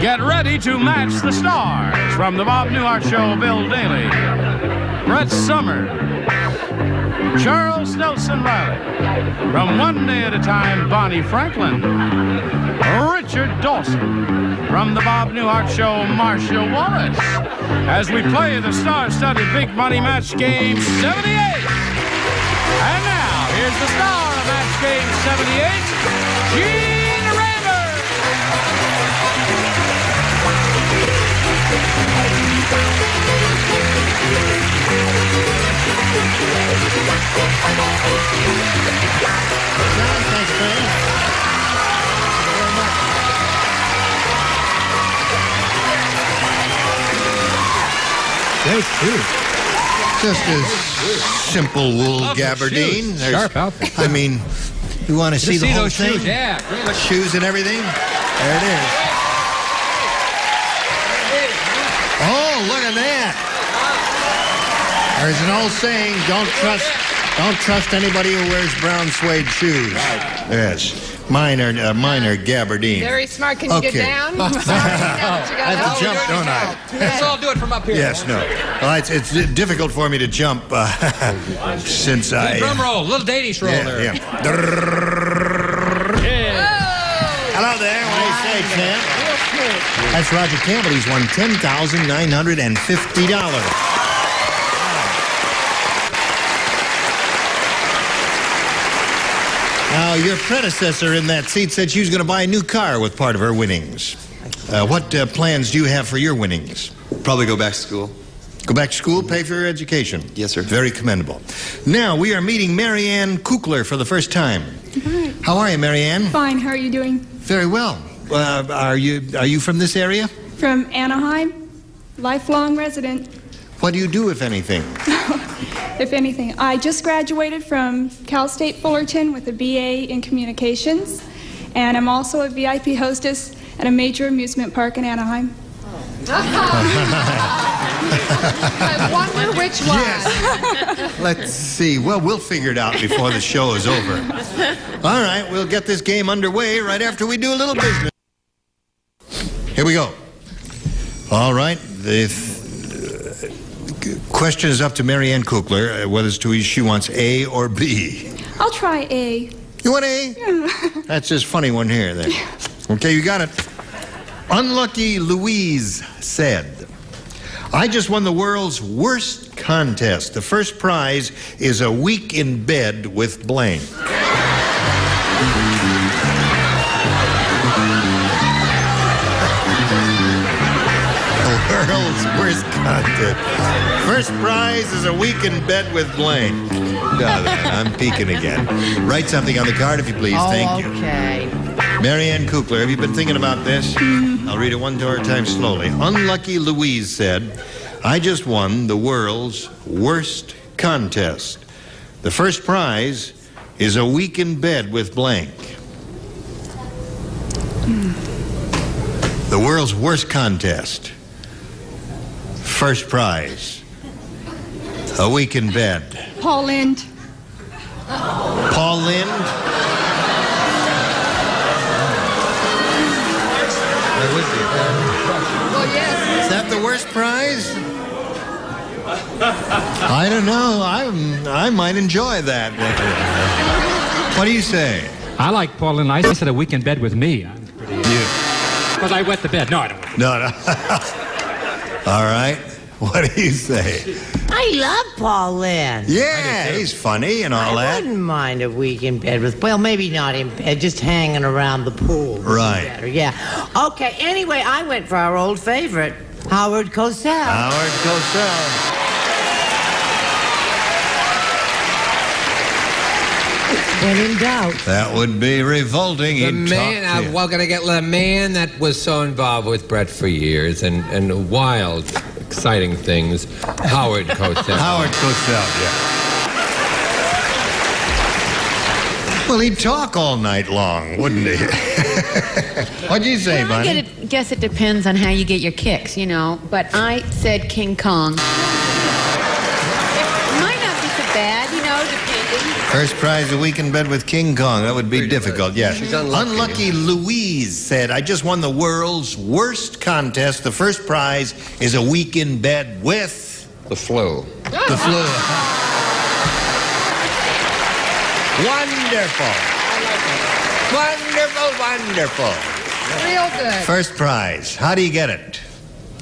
Get ready to match the stars. From the Bob Newhart Show, Bill Daly, Brett Summer, Charles Nelson Riley. From One Day at a Time, Bonnie Franklin, Richard Dawson. From the Bob Newhart Show, Marcia Wallace. As we play the star-studded Big Money Match Game 78. And now, here's the star of Match Game 78, Gene Rayburn. Thanks, Fran. Great shoes. Just a simple wool gabardine. Shoes. There's- Sharp outfit. I mean, you want to see the whole those thing? shoes, yeah. Shoes and everything? There it is. Oh, look at that. There's an old saying, don't trust anybody who wears brown suede shoes. Yes. Mine are gabardine. Very smart. Can you get down? Sorry, I have to jump, don't I? Let's all do it from up here. Yes, no. Well, it's difficult for me to jump since I... Drum roll, little Danish roll there. Yeah. Hello there. What do you say, champ? That's Roger Campbell. He's won $10,950. Now, your predecessor in that seat said she was going to buy a new car with part of her winnings. What plans do you have for your winnings? Probably go back to school. Go back to school, pay for your education. Yes, sir. Very commendable. Now, we are meeting Marianne Kukler for the first time. Hi. How are you, Marianne? Fine. How are you doing? Very well. Are you from this area? From Anaheim. Lifelong resident. What do you do, if anything? If anything, I just graduated from Cal State Fullerton with a BA in communications, and I'm also a VIP hostess at a major amusement park in Anaheim. I wonder which one. Yes. Let's see. Well, we'll figure it out before the show is over. All right, we'll get this game underway right after we do a little business. Here we go. All right. The question is up to Marianne Kukler, whether she wants A or B. I'll try A. You want A? Yeah. That's this funny one here, then. Okay, you got it. Unlucky Louise said, I just won the world's worst contest. The first prize is a week in bed with blank. World's worst contest. First prize is a week in bed with blank. I'm peeking again. Write something on the card, if you please. Thank you. Okay. Marianne Kukler, have you been thinking about this? I'll read it one more time slowly. Unlucky Louise said, I just won the world's worst contest. The first prize is a week in bed with blank. The world's worst contest. First prize. A week in bed. Paul Lind. Paul Lind? That would be. Well, yes. Is that the worst prize? I don't know. I might enjoy that. What do you say? I like Paul and I said a week in bed with me. I'm pretty. Because I wet the bed. No, I don't. No. All right. What do you say? I love Paul Lynn. Yeah, he's funny and all that. I wouldn't mind a week in bed with, well, maybe not in bed, just hanging around the pool. Right. Better, yeah. Okay, anyway, I went for our old favorite, Howard Cosell. Howard Cosell. When in doubt. That would be revolting. The man, we're going to get the man that was so involved with Brett for years and wild, exciting things, Howard Cosell. Howard Cosell, yeah. Well, he'd talk all night long, wouldn't he? What'd you say, Well, Bunny? I guess it depends on how you get your kicks, you know. But I said King Kong. It might not be so bad, you know, depending. First prize, a week in bed with King Kong. That would be difficult, yeah. She's unlucky. Louise said, I just won the world's worst contest. The first prize is a week in bed with... The flu. The flu. Wonderful. Wonderful, wonderful. Real good. First prize. How do you get it?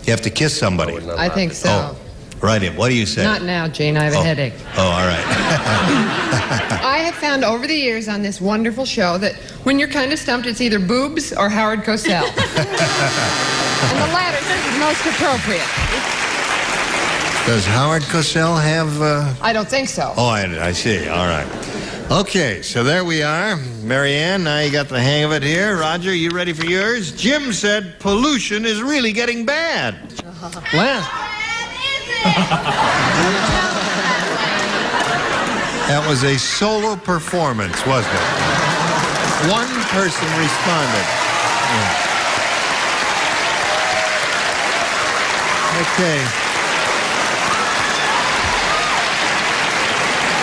You have to kiss somebody. I think so. Oh, right in. What do you say? Not now, Gene. I have a headache. Oh, all right. I have found over the years on this wonderful show that when you're kind of stumped, it's either boobs or Howard Cosell. And the latter is most appropriate. Does Howard Cosell have... I don't think so. Oh, I see. All right. Okay, so there we are. Marianne, now you got the hang of it here. Roger, you ready for yours? Jim said pollution is really getting bad. That was a solo performance, wasn't it? One person responded. Yeah. Okay.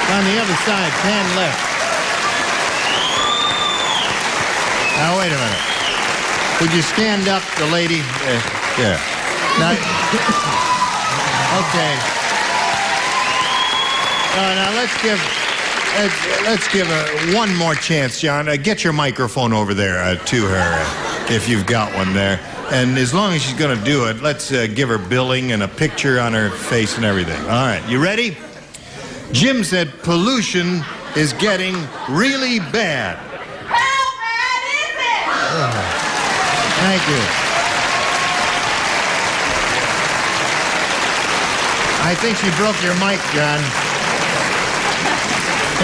On the other side, pan left. Now, wait a minute. Would you stand up, the lady? Yeah. Now, okay. Now let's give one more chance, John. Get your microphone over there to her, if you've got one there. And as long as she's going to do it, let's give her billing and a picture on her face and everything. All right, you ready? Jim said pollution is getting really bad. How bad is it? Thank you. I think she broke your mic, John.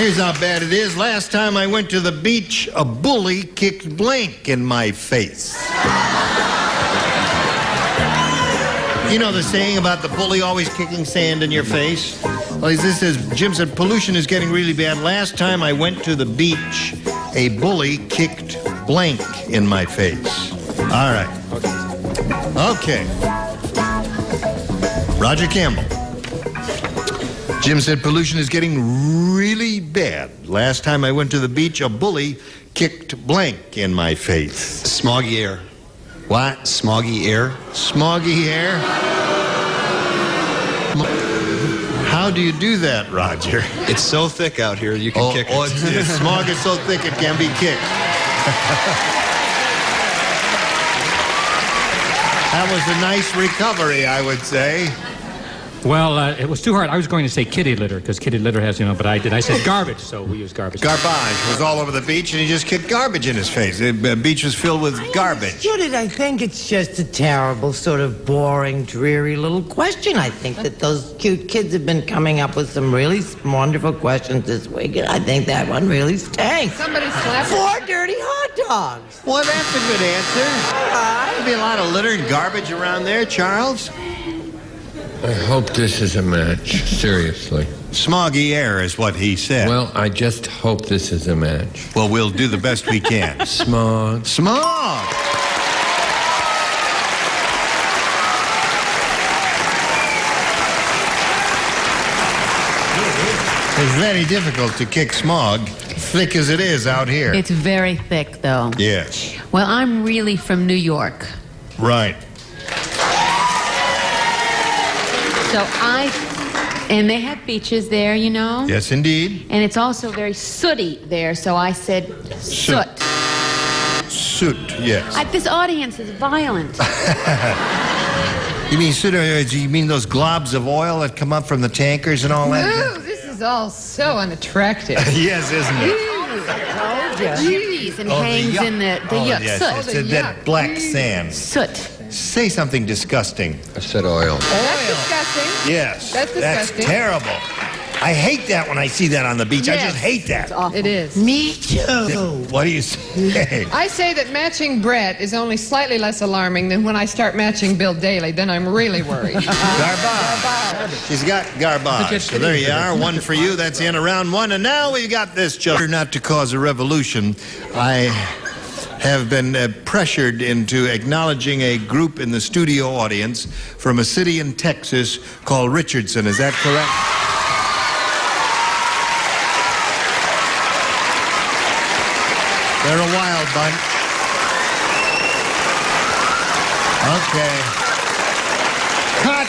Here's how bad it is. Last time I went to the beach, a bully kicked blank in my face. You know the saying about the bully always kicking sand in your face? Well, this says, Jim said, pollution is getting really bad. Last time I went to the beach, a bully kicked blank in my face. All right. Okay. Roger Campbell. Jim said, pollution is getting really bad. Last time I went to the beach, a bully kicked blank in my face. Smoggy air. What? Smoggy air. Smoggy air? How do you do that, Roger? It's so thick out here, you can kick it. Smog is so thick it can be kicked. That was a nice recovery, I would say. Well, it was too hard. I was going to say kitty litter, because kitty litter has, you know, but I said garbage, so we use garbage. Garbage was all over the beach, and he just kicked garbage in his face. The beach was filled with garbage. Judith, I think it's just a terrible, sort of boring, dreary little question. I think that those cute kids have been coming up with some really wonderful questions this week, and I think that one really stinks. Somebody slapped 4 dirty hot dogs. Well, that's a good answer. There'd be a lot of litter and garbage around there, Charles. I hope this is a match. Seriously. Smoggy air is what he said. Well, I just hope this is a match. Well, we'll do the best we can. Smog. Smog! It's very difficult to kick smog, thick as it is out here. It's very thick, though. Yes. Well, I'm really from New York. Right. And they have beaches there, you know? Yes, indeed. And it's also very sooty there, so I said soot. Soot, yes. This audience is violent. You mean soot? You mean those globs of oil that come up from the tankers and all that? Ooh, this is all so unattractive. Yes, isn't it? Chimneys and hangs in the yuck. Yes, Soot. it's that black sand. Soot. Say something disgusting. I said oil. That's disgusting. Yes. That's disgusting. That's terrible. I hate that when I see that on the beach. Yes. I just hate that. It's awful. It is. Me too. What do you say? I say that matching Brett is only slightly less alarming than when I start matching Bill Daly. Then I'm really worried. Garbage. She's got garbage. So there you are. One for you. That's the end of round one. And now we've got this. Just not to cause a revolution, I have been pressured into acknowledging a group in the studio audience from a city in Texas called Richardson. Is that correct? They're a wild bunch. Okay. Cut!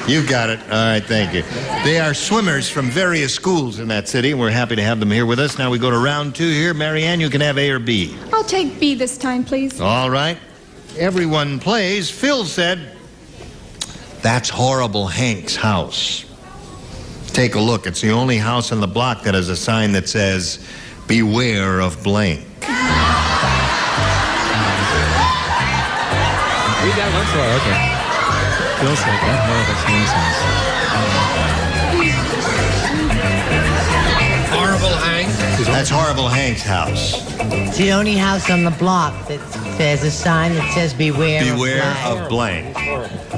You've got it. All right, thank you. They are swimmers from various schools in that city, and we're happy to have them here with us. Now we go to round two here. Marianne, you can have A or B. I'll take B this time, please. All right. Everyone plays. Phil said, "That's Horrible Hank's house." Take a look. It's the only house on the block that has a sign that says, "Beware of blank." Read that once more, okay. Phil said that Horrible Hank. That's Horrible Hank's house. It's the only house on the block that there's a sign that says beware of blank.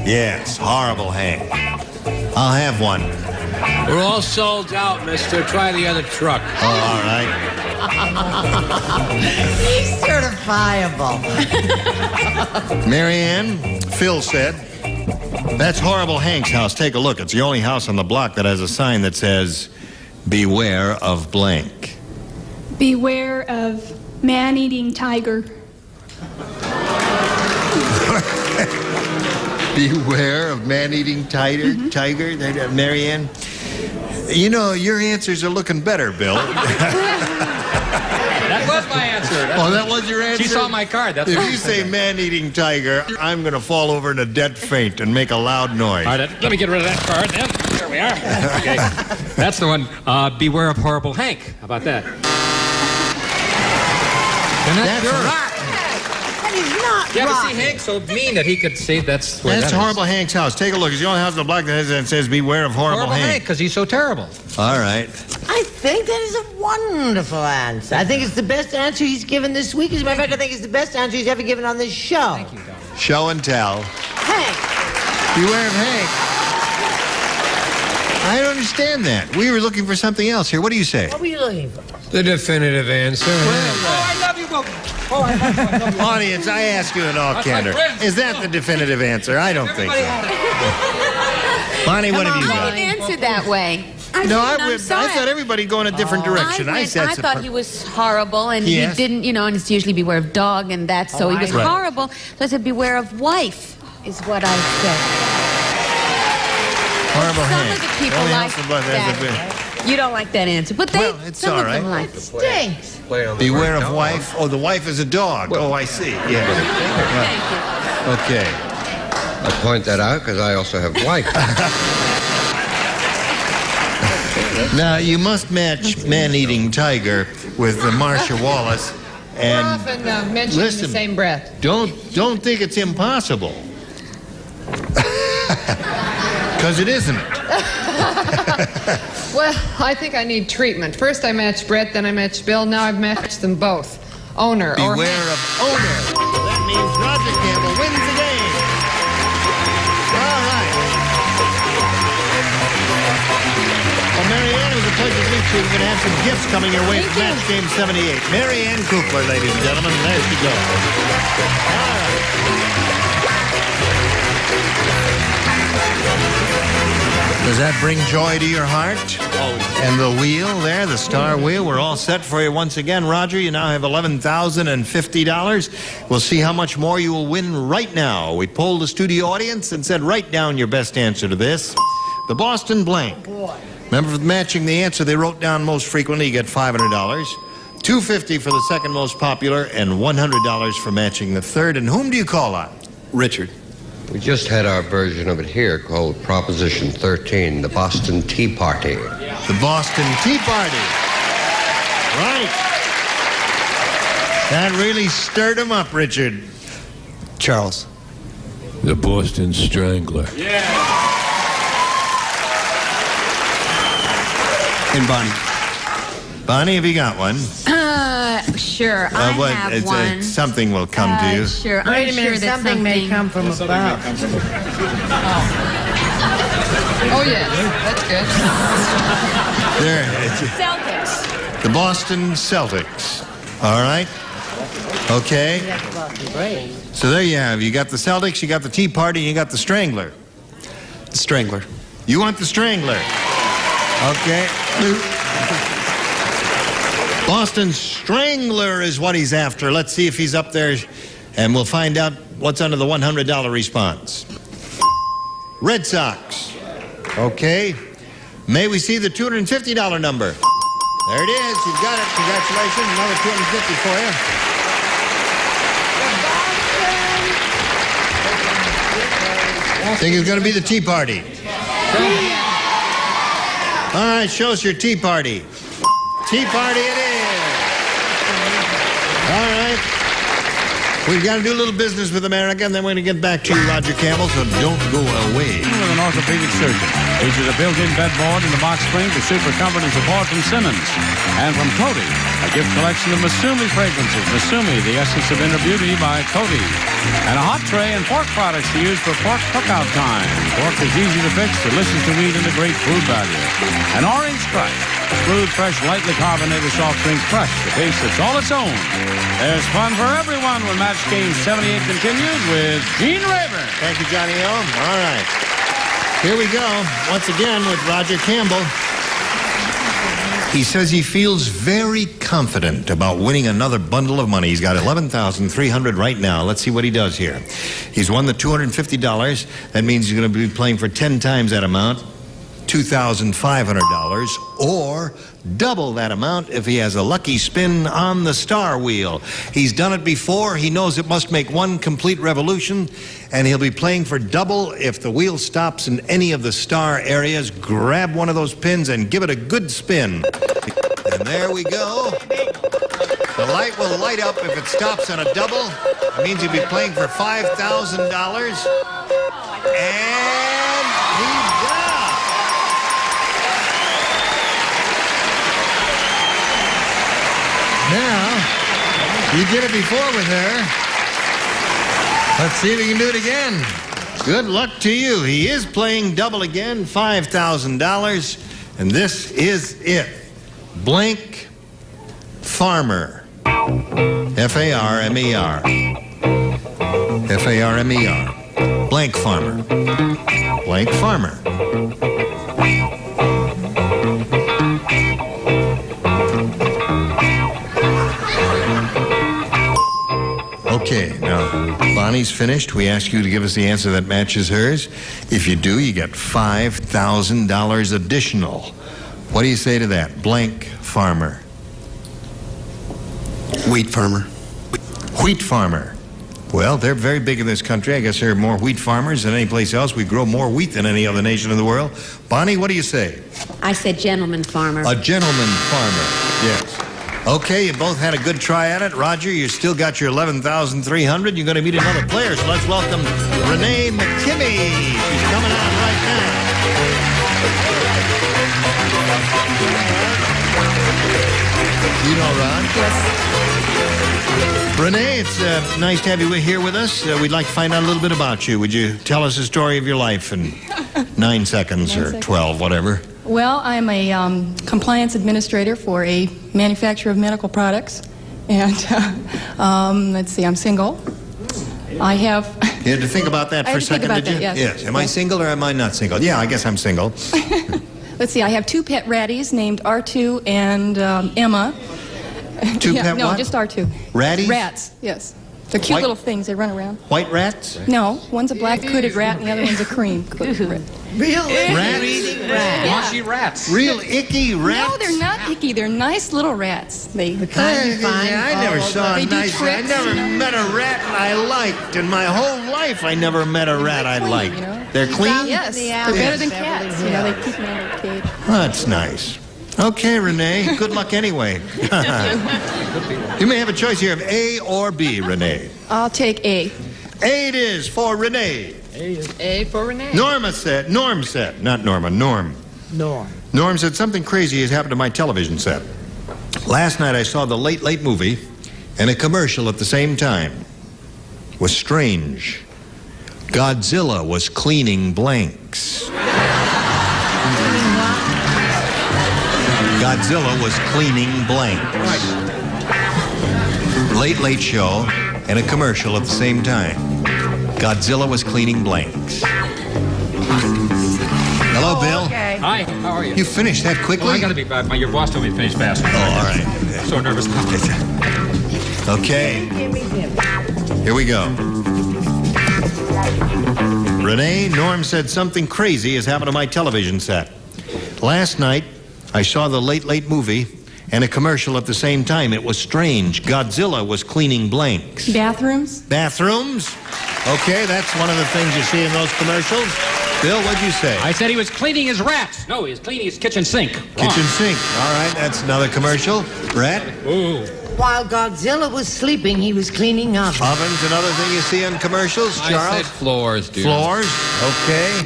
Yes, Horrible Hank. I'll have one. We're all sold out, mister. Try the other truck. Oh, all right. He's certifiable. Marianne, Phil said, "That's Horrible Hank's house. Take a look. It's the only house on the block that has a sign that says, beware of blank." Beware of man-eating tiger. Beware of man-eating tiger? Marianne? You know, your answers are looking better, Bill. That was my answer. That was your answer? She saw my card. That's if you say man-eating tiger, I'm going to fall over in a dead faint and make a loud noise. All right, let me get rid of that card then. There we are. Okay. That's the one. Beware of Horrible Hank. How about that? That's right. That is not You ever right. see Hank so mean that he could see that's where That's that is. Horrible Hank's house. Take a look. It's the only house on the block that says beware of Horrible Hank. because he's so terrible. All right. I think that is a wonderful answer. I think it's the best answer he's given this week. As a matter of fact, I think it's the best answer he's ever given on this show. Thank you, Don. Show and tell. Hank. Beware of Hank. I don't understand that. We were looking for something else here. What do you say? What were you looking for? The definitive answer. I love you, Audience, I ask you in all candor. Is that the definitive answer? I don't think so. Bonnie, what have you I got? didn't answer that way. I I'm sorry. thought everybody go in a different direction. I thought he was horrible, and Yes. he didn't, and it's usually beware of dog and that, so he was Right. horrible. So I said beware of wife, is what I said. Horrible Some Hank. of the people Only like house on the block that has that. You don't like that answer, but they, it's some all of right. them like it. Stinks. Beware of wife. Oh, the wife is a dog. Oh, I see. Yeah. Thank you. Okay. I point that out because I also have wife. Now, you must match man-eating tiger with Marcia Wallace. We're And often mentioned in the same breath. don't think it's impossible. Because it isn't. Well, I think I need treatment. First I matched Brett, then I matched Bill. Now I've matched them both. Owner or Beware of owner. That means Roger Campbell wins the game. All right. You're going to have some gifts coming your way from Match Game 78. Mary Ann Cooper, ladies and gentlemen. There she goes. All right. Does that bring joy to your heart? Oh. And the wheel there, the star wheel, we're all set for you once again. Roger, you now have $11,050. We'll see how much more you will win right now. We polled the studio audience and said, write down your best answer to this. The Boston blank. Remember, for matching the answer they wrote down most frequently, you get $500. $250 for the second most popular, and $100 for matching the third. And whom do you call on? Richard. We just had our version of it here called Proposition 13, the Boston Tea Party. The Boston Tea Party. Right. That really stirred him up, Richard. Charles. The Boston Strangler. Yeah. And Bonnie. Bonnie, have you got one? Sure. I have one. Something will come to you. Sure. Wait a I'm minute, sure that something may come from above. Oh, yeah, that's good. There. Celtics. The Boston Celtics. All right. Okay. So there you have. You got the Celtics, you got the Tea Party, and you got the Strangler. The Strangler. You want the Strangler. Okay. Boston Strangler is what he's after. Let's see if he's up there, and we'll find out what's under the $100 response. Red Sox. Okay. May we see the $250 number? There it is. You've got it. Congratulations. Another $250 for you. I think it's going to be the Tea Party. All right, show us your Tea Party. Tea Party it is. All right. We've got to do a little business with America, and then we're going to get back to you, Roger Campbell, so don't go away. With an orthopedic surgeon. Features a built-in bed board and the box spring for super comfort and support from Simmons. And from Coty, a gift collection of Masumi fragrances. Masumi, the essence of inner beauty by Coty. And a hot tray and pork products to use for pork cookout time. Pork is easy to fix, delicious to eat, and a great food value. An Orange Crush. Smooth, fresh, lightly carbonated soft drink crush. The taste that's all its own. There's fun for everyone when Match Game 78 continues with Gene Rayburn. Thank you, Johnny O. All right. Here we go, once again with Roger Campbell. He says he feels very confident about winning another bundle of money. He's got $11,300 right now. Let's see what he does here. He's won the $250. That means he's going to be playing for 10 times that amount, $2,500, or double that amount if he has a lucky spin on the star wheel. He's done it before. He knows it must make one complete revolution, and he'll be playing for double if the wheel stops in any of the star areas. Grab one of those pins and give it a good spin. And there we go. The light will light up if it stops on a double. It means he'll be playing for $5,000. And he does. Now, you did it before with her. Let's see if he can do it again. Good luck to you. He is playing double again, $5,000. And this is it. Blank Farmer. F-A-R-M-E-R. F-A-R-M-E-R. Blank Farmer. Blank Farmer. Okay, now, Bonnie's finished. We ask you to give us the answer that matches hers. If you do, you get $5,000 additional. What do you say to that? Blank Farmer. Wheat farmer. Wheat farmer. Well, they're very big in this country. I guess there are more wheat farmers than any place else. We grow more wheat than any other nation in the world. Bonnie, what do you say? I said gentleman farmer. A gentleman farmer, yes. Okay, you both had a good try at it. Roger, you still got your $11,300. You're going to meet another player, so let's welcome Renee McKimmey. She's coming on right now. You know Ron? Yes. Renee, it's nice to have you here with us. We'd like to find out a little bit about you. Would you tell us the story of your life in 9 seconds or 12, whatever? Well, I'm a compliance administrator for a manufacturer of medical products. And let's see, I'm single. I have... You had to think about that for a second, did you? Yes. Am I single or am I not single? Yeah, I guess I'm single. Let's see, I have 2 pet ratties named R2 and Emma. 2 pet what? No, just R2. Ratties? Rats, yes. They're cute little things. They run around. White rats? No, one's a black hooded rat and the other one's a cream hooded rat. Real rats? Washy rats. Real icky rats? No, they're not icky. They're nice little rats. The kind you find I never saw a nice rat. I never met a rat I liked. In my whole life, I never met a rat I liked. You know? They're clean? Yes, they're better than cats. You know, they keep them in a cage. That's nice. Okay, Renee. Good luck anyway. You may have a choice here of A or B, Renee. I'll take A. A it is for Renee. A for Renee. Norm said, not Norma, Norm. Norm said, something crazy has happened to my television set. Last night I saw the Late Late movie and a commercial at the same time. It was strange. Godzilla was cleaning blanks. Godzilla was cleaning blanks. Late Late Show and a commercial at the same time. Godzilla was cleaning blanks. Hello, Bill. Okay. Hi, how are you? You finished that quickly? Well, I gotta be back. Your boss told me to finish fast. Oh, all right. I'm so nervous. Okay. Here we go. Renee, Norm said something crazy has happened to my television set. Last night, I saw the Late Late movie and a commercial at the same time. It was strange. Godzilla was cleaning blanks. Bathrooms? Bathrooms? Okay, that's one of the things you see in those commercials. Bill, what'd you say? I said he was cleaning his rats. No, he was cleaning his kitchen sink. Kitchen sink. All right, that's another commercial. Rat? Ooh. While Godzilla was sleeping, he was cleaning ovens. Ovens, another thing you see in commercials. Charles? I said floors, dude. Floors? Okay.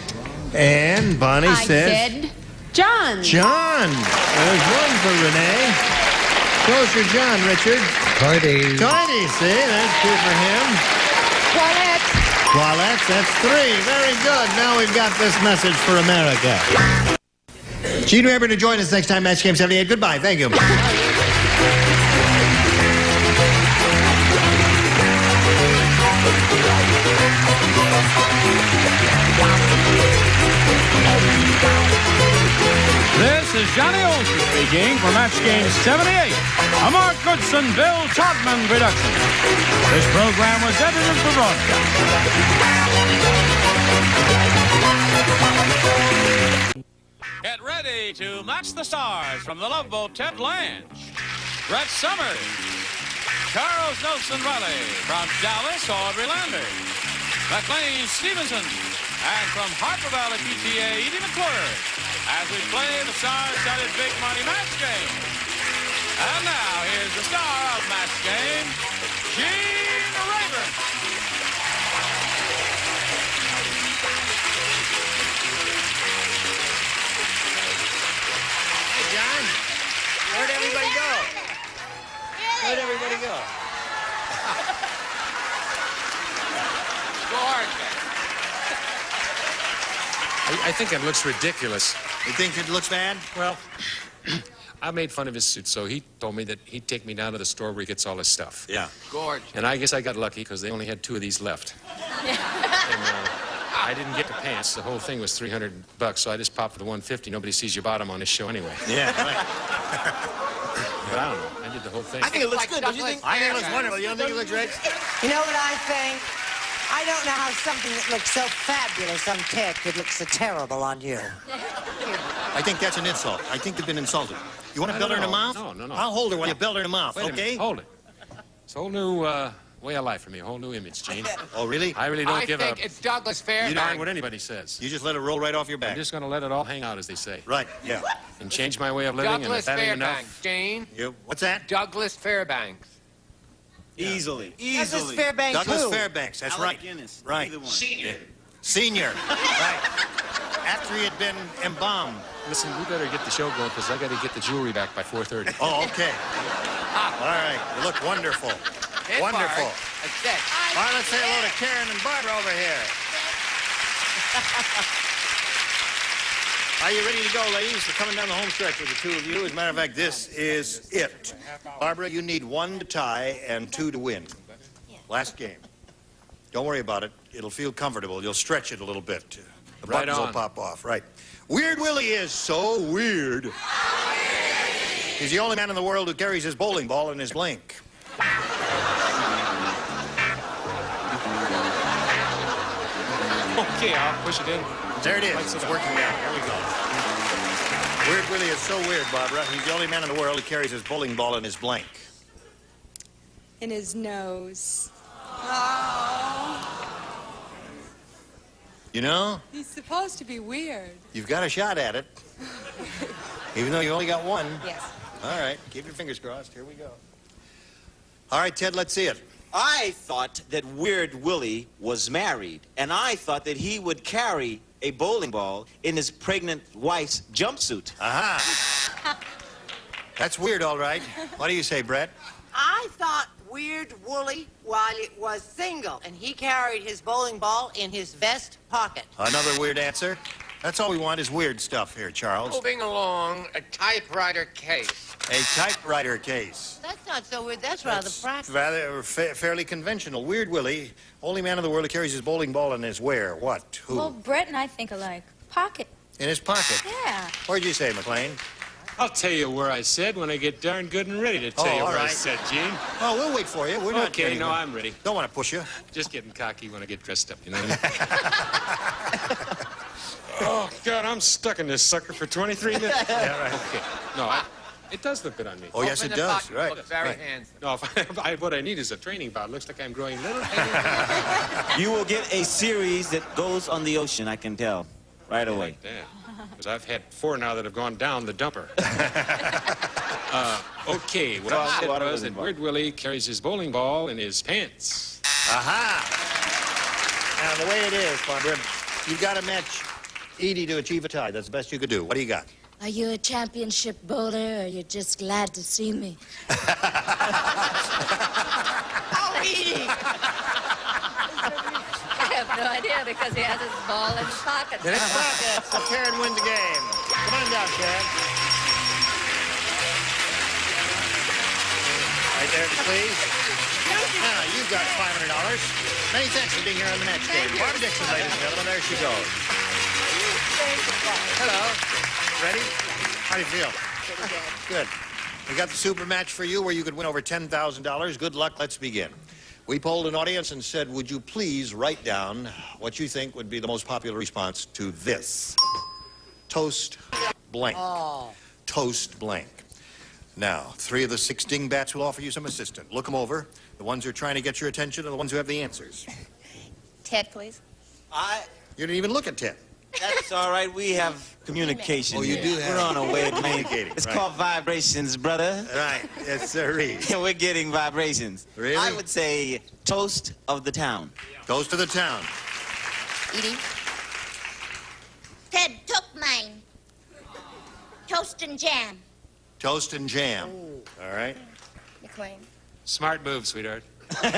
And Bonnie said... John. John. There's one for Renee. Closer, John, Richard. Tidy. Tidy, see? That's two for him. Toilette. Toilettes, that's 3. Very good. Now we've got this message for America. Gene Rayburn to join us next time, Match Game 78. Goodbye. Thank you. This is Johnny Olson speaking for Match Game 78, a Mark Goodson, Bill Todman production. This program was edited for broadcast. Get ready to match the stars from the Love Boat Tent Lounge. Brett Summers, Charles Nelson Riley, from Dallas, Audrey Lander, McLean Stevenson, and from Harper Valley PTA, Edie McClure, as we play the star-studded Big Money Match Game. And now, here's the star of Match Game, Gene Rayburn. Hey, John. Where'd everybody go? Where'd everybody go? Go hard, I think it looks ridiculous. You think it looks bad? Well, I made fun of his suit, so he told me that he'd take me down to the store where he gets all his stuff. Yeah. Gorge. And I guess I got lucky because they only had 2 of these left. And I didn't get the pants. The whole thing was $300, so I just popped for the $150. Nobody sees your bottom on this show anyway. Yeah, right. But I don't know. I did the whole thing. I think it looks good, don't you think? I think it looks wonderful. You don't think it looks right? You know what I think? I don't know how something that looks so fabulous on Ted could look so terrible on you. I think that's an insult. I think they've been insulted. You want to build her in the mouth? No. I'll hold her while you build her in the mouth, Wait a okay? minute. Hold it. It's a whole new way of life for me, a whole new image, Gene. Oh, really? I really don't give a... I think it's Douglas Fairbanks. You don't care what anybody says. You just let it roll right off your back. I'm just going to let it all hang out, as they say. Right, yeah. And change my way of living, Douglas and if that ain't Fairbanks, enough... Gene. What's that? Douglas Fairbanks. Easily. Douglas Fairbanks Douglas who? Fairbanks, that's right. Guinness. Right. Either one. Senior. Senior. Right. After he had been embalmed. Listen, we better get the show going, because I got to get the jewelry back by 4:30. Oh, okay. All right. You look wonderful. Wonderful. That's it. All right, let's say hello to Karen. Karen and Barbara over here. Are you ready to go, ladies? We're coming down the home stretch with the two of you. As a matter of fact, this is it. Barbara, you need 1 to tie and 2 to win. Last game. Don't worry about it. It'll feel comfortable. You'll stretch it a little bit. The buttons will pop off. Right. Weird Willie is so weird. He's the only man in the world who carries his bowling ball in his blank. Okay, I'll push it in. There it is. It's working now. Here we go. Weird Willie is so weird, Barbara. He's the only man in the world who carries his bowling ball in his blank. In his nose. You know, He's supposed to be weird. you've got a shot at it. Even though you only got 1. Yes. All right. Keep your fingers crossed. Here we go. All right, Ted, let's see it. I thought that Weird Willie was married, and I thought that he would carry a bowling ball in his pregnant wife's jumpsuit. Aha. That's weird, all right. What do you say, Brett? I thought Weird Willie was single, and he carried his bowling ball in his vest pocket. Another weird answer. That's all we want is weird stuff here, Charles. Moving along, a typewriter case. A typewriter case. That's not so weird. That's rather practical. Rather fairly conventional. Weird Willie, only man in the world who carries his bowling ball in his where? What? Who? Well, Brett and I think alike. Pocket. In his pocket. Yeah. Where'd you say, McLean? I'll tell you where I said when I get darn good and ready to tell you all where I right. said, Gene. Oh, we'll wait for you. We're not Okay, no, I'm ready. Don't want to push you. Just getting cocky when I get dressed up, you know what I mean? Oh, God, I'm stuck in this sucker for 23 minutes. Yeah, right. Okay. No, it does look good on me. Oh, yes, it does. Right. Very handsome. No, what I need is a training bottle. Looks like I'm growing little. You will get a series that goes on the ocean, I can tell, right away. Like that. Because I've had 4 now that have gone down the dumper. Okay, what I said was that Weird Willie carries his bowling ball in his pants. Aha! Now, the way it is, Barbara, you've got to match Edie to achieve a tie. That's the best you could do. What do you got? Are you a championship bowler, or you're just glad to see me? Oh, Edie! I have no idea because he has his ball in his pocket. In his pocket. So Karen wins the game. Come on down, Karen. Right there, please. Now, you've got $500. Many thanks for being here on the match game. Barbara Dixon, ladies and gentlemen. There she goes. Hello. Ready? How do you feel? Good. We got the super match for you where you could win over $10,000. Good luck. Let's begin. We polled an audience and said, would you please write down what you think would be the most popular response to this? Toast blank. Oh. Toast blank. Now, 3 of the 6 dingbats will offer you some assistance. Look them over. The ones who are trying to get your attention are the ones who have the answers. Ted, please. You didn't even look at Ted. That's all right. We have communication. Oh, you here. do have. We're on our way of communicating. It's right. called vibrations, brother. Right. Yes, sirree. We're getting vibrations. Really? I would say toast of the town. Toast of the town. Edie? Ted took mine. Toast and jam. Toast and jam. All right. McLean? Smart move, sweetheart. Because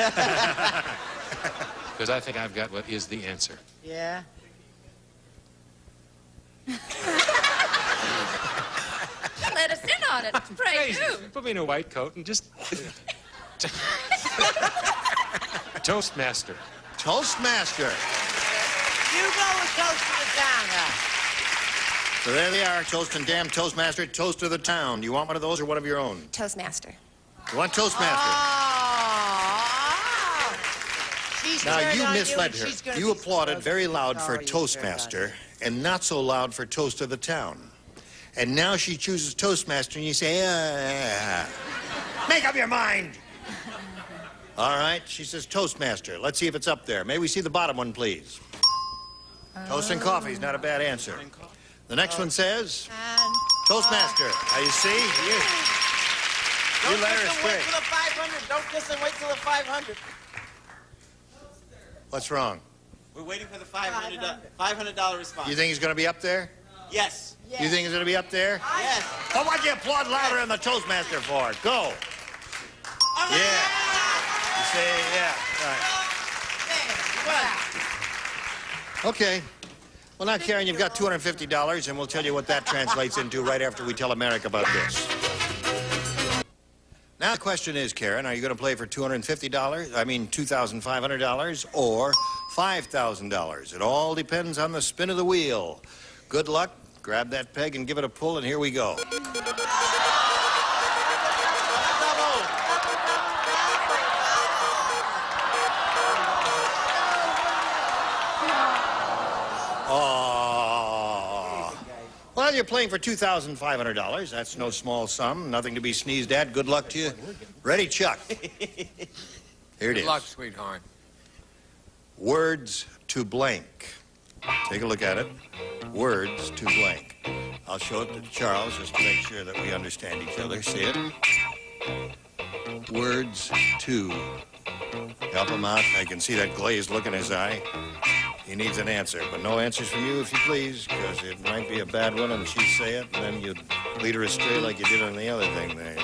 I think I've got what is the answer. Yeah? Let us in on it. Pray Crazy. do. Put me in a white coat and just... Toastmaster. Toastmaster. You go with toast to the town, huh? So there they are, toast and jam, Toastmaster, toast of the town. Do you want one of those or one of your own? Toastmaster. You want Toastmaster? Oh. She's Now, turned you on misled and her. she's gonna You be applauded so very loud for sorry you turned on Toastmaster and not so loud for toast of the town. And now she chooses Toastmaster and you say, make up your mind. All right, she says Toastmaster. Let's see if it's up there. May we see the bottom one, please? Toast and coffee is not a bad answer. The next one says Toastmaster. Now you see? You let her Wait astray. till the 500. Don't kiss and wait till the 500. What's wrong? We're waiting for the $500 response. You think he's going to be up there? Yes. You think he's going to be up there? Yes. Oh, why'd you applaud louder than the Toastmaster for? Go. Yeah. You say, yeah. All right. Okay. Well, now, Karen, you've got $250, and we'll tell you what that translates into right after we tell America about this. Now, the question is, Karen, are you going to play for $250, I mean $2,500, or $5,000? It all depends on the spin of the wheel. Good luck. Grab that peg and give it a pull, and here we go. Well, you're playing for $2,500. That's no small sum. Nothing to be sneezed at. Good luck to you. Ready, Chuck? Here it is. Good luck, sweetheart. Words to blank. Take a look at it. Words to blank. I'll show it to Charles just to make sure that we understand each other. See it? Words to. Help him out. I can see that glazed look in his eye. He needs an answer, but no answers from you, if you please, because it might be a bad one and she'd say it, and then you'd lead her astray like you did on the other thing there.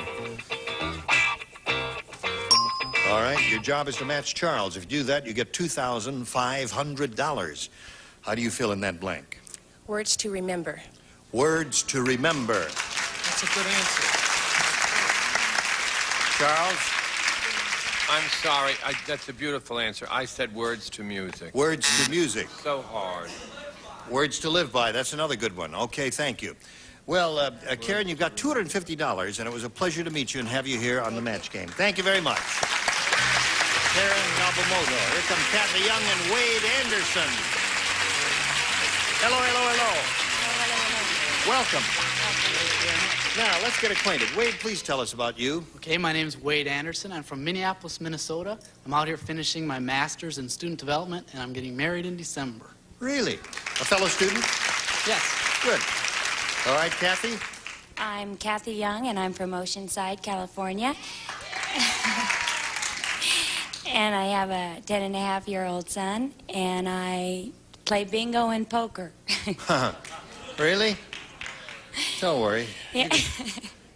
All right, your job is to match Charles. If you do that, you get $2,500. How do you fill in that blank? Words to remember. Words to remember. That's a good answer. Charles? I'm sorry. That's a beautiful answer. I said words to music. Words to music. So hard. Words to live by. That's another good one. Okay, thank you. Well, Karen, you've got $250, and it was a pleasure to meet you and have you here on the match game. Thank you very much. Karen Nabamoto. Here come Kathy Young and Wade Anderson. Hello, hello, hello. Welcome. Now, let's get acquainted. Wade, please tell us about you. Okay, my name's Wade Anderson. I'm from Minneapolis, Minnesota. I'm out here finishing my master's in student development, and I'm getting married in December. Really? A fellow student? Yes. Good. All right, Kathy? I'm Kathy Young, and I'm from Oceanside, California. And I have a 10-and-a-half-year-old son, and I play bingo and poker. Really? Don't worry. Yeah.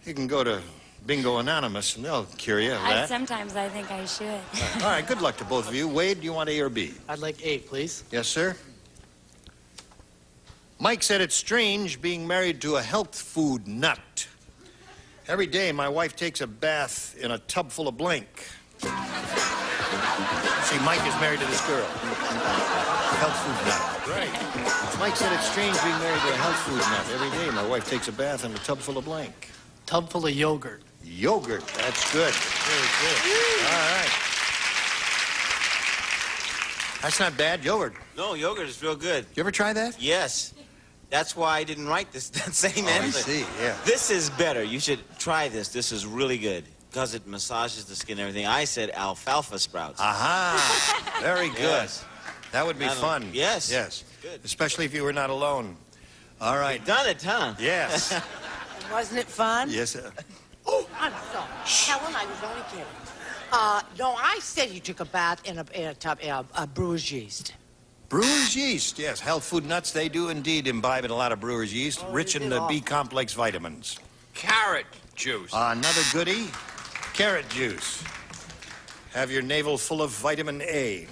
You can go to Bingo Anonymous, and they'll cure you of that. Sometimes I think I should. All right, good luck to both of you. Wade, do you want A or B? I'd like A, please. Yes, sir. Mike said it's strange being married to a health food nut. Every day, my wife takes a bath in a tub full of blank. See, Mike is married to this girl. Health food nut. Right. Mike said it's strange being married to a health food nut. Every day, my wife takes a bath in a tub full of blank. Tub full of yogurt. Yogurt. That's good. Very good. All right. That's not bad. Yogurt. No, yogurt is real good. You ever try that? Yes. That's why I didn't write this that same answer. I see, yeah. This is better. You should try this. This is really good because it massages the skin and everything. I said alfalfa sprouts. Aha. Very good. Yes. That would be fun. Yes. Yes. Good. Especially if you were not alone. All right. You've done it, huh? Yes. Wasn't it fun? Yes, sir. Oh, I'm sorry. Helen, I was only kidding. No, I said you took a bath in a tub of brewer's yeast. Brewer's yeast, yes. Health food nuts, they do indeed imbibe in a lot of brewer's yeast, rich in the B-complex vitamins. Carrot juice. Another goodie, carrot juice. Have your navel full of vitamin A.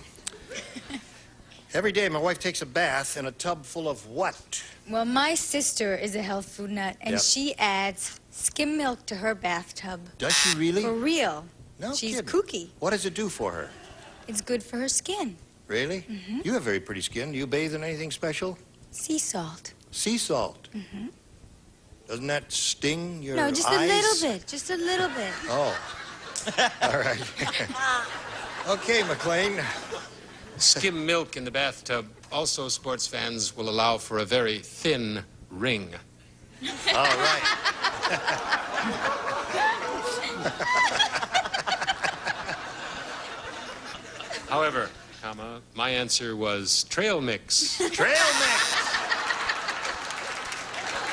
Every day, my wife takes a bath in a tub full of what? Well, my sister is a health food nut, and she adds skim milk to her bathtub. Does she really? For real. No She's kidding. kooky. What does it do for her? It's good for her skin. Really? Mm-hmm. You have very pretty skin. Do you bathe in anything special? Sea salt. Sea salt? Mm-hmm. Doesn't that sting your No, just eyes? a little bit. Just a little bit. Oh. All right. Okay, McLean. Skim milk in the bathtub. Also, sports fans will allow for a very thin ring. All right. However, my answer was trail mix. Trail mix.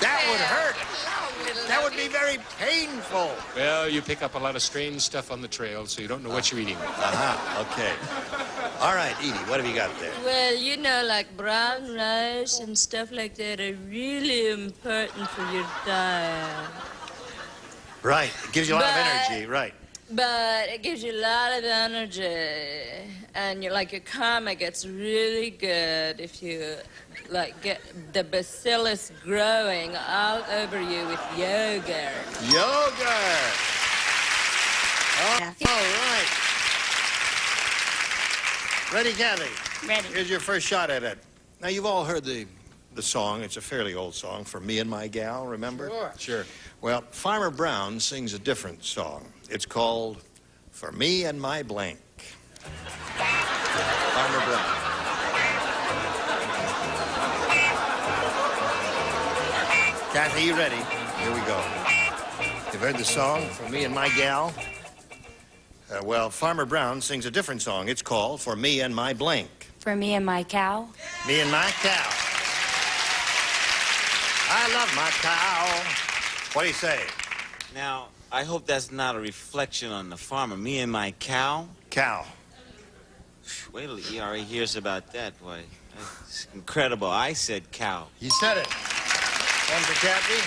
That would hurt. That would be very painful. Well, you pick up a lot of strange stuff on the trail, so you don't know what you're eating. Okay. All right, Edie, what have you got there? Well, you know, like brown rice and stuff like that are really important for your diet. Right. It gives you a lot of energy, right. but it gives you a lot of energy, and your karma gets really good if you get the bacillus growing all over you with yogurt. Yogurt. All right. Ready, Kathy? Ready. Here's your first shot at it. Now, you've all heard the song. It's a fairly old song, For Me and My Gal, remember? Sure. Well, Farmer Brown sings a different song. It's called For Me and My Blank. Farmer Brown. Kathy, you ready? Here we go. You've heard the song, For Me and My Gal? Well, Farmer Brown sings a different song. It's called For Me and My Blank. For me and my cow. Me and my cow. I love my cow. What do you say? Now, I hope that's not a reflection on the farmer. Me and my cow? Cow. Wait till the ERA hears about that, boy. That's incredible. I said cow. You said it. One for Kathy.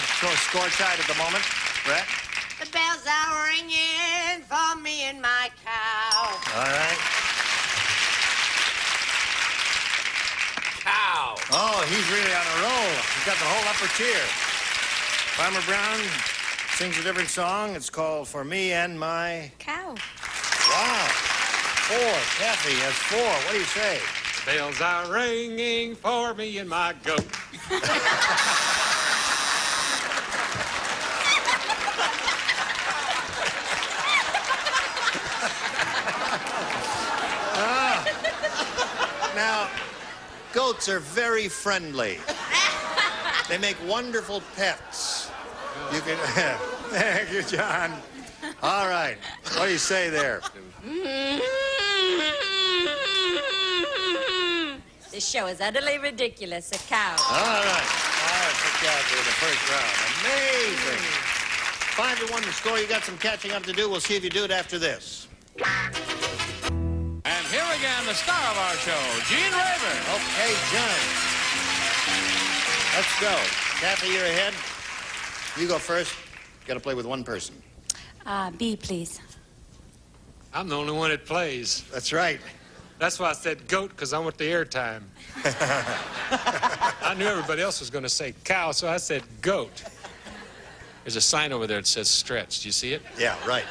Score tied at the moment. Brett? The bells are ringing for me and my cow. All right. Cow. Oh, he's really on a roll. He's got the whole upper tier. Farmer Brown sings a different song. It's called For Me and My... Cow. Wow. 4. Kathy has 4. What do you say? Bells are ringing for me and my goat. Now, goats are very friendly. They make wonderful pets. You can... Thank you, John. All right. What do you say there? This show is utterly ridiculous. A cow. All right. All right, for Kathy in the first round. Amazing. 5-1 the score. You got some catching up to do. We'll see if you do it after this. And here again, the star of our show, Gene Raver. Okay, John. Let's go. Kathy, you're ahead. You go first. Got to play with one person. B, please. I'm the only one that plays. That's right. That's why I said goat, because I want the airtime. I knew everybody else was going to say cow, so I said goat. There's a sign over there that says stretch. Do you see it? Yeah, right.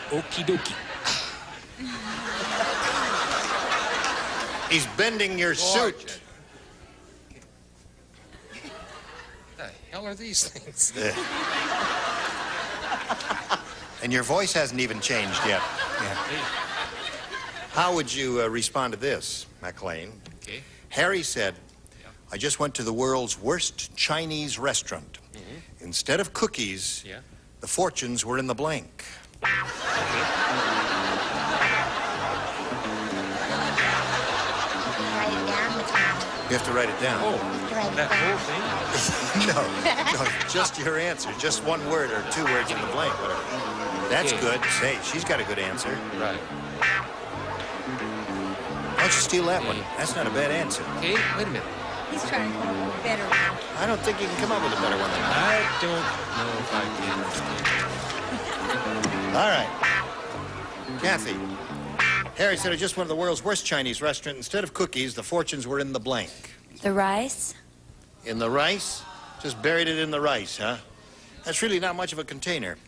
Okie dokie. He's bending your suit. What the hell are these things? And your voice hasn't even changed yet. Yeah. How would you respond to this, McLean? Okay. Harry said, I just went to the world's worst Chinese restaurant. Instead of cookies, the fortunes were in the blank. You have to write it down. Oh, that whole thing? No, just your answer. Just one word or 2 words in the blank, whatever. That's good. Say, she's got a good answer. Right. Why don't you steal that one? That's not a bad answer. Okay, wait a minute. He's trying to come up with a better one. I don't think you can come up with a better one than that. I don't know if I can. All right. Kathy. Harry said, I just went to the world's worst Chinese restaurant. Instead of cookies, the fortunes were in the blank. The rice? In the rice? Just buried it in the rice, huh? That's really not much of a container.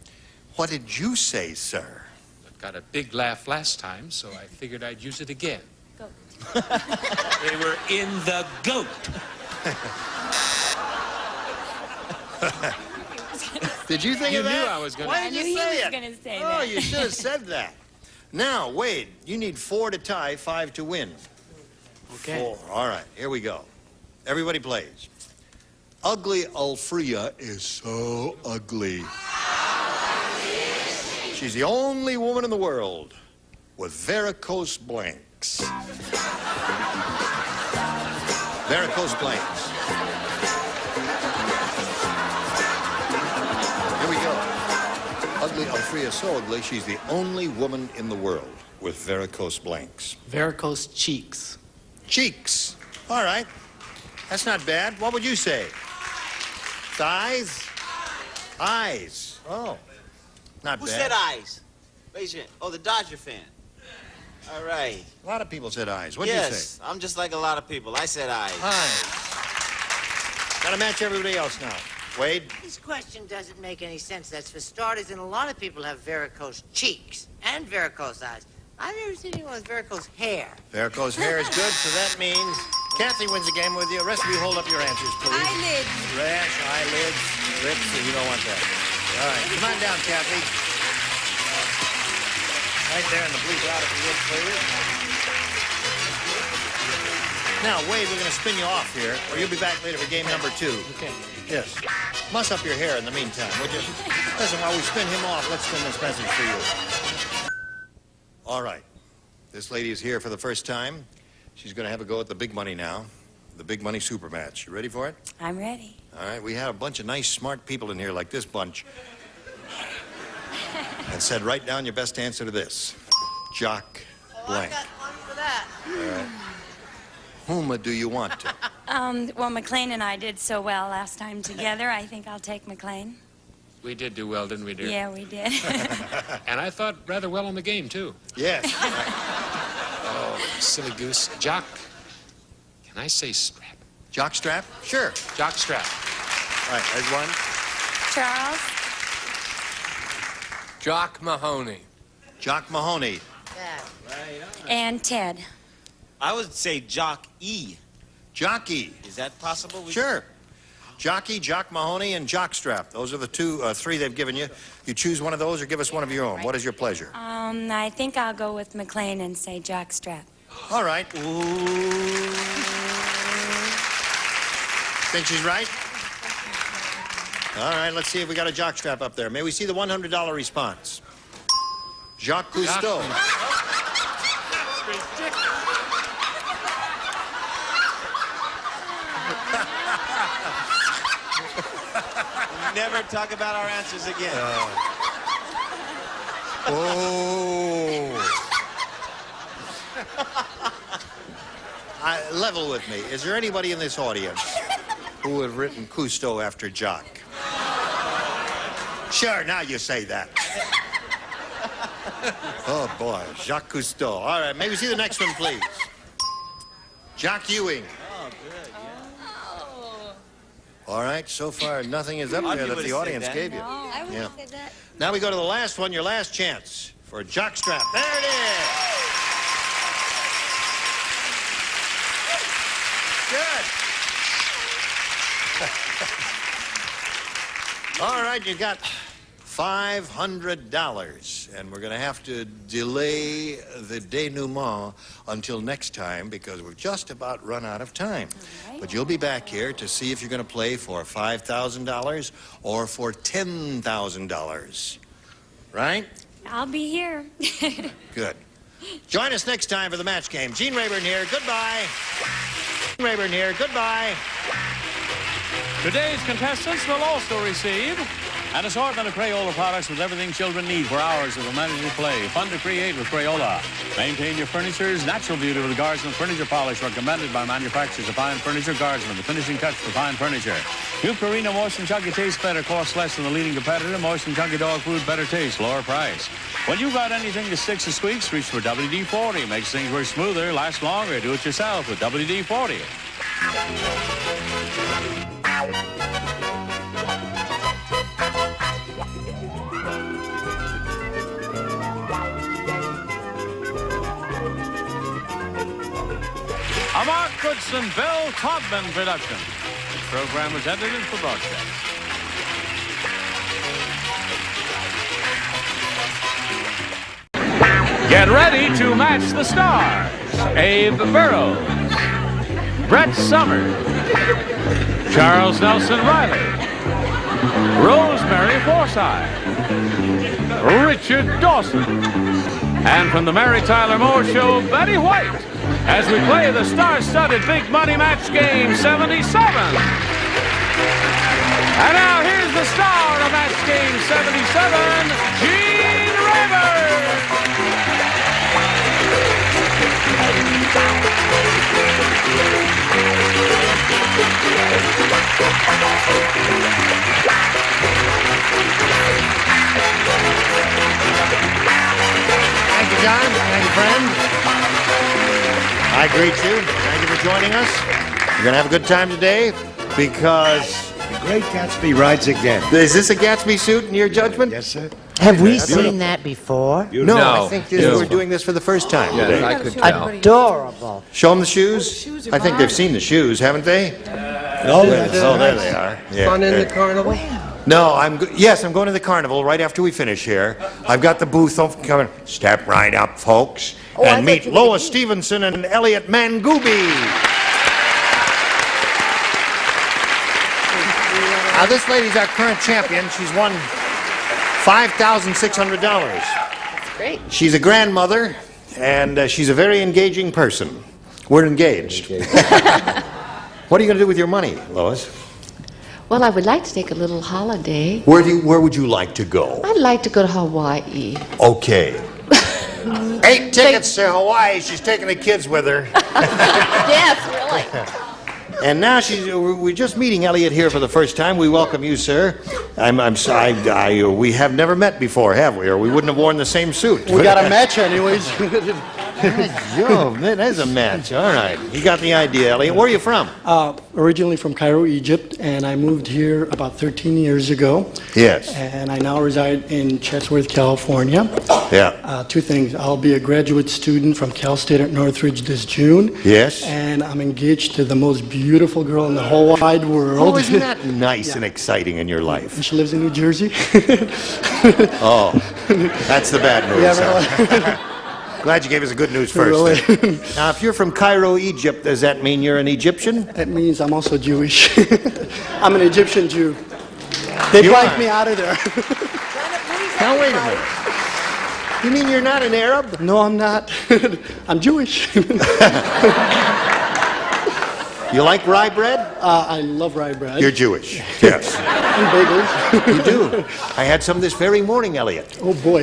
What did you say, sir? I got a big laugh last time, so I figured I'd use it again. Goat. They were in the goat. Did you think of that? You knew I was going to. Why did you say it? Gonna say Oh, that. you should have said that. Now, Wade, you need 4 to tie, 5 to win. Okay. 4. All right, here we go. Everybody plays. Ugly Alfrea is so ugly. She's the only woman in the world with varicose blanks. Varicose blanks. Here we go. Ugly Alfrea is so ugly, she's the only woman in the world with varicose blanks. Varicose cheeks. Cheeks. All right. That's not bad. What would you say? Thighs? Eyes. Oh. Not Who bad. said eyes? Raise your hand. Oh, the Dodger fan. All right. A lot of people said eyes. What did you say? Yes, I'm just like a lot of people. I said eyes. Eyes. Gotta match everybody else now. Wade? This question doesn't make any sense. That's for starters, and a lot of people have varicose cheeks and varicose eyes. I've never seen anyone with varicose hair. Varicose hair is good, so that means Kathy wins the game with you. The rest of you hold up your answers, please. Eyelids. Rash, eyelids, lips, you don't want that. All right, come on down, Kathy. Right there in the blue dot, if you would, please. Now, Wade, we're going to spin you off here, or you'll be back later for game number 2. Okay. Yes. Muss up your hair in the meantime, would you? Listen, while we spin him off, let's spin this message for you. All right. This lady is here for the first time. She's going to have a go at the big money now. The big money super match. You ready for it? I'm ready. All right. We had a bunch of nice, smart people in here like this bunch. And said, write down your best answer to this. Jock blank. I got one for that. All right. Whom do you want to? Well, McLean and I did so well last time together. I think I'll take McLean. We did do well, didn't we, dear? Yeah, we did. And I thought rather well on the game, too. Yes. Oh, silly goose. Jock. Can I say strap? Jock strap? Sure. Jock strap. All right, there's one. Charles? Jock Mahoney. Jock Mahoney. And Ted. I would say Jock E. Jockey. Is that possible? Sure. Jockey, Jock Mahoney, and Jockstrap. Those are the three they've given you. You choose one of those or give us one of your own. What is your pleasure? I think I'll go with McLean and say jockstrap. All right. Think she's right? All right, let's see if we got a jockstrap up there. May we see the $100 response? Jacques Cousteau. Never talk about our answers again. Level with me. Is there anybody in this audience who would have written Cousteau after Jock? Sure, now you say that. Oh, boy. Jacques Cousteau. All right, maybe see the next one, please. Jock Ewing. Oh, good, yeah. All right, so far nothing is up there that the audience gave you. I would have said that. Now we go to the last one, your last chance for a jockstrap. There it is. Good. All right, you got $500, and we're going to have to delay the denouement until next time because we've just about run out of time. Right. But you'll be back here to see if you're going to play for $5,000 or for $10,000. Right? I'll be here. Good. Join us next time for the match game. Gene Rayburn here. Goodbye. Gene Rayburn here. Goodbye. Today's contestants will also receive an assortment of Crayola products with everything children need for hours of amenity play. Fun to create with Crayola. Maintain your furniture's natural beauty with the Guardsman Furniture Polish recommended by manufacturers of fine furniture. Guardsman, the finishing touch for fine furniture. New Purina Moist & Chunky tastes better, costs less than the leading competitor. Moist & Chunky dog food, better taste, lower price. When you've got anything that sticks and squeaks, reach for WD-40. Makes things work smoother, last longer. Do it yourself with WD-40. A Mark Goodson, Bill Todman production. This program was edited for broadcast. Get ready to match the stars. Abe Burrows, Brett Summers, Charles Nelson Riley, Rosemary Forsythe, Richard Dawson, and from the Mary Tyler Moore Show, Betty White, as we play the star-studded Big Money Match Game 77. And now here's the star of Match Game 77, Gene Rayburn. John. Thank you, friend. I greet you. Thank you for joining us. We're going to have a good time today because The Great Gatsby rides again. Is this a Gatsby suit in your judgment? Yes, sir. Have we seen that before? No, I think we're doing this for the first time today. I could tell. Adorable. Show them the shoes. I think they've seen the shoes, haven't they? Oh, there they are. Yeah, Fun in there. the carnival? No, yes, I'm going to the carnival right after we finish here. I've got the booth coming. Step right up, folks, and meet Lois Stevenson and Elliot Mangooby. Now, this lady's our current champion. She's won $5,600. Great. She's a grandmother, and she's a very engaging person. We're engaged. What are you going to do with your money, Lois? Well, I would like to take a little holiday. Where would you like to go? I'd like to go to Hawaii. Okay. 8 tickets to Hawaii. She's taking the kids with her. Yes, really. And now we're just meeting Elliot here for the first time. We welcome you, sir. I'm sorry. We have never met before, have we? Or we wouldn't have worn the same suit. We got a match anyways. Yo, that is a match. All right. You got the idea, Elliot. Where are you from? Originally from Cairo, Egypt, and I moved here about 13 years ago. Yes. And I now reside in Chatsworth, California. Yeah. 2 things. I'll be a graduate student from Cal State at Northridge this June. Yes. And I'm engaged to the most beautiful girl in the whole wide world. Oh, isn't that nice and exciting in your life? And she lives in New Jersey. Oh, that's the bad news. Yeah, huh? Glad you gave us the good news first. Now, if you're from Cairo, Egypt, does that mean you're an Egyptian? That means I'm also Jewish. I'm an Egyptian Jew. They blanked me out of there. Now, wait a minute. You mean you're not an Arab? No, I'm not. I'm Jewish. You like rye bread? I love rye bread. You're Jewish. Yes. And bagels. You do. I had some this very morning, Elliot. Oh, boy.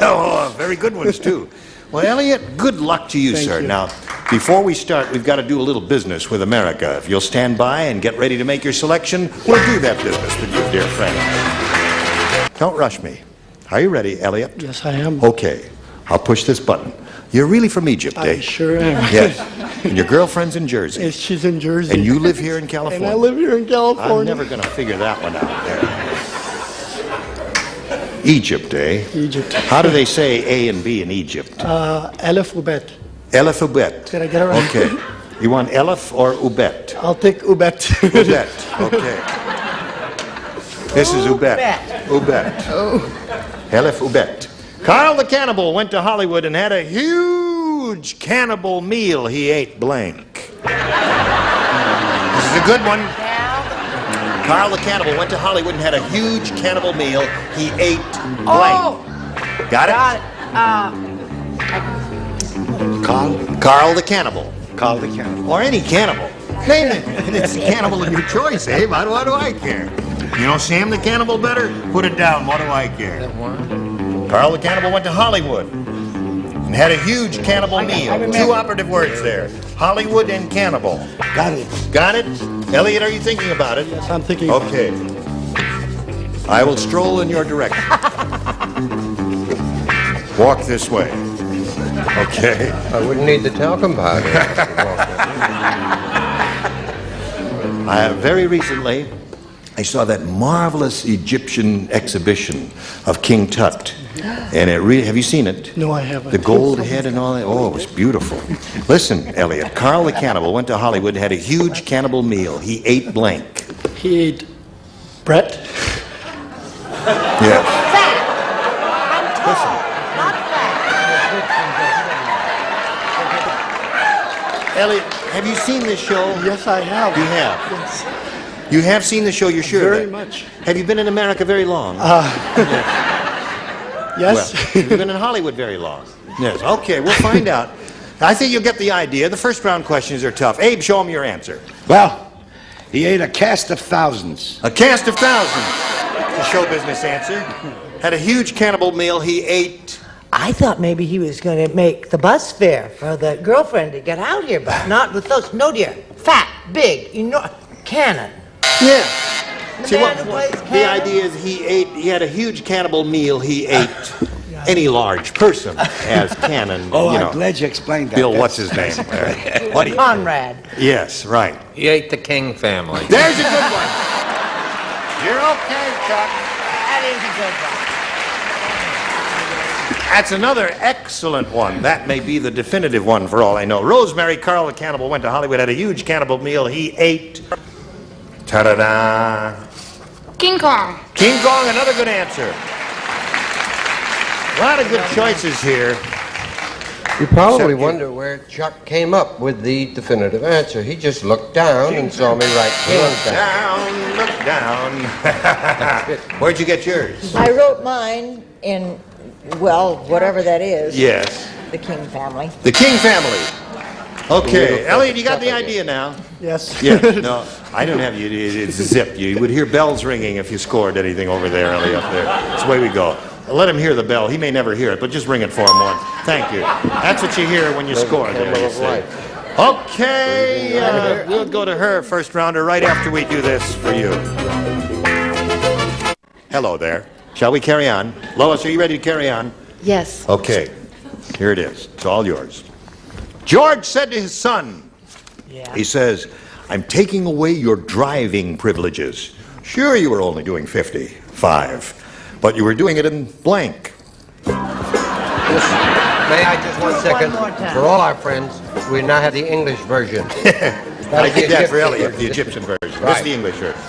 Oh, very good ones, too. Well, Elliot, good luck to you, Thank sir. you. Now, before we start, we've got to do a little business with America. If you'll stand by and get ready to make your selection, we'll do that business with you, dear friend. Don't rush me. Are you ready, Elliot? Yes, I am. Okay. I'll push this button. You're really from Egypt, eh? I sure am. Yes. And your girlfriend's in Jersey. Yes, she's in Jersey. And you live here in California. And I live here in California. I'm never going to figure that one out there. Egypt, eh? Egypt. How do they say A and B in Egypt? Elif Ubet. Elif Ubet. Did I get it right? Okay. You want Elif or Ubet? I'll take Ubet. Ubet. Okay. This is Ubet. Ubet. Oh. Elif Ubet. Carl the Cannibal went to Hollywood and had a huge cannibal meal. He ate blank. This is a good one. Carl the Cannibal went to Hollywood and had a huge cannibal meal. He ate blank. Oh, Got it? Carl? Carl the Cannibal. Carl the Cannibal. Or any cannibal. Name it. It's the cannibal of your choice, eh? What do I care? You know Sam the Cannibal better? Put it down. What do I care? Carl the Cannibal went to Hollywood and had a huge cannibal meal. 2 operative words there. Hollywood and cannibal. Got it. Got it? Elliot, are you thinking about it? Yes, I'm thinking about Okay. I will stroll in your direction. Walk this way. Okay. I wouldn't need the talcum powder. Very recently, I saw that marvelous Egyptian exhibition of King Tut. And have you seen it? No, I haven't. The gold head and all that. Oh, it was beautiful. Listen, Elliot, Carl the Cannibal went to Hollywood and had a huge cannibal meal. He ate blank. He ate Brett. Yes. Elliot, have you seen this show? Yes, I have. You have? Yes. You have seen the show, you're sure Very of that? much. Have you been in America very long? Yes. Well, have you been in Hollywood very long? Yes. Okay, we'll find out. I think you'll get the idea. The first round questions are tough. Abe, show him your answer. Well, he ate a cast of thousands. A cast of thousands. The show business answer. Had a huge cannibal meal. He ate... I thought maybe he was going to make the bus fare for the girlfriend to get out here, but not with those. No, dear. Fat, big, cannon. Yeah. The See, man who plays the cannon. idea is he had a huge cannibal meal. He ate any large person, as Canon. Oh, you know, I'm glad you explained that. Bill, That's- what's his name? What do you? Conrad. Yes, right. He ate the King family. There's a good one. You're okay, Chuck. That is a good one. That's another excellent one. That may be the definitive one for all I know. Rosemary Carl the Cannibal went to Hollywood, had a huge cannibal meal. He ate. Ta-da-da. King Kong. King Kong, another good answer. A lot of good choices here. You probably wonder where Chuck came up with the definitive answer. He just looked down and saw me write King down. Look down. Where'd you get yours? I wrote mine in, well, whatever that is. Yes. The King family. The King family. Okay, Elliot, you got the idea now? Yes. Yeah. No, I don't have you. It's zipped. You would hear bells ringing if you scored anything over there, Elliot. Up there. That's the way we go. Let him hear the bell. He may never hear it, but just ring it for him once. Thank you. That's what you hear when you score there, you see. Okay, we'll go to her first rounder right after we do this for you. Hello there. Shall we carry on? Lois, are you ready to carry on? Yes. Okay. Here it is. It's all yours. George said to his son, he says, I'm taking away your driving privileges. Sure, you were only doing 55, but you were doing it in blank. May I just 1 second? For all our friends, we now have the English version. I did that for Elliot, the Egyptian version. This is the English version.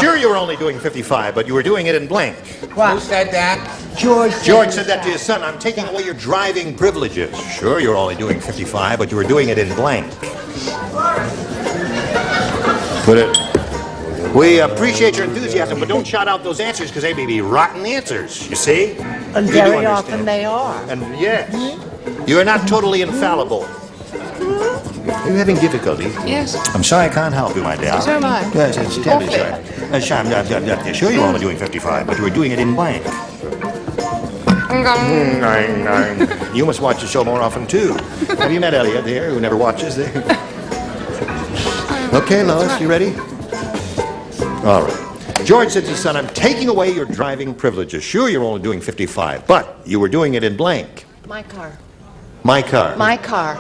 Sure, you were only doing 55, but you were doing it in blank. What? Who said that? George said that to his son. I'm taking away your driving privileges. Sure, you're only doing 55, but you were doing it in blank. Put it. We appreciate your enthusiasm, but don't shout out those answers because they may be rotten answers, you see? And You do very understand. often they are. And yes, you are not totally infallible. Are you having difficulty? Yes. I'm sorry I can't help you, my dear. So am I. Yes, it's terribly sorry. I'm sure you were only doing 55, but you were doing it in blank. You must watch the show more often, too. Have you met Elliot here, who never watches there? Okay, Lois, you ready? All right. George said to his son, I'm taking away your driving privileges. Sure, you're only doing 55, but you were doing it in blank. My car. My car. My car.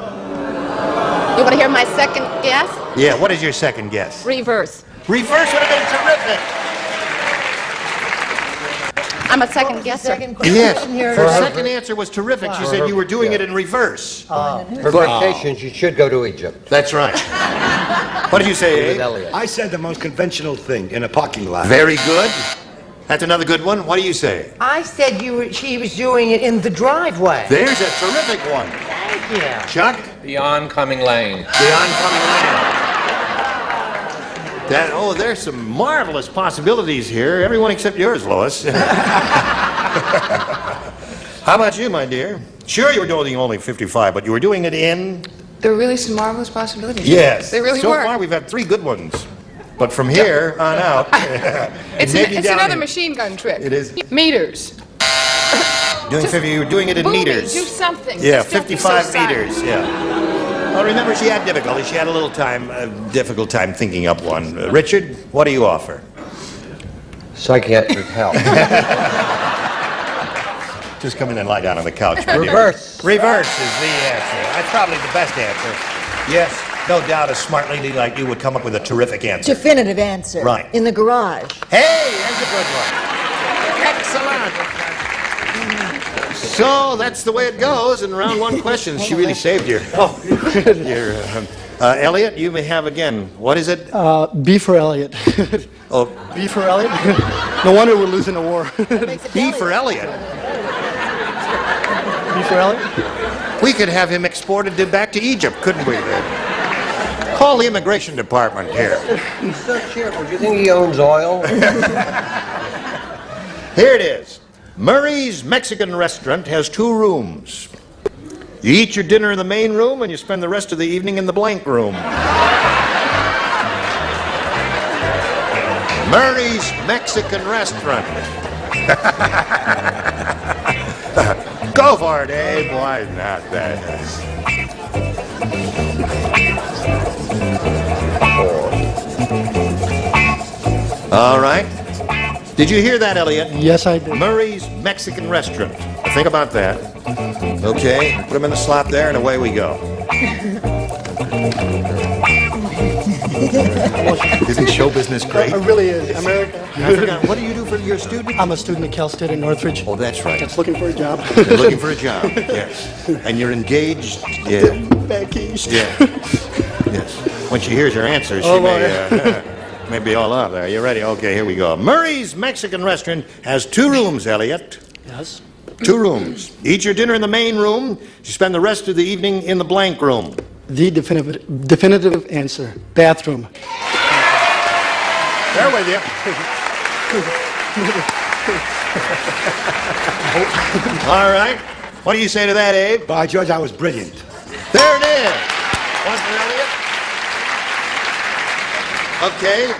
You want to hear my second guess? Yeah, what is your second guess? Reverse. Reverse would have been terrific. I'm a second guesser. Yes, her second answer was terrific. She said you were doing it in reverse. For vacations, you should go to Egypt. That's right. What did you say, Abe? I said the most conventional thing in a parking lot. Very good. That's another good one. What do you say? I said she was doing it in the driveway. There's a terrific one. Thank you. Chuck? The oncoming lane. The oncoming lane. There's some marvelous possibilities here. Everyone except yours, Lois. How about you, my dear? Sure, you were doing only 55, but you were doing it in... There are really some marvelous possibilities. Yes. They really so were. So far, we've had 3 good ones. But from here on out... It's another machine gun trick. It is. Meters. You were doing it in meters. Do something. Yeah, Just don't be 55 so meters, yeah. Well, remember, she had difficulty. She had a difficult time thinking up one. Richard, what do you offer? Psychiatric help. Just come in and lie down on the couch. Reverse. Reverse is the answer. That's probably the best answer. Yes, no doubt a smart lady like you would come up with a terrific answer. Definitive answer. Right. In the garage. Hey, there's a good one. Excellent. So that's the way it goes in round 1 questions. She really saved you. Elliot, you may have again. What is it? B for Elliot. Oh, B for Elliot? No wonder we're losing the war. B for Elliot. B for Elliot? We could have him exported back to Egypt, couldn't we? Call the immigration department here. He's so cheerful. Do you think he owns oil? Here it is. Murray's Mexican restaurant has 2 rooms. You eat your dinner in the main room and you spend the rest of the evening in the blank room. Murray's Mexican restaurant. Go for it, Abe. Why not that? All right. Did you hear that, Elliot? Yes, I did. Murray's Mexican restaurant. think about that. Okay, put them in the slot there, and away we go. Isn't show business great? It really is. America. I forgot, what do you do for your student? I'm a student at Cal State in Northridge. Oh, that's right. Just looking for a job. You're looking for a job, yes. And you're engaged? Yeah. Back east. Yeah. Yes. When she hears your answer, she may be all up there. You ready? Okay, here we go. Murray's Mexican Restaurant has 2 rooms, Elliot. Yes. 2 rooms. Eat your dinner in the main room. You spend the rest of the evening in the blank room. The definitive answer. Bathroom. There with you. All right. What do you say to that, Abe? By George, I was brilliant. There it is. One for Elliot. Okay.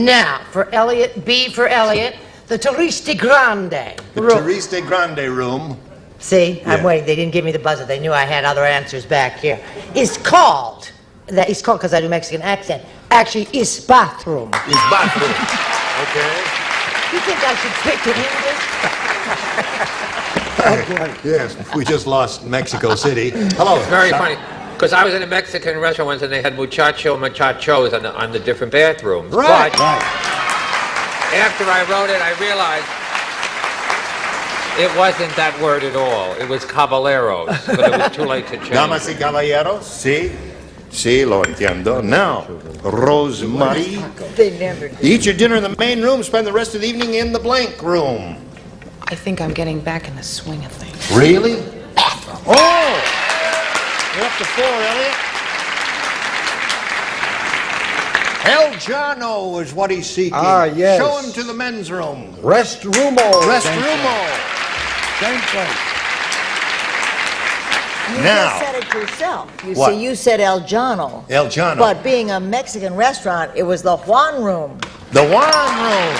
Now, for Elliot, B for Elliot, the Turiste Grande. The Turiste Grande room. See, I'm waiting. They didn't give me the buzzer. They knew I had other answers back here. Is called, that is called because I do Mexican accent, actually is bathroom. Is bathroom. Okay. You think I should speak in English? Yes, we just lost Mexico City. Hello. It's very funny. Because I was in a Mexican restaurant once and they had muchachos on the different bathrooms. Right. But after I wrote it, I realized it wasn't that word at all. It was caballeros, but it was too late to change. Damas y caballeros, sí. Sí, lo entiendo. Now, Rosemary. They never did. Eat your dinner in the main room, spend the rest of the evening in the blank room. I think I'm getting back in the swing of things. Really? Oh! You're up to 4, Elliot. El Jano is what he's seeking. Ah, yes. Show him to the men's room. Restrumo. Restrumo. Same place. You Now. just said it yourself. You What? see, you said El Jano. El Jano. But being a Mexican restaurant, it was the Juan room. The Juan room.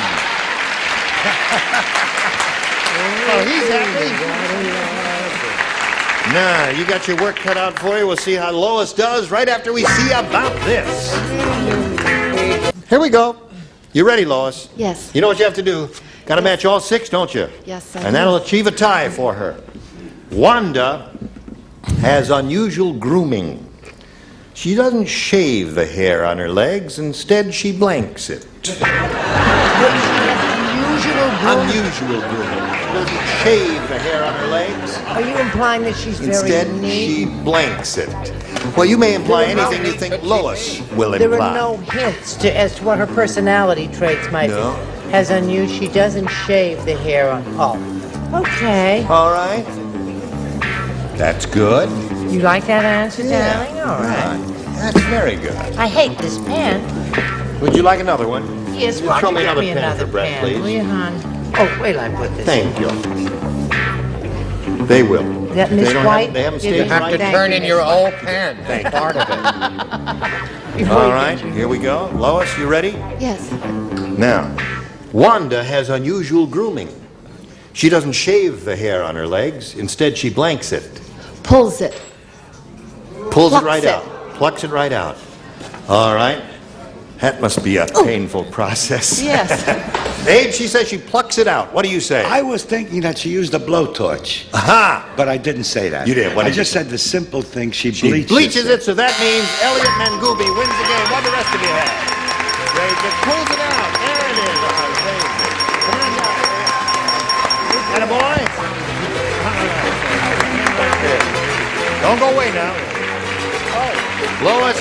Oh, he's happy. Now, you got your work cut out for you. We'll see how Lois does right after we see about this. Here we go. You ready, Lois? Yes. You know what you have to do? Got to match all 6, don't you? Yes, I And do. that'll achieve a tie for her. Wanda has unusual grooming. She doesn't shave the hair on her legs. Instead, she blanks it. Unusual grooming. She doesn't shave the hair on her legs. Are you implying that she's Instead, very neat? she blanks it. Well, you may imply anything you think Lois will imply. There are no hints as to what her personality traits might No. be. Has unusual, she doesn't shave the hair on. Oh, okay. All right. That's good. You like that answer, darling? All right. That's very good. I hate this pen. Would you like another one? Yes, Will why you throw don't me you get another me pen another for Brett, pen, will please? you, hon? Oh, wait, I put this. Thank you. They will. That Miss They don't White? They haven't You stayed have right. to Thank turn you, in Miss your White. old pen. That's part of it. All right, here we go. Lois, you ready? Yes. Now, Wanda has unusual grooming. She doesn't shave the hair on her legs. Instead, she blanks it. Pulls it. Pulls it Plucks right it. out. Plucks it right out. All right. That must be a painful process. Yes. Abe, she says she plucks it out. What do you say? I was thinking that she used a blowtorch. Aha! But I didn't say that. You did. What I did you just say? said the simple thing. She She bleaches it, so that means Elliot Mangubi wins the game. What do the rest of you have? They just pulls it out. There it is. Come on down. Atta boy. Don't go away now. Lois,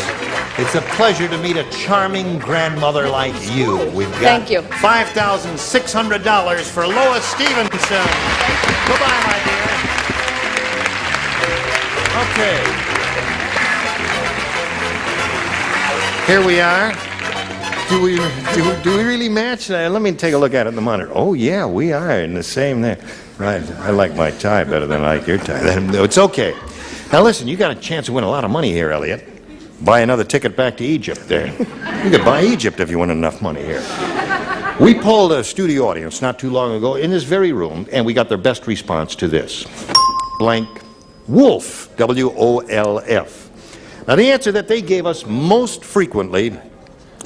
it's a pleasure to meet a charming grandmother like you. We've got Thank you. $5,600 for Lois Stevenson. Goodbye, my dear. Okay. Here we are. Do we really match? Let me take a look at it in the monitor. Oh, yeah, we are in the same there. Right. I like my tie better than I like your tie. It's okay. Now, listen, you got a chance to win a lot of money here, Elliot. Buy another ticket back to Egypt there. You could buy Egypt if you win enough money here. We polled a studio audience not too long ago in this very room, and we got their best response to this. Blank Wolf, W-O-L-F. Now, the answer that they gave us most frequently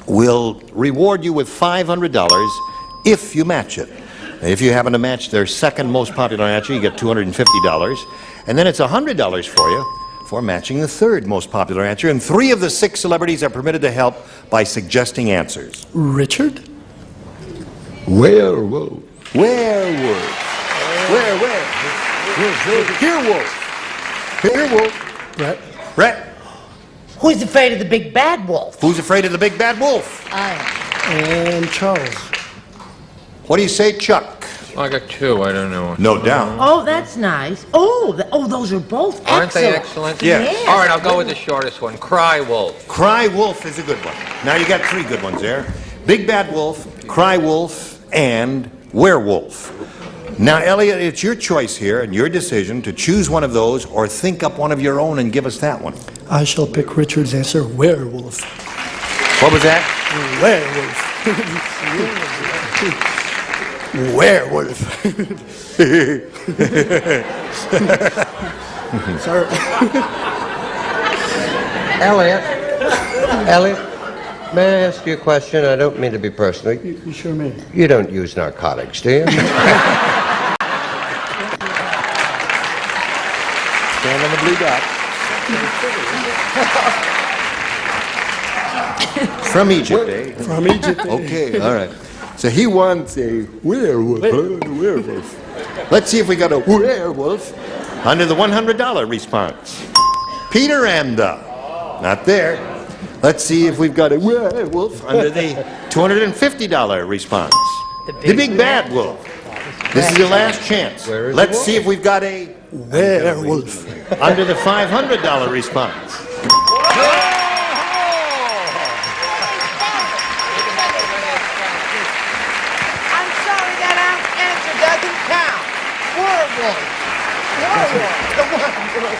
will reward you with $500 if you match it. If you happen to match their second most popular answer, you get $250. And then it's $100 for you for matching the third most popular answer. And 3 of the 6 celebrities are permitted to help by suggesting answers. Richard? Werewolf. Werewolf. Where? Here, Wolf. Here, Wolf. Brett? Brett. Who's afraid of the big bad wolf? Who's afraid of the big bad wolf? I am. And Charles. What do you say, Chuck? I got 2. I don't know. No doubt. Oh, that's nice. Oh, those are both excellent. Aren't they excellent? Yes. All right, I'll go with the shortest one. Cry Wolf. Cry Wolf is a good one. Now you got 3 good ones there. Big Bad Wolf, Cry Wolf, and Werewolf. Now, Elliot, it's your choice here and your decision to choose one of those or think up one of your own and give us that one. I shall pick Richard's answer, werewolf. What was that? Werewolf. Sorry. Elliot, may I ask you a question? I don't mean to be personal. You sure may. You don't use narcotics, do you? Stand on the blue dot. From Egypt, eh? From Egypt. Okay, all right. So he wants a werewolf. Werewolf. Let's see if we got a werewolf under the $100 response. Peter Amda. Not there. Let's see if we've got a werewolf under the $250 response. The big bad wolf. This is your last chance. Let's see if we've got a werewolf under the $500 response. I'm sorry, that answer doesn't count. Werewolf.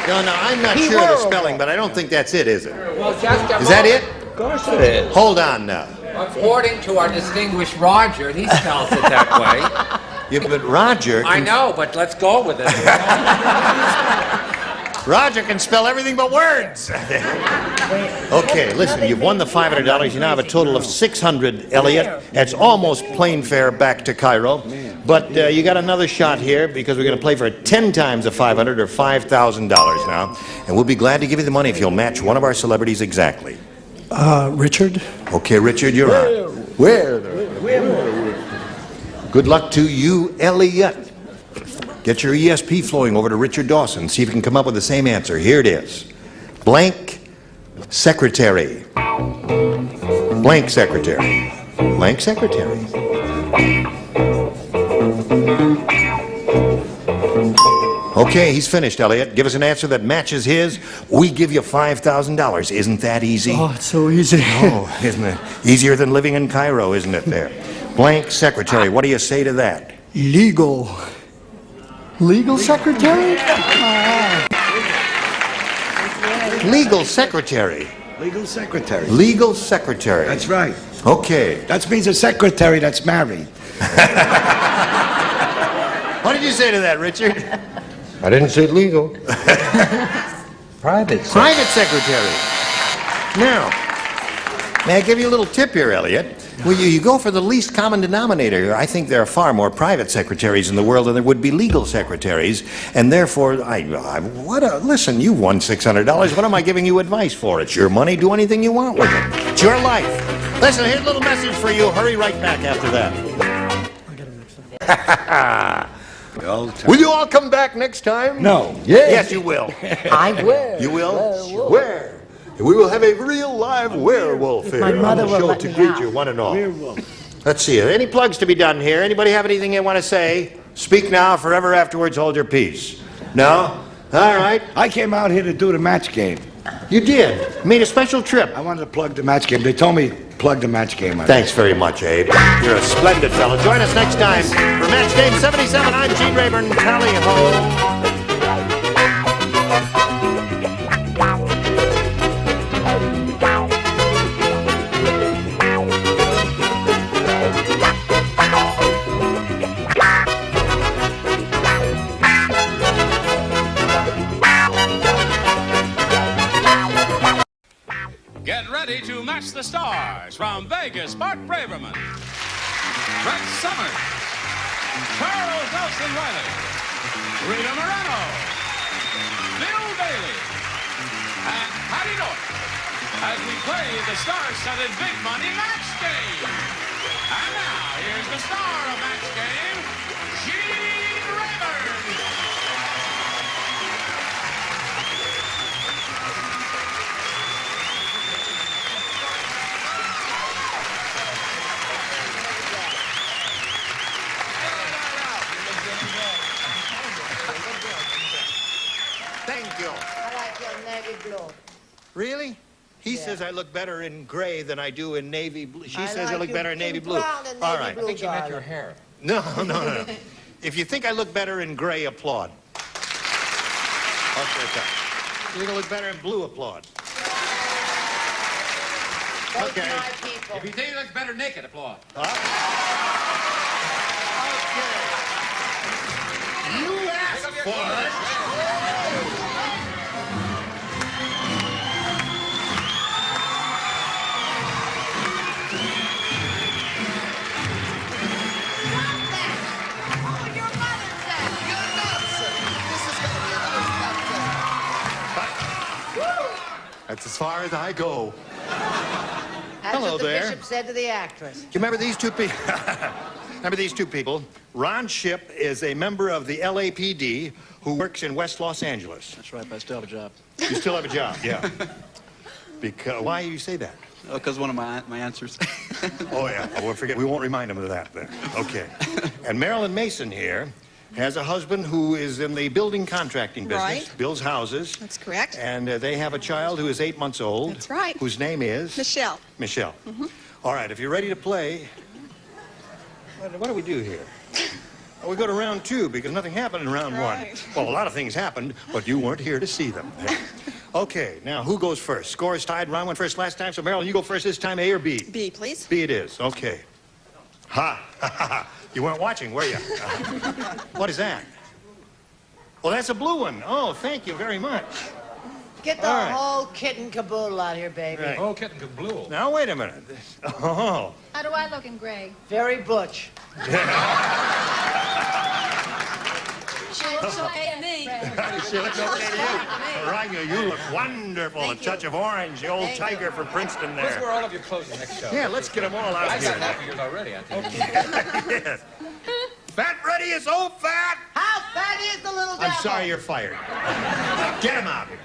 No, I'm not sure of the spelling, but I don't think that's it, is it? Well, just a Is that it? Of course it is. Hold on now. According to our distinguished Roger, he spells it that way. Yeah, but Roger... I know, but let's go with it. Roger can spell everything but words. Okay, listen, you've won the $500. You now have a total of $600, Elliot. That's almost plane fare back to Cairo. But you got another shot here because we're going to play for 10 times the $500 or $5,000 now. And we'll be glad to give you the money if you'll match one of our celebrities exactly. Richard? Okay, Richard, you're on. Where? Good luck to you, Elliot. Get your ESP flowing over to Richard Dawson. See if you can come up with the same answer. Here it is. Blank secretary. Blank secretary. Blank secretary. Okay, he's finished, Elliot. Give us an answer that matches his. We give you $5,000. Isn't that easy? Oh, it's so easy. Oh, isn't it? Easier than living in Cairo, isn't it there? Blank secretary. What do you say to that? Legal secretary? Legal secretary. Legal secretary. Legal secretary. That's right. Okay. That means a secretary that's married. What did you say to that, Richard? I didn't say legal. Private secretary. Private secretary. Now, may I give you a little tip here, Elliot? Well, you go for the least common denominator. I think there are far more private secretaries in the world than there would be legal secretaries, and therefore, listen, you won $600. What am I giving you advice for? It's your money. Do anything you want with it. It's your life. Listen, here's a little message for you. Hurry right back after that. Will you all come back next time? No. Yes, you will. I will. You will? Where? We will have a real live werewolf here My mother on the will show let to me greet out. you, one and all. Let's see. Any plugs to be done here? Anybody have anything they want to say? Speak now, forever afterwards hold your peace. No? All right. I came out here to do the match game. You did? Made a special trip. I wanted to plug the match game. They told me plug the match game. Thanks very much, Abe. You're a splendid fellow. Join us next time for Match Game 77. I'm Gene Rayburn. Tally ho. Get ready to match the stars from Vegas, Bart Braverman, Brett Summers, Charles Nelson Riley, Rita Moreno, Bill Bailey, and Patty North as we play the star-studded Big Money Match Game. And now, here's the star of Match Game, Gene Rayburn. Thank you. I like your navy blue. Really? He says I look better in gray than I do in navy blue. She says I like look you better in navy in blue. brown and All navy right. blue, I think you meant your darling. hair. No. If you think I look better in gray, applaud. Okay. You think I look better in blue, applaud. Okay. If you think you look better naked, applaud. You asked for it. That's as far as I go. That's Hello what the there. bishop said to the actress. Do you remember these two people? Remember these two people? Ron Shipp is a member of the LAPD who works in West Los Angeles. That's right, but I still have a job. You still have a job, yeah. Because why do you say that? Because one of my answers. Oh yeah. We won't remind him of that then. Okay. And Marilyn Mason here has a husband who is in the building contracting business, Right. builds houses. That's correct. And they have a child who is 8 months old. That's right. Whose name is? Michelle. Michelle. All right, if you're ready to play, what do we do here? Well, we go to round 2 because nothing happened in round 1. Well, a lot of things happened, but you weren't here to see them. Okay, now who goes first? Score is tied. Ron went first last time, so Marilyn, you go first this time, A or B? B, please. B it is. Okay. Ha! You weren't watching, were you? What is that? Well, that's a blue one. Oh, thank you very much. Get the All right. whole kit and caboodle out here, baby. Right. Oh, kit and caboodle. Now, wait a minute. Oh. How do I look in gray? Very butch. She looks okay to me. She looks okay to you. Rania, you look wonderful. A touch of orange, the old tiger from Princeton there. Let's wear all of your clothes the next show. Yeah, let's get them all out I've here. got half of yours already, I think. Yes. Fat Freddy is so fat. How fat is the little devil? I'm sorry, you're fired. Get him out here.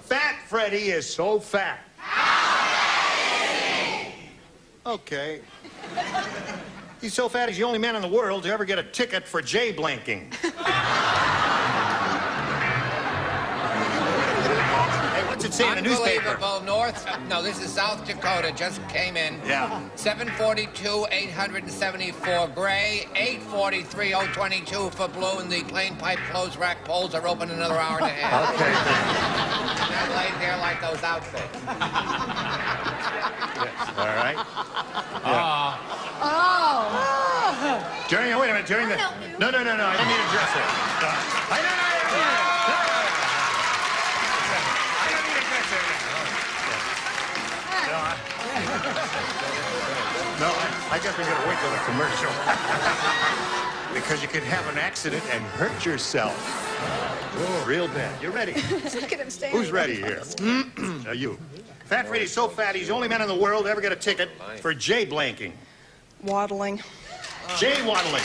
Fat Freddy is so fat. Okay. He's so fat he's the only man in the world to ever get a ticket for J-blanking. Hey, what's it say in the newspaper? Unbelievable. North, no, this is South Dakota, just came in. Yeah. 742, 874 gray, 843, 022 for blue, and the plain pipe clothes rack poles are open another hour and a half. Okay. And I laid there like those outfits. Yes. All right. Yeah. Oh. During, wait a minute, during the... No, I don't need a dresser. I don't need a dresser. No, I guess we're going to wait till the commercial. Because you could have an accident and hurt yourself. Oh, real bad. You ready? Look at him standing. Who's ready here? You. Fat Freddy's so fat, he's the only man in the world to ever get a ticket for J-blanking. Waddling. J-waddling.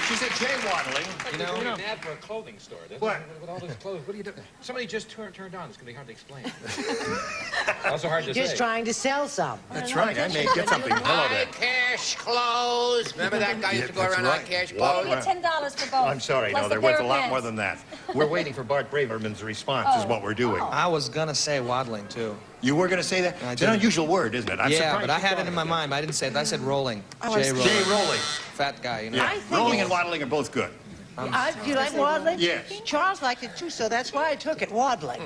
She said J-waddling. You know, an ad for a clothing store. What? With all those clothes, what are you doing? Somebody just turned on. It's going to be hard to explain. Also hard to Just say. trying to sell some. That's right. I may get something. Hello there. Cash clothes. Remember that guy used to go around on cash clothes? $10 for both. I'm sorry. Plus No, the they're worth pair a of lot pants. more than that. We're waiting for Bart Braverman's response is what we're doing. I was gonna say waddling too. You were going to say that? It's an unusual word, isn't it? I'm Yeah, surprised but I you had thought it in of my mind, but I didn't say it. I said rolling. J-rolling. J-rolling. Fat guy, you know. Yeah. Rolling and waddling are both good. Do you like waddling? Yes. Charles liked it too, so that's why I took it, waddling.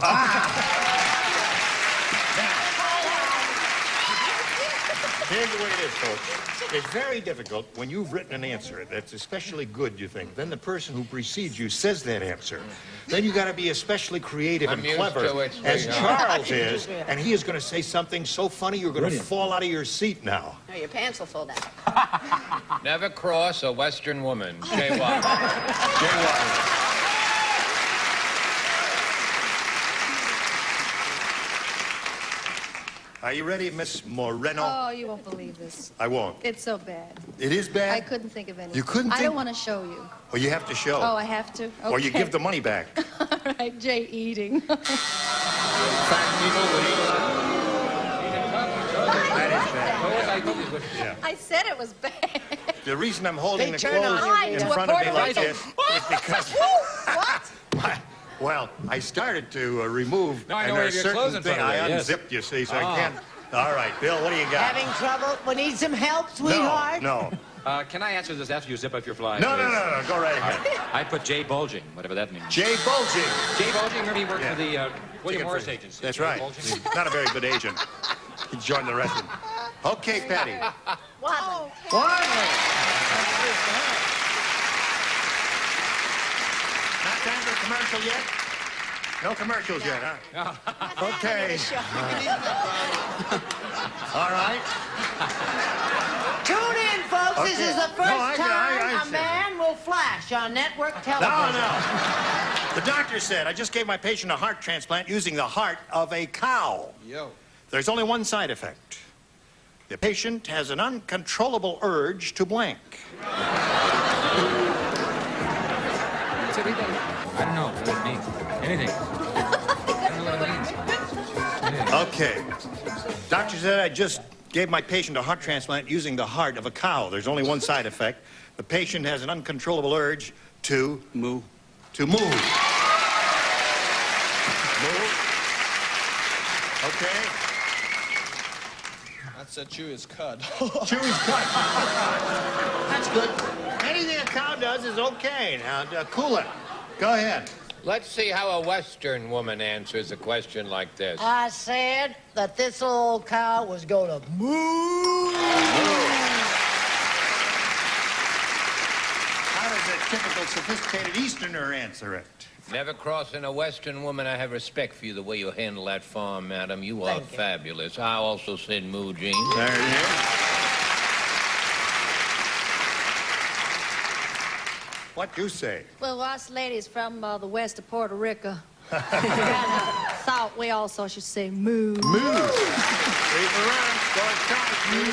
Here's the way it is, folks. It's very difficult when you've written an answer that's especially good, you think. Then the person who precedes you says that answer. Then you got to be especially creative and clever, as Charles is, and he is going to say something so funny you're going to fall out of your seat now. No, your pants will fall down. Never cross a Western woman. Jay Watt. Jay Watt. Are you ready, Miss Moreno? Oh, you won't believe this. I won't. It's so bad. It is bad? I couldn't think of anything. You couldn't I think? don't want to show you. Well, you have to show. Oh, I have to? Okay. Or you give the money back. All right, Jay eating. Fat people would eat. That is bad. Yeah. I said it was bad. The reason I'm holding They the turn clothes on in to a front of me Puerto like Rican. this is because... What? Well, I started to remove, Now I know and where there's your clothes certain in thing front of I you, yes. unzipped, you see, so I can't. All right, Bill, what do you got? Having trouble? We need some help, sweetheart? No. Can I answer this after you zip up your fly? No, please? no, go right ahead. I put Jay Bulging, whatever that means. Jay Bulging. Jay Bulging, remember he worked Yeah. for the William Ticket Morris for- Agency. That's Jay right. Bulging. Not a very good agent. He joined the rest of them. Okay, Patty. Waddling. Not time for a commercial yet? No commercials yet, huh? Okay. All right. Tune in, folks. This Okay. is the No, first time I a see. man will flash on network television. No. The doctor said I just gave my patient a heart transplant using the heart of a cow. Yo. There's only one side effect. The patient has an uncontrollable urge to blank. What's everything? I don't know what it means. Anything. I don't know what it means. Okay. Doctor said I just gave my patient a heart transplant using the heart of a cow. There's only one side effect. The patient has an uncontrollable urge to... Moo. To move. Move. Okay. That's a chew his cud. Chew his cud. That's good. Anything a cow does is okay. Now, cool it. Go ahead. Let's see how a Western woman answers a question like this. I said that this old cow was going to move. How does a typical sophisticated Easterner answer it? Never crossing a Western woman. I have respect for you, the way you handle that farm, madam. You are fabulous. I also said moo, Gene. There it is. What do you say? Well, us ladies from the west of Puerto Rico thought we also should say moo. Moo. Leave around. Start counting. Moo.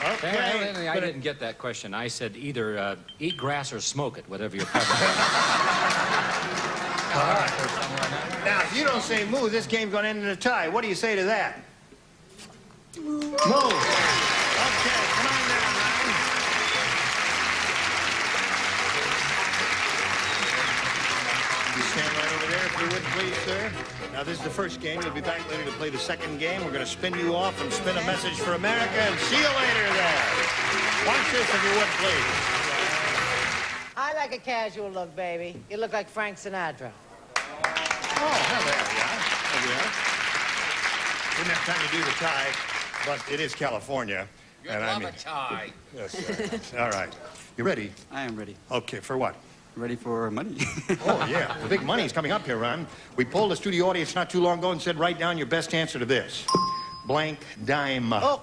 Okay. Well, I didn't get that question. I said either eat grass or smoke it, whatever your preference. All right. Now, if you don't say moo, this game's going to end in a tie. What do you say to that? Moo. Okay, come on down, Ryan. You stand right over there, if you would, please, sir. Now, this is the first game. You'll be back later to play the second game. We're going to spin you off and spin a message for America, and see you later there. Watch this, if you would, please. I like a casual look, baby. You look like Frank Sinatra. Oh, there we are. There we are. Didn't have time to do the tie, but it is California. You love a tie. Yes, sir. All right. You ready? I am ready. Okay, for what? Ready for money. Oh, yeah. The big money's coming up here, Ron. We polled the studio audience not too long ago and said, write down your best answer to this. Blank dime. Oh.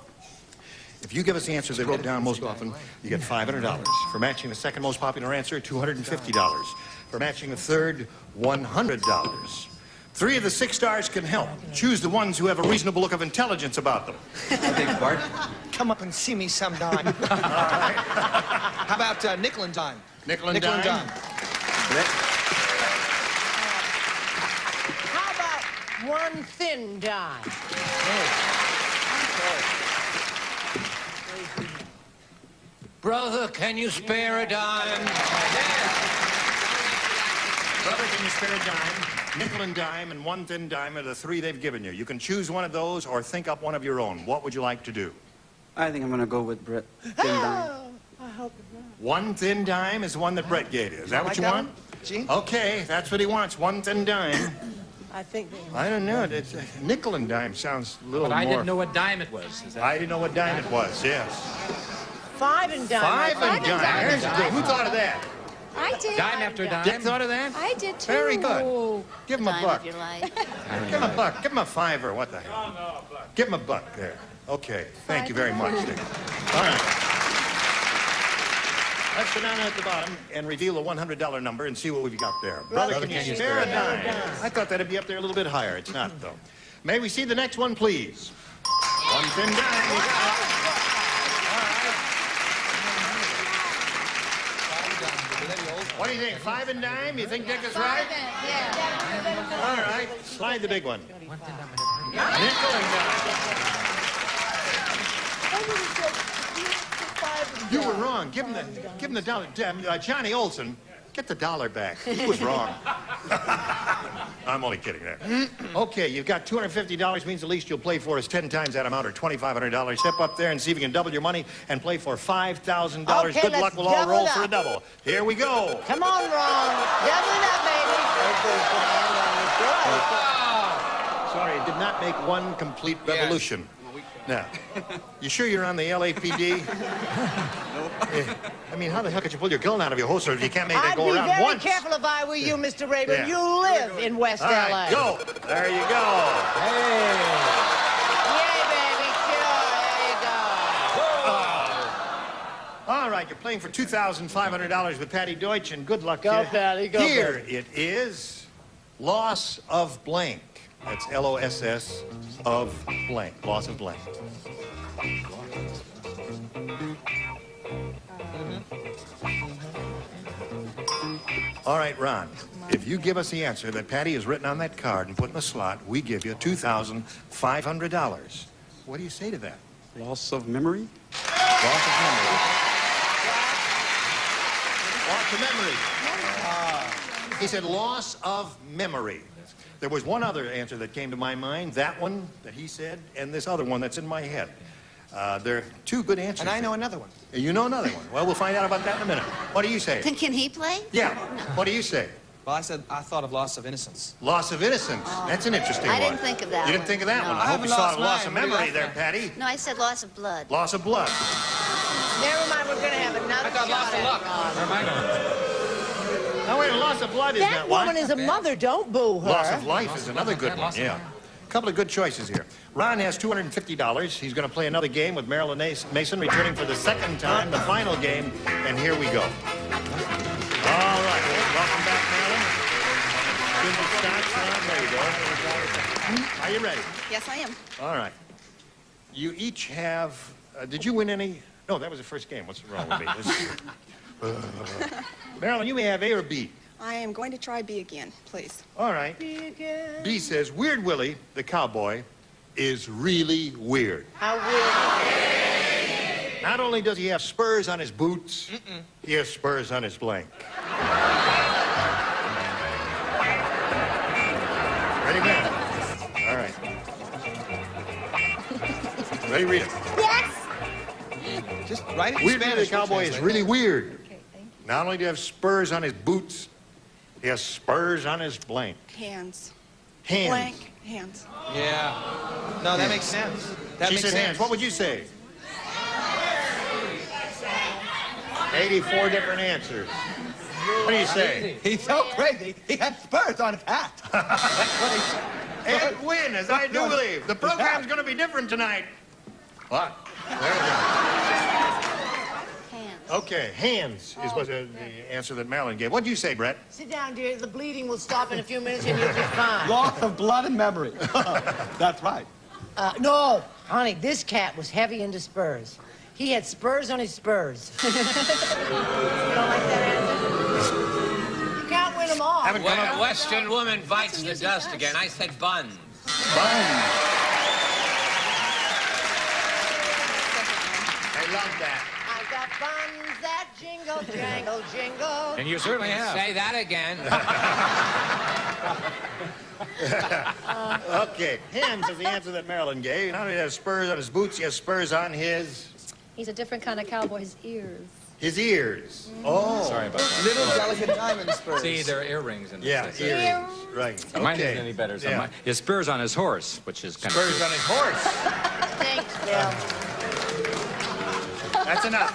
If you give us the answer that wrote down most often, you get $500. For matching the second most popular answer, $250. For matching the third, $100. 3 of the 6 stars can help. Choose the ones who have a reasonable look of intelligence about them. I beg your pardon? Come up and see me sometime. All right. How about nickel and dime? Nickel and dime. How about one thin dime? Brother, can you spare a dime? Brother, can you spare a dime? Nickel and dime and one thin dime are the 3 they've given you. You can choose one of those or think up one of your own. What would you like to do? I think I'm going to go with Brett. Thin dime. I hope not. One thin dime is the one that Brett gave you. Is that what you that want? one, Gene? Okay, that's what he wants. One thin dime. I think. I don't know. It's nickel and dime sounds a little But more. I didn't know what dime it was. Is that... I didn't know what dime it was. Yes. 5 and dime. Five and dime. There's the deal. Who thought of that? I did. Dime after dime? Dick thought of that? I did too. Very good. Give him a buck. If you like. Give him a buck. Give him a $5. What the hell? Give him a buck there. Okay. Thank you very much, Dick. All right. Let's go down at the bottom and reveal the $100 number and see what we've got there. Brother, can you spare a dime? I thought that'd be up there a little bit higher. It's not, though. May we see the next one, please? One thin dime. You got it. What do you think? 5 and dime? You think Dick is right? Yeah. All right. Slide the big one. Nickel and dime. You were wrong. Give him the dollar. Johnny Olson, get the dollar back. He was wrong. I'm only kidding there. Okay, you've got $250 means the least you'll play for is 10 times that amount, or $2,500. Step up there and see if you can double your money and play for $5,000. Okay, Good luck. We'll all roll for a double. Here we go. Come on, Ron. Double it up, baby. Sorry, it did not make one complete revolution. Now, you sure you're on the LAPD? I mean, how the hell could you pull your gun out of your holster if you can't make that go around I'd be once? very careful if I were you, Mr. Rayburn. Yeah. You live in West All LA. right, go. There you go. Hey. Yay, baby, sure. There you go. All right, you're playing for $2,500 with Patty Deutsch, and good luck to Go, you. Patty, go, Here Patty. it is, loss of blank. That's LOSS of blank, loss of blank. All right, Ron, if you give us the answer that Patty has written on that card and put in the slot, we give you $2,500. What do you say to that? Loss of memory? Loss of memory. Loss of memory. He said loss of memory. There was one other answer that came to my mind, that one that he said, and this other one that's in my head. There are two good answers. And I know another one. You know another one. Well, we'll find out about that in a minute. What do you say? Can he play? Yeah. What do you say? Well, I thought of loss of innocence. Loss of innocence. That's an interesting one. I didn't think of that You didn't one. think of that No. one. I I hope haven't you saw lost loss of mine. What do you memory got there, there? Patty. No, I said loss of blood. Loss of blood. Never mind, we're going to have another I thought shot loss of at luck. it, Ron. Where am I going? Now, wait, loss of blood is That that woman one? is a mother. Don't boo her. Loss of life is another good one, yeah. A couple of good choices here. Ron has $250. He's going to play another game with Marilyn Mason, returning for the second time, the final game, and here we go. All right, welcome back, Marilyn. There you go. Are you ready? Yes, I am. All right. You each have, did you win any? No, that was the first game. What's wrong with me? Marilyn, you may have A or B. I am going to try B again, please. All right. B says, Weird Willie, the cowboy, is really weird. How weird. Not only does he have spurs on his boots, he has spurs on his blank. Ready, man? All right. Ready, read it. Yes! Just write it in Weird Willie, Spanish. the cowboy, is really weird. Okay, thank you. Not only do he have spurs on his boots, he has spurs on his blank. Hands. Hands. Blank hands. Yeah. No, that makes sense. That She makes said sense. hands. What would you say? 84 different answers. What do you say? He's so crazy. He had spurs on his hat. That's what he said. And win, as I do believe. The program's going to be different tonight. What? There we go. Hands. Okay, hands is what the answer that Marilyn gave. What do you say, Brett? Sit down, dear. The bleeding will stop in a few minutes and you'll be fine. Loss of blood and memory. That's right. No, honey, this cat was heavy into spurs. He had spurs on his spurs. You don't like that answer? You can't win them all. Western woman bites the dust again. I said buns. I love that. I got buns that jingle, jangle, jingle. And you certainly have. Say that again. Okay, hands is the answer that Marilyn gave. Not only has spurs on his boots, he has spurs on his... He's a different kind of cowboy. His ears. His ears. Oh. Sorry about that. Little delicate diamond spurs. See, there are earrings in this. Yeah, That's earrings. Right. Mine Okay. isn't any better. So Yeah. his spurs on his horse, which is kind Spurs of on his horse. Thanks, Bill. That's enough.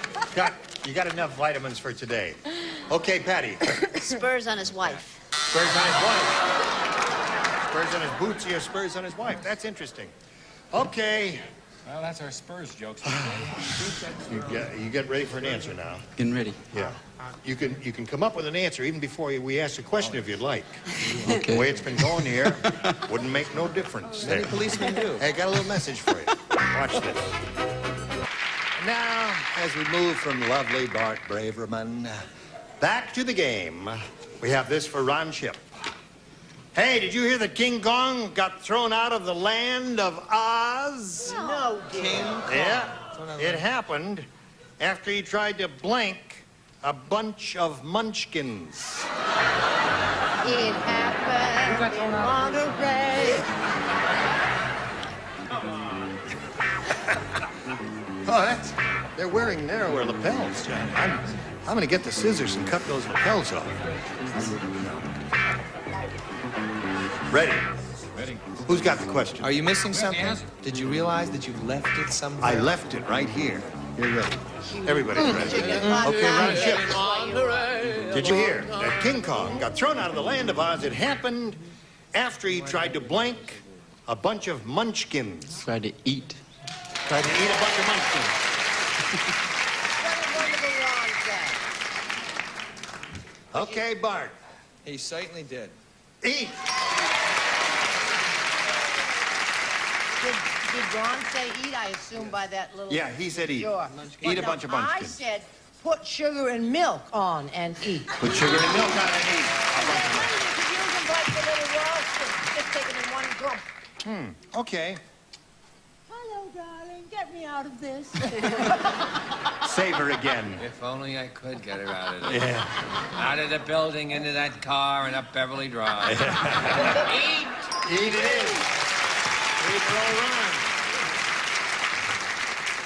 You got enough vitamins for today. Okay, Patty. Spurs on his wife. Spurs on his wife. Spurs on his boots, he has spurs on his wife. That's interesting. Okay. Well, that's our Spurs jokes. You get ready for an answer now. Getting ready. Yeah. You can come up with an answer even before we ask the question if you'd like. The way it's been going here wouldn't make no difference. Many there. policemen do. Hey, got a little message for you. Watch this. Now, as we move from lovely Bart Braverman back to the game, we have this for Ron Ship. Hey, did you hear that King Kong got thrown out of the land of Oz? No, King. Yeah, it happened after he tried to blank a bunch of munchkins. It happened in Monterey. Oh, they're wearing narrower lapels, John. I'm gonna get the scissors and cut those lapels off. Ready? Ready. Who's got the question? Are you missing something? answer. Did you realize that you've left it somewhere? I left it right here. You're ready. Everybody's ready. Okay, Ron Ship. Did you hear that King Kong got thrown out of the land of Oz? It happened after he tried to blank a bunch of munchkins. Tried to eat. Tried to eat a bunch of munchkins. Okay, Bart. He certainly did. Eat. Did Ron say eat? I assume by that little... Yeah, he said eat. Sure. Eat a But bunch of no, munchkins. I said put sugar and milk on and eat. Put sugar and milk on and eat. A bunch of You could use them like the little rolls, just take them in one gulp. Okay. Hello, darling. Get me out of this. Save her again. If only I could get her out of there. Yeah. Out of the building, into that car, and up Beverly Drive. Eat. Eat it is. Eat for old Ron.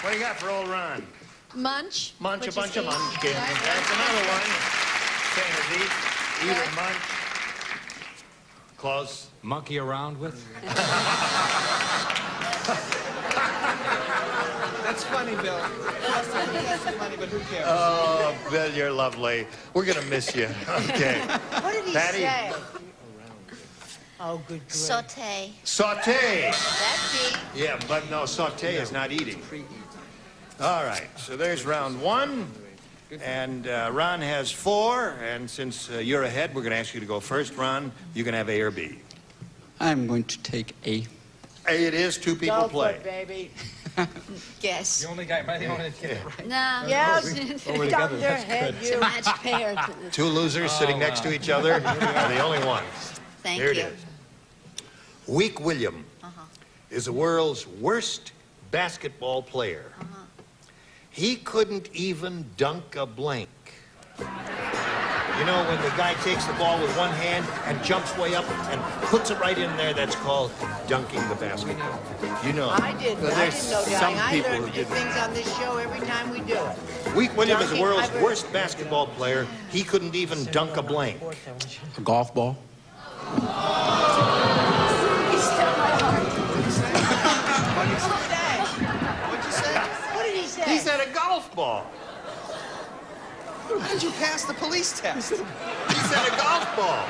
What do you got for old Ron? Munch. Munch a which bunch is of eat. munchkins. Right. That's another one. Same as eat. Eat or munch. Close. Monkey around with? That's funny, Bill. That's funny, but who cares? Oh, Bill, you're lovely. We're going to miss you. Okay. What did he Patty? say? Oh, good grief. Saute. Saute. That's eat. Yeah, but no, saute is not eating. All right, so there's round one. And Ron has 4. And since you're ahead, we're going to ask you to go first. Ron, you can have A or B. I'm going to take A. A it is. 2 people Go play. for it, baby. Guess. The only guy, am I the only one that get it right? No. Yeah, Over together, that's dunderhead, good. you. Match pair. 2 losers sitting next to each other are the only ones. Thank Here you. it is. Weak William is the world's worst basketball player. He couldn't even dunk a blank. You know, when the guy takes the ball with one hand and jumps way up and puts it right in there, that's called dunking the basketball. You know. I didn't. But I there's didn't know, some darling. I people learn who new didn't. things on this show every time we do it. Weak William is the Dunking, world's I've heard- worst basketball player. He couldn't even dunk a blank. A golf ball? What'd you say? What did he say? He said a golf ball. How did you pass the police test? He said a golf ball.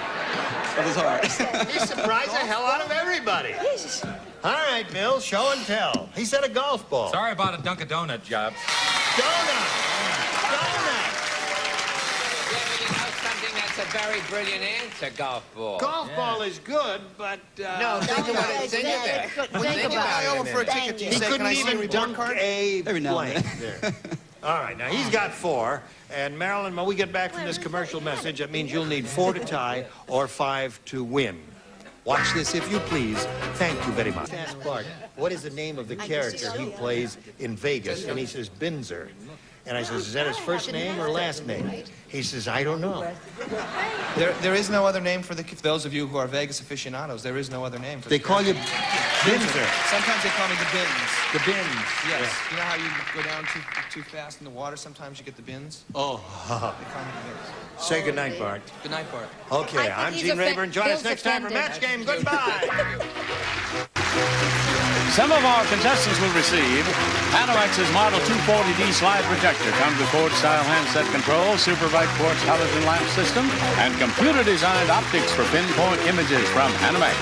That was hard. He surprised the hell out of everybody. All right, Bill, show and tell. He said a golf ball. Sorry about a Dunkin' job. Donut. Donut. You know something? That's a very brilliant answer, golf ball. Golf ball is good, but No, think about it. Think about it. Think about I owe him for a ticket. Do you he say, couldn't can I see a even report dunk card? a Every now and blank. There. All right, now he's got 4. And Marilyn, when we get back from this commercial message, that means you'll need 4 to tie or 5 to win. Watch this, if you please. Thank you very much. Ask Bart, what is the name of the character he plays in Vegas? And he says, Binzer. And I says, is that his first name or last name? He says, I don't know. There is no other name for those of you who are Vegas aficionados. There is no other name for They the call you character. Binzer. Sometimes they call me the Bins. The Bins. Yes. Yeah. You know how you go down to too fast in the water, sometimes you get the bins. Oh. They come in bins. Say goodnight, Bart. Good night, Bart. Okay, I'm Gene Rayburn. Join us next time for Match Game. Goodbye. Some of our contestants will receive Panelist's Model 240D slide projector, comes with Ford-style handset control, super bright quartz halogen lamp system, and computer-designed optics for pinpoint images from Animax.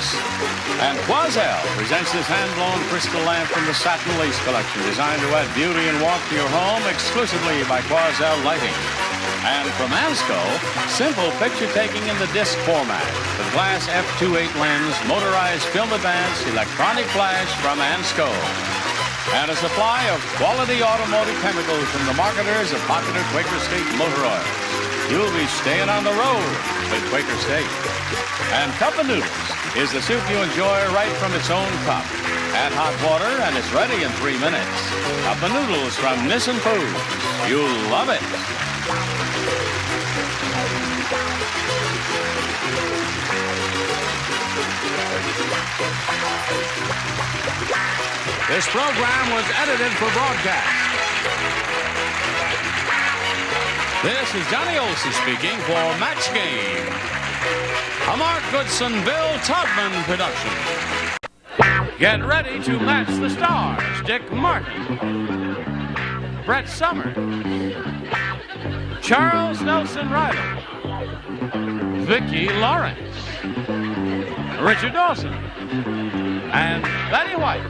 And Quazel presents this hand-blown crystal lamp from the Satin Lace collection, designed to add beauty and warmth to your home exclusively by Quazel Lighting. And from Ansco, simple picture-taking in the disc format. The glass f2.8 lens, motorized film advance, electronic flash from Ansco. And a supply of quality automotive chemicals from the marketers of popular Quaker State motor oils. You'll be staying on the road with Quaker State. And Cup of Noodles is the soup you enjoy right from its own cup. Add hot water and it's ready in 3 minutes. Cup of Noodles from Nissan Foods. You'll love it. This program was edited for broadcast. This is Johnny Olson speaking for Match Game, a Mark Goodson, Bill Todman production. Get ready to match the stars. Dick Martin, Brett Summers, Charles Nelson Riley, Vicki Lawrence, Richard Dawson, and Betty White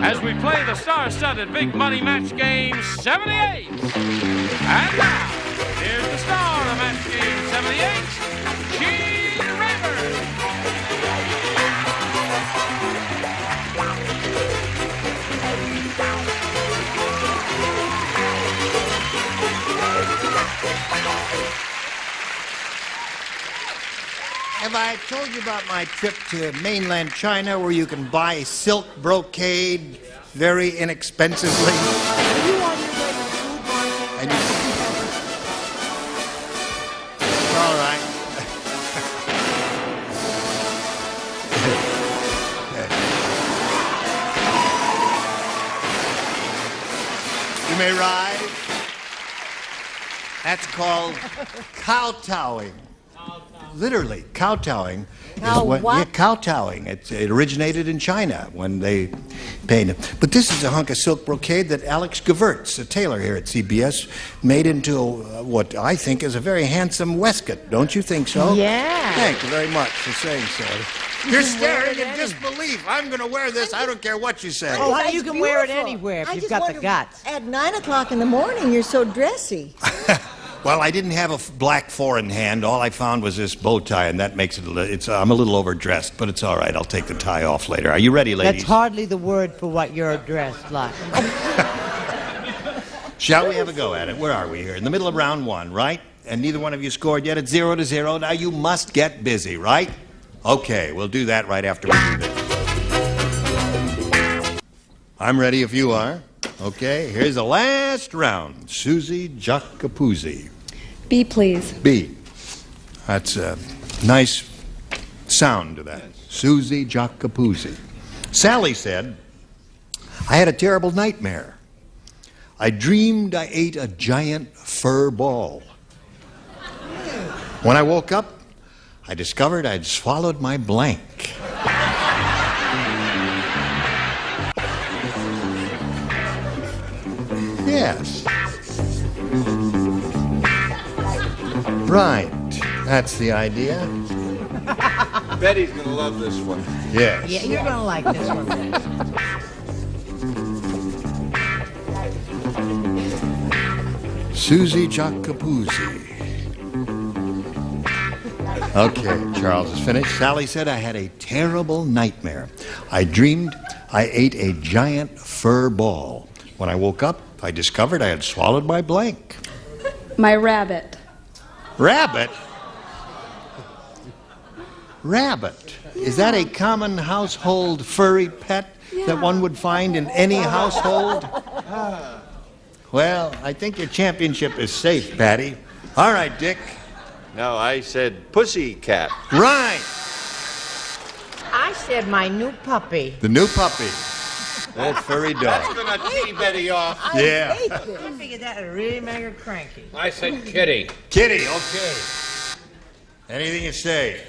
as we play the star-studded Big Money Match Game 78. And now, here's the star of Match Game 78, Gene Rayburn. Have I told you about my trip to mainland China where you can buy silk brocade very inexpensively? Are you on your way to food market? And you... All right. You may rise. That's called kowtowing. Literally, kowtowing. What? Yeah, kowtowing. It originated in China when they painted. But this is a hunk of silk brocade that Alex Gewirtz, a tailor here at CBS, made into what I think is a very handsome waistcoat. Don't you think so? Yeah. Thank you very much for saying so. You're staring in disbelief. I'm going to wear this. I don't care what you say. Oh, honey, you can wear it anywhere if you've got the guts. At 9 o'clock in the morning, you're so dressy. Well, I didn't have a black four in hand. All I found was this bow tie, and that makes it I'm a little overdressed, but it's all right. I'll take the tie off later. Are you ready, ladies? That's hardly the word for what you're dressed like. Shall we have a go at it? Where are we here? In the middle of round one, right? And neither one of you scored yet. It's 0-0. Now you must get busy, right? Okay, we'll do that right after we do this. I'm ready if you are. Okay, here's the last round. Susie Giacopuzzi. B, please. B. That's a nice sound to that. Susie Giacopuzzi. Sally said, I had a terrible nightmare. I dreamed I ate a giant fur ball. When I woke up, I discovered I'd swallowed my blank. Yes. Right. That's the idea. Betty's gonna love this one. Yes. Yeah, you're going to like this one. Susie Giacopuzzi. Okay, Charles is finished. Sally said I had a terrible nightmare. I dreamed I ate a giant fur ball. When I woke up, I discovered I had swallowed my blank. My rabbit. Rabbit? Rabbit. Is that a common household furry pet that one would find in any household? Well, I think your championship is safe, Patty. All right, Dick. No, I said pussy cat. Right. I said my new puppy. The new puppy. That furry dog. That's gonna tee Betty off. Yeah. I figured that would really make her cranky. I said kitty. Kitty, okay. Anything you say.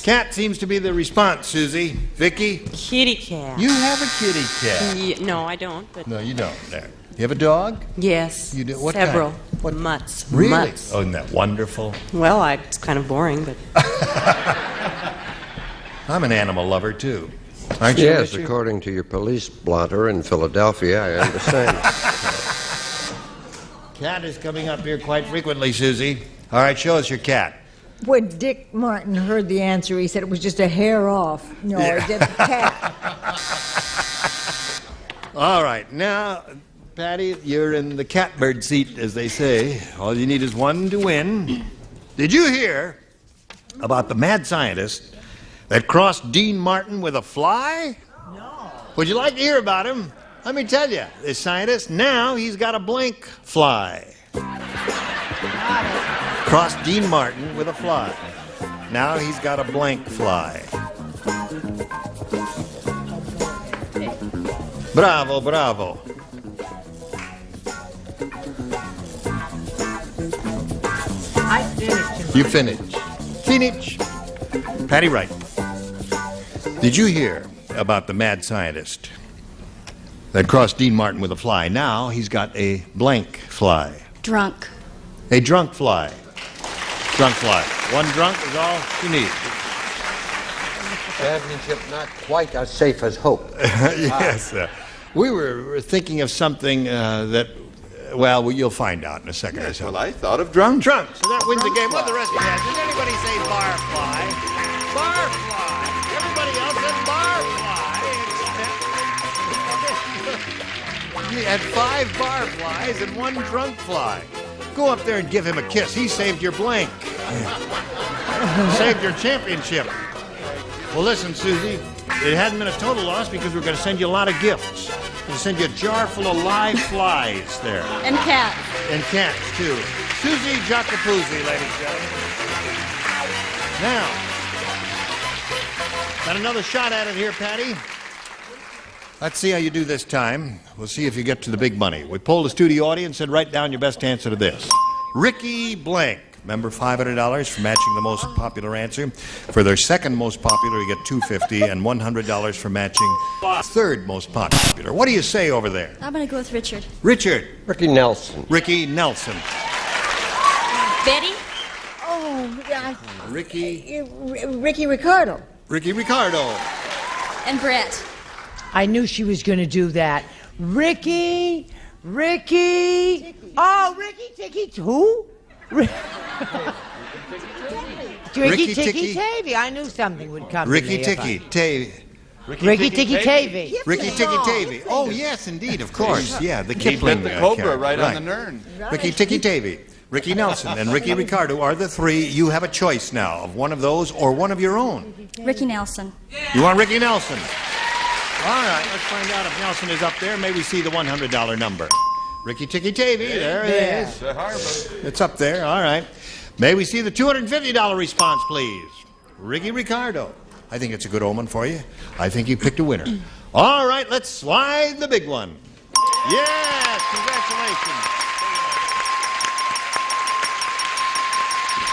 Cat seems to be the response, Susie. Vicky? Kitty cat. You have a kitty cat. No, I don't. But No, you don't. There. You have a dog? yes, You do? What several. kind? What? Mutts. Really? Mutts. Oh, isn't that wonderful? Well, it's kind of boring, but I'm an animal lover, too. Aren't you? Yes, Richard? according to your police blotter in Philadelphia, I understand. Cat is coming up here quite frequently, Susie. All right, show us your cat. When Dick Martin heard the answer, he said it was just a hair off. No, Yeah. he did the cat. All right, now, Patty, you're in the catbird seat, as they say. All you need is one to win. Did you hear about the mad scientist that crossed Dean Martin with a fly? No. Would you like to hear about him? Let me tell you, this scientist, now he's got a blank fly. Crossed Dean Martin with a fly. Now he's got a blank fly. Bravo, bravo. I finished. You finish. Finish. Patty Wright. Did you hear about the mad scientist that crossed Dean Martin with a fly? Now he's got a blank fly. Drunk. A drunk fly. Drunk fly. One drunk is all you need. Championship not quite as safe as hope. Yes. We were thinking of something that, well, you'll find out in a second or so. Well, I thought of drunk. Drunk. So that wins the game. What the rest of you guys? Did anybody say barfly? Barfly. Everybody else said barfly. You had 5 barflies and 1 drunk fly. Go up there and give him a kiss. He saved your blank. Saved your championship. Well, listen, Susie, it hadn't been a total loss because we're going to send you a lot of gifts. We're going to send you a jar full of live flies there. And cats. And cats, too. Susie Jacapuzzi, ladies and gentlemen. Now, got another shot at it here, Patty. Let's see how you do this time. We'll see if you get to the big money. We polled the studio audience, said write down your best answer to this. Ricky Blank. Remember, $500 for matching the most popular answer. For their second most popular, you get $250 and $100 for matching third most popular. What do you say over there? I'm going to go with Richard. Richard. Ricky Nelson. Ricky Nelson. Betty? Oh, yeah. Ricky. Ricky Ricardo. Ricky Ricardo. And Brett. I knew she was going to do that. Ricky. Oh, Ricky Ticky. Who? Ricky Ricky Ticky Ticky. Tavy. I knew something would come Ricky to me. Ticky Tavy. Ricky Ticky Tavy. Ricky Ticky Tavy. Oh, yes, indeed, of course. Yeah, the He Kipling. bit the cobra character. right on the nern. Ricky Ticky Tavy, Ricky Nelson, and Ricky Ricardo are the 3. You have a choice now of one of those or one of your own. Ricky Nelson. You want Ricky Nelson? All right, let's find out if Nelson is up there. May we see the $100 number. Ricky Ticky Tavy, there it is. It's up there, all right. May we see the $250 response, please? Ricky Ricardo. I think it's a good omen for you. I think you picked a winner. All right, let's slide the big one. Yes, congratulations.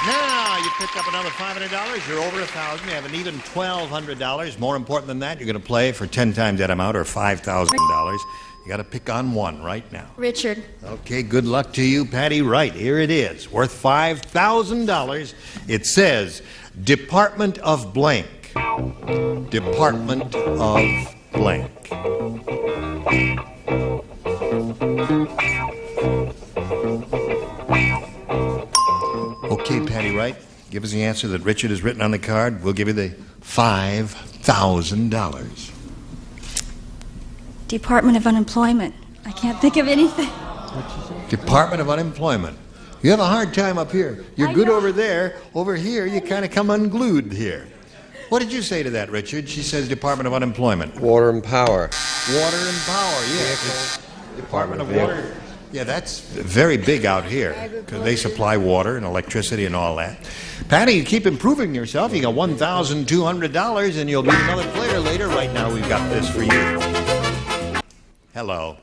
Now you picked up another $500. You're over $1,000. You have an even $1,200. More important than that, you're going to play for 10 times that amount or $5,000. You got to pick on one right now. Richard. Okay, good luck to you, Patty Wright. Here it is, worth $5,000. It says Department of Blank. Department of Blank. Okay, Patty Wright, give us the answer that Richard has written on the card. We'll give you the $5,000. Department of Unemployment. I can't think of anything. Department of Unemployment. You have a hard time up here. You're good over there. Over here, you kind of come unglued here. What did you say to that, Richard? She says Department of Unemployment. Water and power. Water and power, yes. Department of Water. Yeah, that's very big out here because they supply water and electricity and all that. Patty, you keep improving yourself. You got $1,200 and you'll be another player later. Right now, we've got this for you. Hello.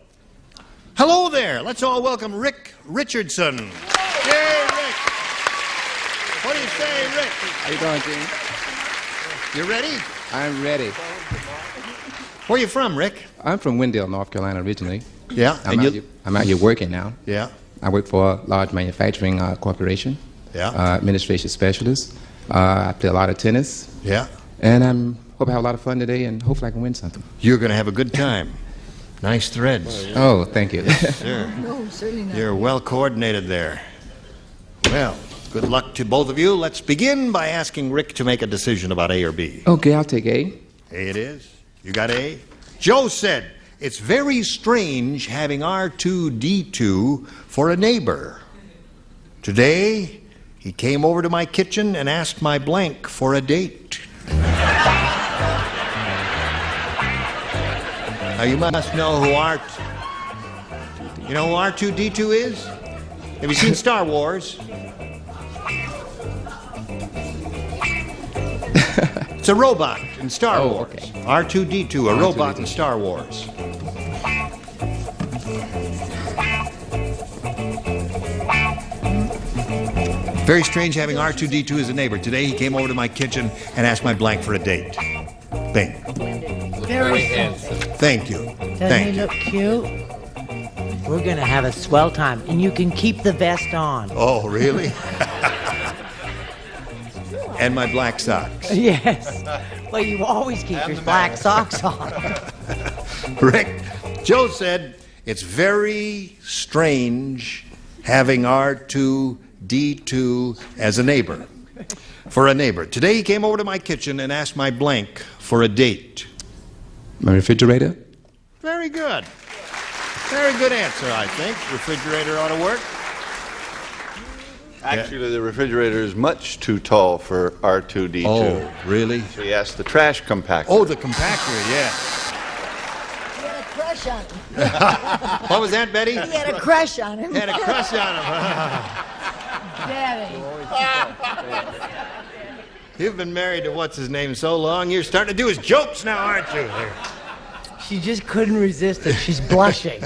Hello there. Let's all welcome Rick Richardson. Yay, Rick. What do you say, Rick? How you doing, Gene? You ready? I'm ready. Where are you from, Rick? I'm from Wendell, North Carolina, originally. Yeah, I'm out here working now. Yeah. I work for a large manufacturing corporation. Yeah. Administration specialist. I play a lot of tennis. Yeah. And I hope I have a lot of fun today, and hopefully I can win something. You're going to have a good time. Nice threads. Oh, thank you. Yes, sir. No, certainly not. You're well coordinated there. Well, good luck to both of you. Let's begin by asking Rick to make a decision about A or B. Okay, I'll take A. A it is. You got A? Joe said, it's very strange having R2-D2 for a neighbor. Today, he came over to my kitchen and asked my blank for a date. Now, you must know who You know who R2-D2 is? Have you seen Star Wars? It's a robot in Star Wars. Okay. R2-D2, a robot in Star Wars. Very strange having R2-D2 as a neighbor. Today he came over to my kitchen and asked my blank for a date. Bing. Very handsome. Thank you. Doesn't Thank he you. look cute? We're going to have a swell time, and you can keep the vest on. Oh, really? And my black socks. Yes. Well, you always keep your black socks on. Rick, Joe said, it's very strange having R2-D2 as a neighbor. For a neighbor. Today he came over to my kitchen and asked my blank for a date. My refrigerator? Very good. Very good answer, I think. Refrigerator ought to work. Actually, the refrigerator is much too tall for R2-D2. Oh, really? So he asked the trash compactor. Oh, the compactor, yes. He had a crush on him. What was that, Betty? He had a crush on him. He had a crush on him. Daddy. You've been married to what's-his-name so long, you're starting to do his jokes now, aren't you? She just couldn't resist it. She's blushing.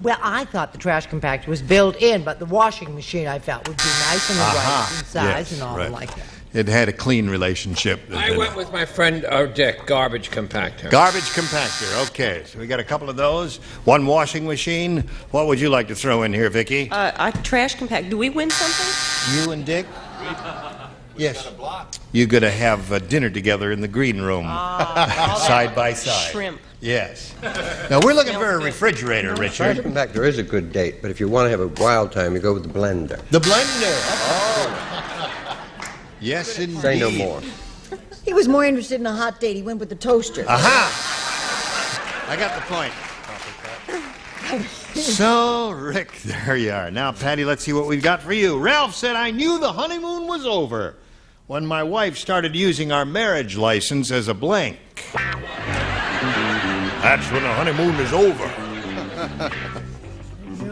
Well, I thought the trash compactor was built in, but the washing machine I felt would be nice and right in size and all like that. It had a clean relationship. I went with my friend Dick, garbage compactor. Garbage compactor, okay. So we got a couple of those. One washing machine. What would you like to throw in here, Vicki? A trash compact. Do we win something? You and Dick? Yes. You're going to have dinner together in the green room, side by side. Shrimp. Yes. Now, we're looking for a refrigerator, Richard. Trash compactor is a good date, but if you want to have a wild time, you go with the blender. The blender. Oh. Yes, indeed. Say no more. He was more interested in a hot date. He went with the toaster. Aha! I got the point. So, Rick, there you are. Now, Patty, let's see what we've got for you. Ralph said, I knew the honeymoon was over when my wife started using our marriage license as a blank. That's when the honeymoon is over.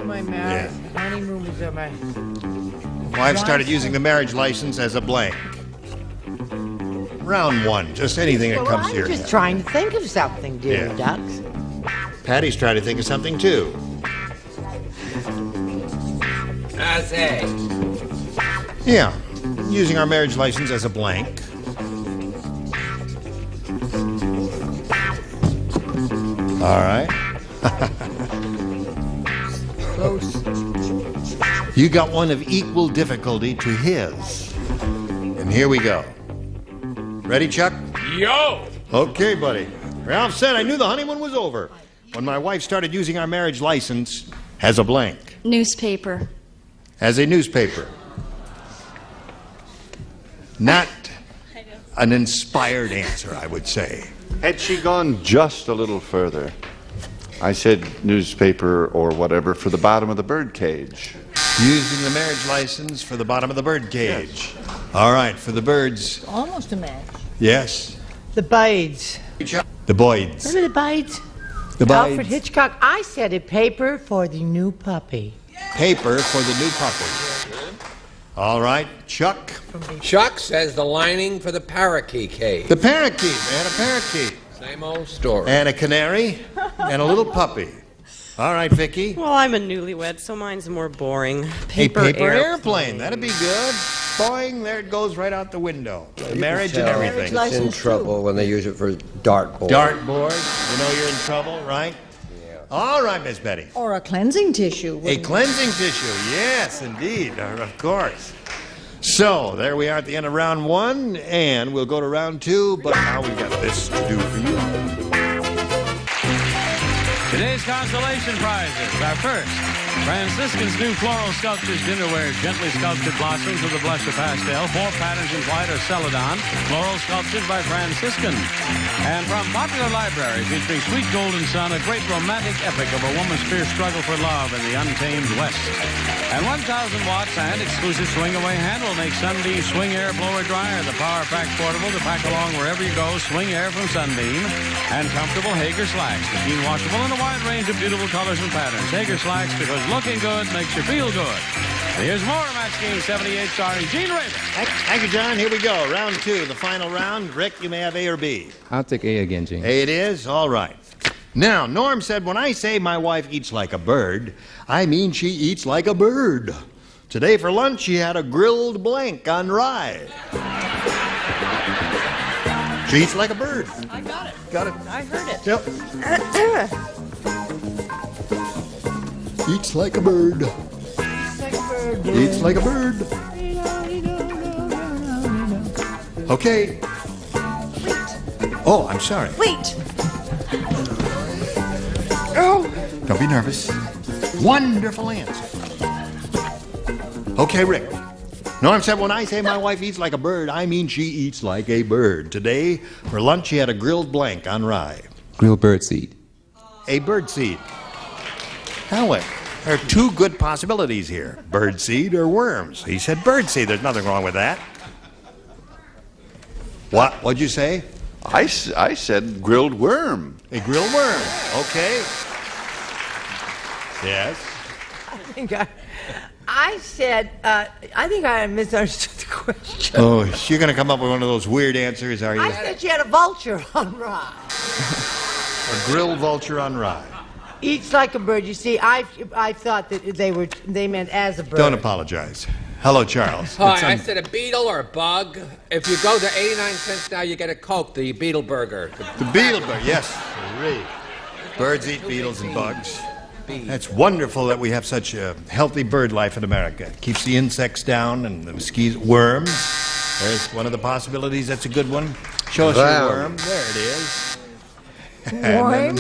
My marriage honeymoon was over. Wife started using the marriage license as a blank. Round one, just anything that comes to your I'm just head. trying to think of something, dear ducks. Patty's trying to think of something, too. That's A. Yeah, using our marriage license as a blank. All right. Close. You got one of equal difficulty to his. And here we go. Ready, Chuck? Yo! Okay, buddy. Ralph said, I knew the honeymoon was over when my wife started using our marriage license as a blank. Newspaper. As a newspaper. Not an inspired answer, I would say. Had she gone just a little further, I said newspaper or whatever for the bottom of the bird cage. Using the marriage license for the bottom of the bird cage. Yes. All right, for the birds. Almost a match. Yes. The Boyds. The Boyds. Remember the Boyds? The Boyds. Alfred Hitchcock. I said a paper for the new puppy. Paper for the new puppy. All right, Chuck. Chuck says the lining for the parakeet cage. The parakeet, man, a parakeet. Same old story. And a canary and a little puppy. All right, Vicky. Well, I'm a newlywed, so mine's more boring. A paper airplane. That'd be good. Boing, there it goes right out the window. The marriage and everything. It's in trouble when they use it for dartboard. Dartboard. You know you're in trouble, right? Yeah. All right, Miss Betty. Or a cleansing tissue. A cleansing tissue. Yes, indeed. Of course. So, there we are at the end of round one, and we'll go to round two, but now we got this to do for you. Today's consolation prizes are first, Franciscan's new floral sculptures dinnerware, gently sculpted blossoms with a blush of pastel, 4 patterns in white or celadon, floral sculptures by Franciscan. And from Popular Library, featuring Sweet Golden Sun, a great romantic epic of a woman's fierce struggle for love in the untamed West. And 1,000 watts and exclusive swing-away handle makes Sunbeam Swing Air Blower Dryer, the Power Pack Portable to pack along wherever you go, swing air from Sunbeam, and comfortable Hager slacks, machine washable in a wide range of beautiful colors and patterns. Hager slacks, because looking good makes you feel good. And here's more of Match Game 78 starring Gene Raven. Thank you, John. Here we go. Round two, the final round. Rick, you may have A or B. I'll take A again, Gene. A it is? All right. Now, Norm said, when I say my wife eats like a bird, I mean she eats like a bird. Today for lunch, she had a grilled blank on rye. She eats like a bird. I got it. Got it? I heard it. Yep. Eats like a bird. Eats like a bird. Okay. Wait. Oh, I'm sorry. Wait. Oh. Don't be nervous. Wonderful answer. Okay, Rick. Norm said, when I say my wife eats like a bird, I mean she eats like a bird. Today, for lunch, she had a grilled blank on rye. Grilled birdseed. A birdseed. However, there are 2 good possibilities here. Birdseed or worms. He said birdseed. There's nothing wrong with that. What'd you say? I said grilled worm. A grilled worm. Okay. Yes. I said, I think I misunderstood the question. Oh, you're going to come up with one of those weird answers, are you? I said you had a vulture on rye. A grilled vulture on rye. Eats like a bird. You see, I thought that they meant as a bird. Don't apologize. Hello, Charles. Hi, I said a beetle or a bug. If you go to 89 cents now, you get a Coke, the Beetle Burger. The Beetle Burger, yes. Birds eat beetles and bugs. That's wonderful that we have such a healthy bird life in America. Keeps the insects down and the mosquitoes, worms. There's one of the possibilities. That's a good one. Show us your worm. There it is. Worm?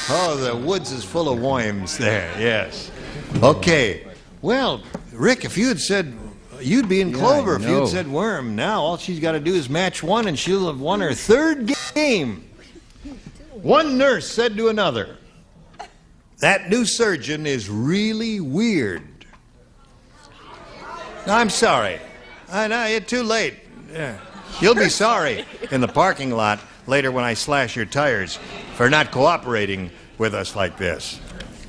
Oh, the woods is full of worms there. Yes. Okay. Well, Rick, if you had said you'd be in clover, if you had said worm, now all she's got to do is match one, and she'll have won her 3rd game. One nurse said to another, "That new surgeon is really weird." I'm sorry. I know, you're too late. Yeah. You'll be sorry in the parking lot later when I slash your tires for not cooperating with us like this.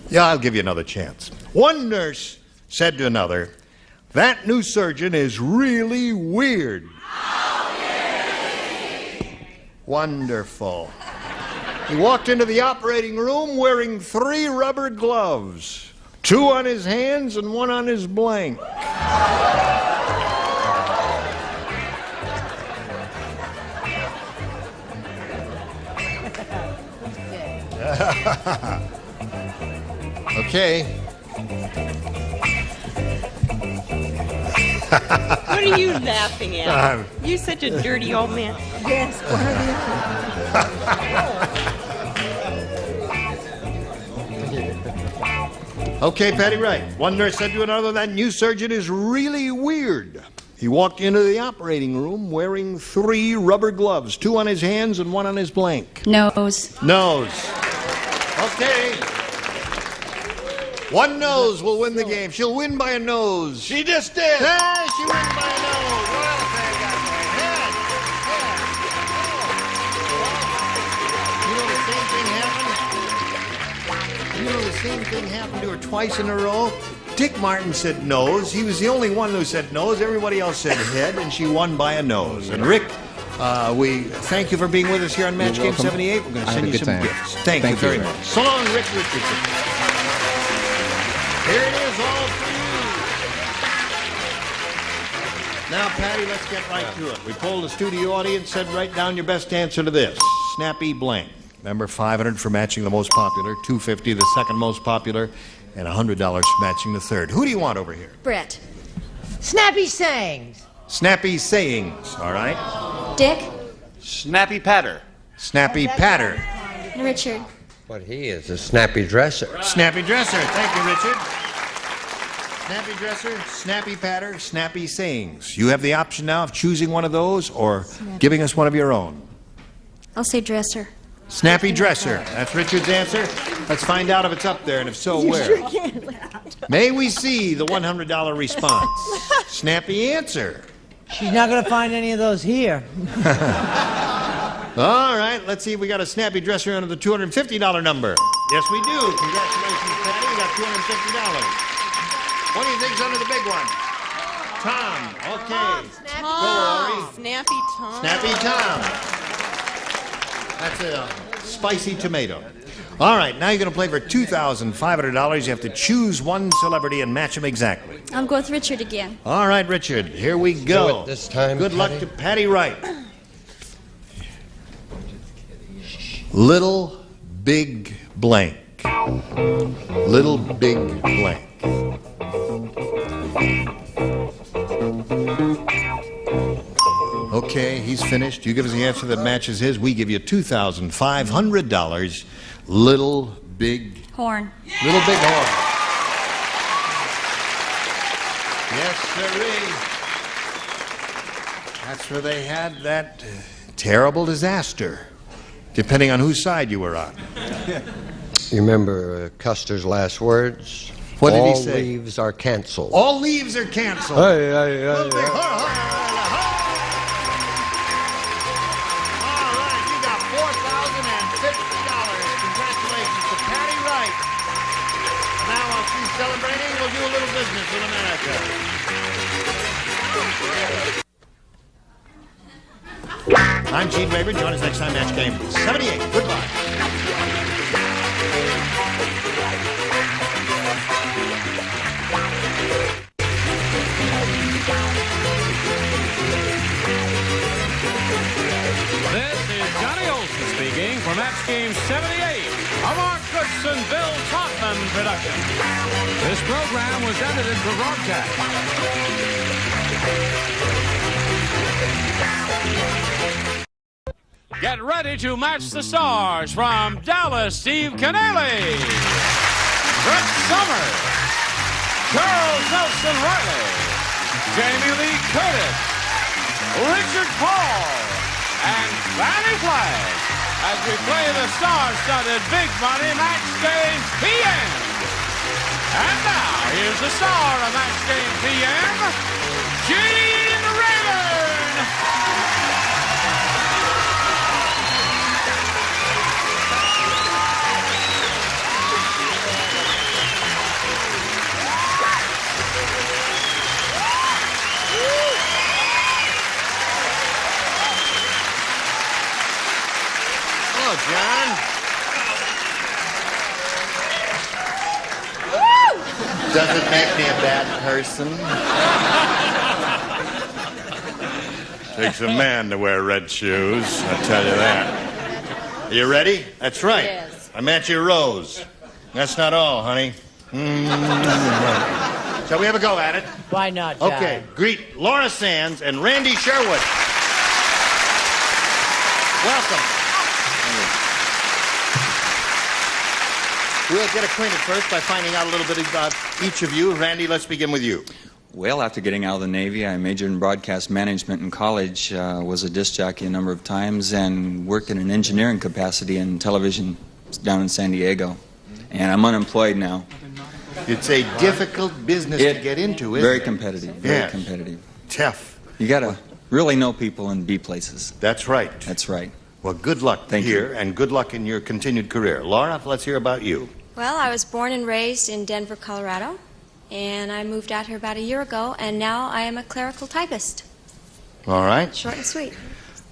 Yeah, I'll give you another chance. One nurse said to another, "That new surgeon is really weird." Wonderful. He walked into the operating room wearing 3 rubber gloves, 2 on his hands and 1 on his blank. Okay. What are you laughing at? You're such a dirty old man. Yes, one or the other. Okay, Patty Wright. One nurse said to another, "That new surgeon is really weird." He walked into the operating room wearing 3 rubber gloves, 2 on his hands and 1 on his blank. Nose. Nose. Okay. One nose will win the game. She'll win by a nose. She just did. Yeah, she wins by a nose. Well, You know the same thing happened to her twice in a row? Dick Martin said nose. He was the only one who said nose. Everybody else said head, and she won by a nose. And Rick, We thank you for being with us here on Match Game welcome. 78. We're going to I send had you a good some time. gifts. Thank you Thank very you. much. So long, Rick Richardson. Here it is, all for you. Now, Patty, let's get right to it. We polled the studio audience, said write down your best answer to this. Snappy blank. Remember, $500 for matching the most popular, $250 the second most popular, and $100 for matching the third. Who do you want over here? Brett. Snappy sayings. Snappy sayings, all right? Dick. Snappy patter. Snappy patter. Richard. What he is, a snappy dresser. Snappy dresser. Thank you, Richard. Snappy dresser, snappy patter, snappy sayings. You have the option now of choosing one of those or giving us one of your own. I'll say dresser. Snappy dresser. That's Richard's answer. Let's find out if it's up there, and if so, where. May we see the $100 response? Snappy answer. She's not going to find any of those here. All right, let's see if we got a snappy dresser under the $250 number. Yes, we do. Congratulations, Patty. We got $250. What do you think's under the big one? Tom. Okay. Tom. Snappy Tom. Snappy Tom. That's a spicy tomato. All right, now you're going to play for $2,500. You have to choose one celebrity and match him exactly. I'll go with Richard again. All right, Richard, here we go. Do it this time, Good luck Patty. to Patty Wright. Little Big Blank. Little Big Blank. Okay, he's finished. You give us the answer that matches his. We give you $2,500. Little Big Horn. Little Big Horn. Yes, sirree. That's where they had that terrible disaster, depending on whose side you were on. You remember Custer's last words? What did he All say? leaves are canceled. All leaves are canceled. Little Big Horn. All right, you got $4,050. Congratulations to Patty Wright. Now, while she's celebrating, we'll do a little business with America. I'm Gene Rayburn. Join us next time, Match Game 78. Goodbye. This is Johnny Olson speaking for Match Game 78, a Mark Goodson, Bill Totman production. This program was edited for broadcast. Get ready to match the stars from Dallas, Steve Canelli, Brett Summers, Charles Nelson Riley, Jamie Lee Curtis, Richard Paul, and Fanny Flagg as we play the star-studded Big Money Match Game PM. And now, here's the star of Match Game PM, Gene Rayburn. Hello, John. Does it make me a bad person? Takes a man to wear red shoes, I tell you that. Are you ready? That's right. Yes. I match your rose. That's not all, honey. Shall we have a go at it? Why not, John? Okay, greet Laura Sands and Randy Sherwood. Welcome. We'll get acquainted first by finding out a little bit about each of you. Randy, let's begin with you. Well, after getting out of the Navy, I majored in broadcast management in college, was a disc jockey a number of times, and worked in an engineering capacity in television down in San Diego. And I'm unemployed now. It's a difficult business to get into, isn't Very it? competitive, very Yes. competitive. Tough. You got to really know people and be places. That's right. That's right. Well, good luck here, and good luck in your continued career. Laura, let's hear about you. Well, I was born and raised in Denver, Colorado, and I moved out here about a year ago, and now I am a clerical typist. All right. Short and sweet.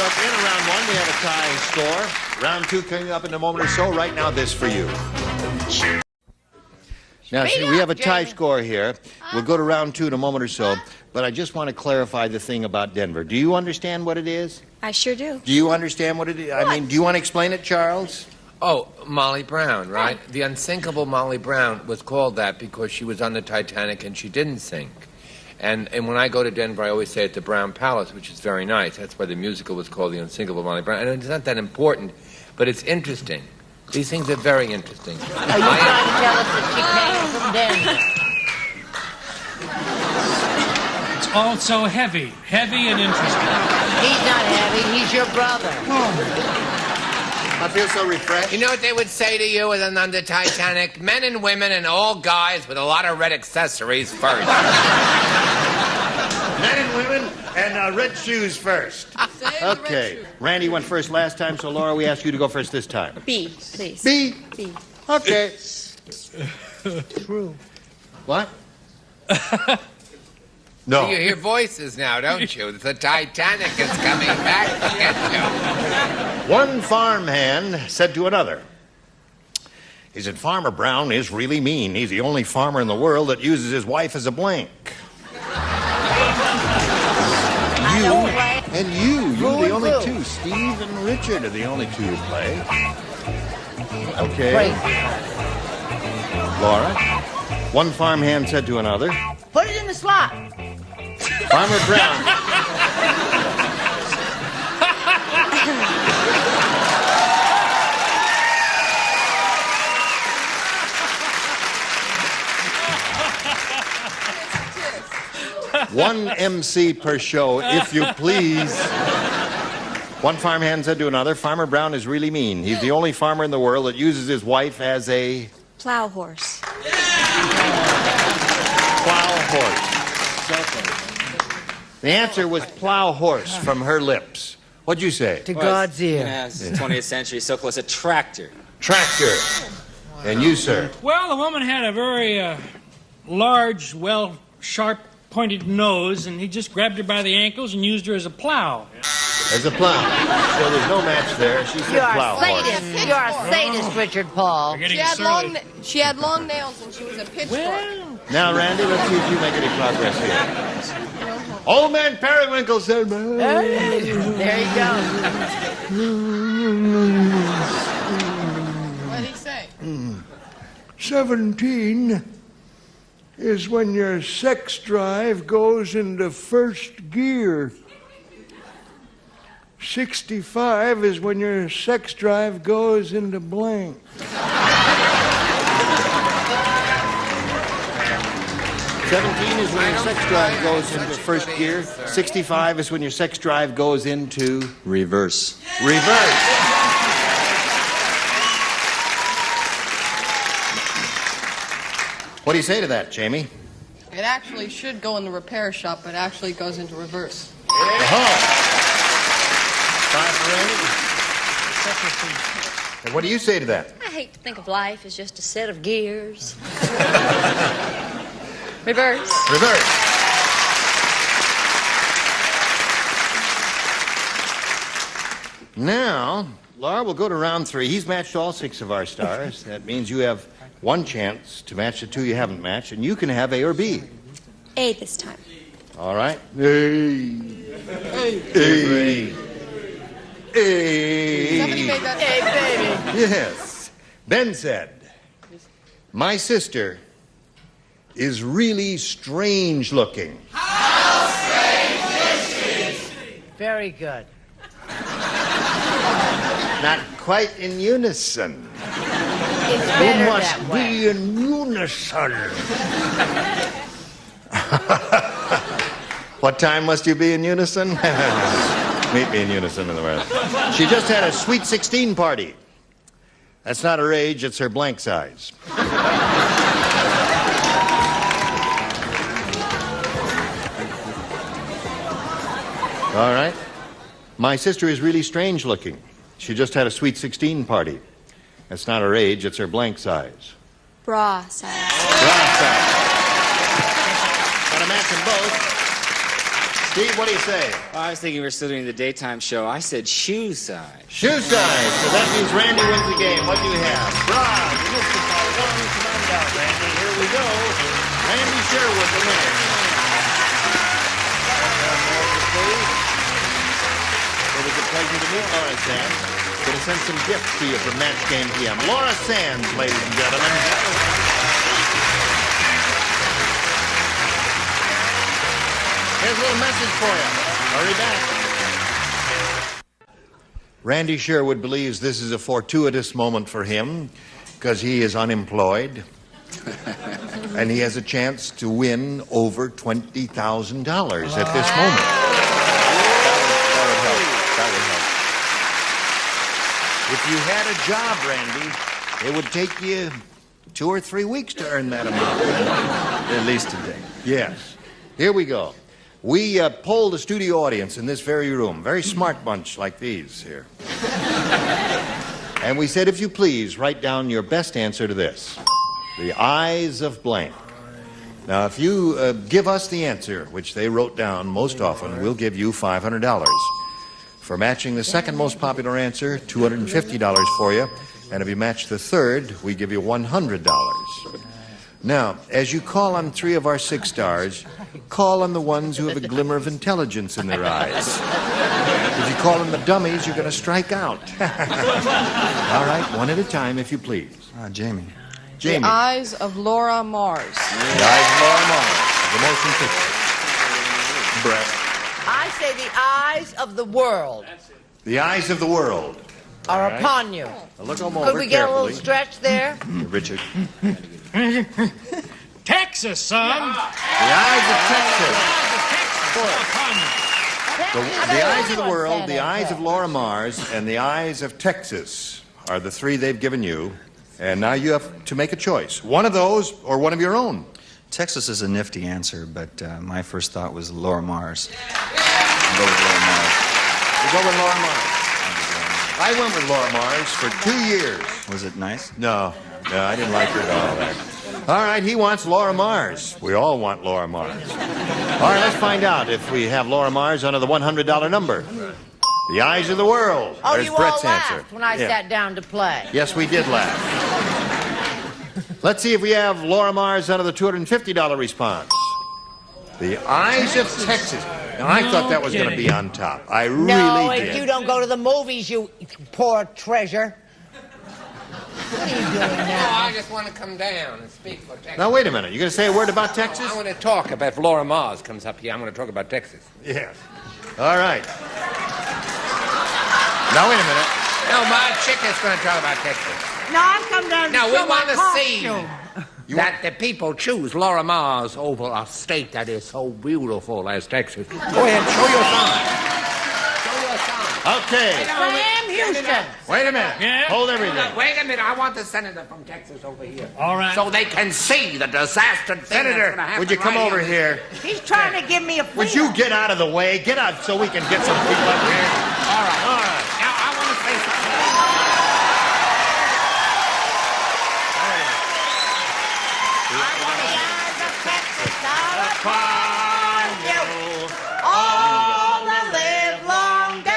So at the end of round one, we have a tie score. Round two coming up in a moment or so. Right now, this for you. Now, see, we have a tie score here. We'll go to round two in a moment or so. But I just want to clarify the thing about Denver. Do you understand what it is? I sure do. Do you understand what it is? I mean, do you want to explain it, Charles? Oh, Molly Brown, right? The unsinkable Molly Brown was called that because she was on the Titanic and she didn't sink. And when I go to Denver, I always say at the Brown Palace, which is very nice. That's why the musical was called The Unsinkable Molly Brown. And it's not that important, but it's interesting. These things are very interesting. Are you trying to tell us that she came from Denver? It's all so heavy and interesting. He's not heavy, he's your brother. I feel so refreshed. You know what they would say to you on the Titanic? Men and women and all guys with a lot of red accessories first. Men and women and red shoes first. Okay. Randy went first last time, so Laura, we ask you to go first this time. B, please. B? B. Okay. True. What? No. You hear voices now, don't you? The Titanic is coming back to get you. One farmhand said to another, "He said, Farmer Brown is really mean. He's the only farmer in the world that uses his wife as a blank." You're the only two. Steve and Richard are the only two who play. Okay. Laura, one farmhand said to another, Put it in the slot. Farmer Brown. One MC per show, if you please. One farmhand said to another, Farmer Brown is really mean. He's the only farmer in the world that uses his wife as a... Plow horse. Plow horse. The answer was plow horse from her lips. What'd you say? To God's ear. Yeah, it's the 20th century, so close. A tractor. Tractor. And you, sir? Well, the woman had a very large, sharp, pointed nose, and he just grabbed her by the ankles and used her as a plow. As a plow. So there's no match there. She said plow horse. You're a sadist, Richard Paul. She had long nails and she was a pitchfork. Now, Randy, let's see if you make any progress here. Old man Periwinkle said... There you go. What did he say? 17 is when your sex drive goes into first gear. 65 is when your sex drive goes into blank. 17 is when your sex drive goes into first gear. 65 is when your sex drive goes into... Reverse. Reverse. What do you say to that, Jamie? It actually should go in the repair shop, but actually goes into reverse. And what do you say to that? I hate to think of life as just a set of gears. Reverse. Reverse. Now, Laura will go to round 3. He's matched all 6 of our stars. That means you have one chance to match the 2 you haven't matched, and you can have A or B. A this time. All right. A. Somebody made that. Hey, baby. Yes. Ben said, my sister is really strange looking. How strange is she? Very good. Not quite in unison. It's better You must that way. be in unison. What time must you be in unison? Meet me in unison in the morning. She just had a sweet 16 party. That's not her age, it's her blank size. All right. My sister is really strange looking. She just had a sweet 16 party. That's not her age, it's her blank size. Bra size. Bra size. Got a match in both. Steve, what do you say? Well, I was thinking we were still doing the daytime show. I said shoe size. Shoe size. So that means Randy wins the game. What do you have? Bra, you missed the call. Come on down, Randy. Here we go. Randy Sherwood, the winner. It was a pleasure to meet Laura Sands. Going to send some gifts to you from Match Game PM. Laura Sands, ladies and gentlemen. Here's a little message for you. Hurry back. Randy Sherwood believes this is a fortuitous moment for him because he is unemployed and he has a chance to win over $20,000 at this moment. That would help. If you had a job, Randy, it would take you 2 or 3 weeks to earn that amount. At least a day. Yes. Here we go. We polled the studio audience in this very room, very smart bunch like these here. And we said, if you please, write down your best answer to this. The eyes of blank. Now, if you give us the answer, which they wrote down most often, we'll give you $500. For matching the second most popular answer, $250 for you. And if you match the third, we give you $100. Now, as you call on 3 of our 6 stars, call on the ones who have a glimmer of intelligence in their eyes. If you call on the dummies, you're going to strike out. All right, one at a time, if you please. Jamie. Jamie. The eyes of Laura Mars. The eyes of Laura Mars, the motion picture. Brett. I say the eyes of the world The eyes of the world are All right. upon you. Now look them Could over we get a carefully. little stretch there? Richard. Texas, son. The eyes of Texas. The eyes of the world, the eyes of Laura Mars, and the eyes of Texas are the 3 they've given you. And now you have to make a choice. One of those or one of your own. Texas is a nifty answer, but my first thought was Laura Mars. I'll go with Laura Mars. You go with Laura Mars. I went with Laura Mars for 2 years. Was it nice? No, I didn't like her at all. All right, he wants Laura Mars. We all want Laura Mars. All right, let's find out if we have Laura Mars under the $100 number. The eyes of the world. Oh, There's you Brett's all laughed answer. when I sat down to play. Yes, we did laugh. Let's see if we have Laura Mars under the $250 response. The eyes of Texas. Now, I thought that was going to be on top. I really No, did. if you don't go to the movies, you poor treasure. What are you doing now? I just want to come down and speak for Texas. Now, wait a minute. You going to say a word about Texas? I want to talk about if Laura Mars comes up here. I'm going to talk about Texas. Yes. All right. Now, wait a minute. No, my chick is going to talk about Texas. No, I've come down to No, show we my want to see costume. that the people choose Laura Mars over a state that is so beautiful as Texas. Go ahead, show your sign. Show your sign. Okay. Sam Houston. Wait a minute. Yeah? Hold everything. Wait a minute, I want the senator from Texas over here. All right. So they can see the disaster thing Senator, that's gonna happen would you come right over here? He's trying to give me a Would you get out of the way? Get out so we can get some people up here. All right. All right. Now, I want to say something. All the live long day.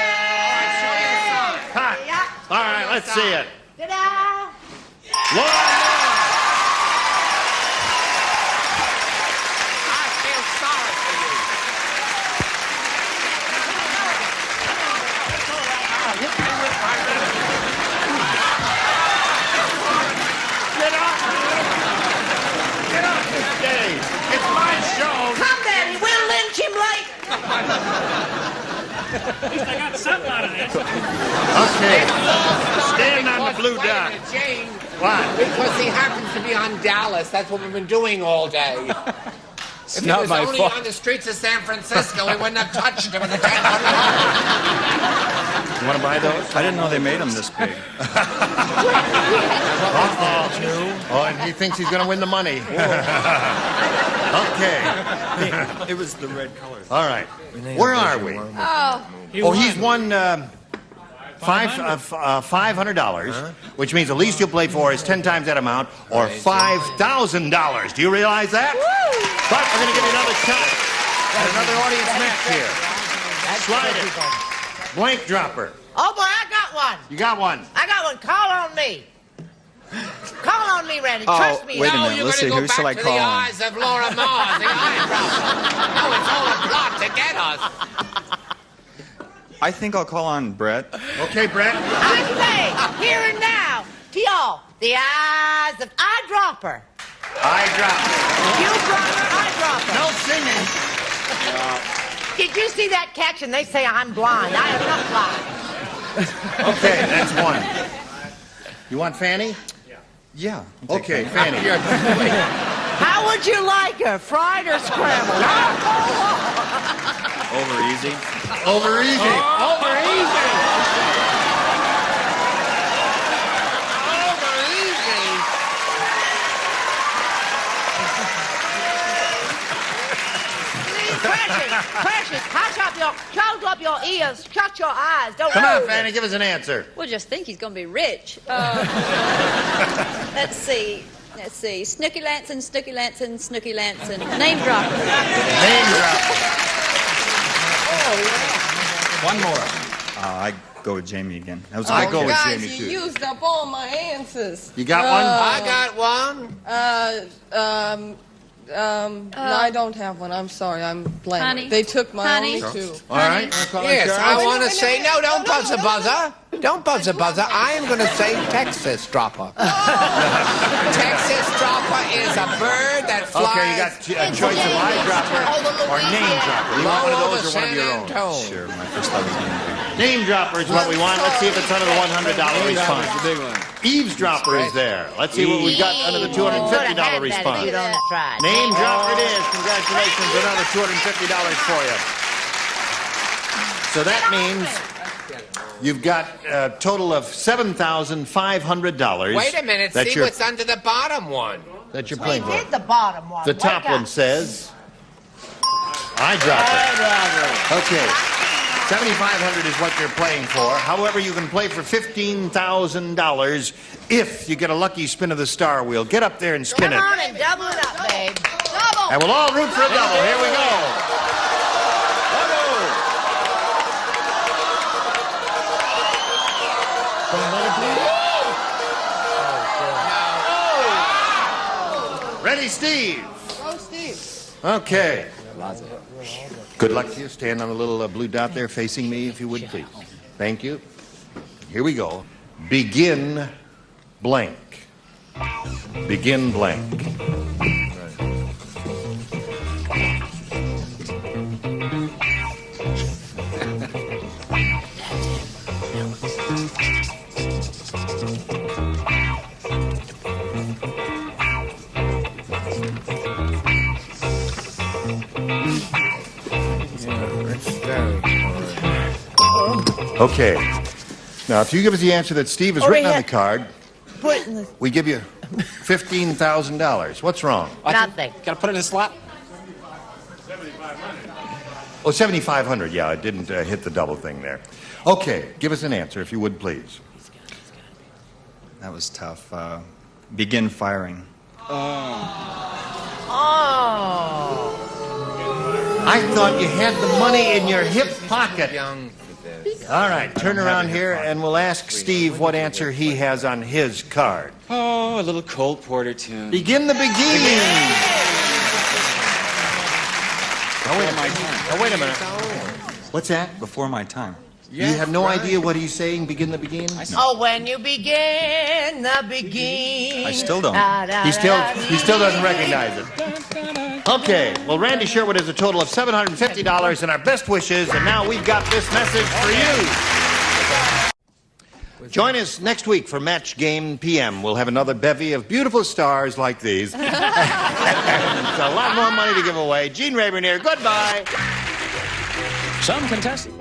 Cut. All right, let's see it. Ta-da. Laura I feel sorry for you. Get off the stage. It's my show. Come, Daddy. We'll lynch him late. At least I got something out of this. Okay. Stand on the blue dot. Jane. What? Because he happens to be on Dallas. That's what we've been doing all day. If he not was my only fault. on the streets of San Francisco, we wouldn't have touched him with a 10 You want to buy those? I didn't know they made them this big. Oh, and he thinks he's going to win the money. Okay. It was the red color. All right. Where are we? Oh, Oh, he's won $500, which means the least you'll play for is 10 times that amount, or $5,000. Do you realize that? But we're going to give you another shot. And another audience match here. Slide it. Blank dropper. Oh, boy, I got one. You got one. I got one. Call on me. Call on me, Randy. Trust me. wait a No, minute. you're Let's going see. to Who go shall I back to call the on? eyes of Laura Mars, the eyebrow. No, it's all a plot to get us. I think I'll call on Brett. Okay, Brett. I say, here and now, to y'all, the eyes of eyedropper. Eyedropper. You dropper, eyedropper. No singing. Did you see that catch? And they say I'm blind. I am not blind. Okay, that's one. You want Fanny? Yeah. Okay, Fanny. How would you like her, fried or scrambled? Over easy. Over easy. Over easy. Over easy. Precious, close up your ears, shut your eyes. Don't Come on, move. Fanny, give us an answer. We'll just think he's going to be rich. Let's see. Snooky Lanson, Snooky Lanson, Snooky Lanson. Name dropper. Name dropper. One more. I go with Jamie again. That was a I good go guess. with Guys, Jamie, you too. used up all my answers. You got one? I got one. No, I don't have one. I'm sorry. I'm blank. Honey. They took my Honey. only two. All right. I'll call Yes, Charles. I want to say, no, don't buzz a buzzer. Don't buzz a buzzer. I am going to say Texas dropper. Texas dropper is a bird that flies. Okay, you got a choice of eyedropper or name dropper. You want one of low those over or one of your San own? Antonio. Sure, my first thought was Jamie. Name dropper is what we want. Let's see if it's under the $100 response. big one. Eavesdropper is there. Let's see what we got under the $250 response. Name dropper it is. Congratulations, another $250 for you. So that means you've got a total of $7,500. Wait a minute. That See you're, what's under the bottom one. that you're We playing for. did the bottom one. The top Wake up. one says eyedropper. Okay. $7,500 is what you're playing for. However, you can play for $15,000 if you get a lucky spin of the star wheel. Get up there and spin Come it. on and double it up, babe. Double. And we'll all root for a double. Here we go. Ready, Steve? Go, Steve. Okay. Good luck to you. Stand on the little blue dot there facing me, if you would, please. Thank you. Here we go. Begin blank. Begin blank. Okay. Now, if you give us the answer that Steve has written on the card, Put it in the... we give you $15,000. What's wrong? Nothing. Got to put it in a slot. Oh, 7,500. Yeah, I didn't hit the double thing there. Okay, give us an answer, if you would, please. That was tough. Begin firing. Oh. I thought you had the money in your hip pocket. Young for this. All right, turn around here and we'll ask Steve what answer he has on his card. Oh, a little Cole Porter tune. Begin the beginning. Oh, wait a minute. What's that? Before my time. You have no idea what he's saying, begin the beginning? Oh, when you begin the begin. I still don't. He still doesn't recognize it. Okay, well, Randy Sherwood has a total of $750 and our best wishes, and now we've got this message for you. Join us next week for Match Game PM. We'll have another bevy of beautiful stars like these. It's a lot more money to give away. Gene Rayburn here. Goodbye. Some contestants.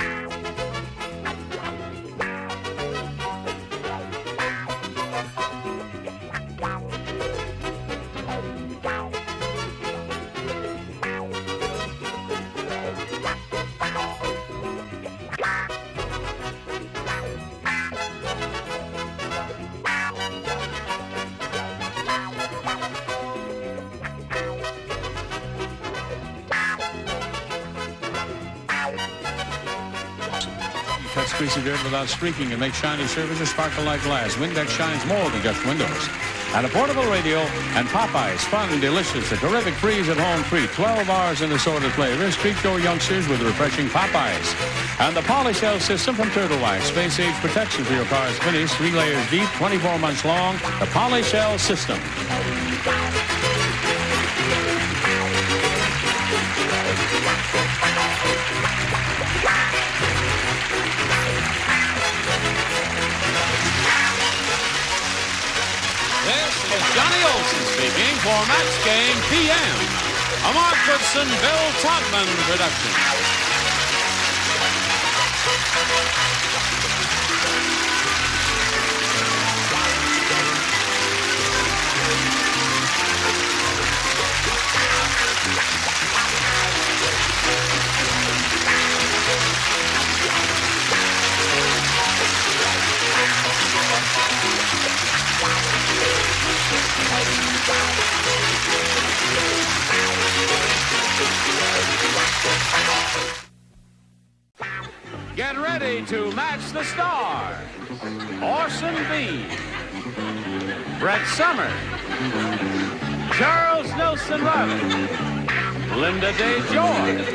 cuts greasy dirt without streaking and makes shiny surfaces sparkle like glass. Windex shines more than just windows. And a portable radio and Popeyes, fun and delicious, a terrific freeze-at-home treat. 12 bars in assorted flavors. Treat your youngsters with refreshing Popeyes. And the Polyshell system from Turtle Wax. Space-age protection for your car's finish. 3 layers deep, 24 months long. The Polyshell system. Johnny Olson speaking for Match Game PM, a Mark Goodson, Bill Todman production. Get ready to match the stars. Orson B. Brett Summer. Charles Nelson Riley. Linda Day George.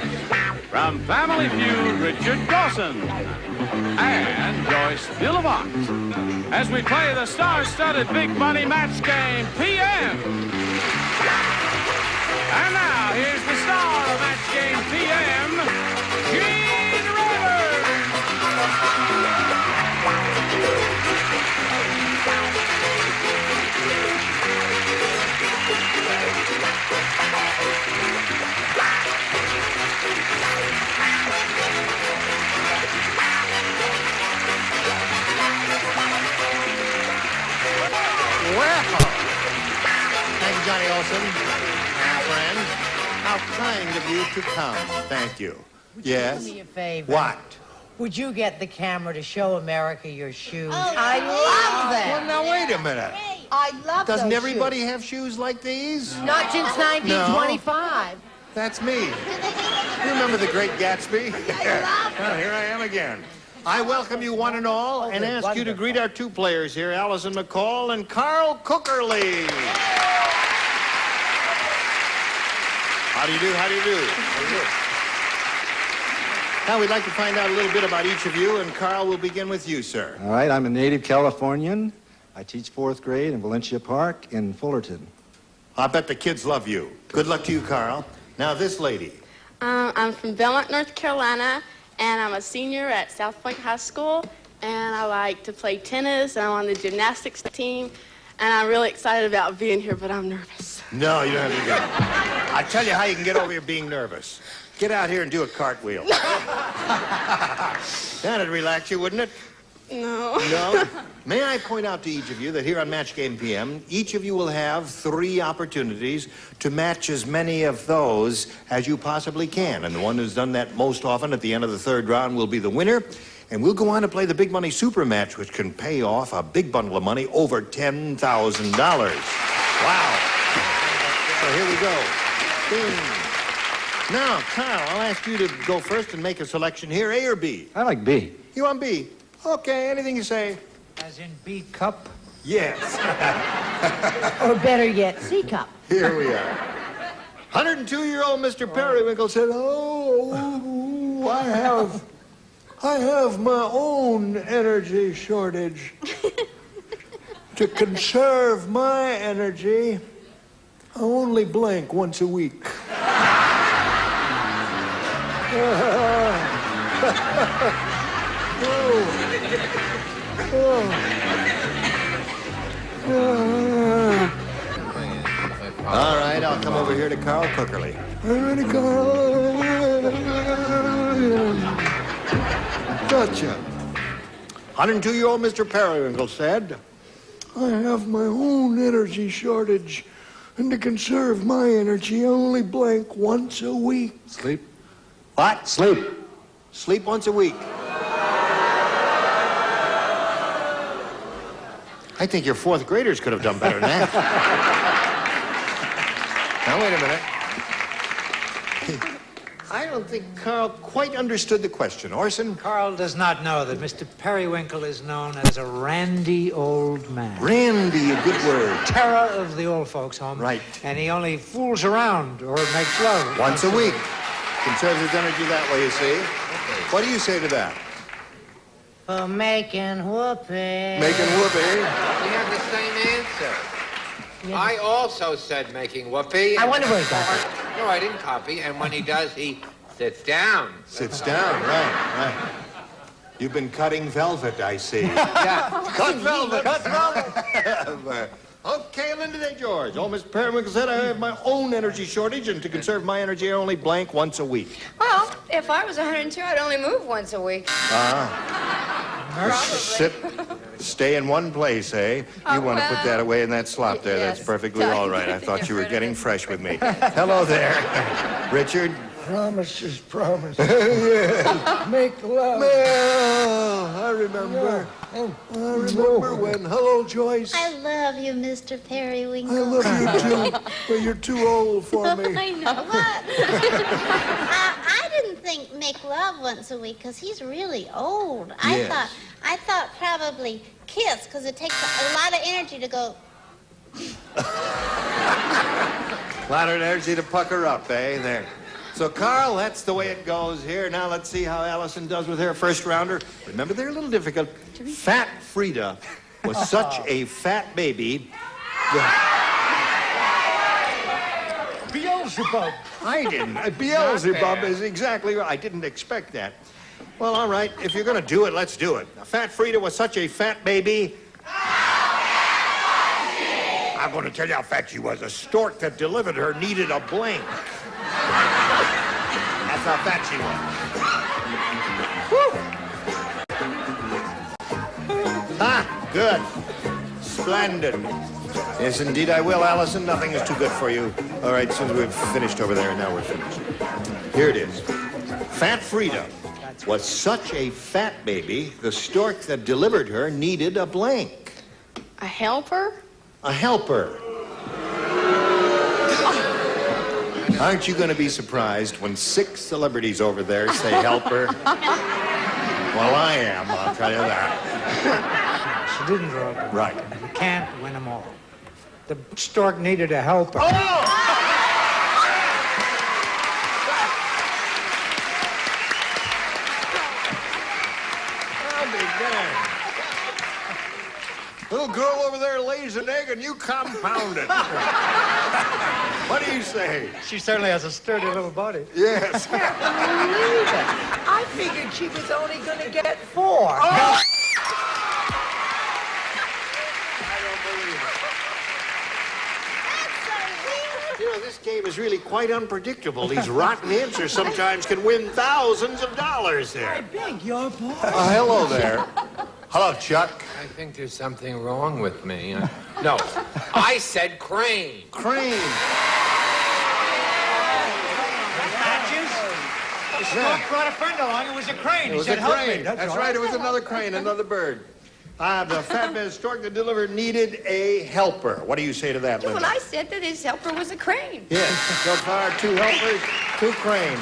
From Family Feud, Richard Dawson. And Joyce Dillavox. As we play the star-studded Big Money Match Game PM. And now, here's the star of Match Game PM, Gene Rivers. Well, thank you, Johnny Olson. My friend, how kind of you to come. Thank you. Yes? Do me a favor. What? Would you get the camera to show America your shoes? I love them. Well, now, wait a minute. I love Doesn't those everybody shoes. have shoes like these? Not since 1925. That's me. You remember the Great Gatsby? Well, here I am again. I welcome you one and all and ask you to greet our 2 players here, Allison McCall and Carl Cookerly. How do you do? How do you do? How do you do? Now, we'd like to find out a little bit about each of you, and Carl, we'll begin with you, sir. All right, I'm a native Californian. I teach 4th grade in Valencia Park in Fullerton. I bet the kids love you. Good luck to you, Carl. Now, this lady. I'm from Belmont, North Carolina, and I'm a senior at South Point High School, and I like to play tennis, and I'm on the gymnastics team, and I'm really excited about being here, but I'm nervous. No, you don't have to get it. I'll tell you how you can get over your being nervous. Get out here and do a cartwheel. That'd relax you, wouldn't it? No. No? May I point out to each of you that here on Match Game PM, each of you will have 3 opportunities to match as many of those as you possibly can. And the one who's done that most often at the end of the 3rd round will be the winner. And we'll go on to play the Big Money Super Match, which can pay off a big bundle of money, over $10,000. Wow. So here we go. Bing. Now, Kyle, I'll ask you to go first and make a selection here, A or B? I like B. You want B? Okay, anything you say. As in B cup? Yes. Or better yet, C cup. Here we are. 102-year-old Mr. Periwinkle said, "Oh, I have my own energy shortage. To conserve my energy, I only blink once a week." All right, I'll come over here to Carl Cookerly. Ready, Carl? Gotcha. 102-year-old Mr. Periwinkle said, "I have my own energy shortage, and to conserve my energy, I only blink once a week." Sleep. What? Sleep. Sleep once a week. I think your 4th graders could have done better than that. Now, wait a minute. I don't think Carl quite understood the question. Orson? Carl does not know that Mr. Periwinkle is known as a randy old man. Randy, a good word. Terror of the old folks' home. Right. And he only fools around or makes love. Once a week. Conserves his energy that way, you see. What do you say to that? For making whoopee. Making whoopee. We have the same answer. I also said making whoopee. I wonder where he got it. No, I didn't copy. And when he does, he sits down. Sits down, right. You've been cutting velvet, I see. Yeah. Cut velvet. Cut velvet. Okay, Linda Day George. Oh, Mr. Periwinkle said I have my own energy shortage, and to conserve my energy, I only blank once a week. Well, if I was 102, I'd only move once a week. Sit, stay in one place, eh? You want to put that away in that slot there. Yes. That's perfectly all right. I thought you were getting fresh with me. Hello there, Richard. Promises. Yeah. Make love. Well, I remember. I remember when. Hello, Joyce. I love you, Mr. Periwinkle. I love you too, but you're too old for me. I know what. I didn't think make love once a week because he's really old. Yes. I thought probably kiss because it takes a lot of energy to go. A lot of energy to pucker up, eh? There. So, Carl, that's the way it goes here. Now let's see how Allison does with her first rounder. Remember, they're a little difficult. Fat Frida was such a fat baby. Beelzebub. I didn't. Beelzebub is exactly right. I didn't expect that. Well, all right. If you're going to do it, let's do it. Fat Frida was such a fat baby. I'm going to tell you how fat she was. A stork that delivered her needed a blank. That's how fat she was. Ah, good. Splendid. Yes, indeed I will, Allison. Nothing is too good for you. All right, since we've finished over there, now we're finished. Here it is. Fat Frida was such a fat baby, the stork that delivered her needed a blank. A helper? A helper. Aren't you going to be surprised when 6 celebrities over there say helper? Well, I am, I'll tell you that. She didn't grow up. Right. You can't win them all. The stork needed a helper. Oh! Little girl over there lays an egg and you compound it. What do you say? She certainly has a sturdy little body. Yes. I figured she was only going to get 4. Oh! You know, this game is really quite unpredictable. These rotten answers sometimes can win thousands of dollars I there. beg your pardon. Hello there. Hello, Chuck. I think there's something wrong with me. No, I said crane. Crane. Matches? The stork brought a friend along. It was a crane. It was He said, a help crane. me. That's right. It was another crane, another bird. The fat man stork that delivered needed a helper. What do you say to that, Linda? Well, I said that his helper was a crane. Yes. So far, 2 helpers, 2 cranes.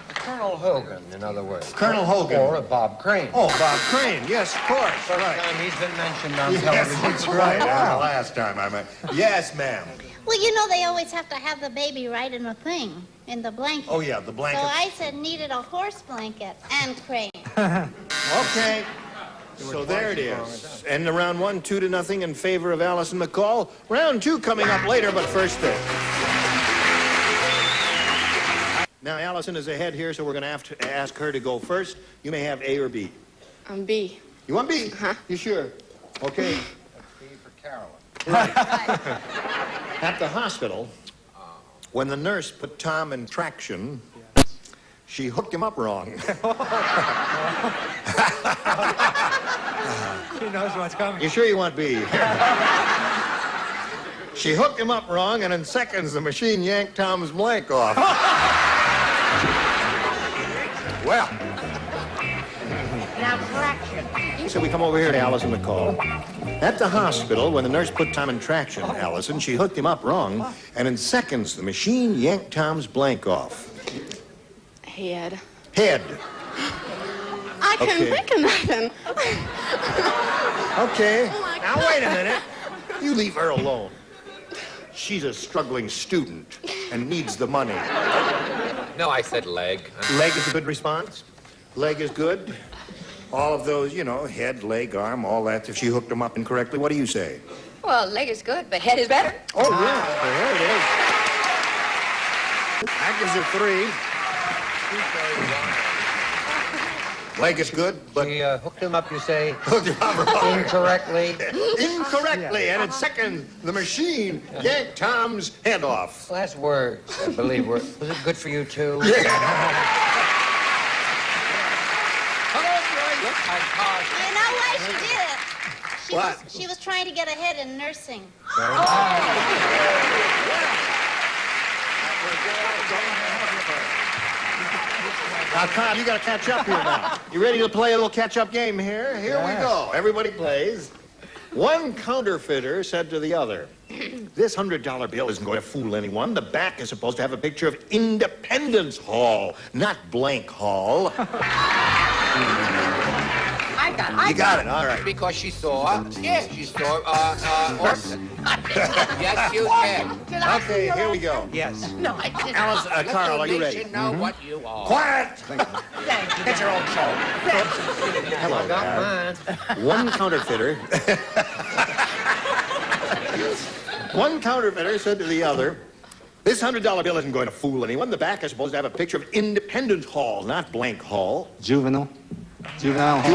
Colonel Hogan, in other words. Colonel Hogan. Or Bob Crane. Oh, Bob Crane. Yes, of course. First Right. time he's been mentioned on Yes, television. that's right. The last time I met. Yes, ma'am. Well, you know they always have to have the baby right in the thing, in the blanket. Oh, yeah, the blanket. So I said needed a horse blanket and crane. Okay. So there it is. End of round 1, 2-0 in favor of Allison McCall. Round 2 coming up later, but first this. Now, Allison is ahead here, so we're going to have to ask her to go first. You may have A or B. B. You want B? Uh-huh. You sure? Okay. That's B for Carolyn. Right. At the hospital, when the nurse put Tom in traction, she hooked him up wrong. She knows what's coming. You sure you want B? She hooked him up wrong, and in seconds, the machine yanked Tom's blank off. Well. Now, traction. So we come over here to Allison McCall. At the hospital, when the nurse put Tom in traction, Allison, she hooked him up wrong, and in seconds, the machine yanked Tom's blank off. Head. Head. I couldn't think of nothing. Okay. Oh, Now, wait a minute. You leave her alone. She's a struggling student and needs the money. No, I said leg. Leg is a good response. Leg is good. All of those, you know, head, leg, arm, all that. If she hooked them up incorrectly, what do you say? Well, leg is good, but head is better. Oh, yeah. There it is. That gives her 3. Leg is good, but... We hooked him up, you say? Hooked him up wrong. Incorrectly. Incorrectly. And in second, the machine yanked Tom's head off. Last words, I believe. Was it good for you, too? Yeah. You know why she did it? What? She was trying to get ahead in nursing. Now, Tom, you got to catch up here now. You ready to play a little catch-up game here? Here we go. Everybody plays. One counterfeiter said to the other, this $100 bill isn't going to fool anyone. The back is supposed to have a picture of Independence Hall, not Blank Hall. You got it. All right. Because she saw, yes, she saw Orson. Yes, you did. Okay, here we go. Yes. No, I didn't. Alice, Carl, are you ready? You should know what you are. Quiet! Thank you. Get your own show. Hello, Dad. One counterfeiter... One counterfeiter said to the other, this $100 bill isn't going to fool anyone. The back is supposed to have a picture of Independence Hall, not Blank Hall. Juvenile hall. Juvenile Hall.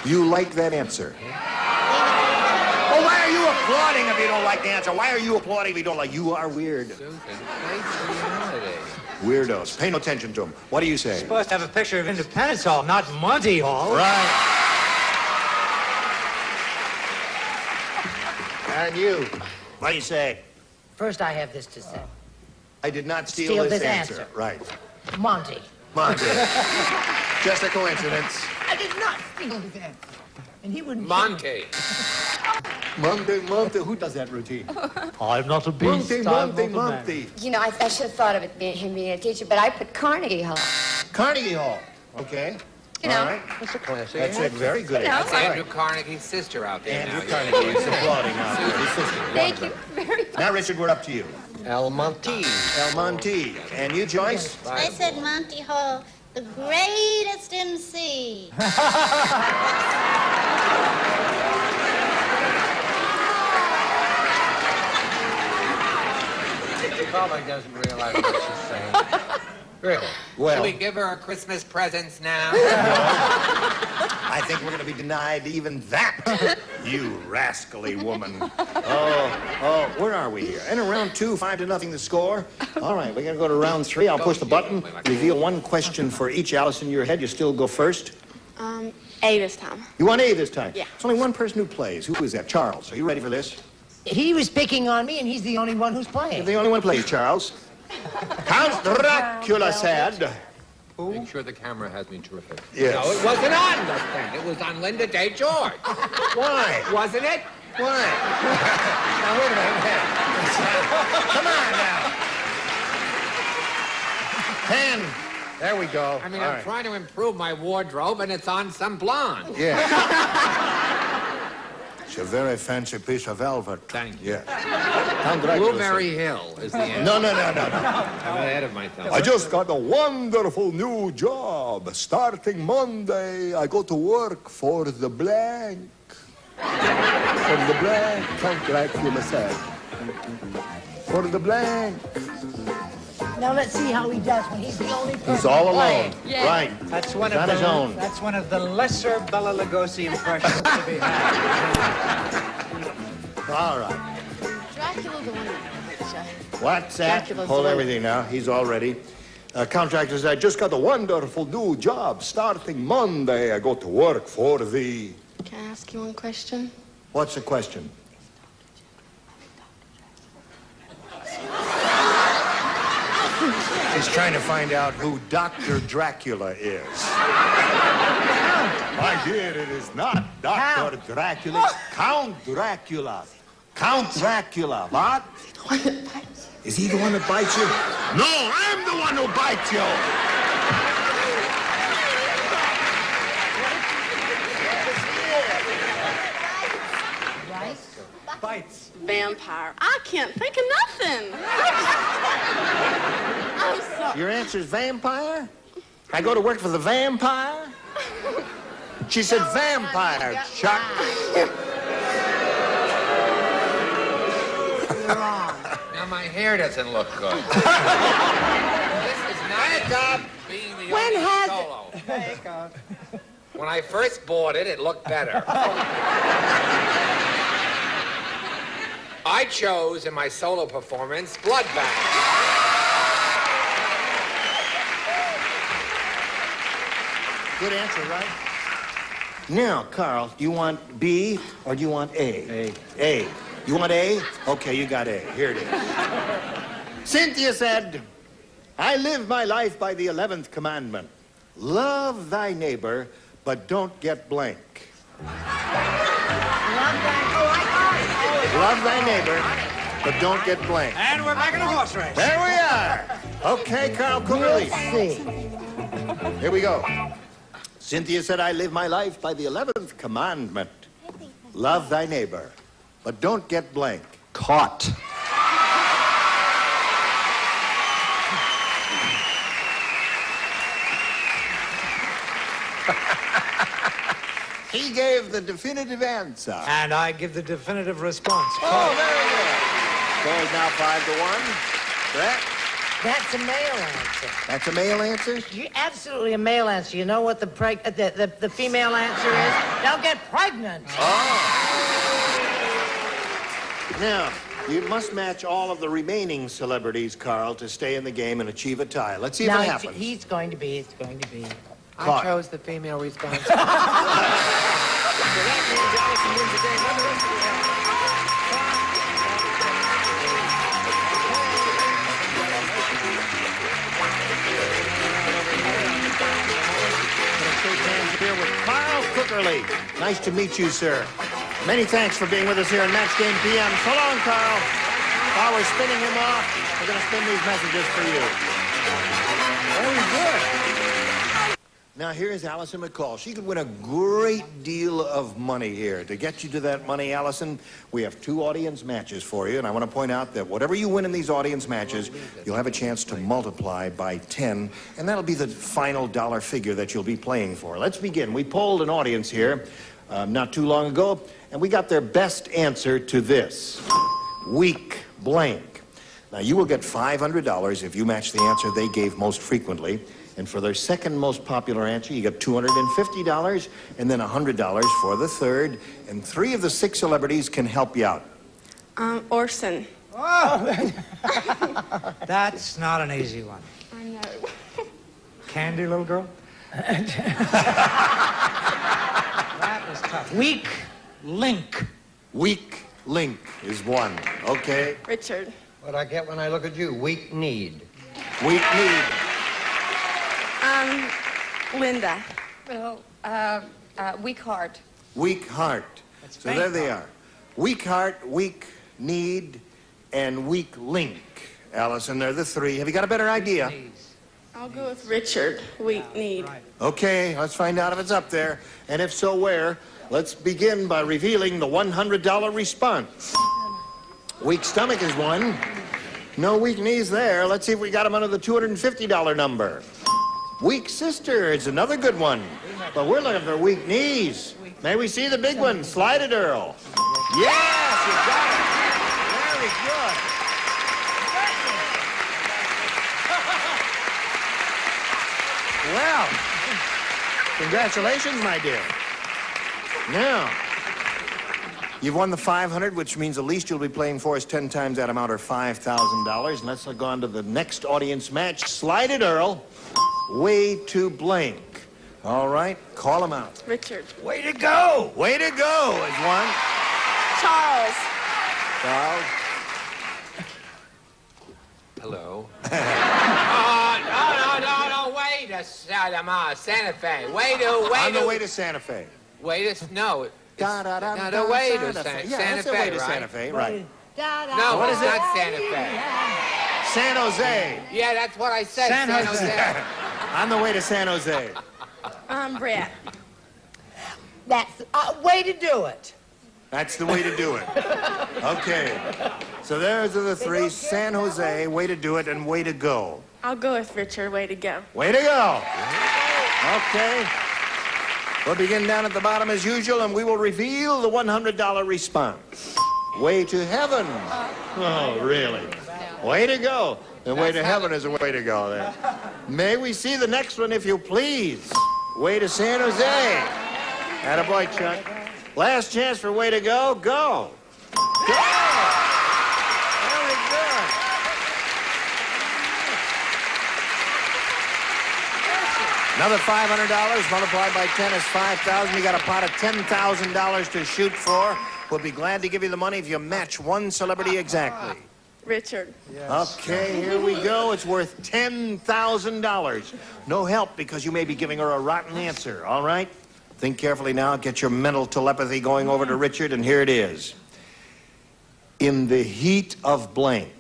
You like that answer? Oh, why are you applauding if you don't like the answer? Why are you applauding if you don't like? You are weird. Weirdos. Pay no attention to them. What do you say? You're supposed to have a picture of Independence Hall, not Monty Hall. Right. And you, what do you say? First, I have this to say. I did not steal this answer. Right. Monty. Monty. Just a coincidence. I did not steal his answer. And he wouldn't... Monty. Monty. Who does that routine? I'm not a beast. Monty. You know, I should have thought of it him being a teacher, but I put Carnegie Hall. Carnegie Hall. Okay. You know. All right. That's a classic. That's a very good That's answer. Andrew Carnegie's sister out there Andrew now. Carnegie is applauding now. His sister. Thank you very much. Now, Richard, we're up to you. El Monty. El Monty. And you, Joyce? I said Monty Hall, the greatest MC. She probably doesn't realize what she's saying. Really? Well, Should we give her her Christmas presents now? I think we're going to be denied even that. You rascally woman. Oh, where are we here? And in round 2, 5-0 the score. All right, we're going to go to round 3. I'll push the button, reveal one question for each. Alice, in your head, you still go first? A this time. You want A this time? Yeah. There's only one person who plays. Who is that? Charles. Are you ready for this? He was picking on me, and he's the only one who's playing. You're the only one who plays, Charles. Count Dracula said... Make sure the camera has me terrific. Yes. No, it wasn't on the thing. It was on Linda Day George. Why? Wasn't it? Why? Now, wait a minute. Come on now. 10. There we go. I mean, All I'm right. trying to improve my wardrobe, and it's on some blonde. Yeah. It's a very fancy piece of velvet. Thank you. Yeah. Count Dracula Blueberry said. Hill is the answer. No. I'm ahead of myself. I just got a wonderful new job. Starting Monday, I go to work for the blank. For the blank, Count Dracula said. For the blank. Now let's see how he does when he's the only person He's all alone. playing. Yeah. Right. That's one He's of on his own. That's one of the lesser Bela Lugosi impressions to be had. All right. Dracula the one. What's that? Dracula's Hold the one. everything now. He's all ready. Count Dracula said, I just got a wonderful new job. Starting Monday, I go to work for the... Can I ask you one question? What's the question? He's trying to find out who Dr. Dracula is. My dear, it is not Dr. Dracula, it's Count Dracula. Count Dracula, what? Is he the one that bites you? No, I'm the one who bites you. Bites. Vampire. I can't think of nothing. I'm sorry. Your answer's vampire? I go to work for the vampire? She said vampire, Chuck. Now my hair doesn't look good. This is not being the When only has solo. it? When I first bought it, it looked better. I chose in my solo performance Blood Bank. Good answer, right? Now, Carl, do you want B or do you want A? A. You want A? Okay, you got A. Here it is. Cynthia said, I live my life by the 11th commandment. Love thy neighbor, but don't get blank. Love thy neighbor, but don't get blank. And we're back in the horse race. There we are. Okay, Carl Cookerly. Here we go. Cynthia said, I live my life by the 11th commandment. Love thy neighbor, but don't get blank. Caught. He gave the definitive answer. And I give the definitive response. Oh, very good. Scores now 5-1. Brett? That's a male answer. That's a male answer? Absolutely a male answer. You know what the female answer is? Don't get pregnant. Oh. Now, you must match all of the remaining celebrities, Carl, to stay in the game and achieve a tie. Let's see if it happens. It's going to be. Caught. I chose the female response. Here with Carl Cookerly. Nice to meet you, sir. Many thanks for being with us here on Match Game PM. So long, Carl. While we're spinning him off, we're going to spin these messages for you. Very good. Now, here's Allison McCall. She could win a great deal of money here. To get you to that money, Allison, we have 2 audience matches for you. And I want to point out that whatever you win in these audience matches, you'll have a chance to multiply by 10. And that'll be the final dollar figure that you'll be playing for. Let's begin. We polled an audience here not too long ago, and we got their best answer to this. Weak blank. Now, you will get $500 if you match the answer they gave most frequently. And for their second most popular answer, you get $250 and then $100 for the third. And 3 of the 6 celebrities can help you out. Orson. Oh! That's not an easy one. I know. Candy, little girl? That was tough. Weak link. Weak link is one. Okay. Richard. What I get when I look at you? Weak need. Weak need. Linda. Well, weak heart. Weak heart. So there they are. Weak heart, weak need, and weak link. Allison, they're the 3. Have you got a better idea? I'll go with Richard. Weak need. Okay, let's find out if it's up there. And if so, where? Let's begin by revealing the $100 response. Weak stomach is one. No weak knees there. Let's see if we got them under the $250 number. Weak sister is another good one. But we're looking for weak knees. May we see the big one? Slide it, Earl. Yes, you got it. Very good. Well, congratulations, my dear. Now, you've won the $500, which means the least you'll be playing for is 10 times that amount, or $5,000. And let's go on to the next audience match. Slide it, Earl. Way to blank. All right, call him out. Richard. Way to go. Way to go is one. Charles. Charles. Hello. No, wait a second. Santa Fe. On the way to Santa Fe. Way to, no. The way to Santa Fe, Santa Fe, right? Santa Fe, right. No, it's not Santa Fe. San Jose. Yeah, that's what I said. San Jose. On the way to San Jose. I'm Brett. That's the way to do it. That's the way to do it. Okay. So there's the three. San Jose, way to do it, and way to go. I'll go with Richard. Way to go. Way to go. Okay. We'll begin down at the bottom as usual, and we will reveal the $100 response. Way to heaven. Oh, really? Way to go. The way to heaven is a way to go there. May we see the next one, if you please. Way to San Jose. Attaboy, Chuck. Last chance for way to go. Go. Go. Very good. Another $500 multiplied by 10 is $5,000. You got a pot of $10,000 to shoot for. We'll be glad to give you the money if you match one celebrity exactly. Richard. Yes. Okay, here we go. It's worth $10,000. No help because you may be giving her a rotten answer, all right? Think carefully now. Get your mental telepathy going over to Richard, and here it is. In the heat of blank.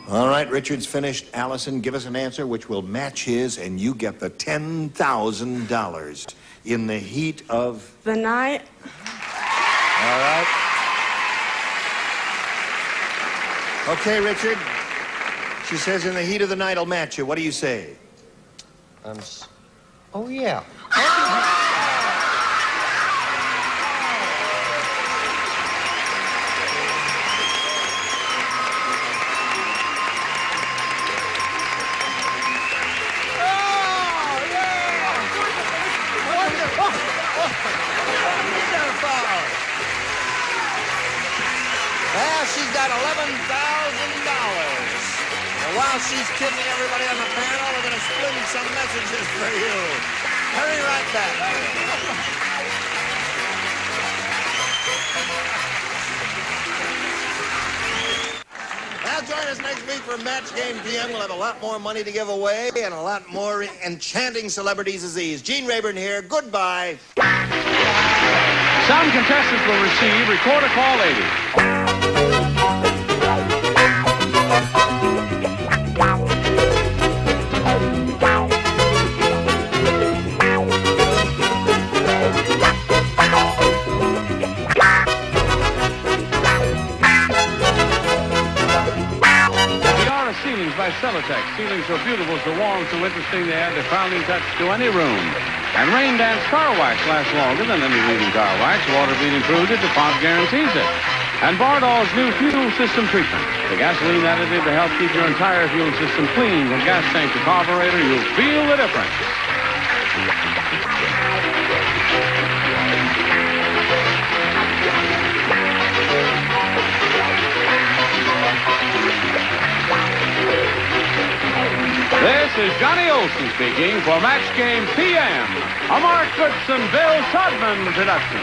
All right, Richard's finished. Allison, give us an answer which will match his, and you get the $10,000. In the heat of... The night. All right. Okay, Richard. She says in the heat of the night I'll match you. What do you say? Oh, yeah. Well, she's got $11,000. And while she's kidding everybody on the panel, we're going to split some messages for you. Hurry right back. Now join us next week for Match Game PM. We'll have a lot more money to give away and a lot more enchanting celebrities as these. Gene Rayburn here. Goodbye. Some contestants will receive Record a Call 80. Ceilings by Celotex. Ceilings so beautiful, so warm, so interesting, they add the crowning touch to any room. And Rain Dance Car Wax lasts longer than any leading car wax. Water being included, the pump guarantees it. And Bardol's new fuel system treatment. The gasoline additive to help keep your entire fuel system clean from gas tank to carburetor. You'll feel the difference. This is Johnny Olson speaking for Match Game PM, a Mark Goodson, Bill Todman production.